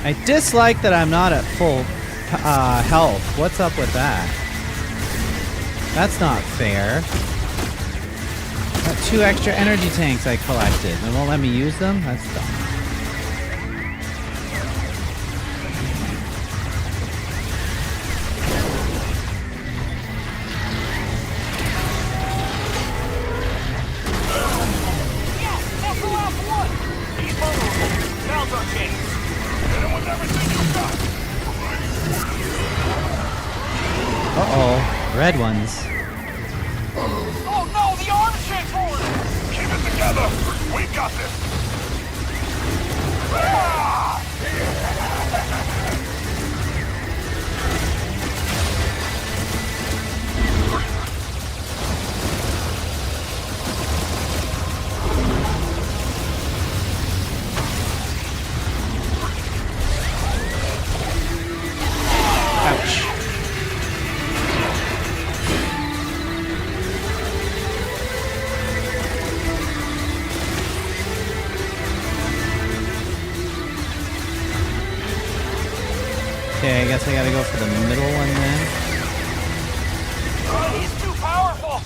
I dislike that I'm not at full health. What's up with that? That's not fair. Got 2 extra energy tanks I collected. They won't let me use them? That's dumb. Uh-oh. Red ones. Oh no, the arm's transformed! Keep it together! We got this! Ouch. Okay, I guess I gotta go for the middle one then. He's too powerful!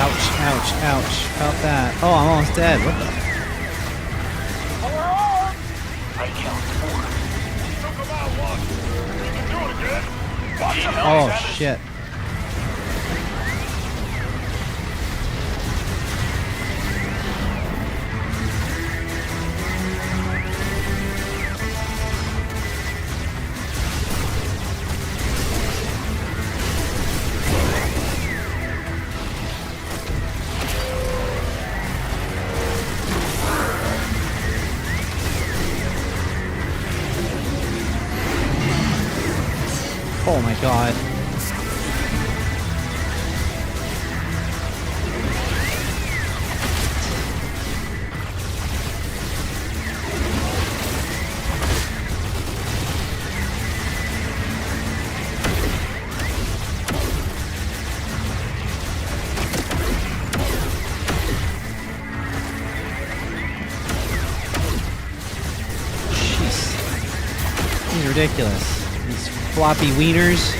Ouch, ouch, ouch. Felt that. Oh, I'm almost dead. What the? We're armed! I count 4. Took him out once. You can do it again. Watch him. Oh, shit. Oh my god. Jeez. This is ridiculous. These floppy wieners.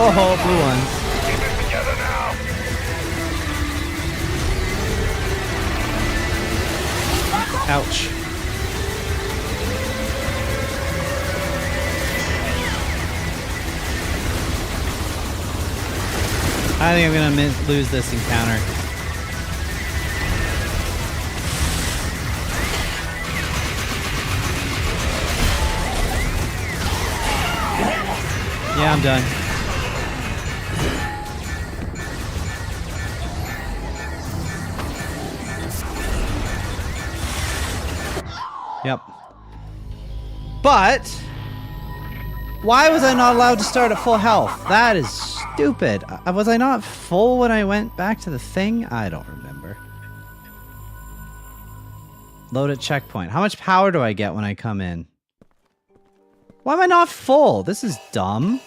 Oh, blue one. Keep it together now. Ouch. I think I'm gonna lose this encounter. Yeah, I'm done. Yep. But why was I not allowed to start at full health? That is stupid. Was I not full when I went back to the thing? I don't remember. Load at checkpoint. How much power do I get when I come in? Why am I not full? This is dumb.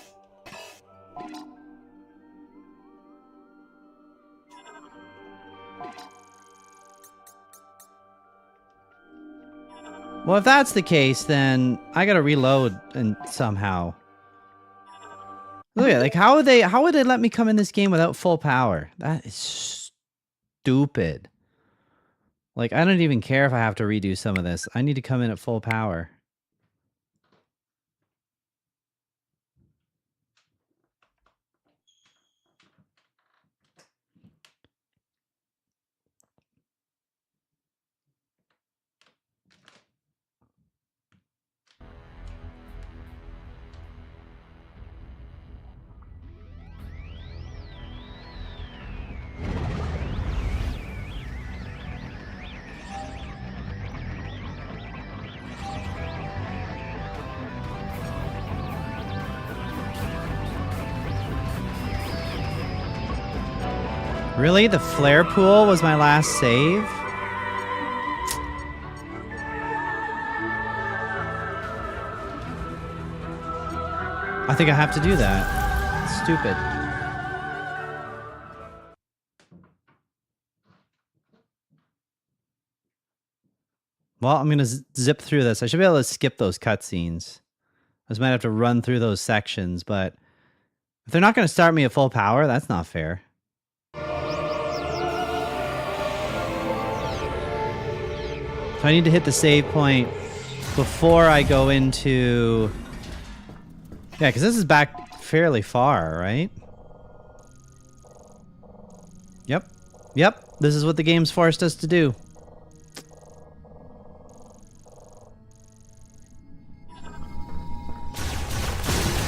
Well, if that's the case, then I gotta reload and somehow. Look at, like, how would they let me come in this game without full power? That is stupid. Like, I don't even care if I have to redo some of this. I need to come in at full power. Really? The flare pool was my last save? I think I have to do that. It's stupid. Well, I'm gonna zip through this. I should be able to skip those cutscenes. I just might have to run through those sections, but if they're not gonna start me at full power, that's not fair. So I need to hit the save point before I go into... Yeah, because this is back fairly far, right? Yep. Yep. This is what the game's forced us to do.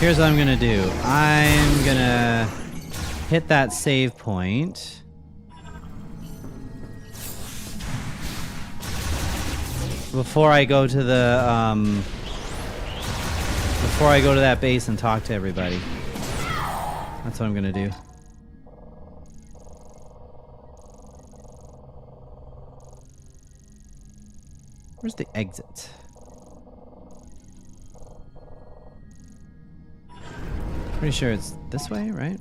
Here's what I'm going to do. I'm going to hit that save point. Before I go to the before I go to that base and talk to everybody. That's what I'm gonna do. Where's the exit? Pretty sure it's this way, right?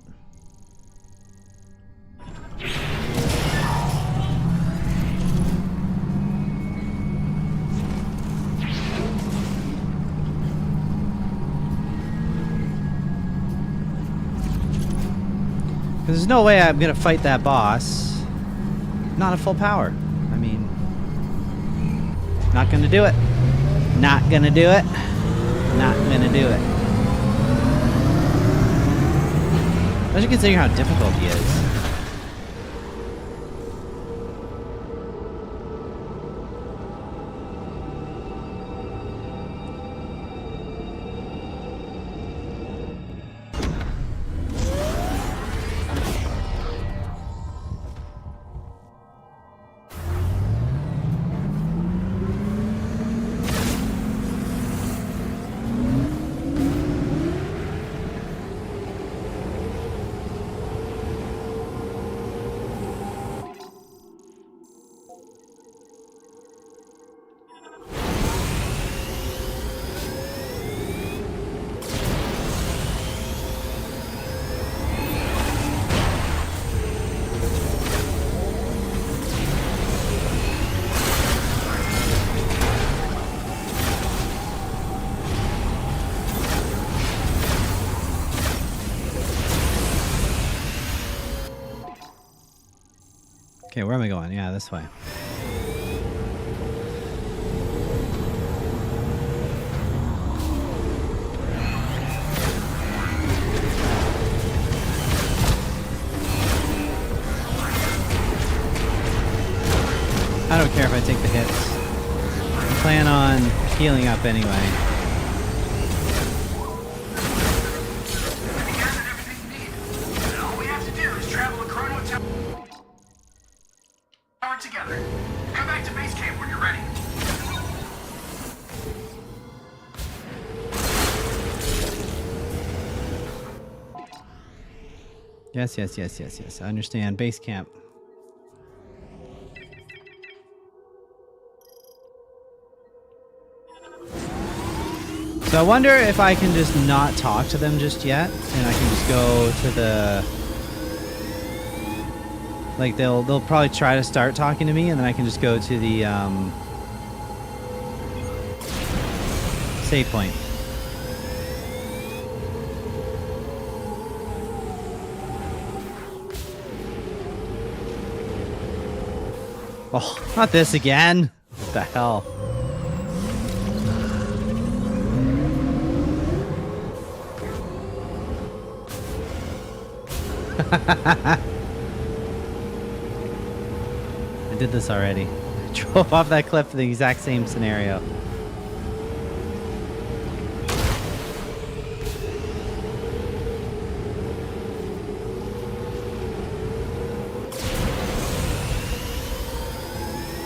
Because there's no way I'm gonna fight that boss. Not at full power. I mean, not gonna do it. Not gonna do it. Not gonna do it. Especially considering how difficult he is. Okay, where am I going? Yeah, this way. I don't care if I take the hits. I plan on healing up anyway. We gathered everything we need. And all we have to do is travel to Chrono Tower together. Come back to base camp when you're ready. Yes. I understand. Base camp. So I wonder if I can just not talk to them just yet, and I can just go to the... Like, they'll probably try to start talking to me, and then I can just go to the, save point. Oh, not this again! What the hell? I did this already. I drove off that cliff in the exact same scenario.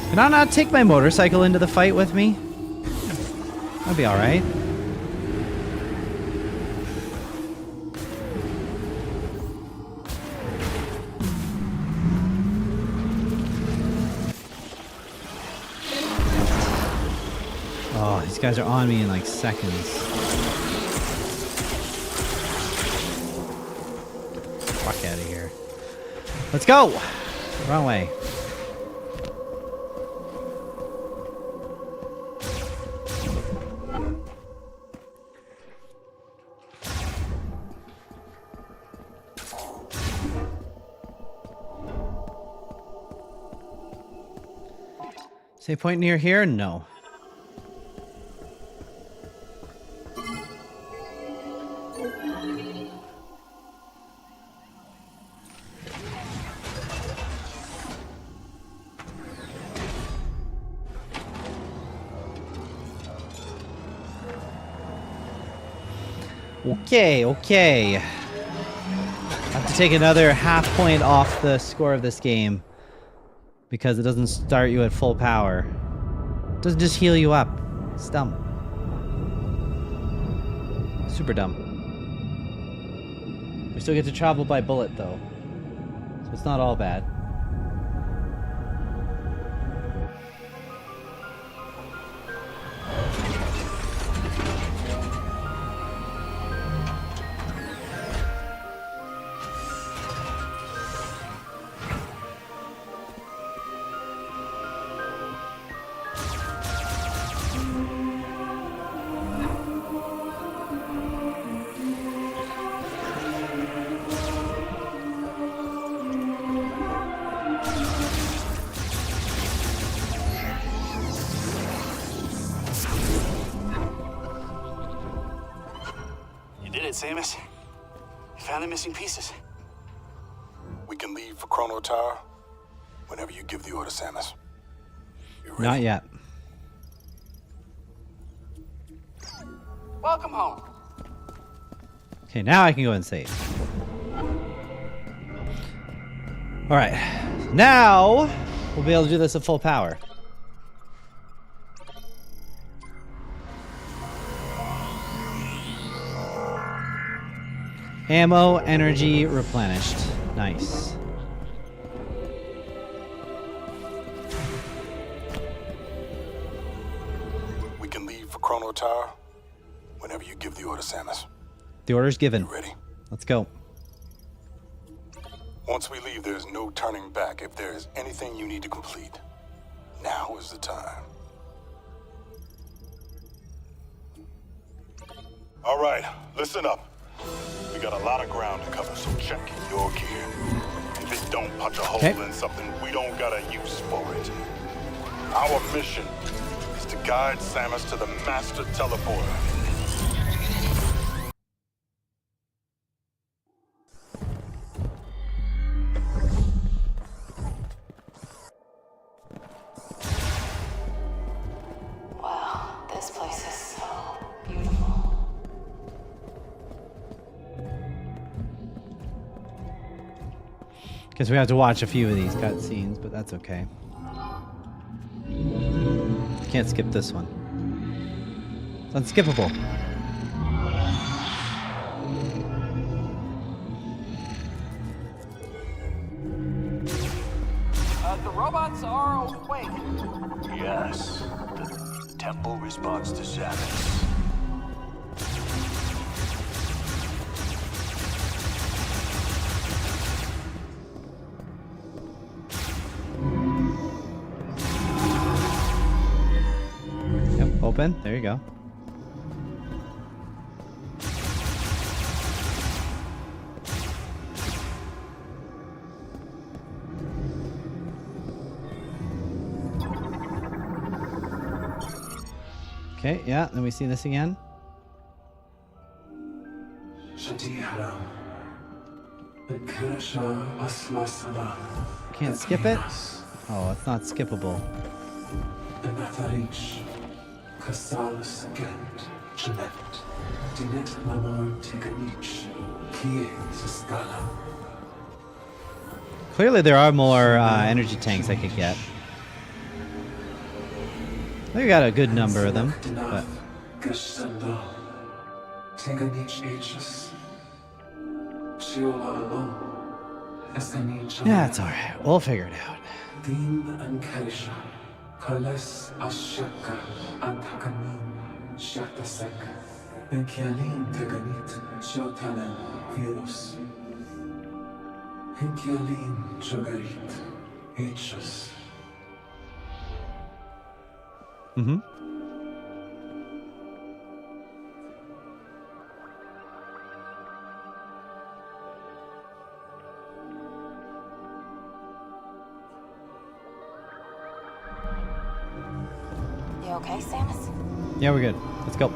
Can I not take my motorcycle into the fight with me? That'd be alright. Oh, these guys are on me in like seconds. Fuck out of here. Let's go! Wrong way. Save point near here? No. Okay. I have to take another half point off the score of this game because it doesn't start you at full power. It doesn't just heal you up. It's dumb. Super dumb. We still get to travel by bullet, though. So it's not all bad. You did it, Samus. You found the missing pieces. We can leave for Chrono Tower whenever you give the order, Samus. You ready? Not yet. Welcome home. Okay, now I can go and save. Alright. Now, we'll be able to do this at full power. Ammo, energy replenished. Nice. We can leave for Chrono Tower whenever you give the order, Samus. The order's given. You ready? Let's go. Once we leave, there's no turning back. If there is anything you need to complete, now is the time. All right, listen up. We got a lot of ground to cover, so check your gear. If it don't punch a hole Okay. in something, we don't got a use for it. Our mission is to guide Samus to the Master Teleporter. Wow, this place is so beautiful. Guess we have to watch a few of these cutscenes, but that's okay. Can't skip this one. It's unskippable. The robots are awake. Yes. The temple responds to Samus. Yep, open. There you go. Okay, yeah, then we see this again. Can't skip it? Oh, it's not skippable. Clearly there are more energy tanks I could get. We got a good number of them, but yeah, it's alright. We'll figure it out. Mm-hmm. You okay, Samus? Yeah, we're good. Let's go.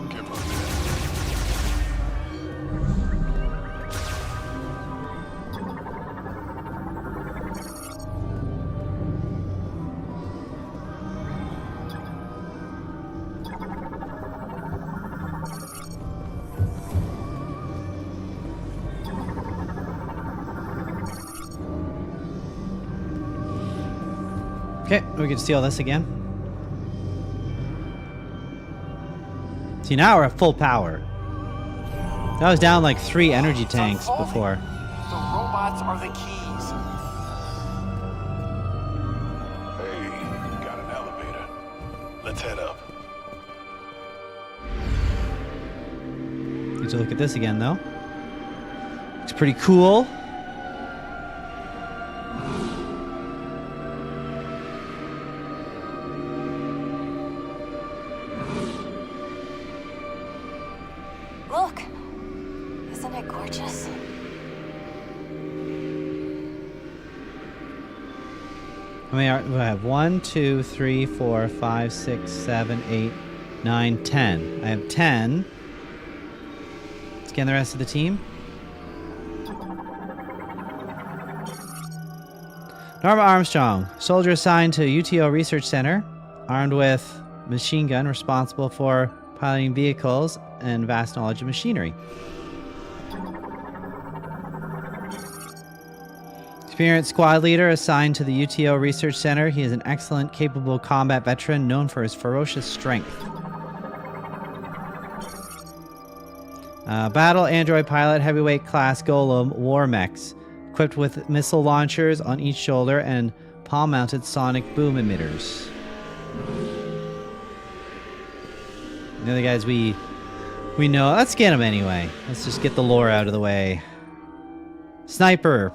Okay, we can steal this again. See, now we're at full power. I was down like 3 energy It's tanks unfolding. before. The robots are the keys. Hey, got an elevator. Let's head up. Need to look at this again, though. It's pretty cool. Look. Isn't it gorgeous? How many are we have? 1, 2, 3, 4, 5, 6, 7, 8, 9, 10. I have 10. Scan the rest of the team. Norma Armstrong, soldier assigned to UTO Research Center, armed with machine gun, responsible for piloting vehicles and vast knowledge of machinery. Experienced squad leader assigned to the UTO Research Center. He is an excellent, capable combat veteran known for his ferocious strength. Battle android pilot, heavyweight class Golem, war mechs, equipped with missile launchers on each shoulder and palm-mounted sonic boom emitters. The other guys we know. Let's get them anyway. Let's just get the lore out of the way. Sniper.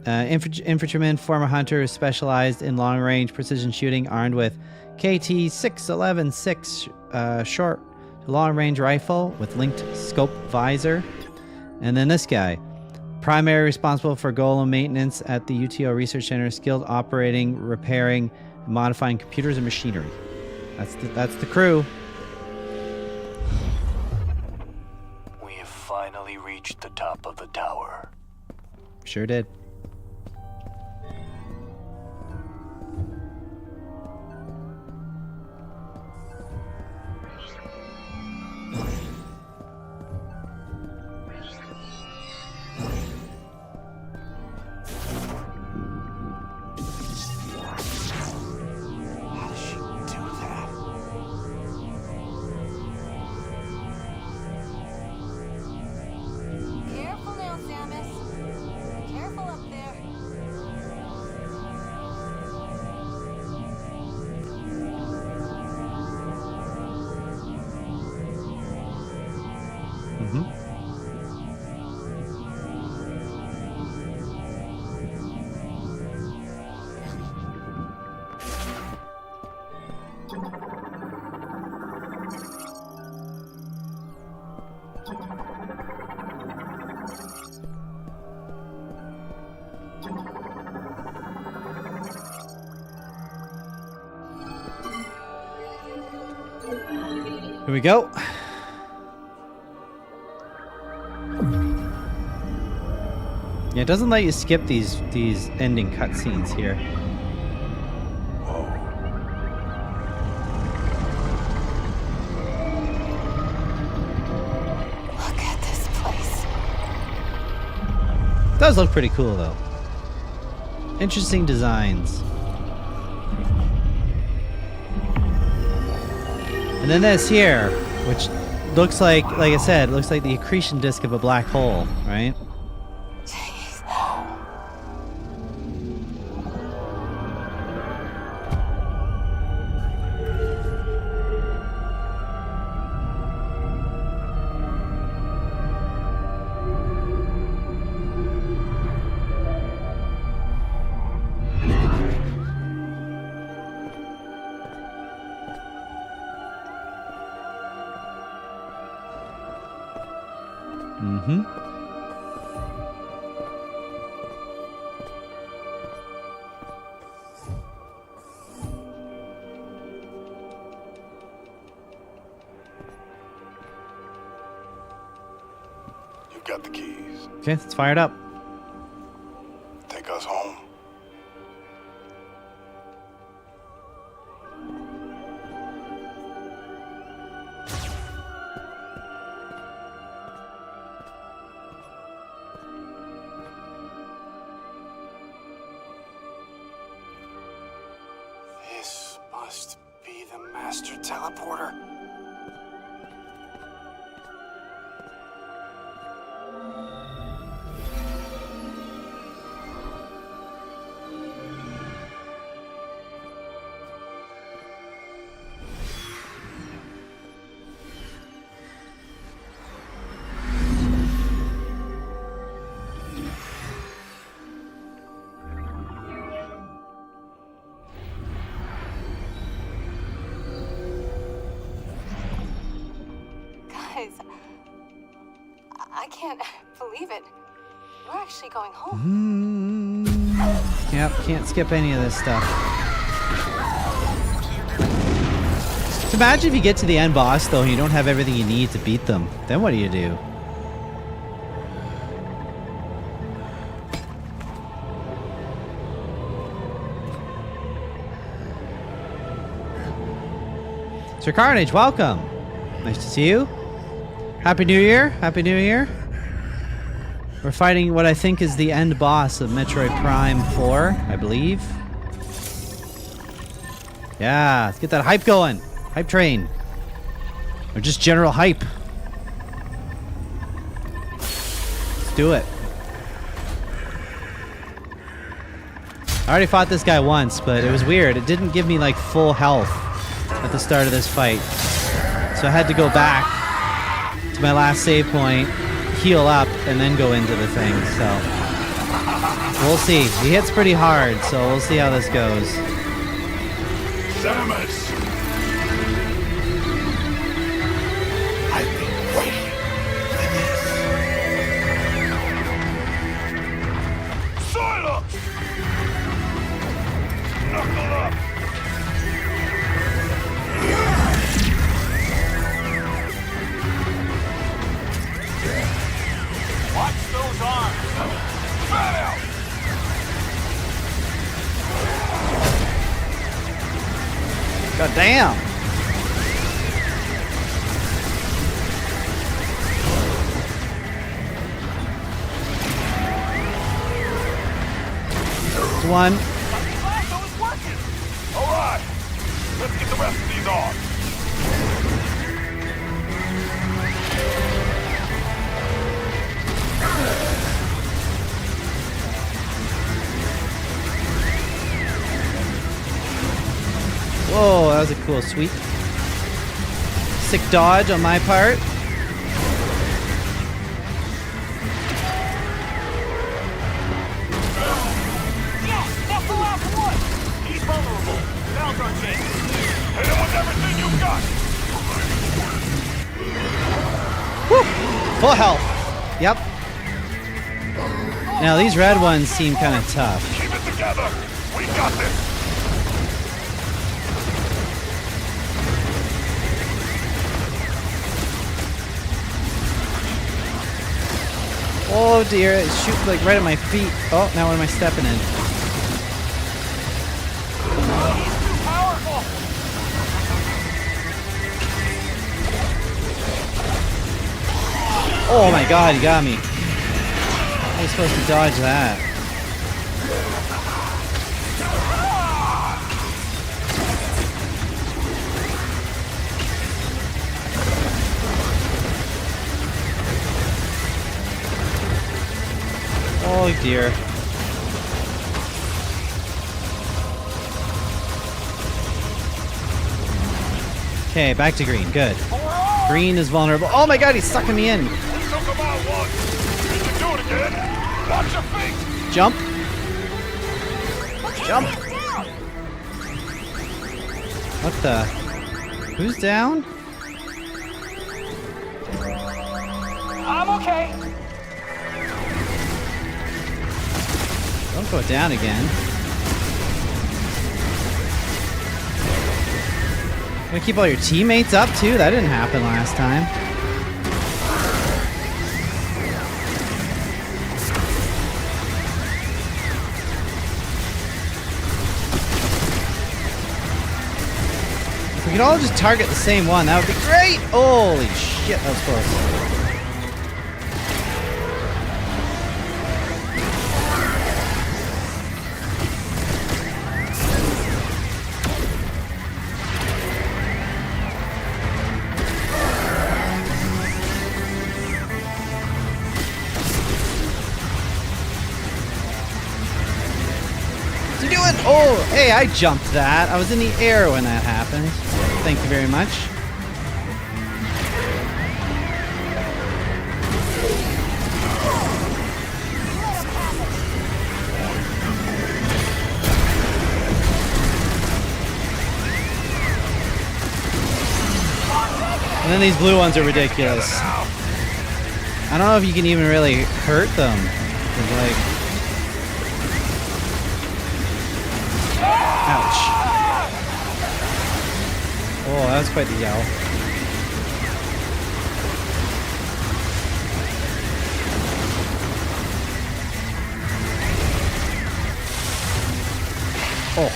Infantryman, former hunter, specialized in long-range precision shooting, armed with KT-611-6 short long-range rifle with linked scope visor. And then this guy, primary responsible for Golem maintenance at the UTO Research Center, skilled operating, repairing, and modifying computers and machinery. That's the crew. We have finally reached the top of the tower. Sure did. How does she do that? Careful now, Samus. Careful up there. Mm-hmm. Here we go. Yeah, it doesn't let you skip these ending cutscenes here. Look at this place. It does look pretty cool though. Interesting designs. And then this here, which looks like I said, looks like the accretion disk of a black hole, right? Jeez. Mm-hmm. You've got the keys. Okay, let's fire it up. Take us home. This must be the master teleporter. I can't believe it. We're actually going home. Yep, can't skip any of this stuff. Just imagine if you get to the end boss, though, and you don't have everything you need to beat them. Then what do you do? Sir Carnage, welcome. Nice to see you. Happy New Year. Happy New Year. We're fighting what I think is the end boss of Metroid Prime 4, I believe. Yeah, let's get that hype going. Hype train. Or just general hype. Let's do it. I already fought this guy once, but it was weird. It didn't give me like full health at the start of this fight. So I had to go back to my last save point, heal up, and then go into the thing, so we'll see. He hits pretty hard, so we'll see how this goes. Samus! I've been waiting for this. Silence! Knuckle up! Watch those arms! Fat out! God damn! There's one. Lasso is working! Alright! Let's get the rest of these on! Whoa, that was a cool sweep. Sick dodge on my part. Yes! That's the last one! He's vulnerable. Bounce on Jake. Hit him with everything you've got! Woo! Full health. Yep. Now these red ones seem kind of tough. Keep it together! We got this! Oh dear, it shoots like right at my feet. Oh, now what am I stepping in? He's too powerful! Oh my god, he got me. How am I supposed to dodge that? Oh dear. Okay, back to green. Good. Green is vulnerable. Oh my god, he's sucking me in. We took him out once! We can do it again! Watch your feet! Jump. Jump. What the? Who's down? I'm okay. Don't go down again. Gonna keep all your teammates up too? That didn't happen last time. If we could all just target the same one, that would be great! Holy shit, that was close. What's he doing? Oh, hey, I jumped that. I was in the air when that happened. Thank you very much. And then these blue ones are ridiculous. I don't know if you can even really hurt them. 'Cause, like, ouch. Oh, that was quite the yell. Oh.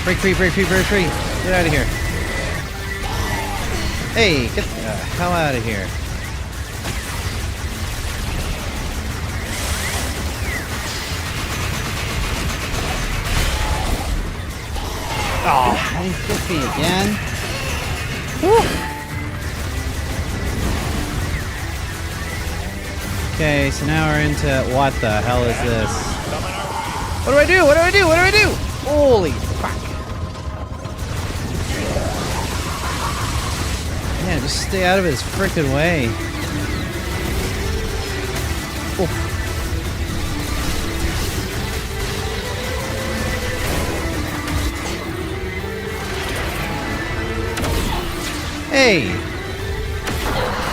Break free, break free, break free. Get out of here. Hey, get the hell out of here. Oh, he hit me again. Woo. Okay, so now we're into what the hell is this? What do I do? What do I do? What do I do? Holy fuck. Yeah, just stay out of his frickin' way. Oh. Hey!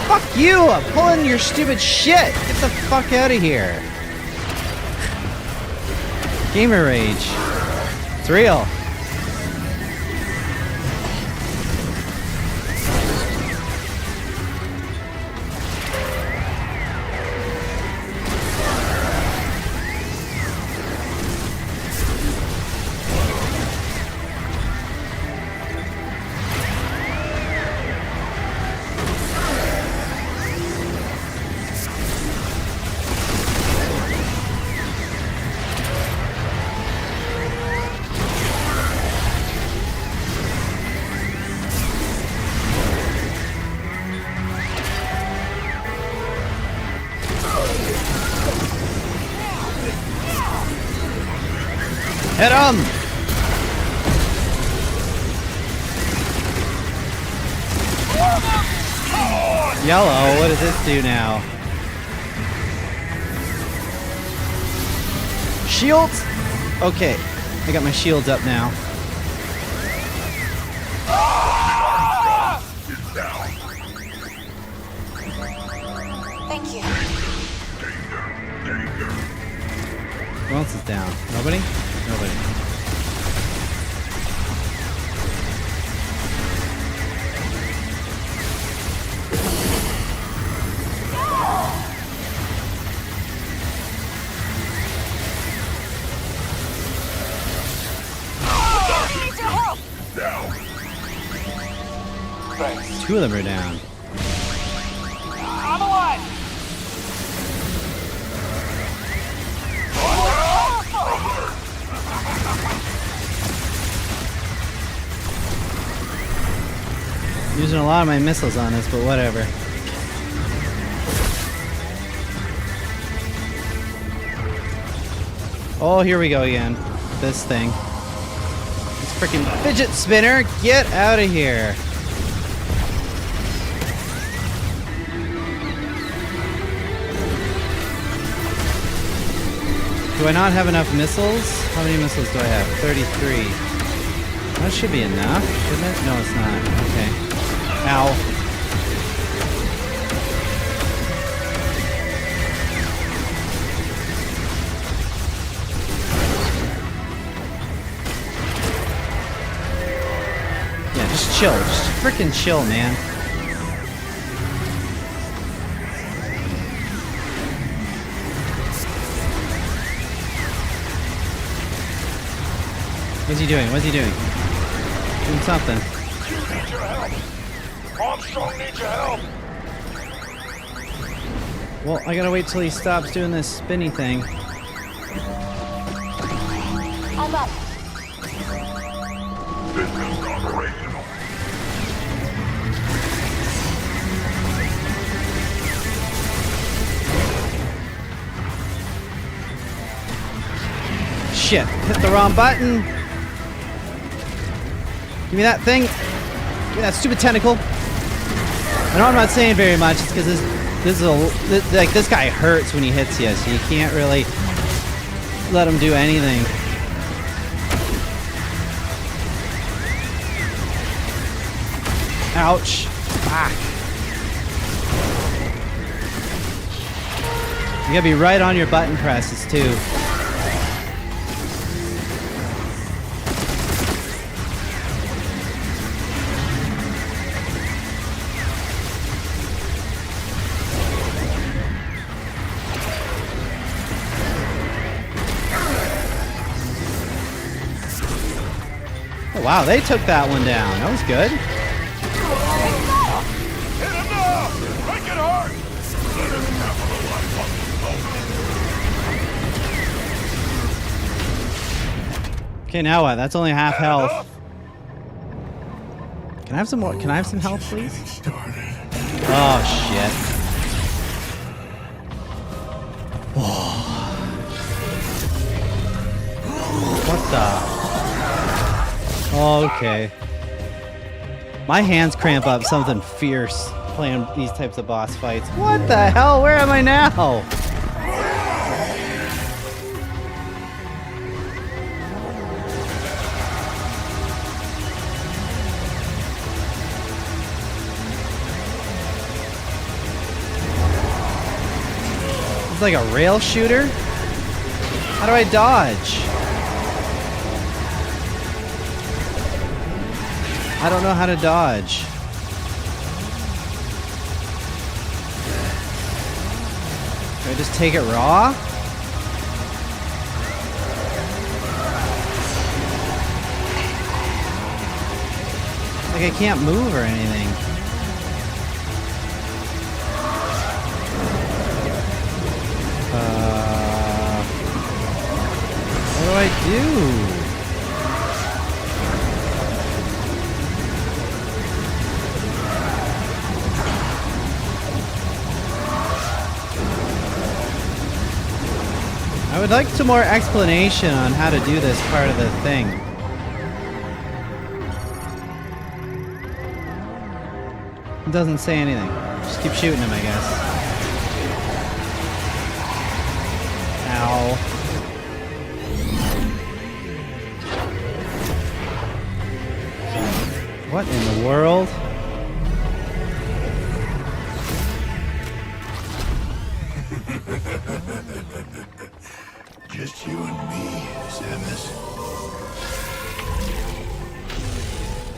Fuck you! I'm pulling your stupid shit! Get the fuck out of here! Gamer rage. It's real. Hit him! Yellow, what does this do now? Shields? Okay, I got my shields up now. Thank you. Who else is down? Nobody? Nobody. Thanks. Two of them are down. I'm alive! Using a lot of my missiles on this, but whatever. Oh, here we go again. This thing. This freaking fidget spinner! Get out of here! Do I not have enough missiles? How many missiles do I have? 33. That should be enough, shouldn't it? No, it's not. Okay. Ow. Yeah, just chill. Just freaking chill, man. What's he doing? What's he doing? Doing something. Need your help. Armstrong needs your help. Well, I gotta wait till he stops doing this spinny thing. I'm up. Systems operational. Shit, hit the wrong button. Give me that thing. Give me that stupid tentacle. I know I'm not saying very much. It's because this guy hurts when he hits you, so you can't really let him do anything. Ouch. Fuck. You gotta be right on your button presses too. Oh, wow, they took that one down. That was good. Hit him now! Make it hard! Let us have Okay, now what? That's only half health. enough? Can I have some more? Can I have some health, please? Started. Oh, shit. What the? Okay. My hands cramp up something fierce playing these types of boss fights. What the hell? Where am I now? It's like a rail shooter? How do I dodge? I don't know how to dodge. Do I just take it raw? Like I can't move or anything. What do I do? I would like some more explanation on how to do this part of the thing. It doesn't say anything. Just keep shooting him, I guess. Ow. What in the world? Just you and me, Samus.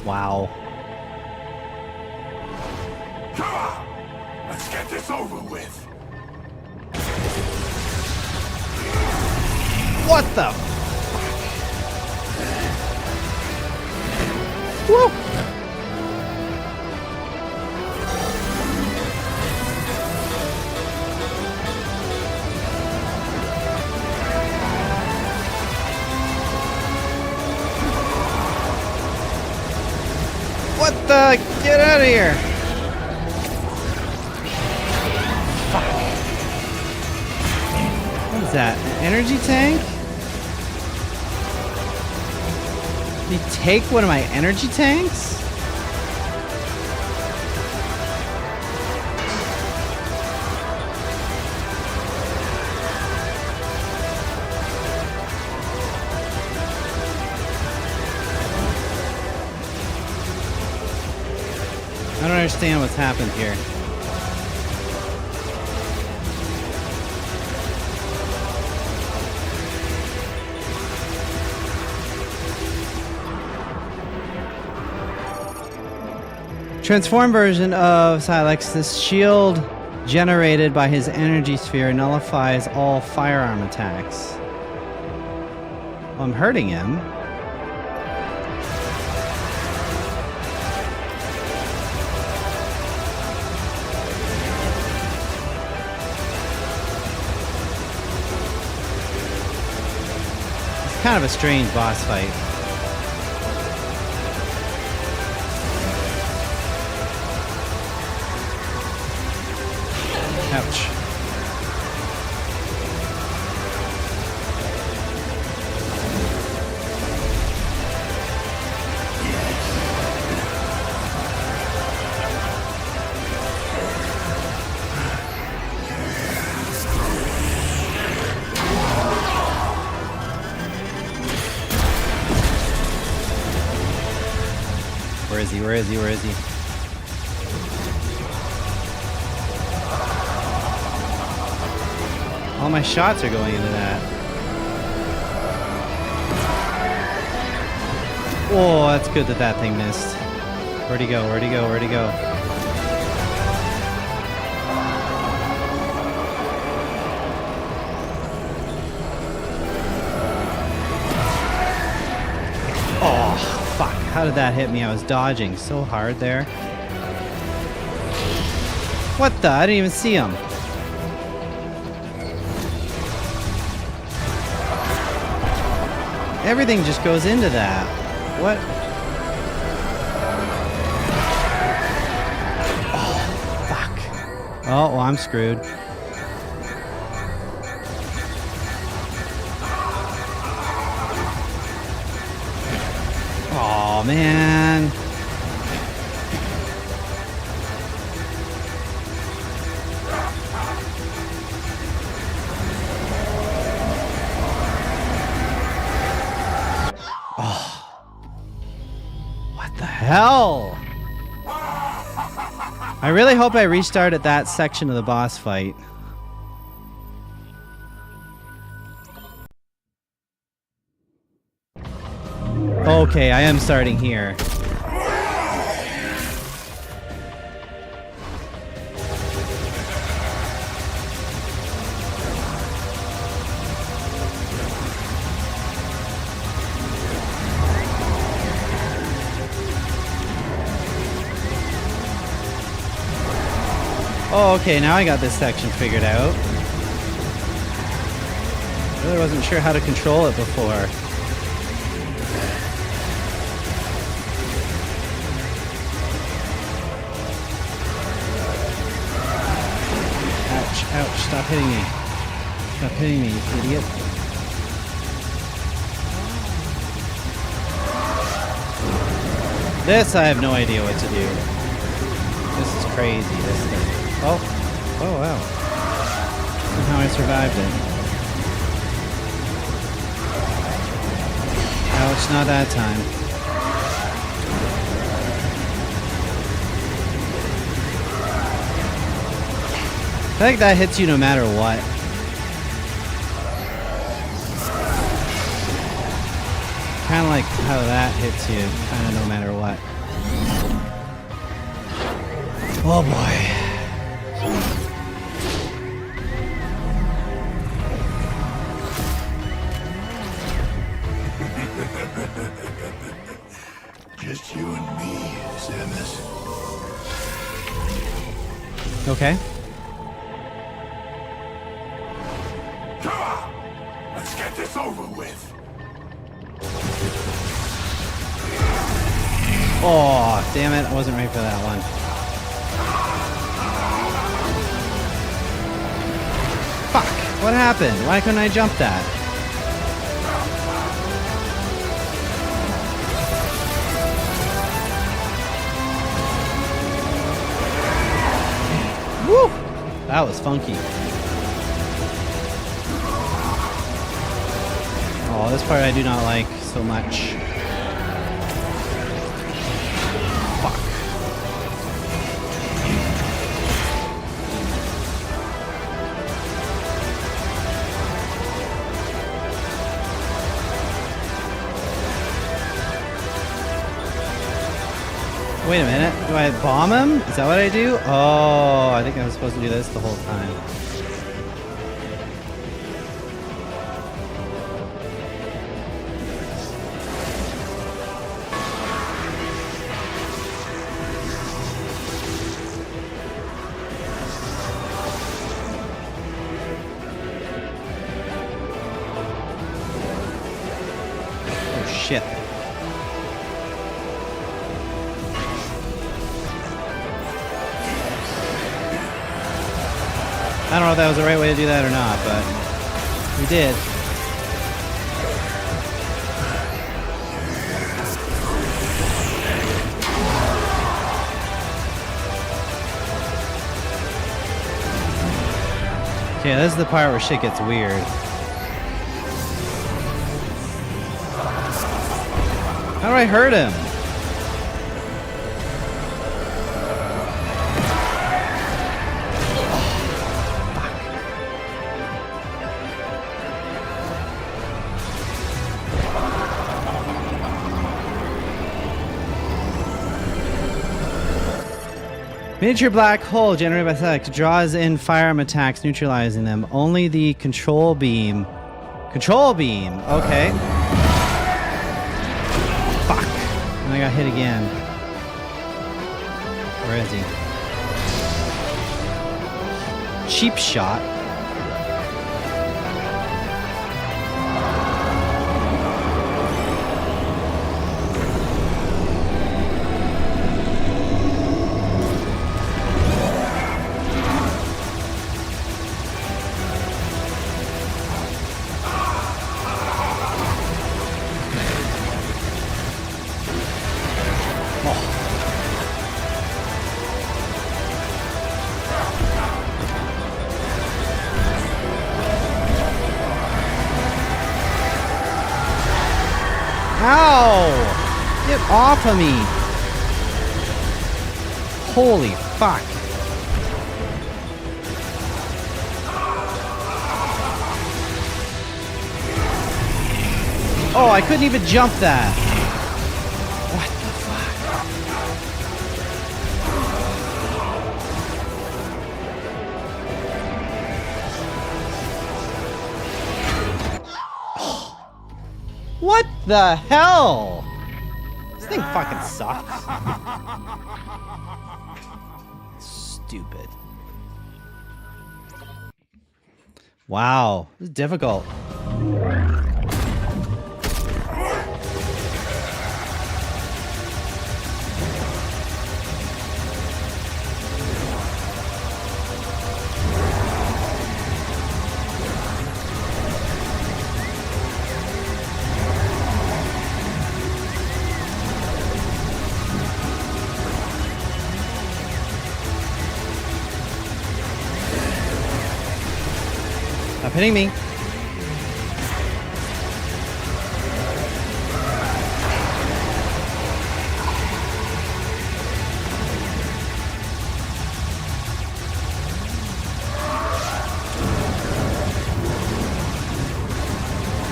Wow. Come on! Let's get this over with. What the? Woo! What the? Get out of here! Fuck. What is that? An energy tank? Did he take one of my energy tanks? I don't understand what's happened here. Transform version of Silex's shield generated by his energy sphere nullifies all firearm attacks. Well, I'm hurting him. It's kind of a strange boss fight. Ouch. Where is he? Where is he? Where is he? All my shots are going into that. Oh, that's good that that thing missed. Where'd he go? Where'd he go? Where'd he go? Oh, fuck. How did that hit me? I was dodging so hard there. What the? I didn't even see him. Everything just goes into that. What? Oh, fuck. Oh, well, I'm screwed. Oh, man. What the hell? I really hope I restart at that section of the boss fight. Okay, I am starting here. Oh, okay, now I got this section figured out. Really wasn't sure how to control it before. Ouch, ouch, stop hitting me. Stop hitting me, you idiot. This, I have no idea what to do. This is crazy, this thing. Oh, oh wow. Somehow I survived it. Ouch, not that time. I think that hits you no matter what. Kind of like how that hits you, kind of no matter what. Oh boy. Just you and me, Samus. Okay. Come on! Let's get this over with. Oh, damn it. I wasn't ready for that one. Fuck. What happened? Why couldn't I jump that? Woo! That was funky. Oh, this part I do not like so much. Fuck. Wait a minute. Do I bomb him? Is that what I do? Oh, I think I was supposed to do this the whole time. Oh, shit. I don't know if that was the right way to do that or not, but we did. Okay, this is the part where shit gets weird. How do I hurt him? Miniature black hole generated by Select draws in firearm attacks, neutralizing them. Only the control beam. Control beam. Okay. Fuck. And I got hit again. Where is he? Cheap shot. Ow! Get off of me! Holy fuck. Oh, I couldn't even jump that. What the fuck? What the hell? This thing fucking sucks. Stupid. Wow, this is difficult. Stop hitting me.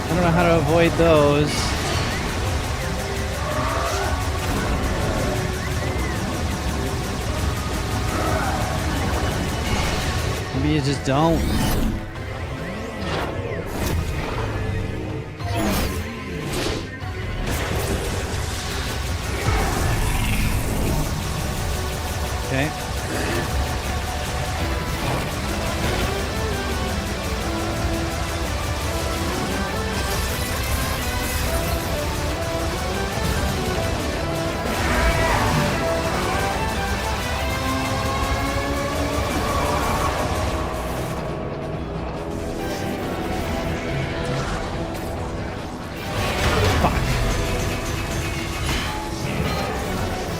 I don't know how to avoid those. Maybe you just don't. Okay.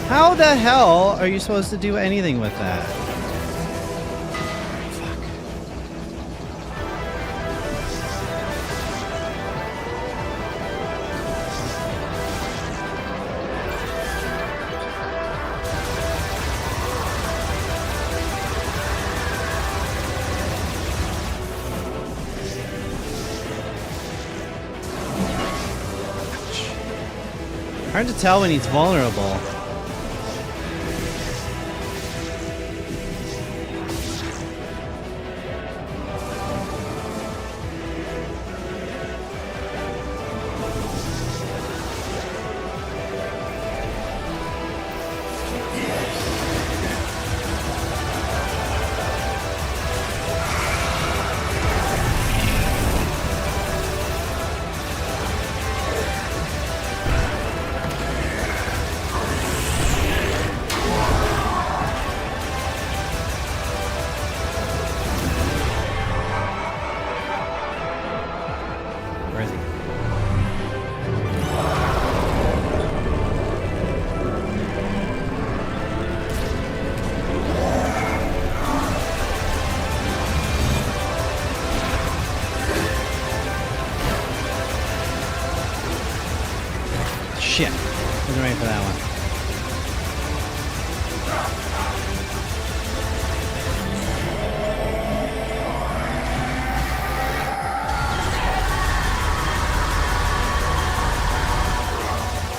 How the hell are you supposed to do anything with that? Hard to tell when he's vulnerable. Where is he? Shit. Wasn't ready for that one.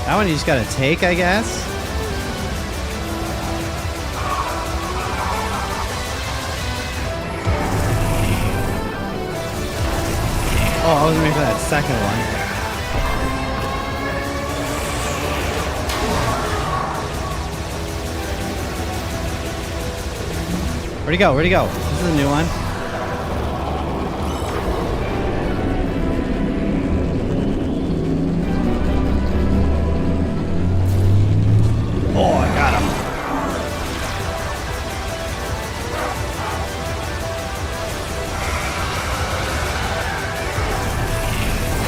That one you just gotta take, I guess. Oh, I was waiting for that second one. Where'd he go? Where'd he go? This is a new one. Oh, I got him.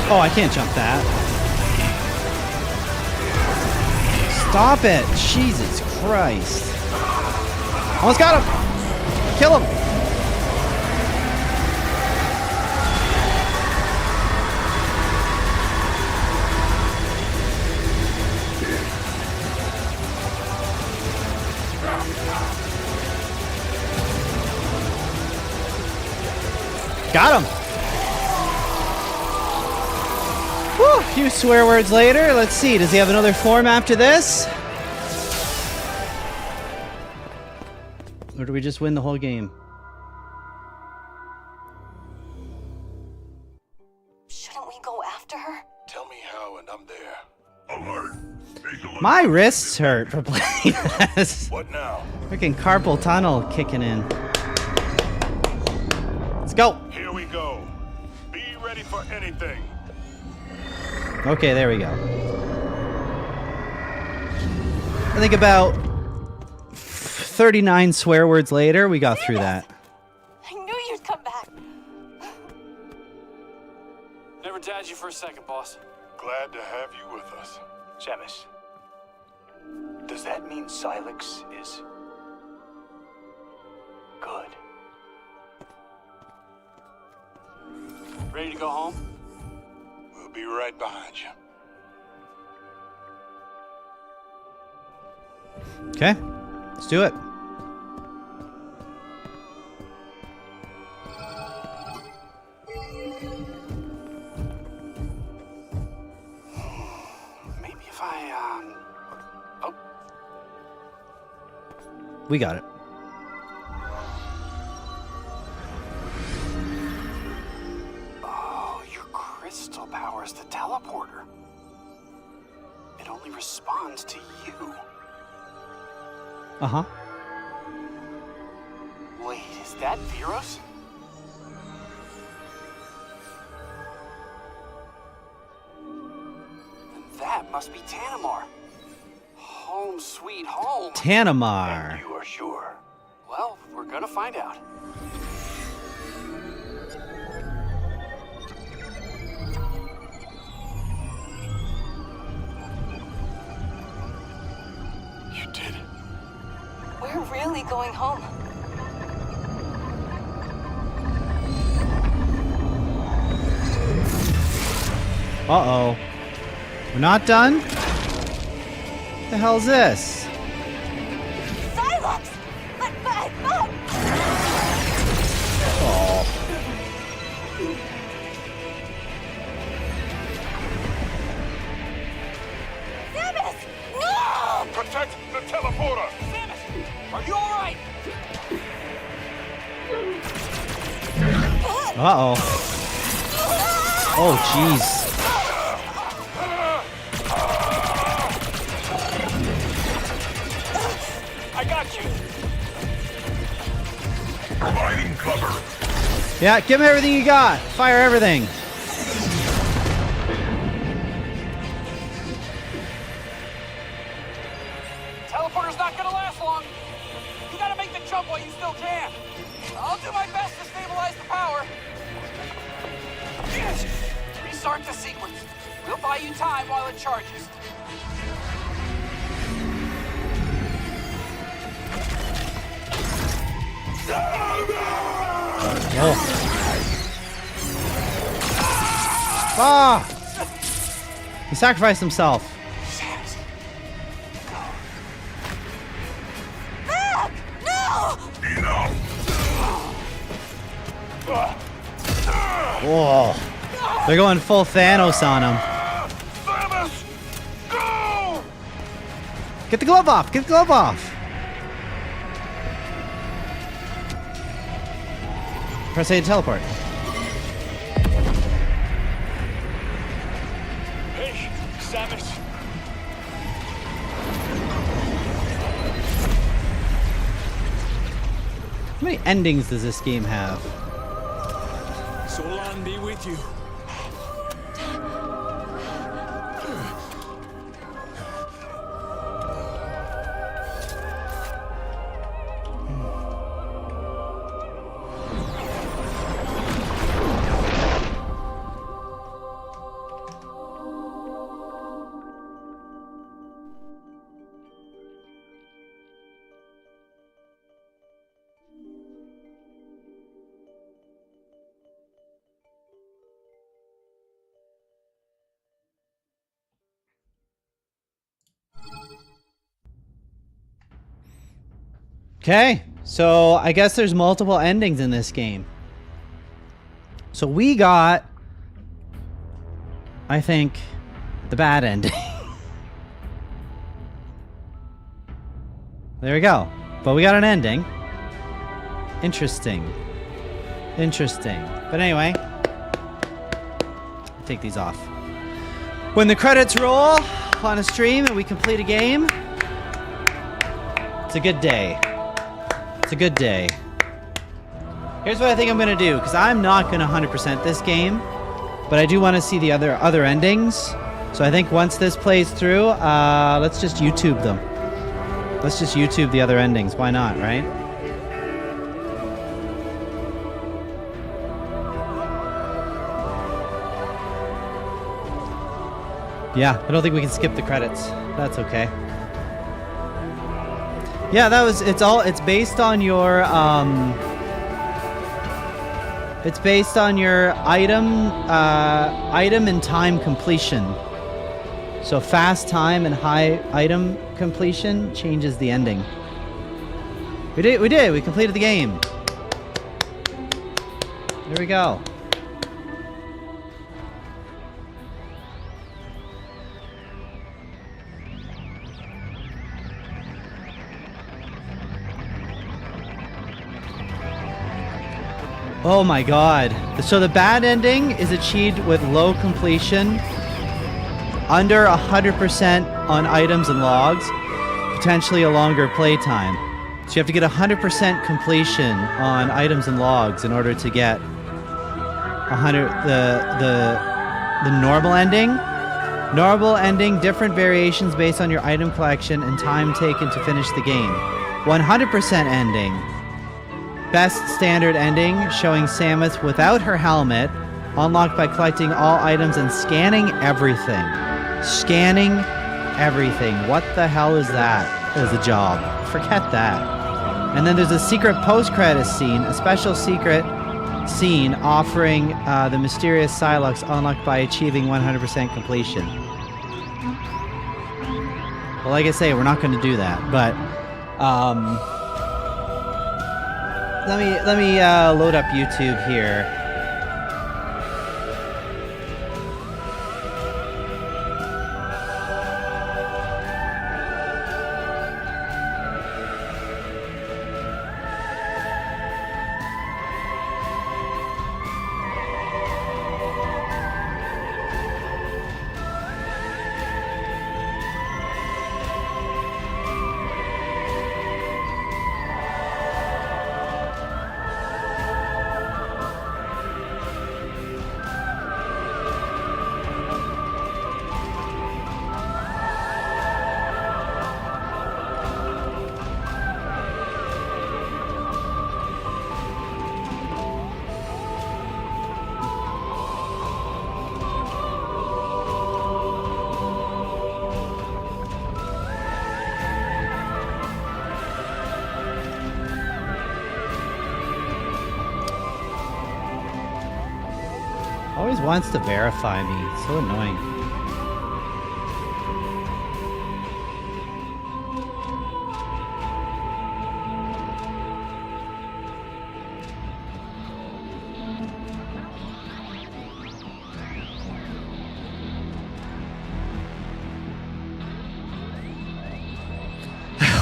Oh, I can't jump that. Stop it. Jesus Christ. Almost got him. Kill him. Got him. Whew, a few swear words later. Let's see. Does he have another form after this? Or do we just win the whole game? Shouldn't we go after her? Tell me how, and I'm there. Alert. Take a look. My wrists hurt for playing this. What now? Freaking carpal tunnel kicking in. Let's go. Here we go. Be ready for anything. Okay, there we go. I think about 39 swear words later, we got through that. I knew you'd come back. Never doubted you for a second, boss. Glad to have you with us. Samus, does that mean Silex is good? Ready to go home? We'll be right behind you. Okay, let's do it. Maybe if I, Oh, We got it. oh, your crystal powers the teleporter. It only responds to you. Uh-huh. Wait, is that Veros? Then that must be Tanamar. Home sweet home. Tanamar. You are sure? Well, we're gonna find out. You did it. We're really going home. Uh-oh. We're not done? What the hell's this? Silex! But, Oh. Samus! No! Protect the teleporter! Samus, are you alright? Uh-oh. Oh, jeez. I got you. Providing cover. Yeah, give him everything you got. Fire everything. Teleporter's not gonna last long. You gotta make the jump while you still can. I'll do my best to stabilize the power. Yes. Restart the sequence. We'll buy you time while it charges. Oh. Ah! He sacrificed himself. Samus. Back! No! Enough. Whoa. They're going full Thanos on him. Samus! Go! Get the glove off. Get the glove off. Press A to teleport. Samus. How many endings does this game have? Solan be with you. Okay, so I guess there's multiple endings in this game. So we got, I think, the bad ending. There we go. But we got an ending. Interesting. Interesting. But anyway, take these off. When the credits roll on a stream and we complete a game, it's a good day. It's a good day. Here's what I think I'm gonna do, because I'm not gonna 100% this game, but I do want to see the other endings. So I think once this plays through, let's just YouTube them. Let's just YouTube the other endings. Why not, right? Yeah, I don't think we can skip the credits. That's okay. Yeah, it's based on your it's based on your item and time completion. So fast time and high item completion changes the ending. We completed the game. There we go. Oh my god. So the bad ending is achieved with low completion, under 100% on items and logs, potentially a longer playtime. So you have to get 100% completion on items and logs in order to get the normal ending. Normal ending, different variations based on your item collection and time taken to finish the game. 100% ending. Best standard ending, showing Samus without her helmet, unlocked by collecting all items and scanning everything. Scanning everything. What the hell is that as a job? Forget that. And then there's a secret post-credits scene, a special secret scene offering the mysterious Psylocke unlocked by achieving 100% completion. Well, like I say, we're not going to do that, but let me load up YouTube here. Always wants to verify me. It's so annoying.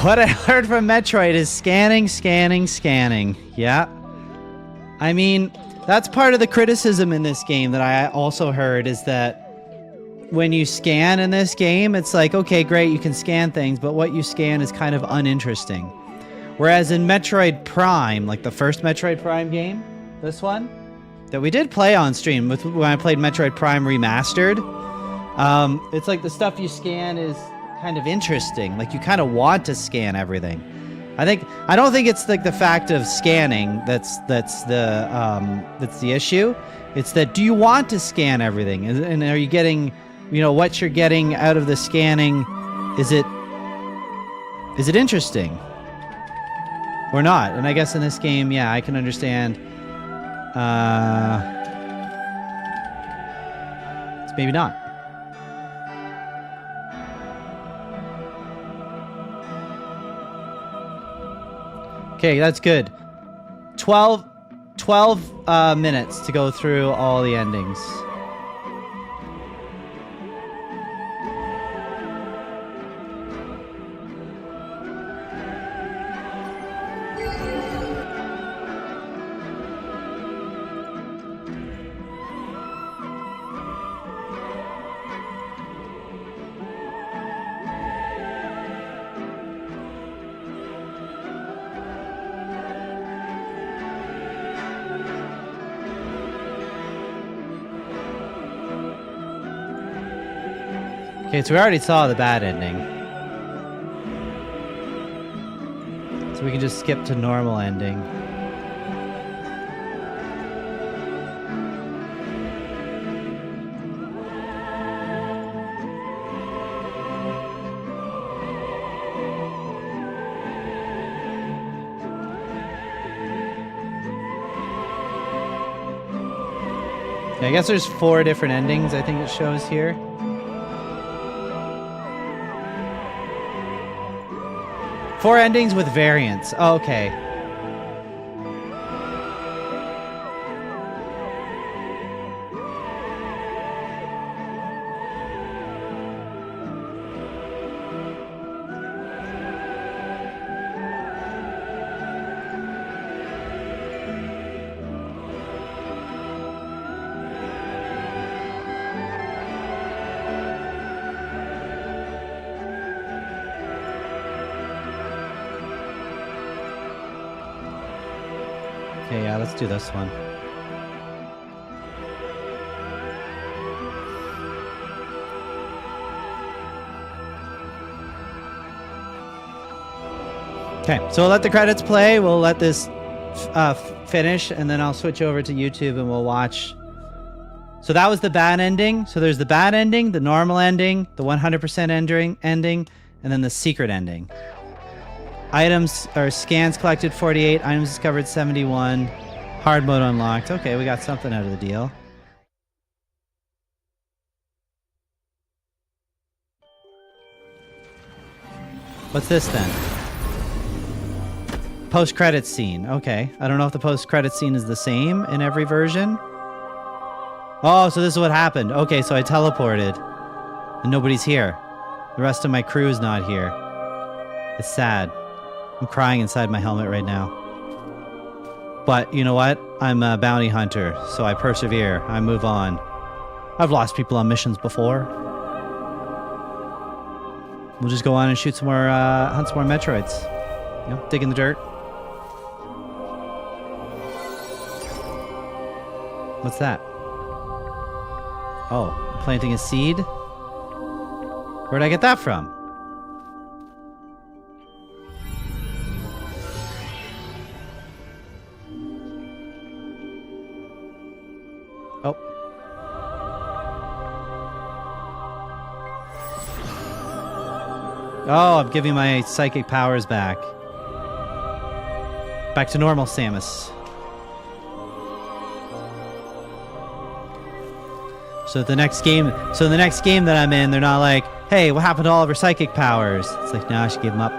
What I heard from Metroid is scanning, scanning, scanning. Yeah. I mean, that's part of the criticism in this game that I also heard is that when you scan in this game, it's like, okay, great, you can scan things, but what you scan is kind of uninteresting. Whereas in Metroid Prime, like the first Metroid Prime game, this one, that we did play on stream when I played Metroid Prime Remastered, it's like the stuff you scan is kind of interesting. Like you kind of want to scan everything. I don't think it's like the fact of scanning that's the issue. It's that, do you want to scan everything? And are you getting, what you're getting out of the scanning, is it interesting or not? And I guess in this game, yeah, I can understand. It's maybe not. Okay, that's good. 12 minutes to go through all the endings. Okay, so we already saw the bad ending. So we can just skip to normal ending. Okay, I guess there's 4 different endings I think it shows here. Four endings with variants. Oh, okay. Okay, yeah, let's do this one. Okay, so we'll let the credits play. We'll let this finish, and then I'll switch over to YouTube and we'll watch. So that was the bad ending. So there's the bad ending, the normal ending, the 100% ending, and then the secret ending. Items or scans collected 48, items discovered 71, hard mode unlocked. Okay, we got something out of the deal. What's this then? Post-credits scene. Okay, I don't know if the post-credits scene is the same in every version. Oh, so this is what happened. Okay, so I teleported and nobody's here. The rest of my crew is not here. It's sad. I'm crying inside my helmet right now. But you know what? I'm a bounty hunter, so I persevere. I move on. I've lost people on missions before. We'll just go on and shoot some more, hunt some more Metroids. You know, dig in the dirt. What's that? Oh, I'm planting a seed? Where'd I get that from? Oh. Oh, I'm giving my psychic powers back. Back to normal, Samus. So the next game that I'm in, they're not like, hey, what happened to all of her psychic powers? It's like, no, I should give them up.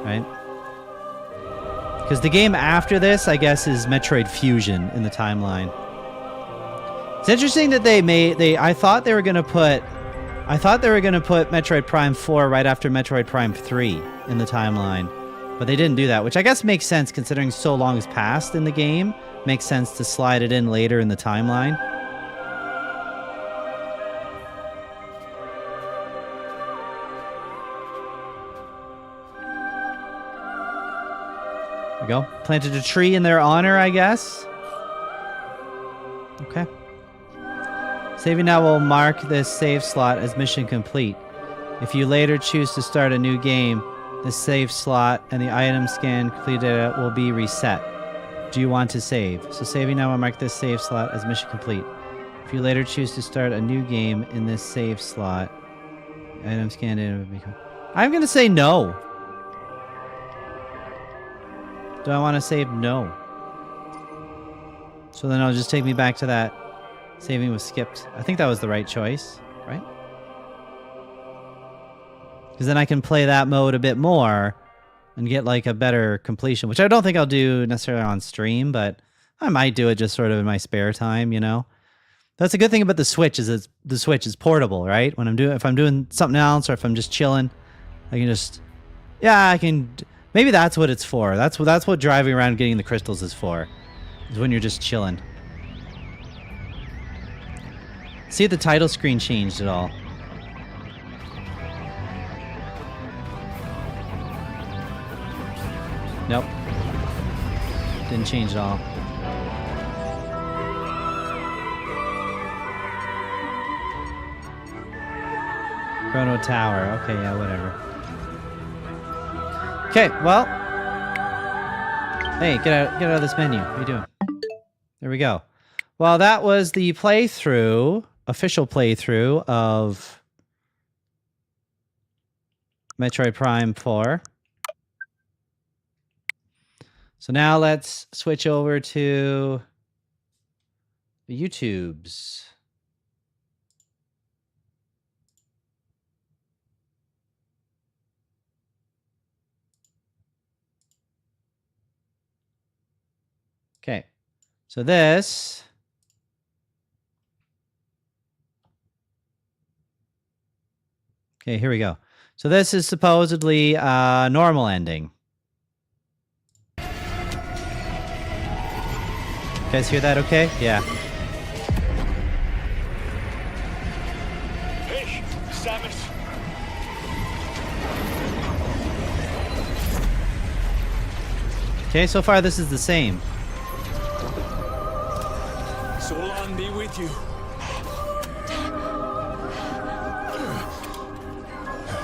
Right? Because the game after this, I guess, is Metroid Fusion in the timeline. It's interesting that I thought they were gonna put Metroid Prime 4 right after Metroid Prime 3 in the timeline. But they didn't do that, which I guess makes sense considering so long has passed in the game. Makes sense to slide it in later in the timeline. There we go. Planted a tree in their honor, I guess. Okay. Saving now will mark this save slot as mission complete. If you later choose to start a new game, the save slot and the item scan completed will be reset. Do you want to save? So saving now will mark this save slot as mission complete. If you later choose to start a new game in this save slot, item scan data will become... I'm going to say no. Do I want to save? No. So then it'll just take me back to that saving was skipped. I think that was the right choice, right? Because then I can play that mode a bit more and get like a better completion, which I don't think I'll do necessarily on stream, but I might do it just sort of in my spare time, you know? That's a good thing about the Switch is the Switch is portable, right? When if I'm doing something else or if I'm just chilling, I can just, yeah, I can, maybe that's what it's for. That's what driving around getting the crystals is for, is when you're just chilling. See if the title screen changed at all. Nope. Didn't change at all. Chrono Tower. Okay, yeah, whatever. Okay, well. Hey, get out of this menu. What are you doing? There we go. Well, that was the playthrough, official playthrough of Metroid Prime 4. So now let's switch over to the YouTubes. Okay, so this okay, here we go. So this is supposedly a normal ending. You guys hear that okay? Yeah. Hey, Samus. Okay, so far this is the same. So long be with you.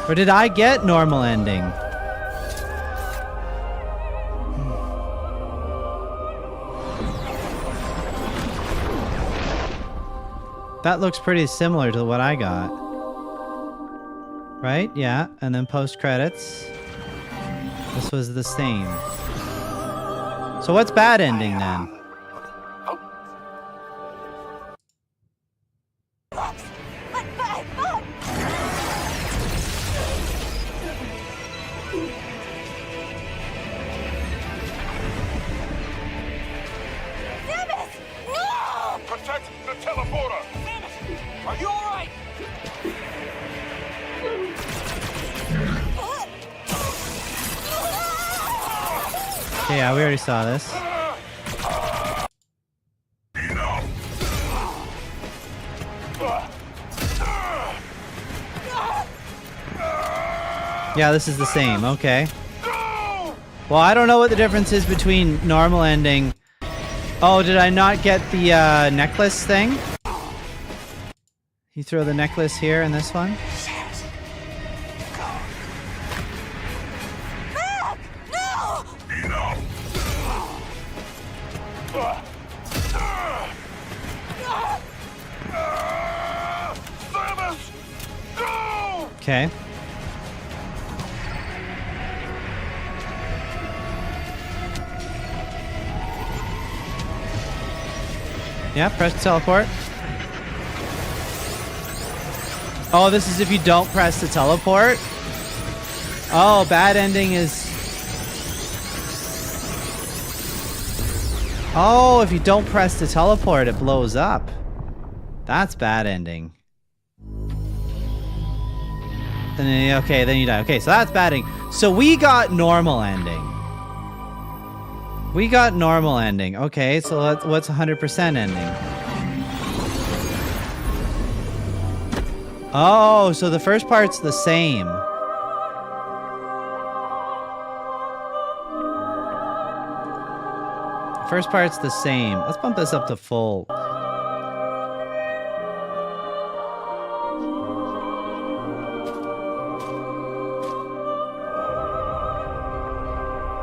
Or did I get normal ending? That looks pretty similar to what I got. Right? Yeah. And then post credits. This was the same. So what's bad ending then? Protect the teleporter. Samus, are you all right? Okay, yeah, we already saw this. Yeah, this is the same. Okay. Well, I don't know what the difference is between normal ending. Oh, did I not get the necklace thing? You throw the necklace here in this one? Okay. Yeah, press teleport. Oh, this is if you don't press the teleport? Oh, bad ending is... Oh, if you don't press the teleport, it blows up. That's bad ending. Okay, then you die. Okay, so that's bad ending. So we got normal ending. We got normal ending. Okay, so what's 100% ending? Oh, so the first part's the same. First part's the same. Let's bump this up to full.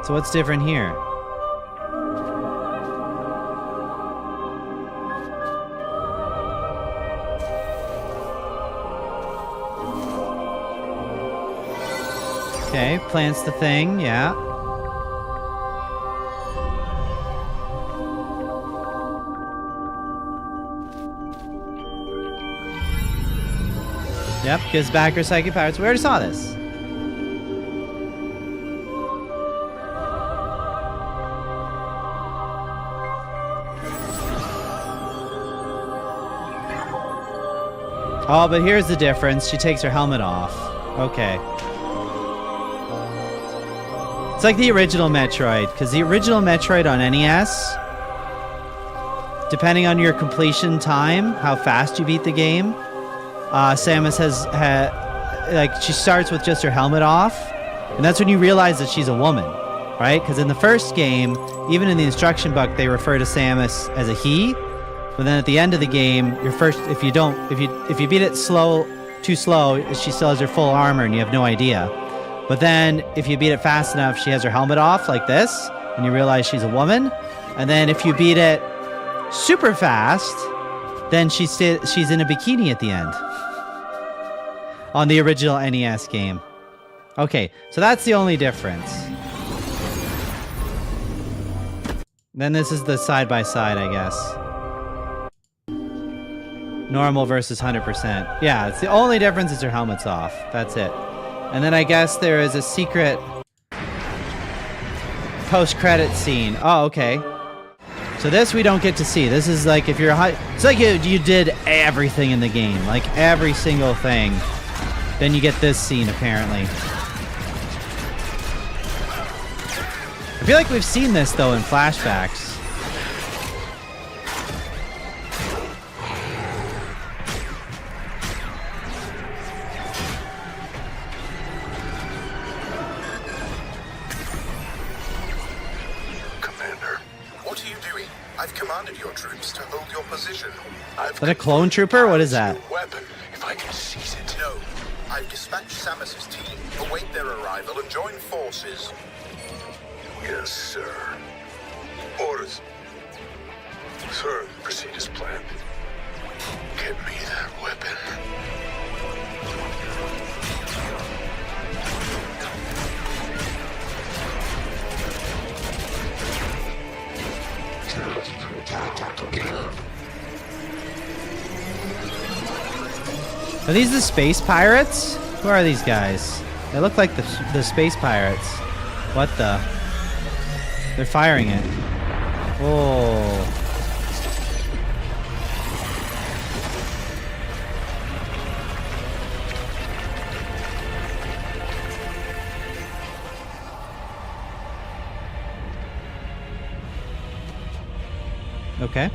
So what's different here? Okay, plants the thing, yeah. Yep, gives back her psychic powers. We already saw this. Oh, but here's the difference. She takes her helmet off. Okay. It's like the original Metroid, because the original Metroid on NES, depending on your completion time, how fast you beat the game, Samus like, she starts with just her helmet off, and that's when you realize that she's a woman, right? Because in the first game, even in the instruction book, they refer to Samus as a he, but then at the end of the game, if you beat it too slow, she still has her full armor and you have no idea. But then if you beat it fast enough, she has her helmet off like this, and you realize she's a woman. And then if you beat it super fast, then she's in a bikini at the end. On the original NES game. Okay, so that's the only difference. Then this is the side-by-side, I guess. Normal versus 100%. Yeah, it's the only difference is her helmet's off. That's it. And then I guess there is a secret post-credit scene. Oh, okay. So this we don't get to see. This is like if you're it's like you did everything in the game, like every single thing. Then you get this scene apparently. I feel like we've seen this though in flashbacks. Is that a clone trooper? What is that? Weapon, if I can seize it. No. I've dispatched Samus's team. Await their arrival and join forces. Yes, sir. Orders. Sir, proceed as planned. Get me that weapon. Are these the space pirates? Who are these guys? They look like the space pirates. What the? They're firing it. Oh. Okay.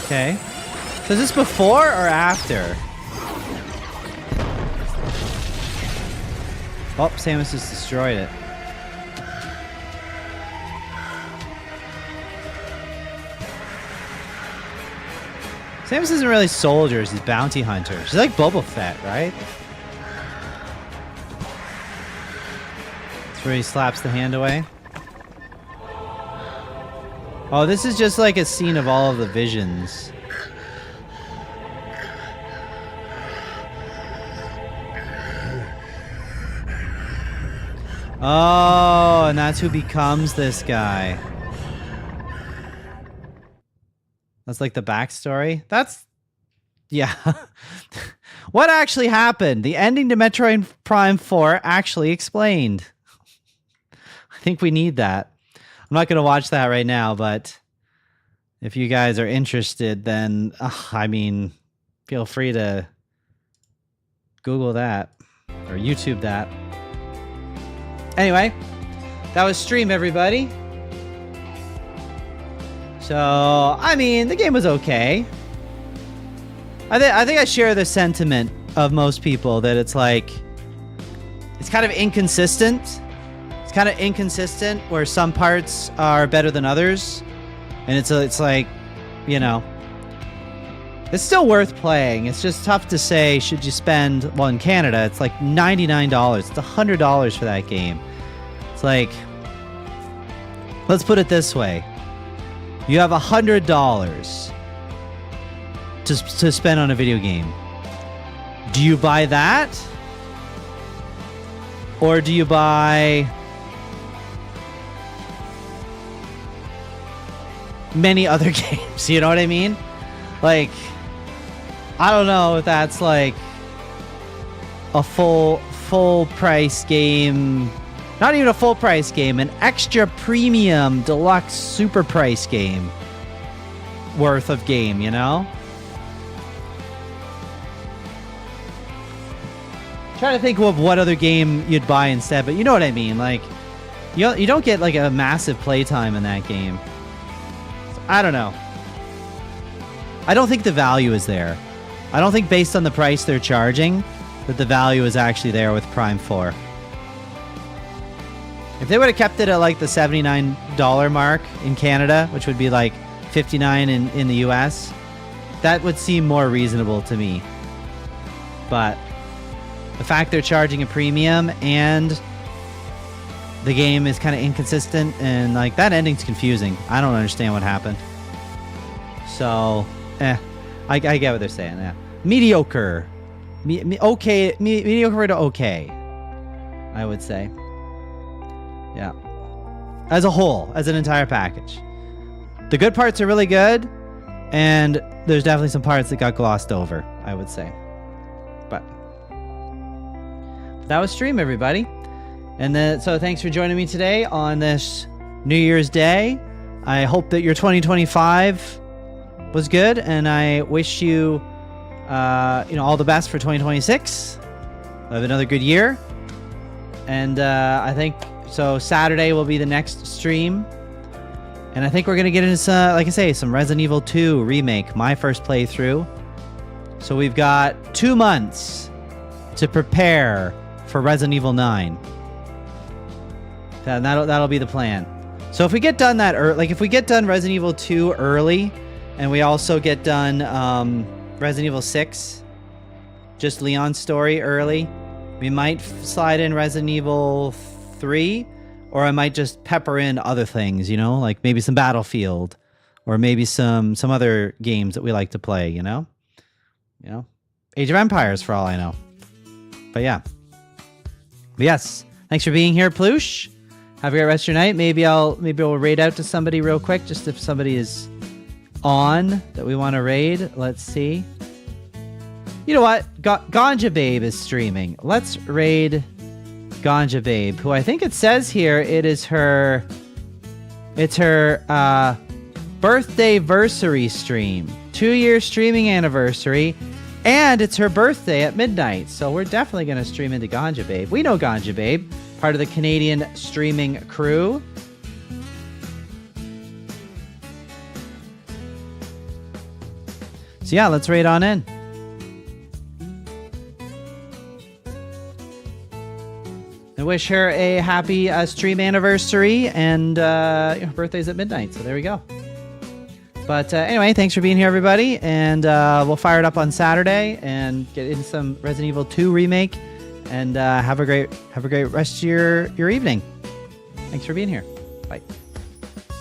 Okay. So is this before or after? Oh, Samus just destroyed it. Samus isn't really soldiers, he's bounty hunters. She's like Boba Fett, right? That's where he slaps the hand away. Oh, this is just like a scene of all of the visions. Oh, and that's who becomes this guy. That's like the backstory. That's... yeah. What actually happened? The ending to Metroid Prime 4 actually explained. I think we need that. I'm not going to watch that right now, but if you guys are interested, then, I mean, feel free to Google that or YouTube that. Anyway, that was Stream, everybody. So, I mean, the game was okay. I think I share the sentiment of most people that it's like, it's kind of inconsistent. It's kind of inconsistent where some parts are better than others. And it's like, you know, it's still worth playing. It's just tough to say, should you spend, well, in Canada, it's like $99. It's $100 for that game. It's like, let's put it this way. You have $100 to spend on a video game. Do you buy that? Or do you buy many other games? You know what I mean? Like, I don't know if that's like a full price game. Not even a full price game, an extra premium deluxe super price game worth of game, you know? Trying to think of what other game you'd buy instead, but you know what I mean. Like, you don't get like a massive playtime in that game. So, I don't know. I don't think the value is there. I don't think based on the price they're charging that the value is actually there with Prime 4. If they would have kept it at like the $79 mark in Canada, which would be like $59 in the US, that would seem more reasonable to me. But the fact they're charging a premium and the game is kind of inconsistent and like that ending's confusing. I don't understand what happened. So, I get what they're saying. Yeah, mediocre, okay, mediocre to okay, I would say. Yeah, as a whole, as an entire package, the good parts are really good, and there's definitely some parts that got glossed over, I would say. But that was stream, everybody. And then, so thanks for joining me today on this New Year's Day. I hope that your 2025 was good, and I wish you, all the best for 2026. Have another good year. And I think so. Saturday will be the next stream, and I think we're gonna get into some, like I say, some Resident Evil 2 remake, my first playthrough. So we've got 2 months to prepare for Resident Evil 9. That'll be the plan. So if we get done if we get done Resident Evil 2 early, and we also get done Resident Evil 6, just Leon's story early, we might slide in Resident Evil 3, or I might just pepper in other things, you know, like maybe some Battlefield, or maybe some other games that we like to play, you know, Age of Empires for all I know. But yeah. But yes, thanks for being here, Ploosh. Have a great rest of your night. Maybe we'll raid out to somebody real quick, just if somebody is on that we want to raid. Let's see. You know what? Ganja Babe is streaming. Let's raid Ganja Babe, who I think it says here it's her birthday-versary stream. 2-year streaming anniversary, and it's her birthday at midnight. So we're definitely going to stream into Ganja Babe. We know Ganja Babe, part of the Canadian streaming crew. So yeah, let's raid on in. I wish her a happy stream anniversary, and her birthday's at midnight, so there we go. But anyway, thanks for being here, everybody, and we'll fire it up on Saturday and get into some Resident Evil 2 remake, and have a great rest of your evening. Thanks for being here. Bye.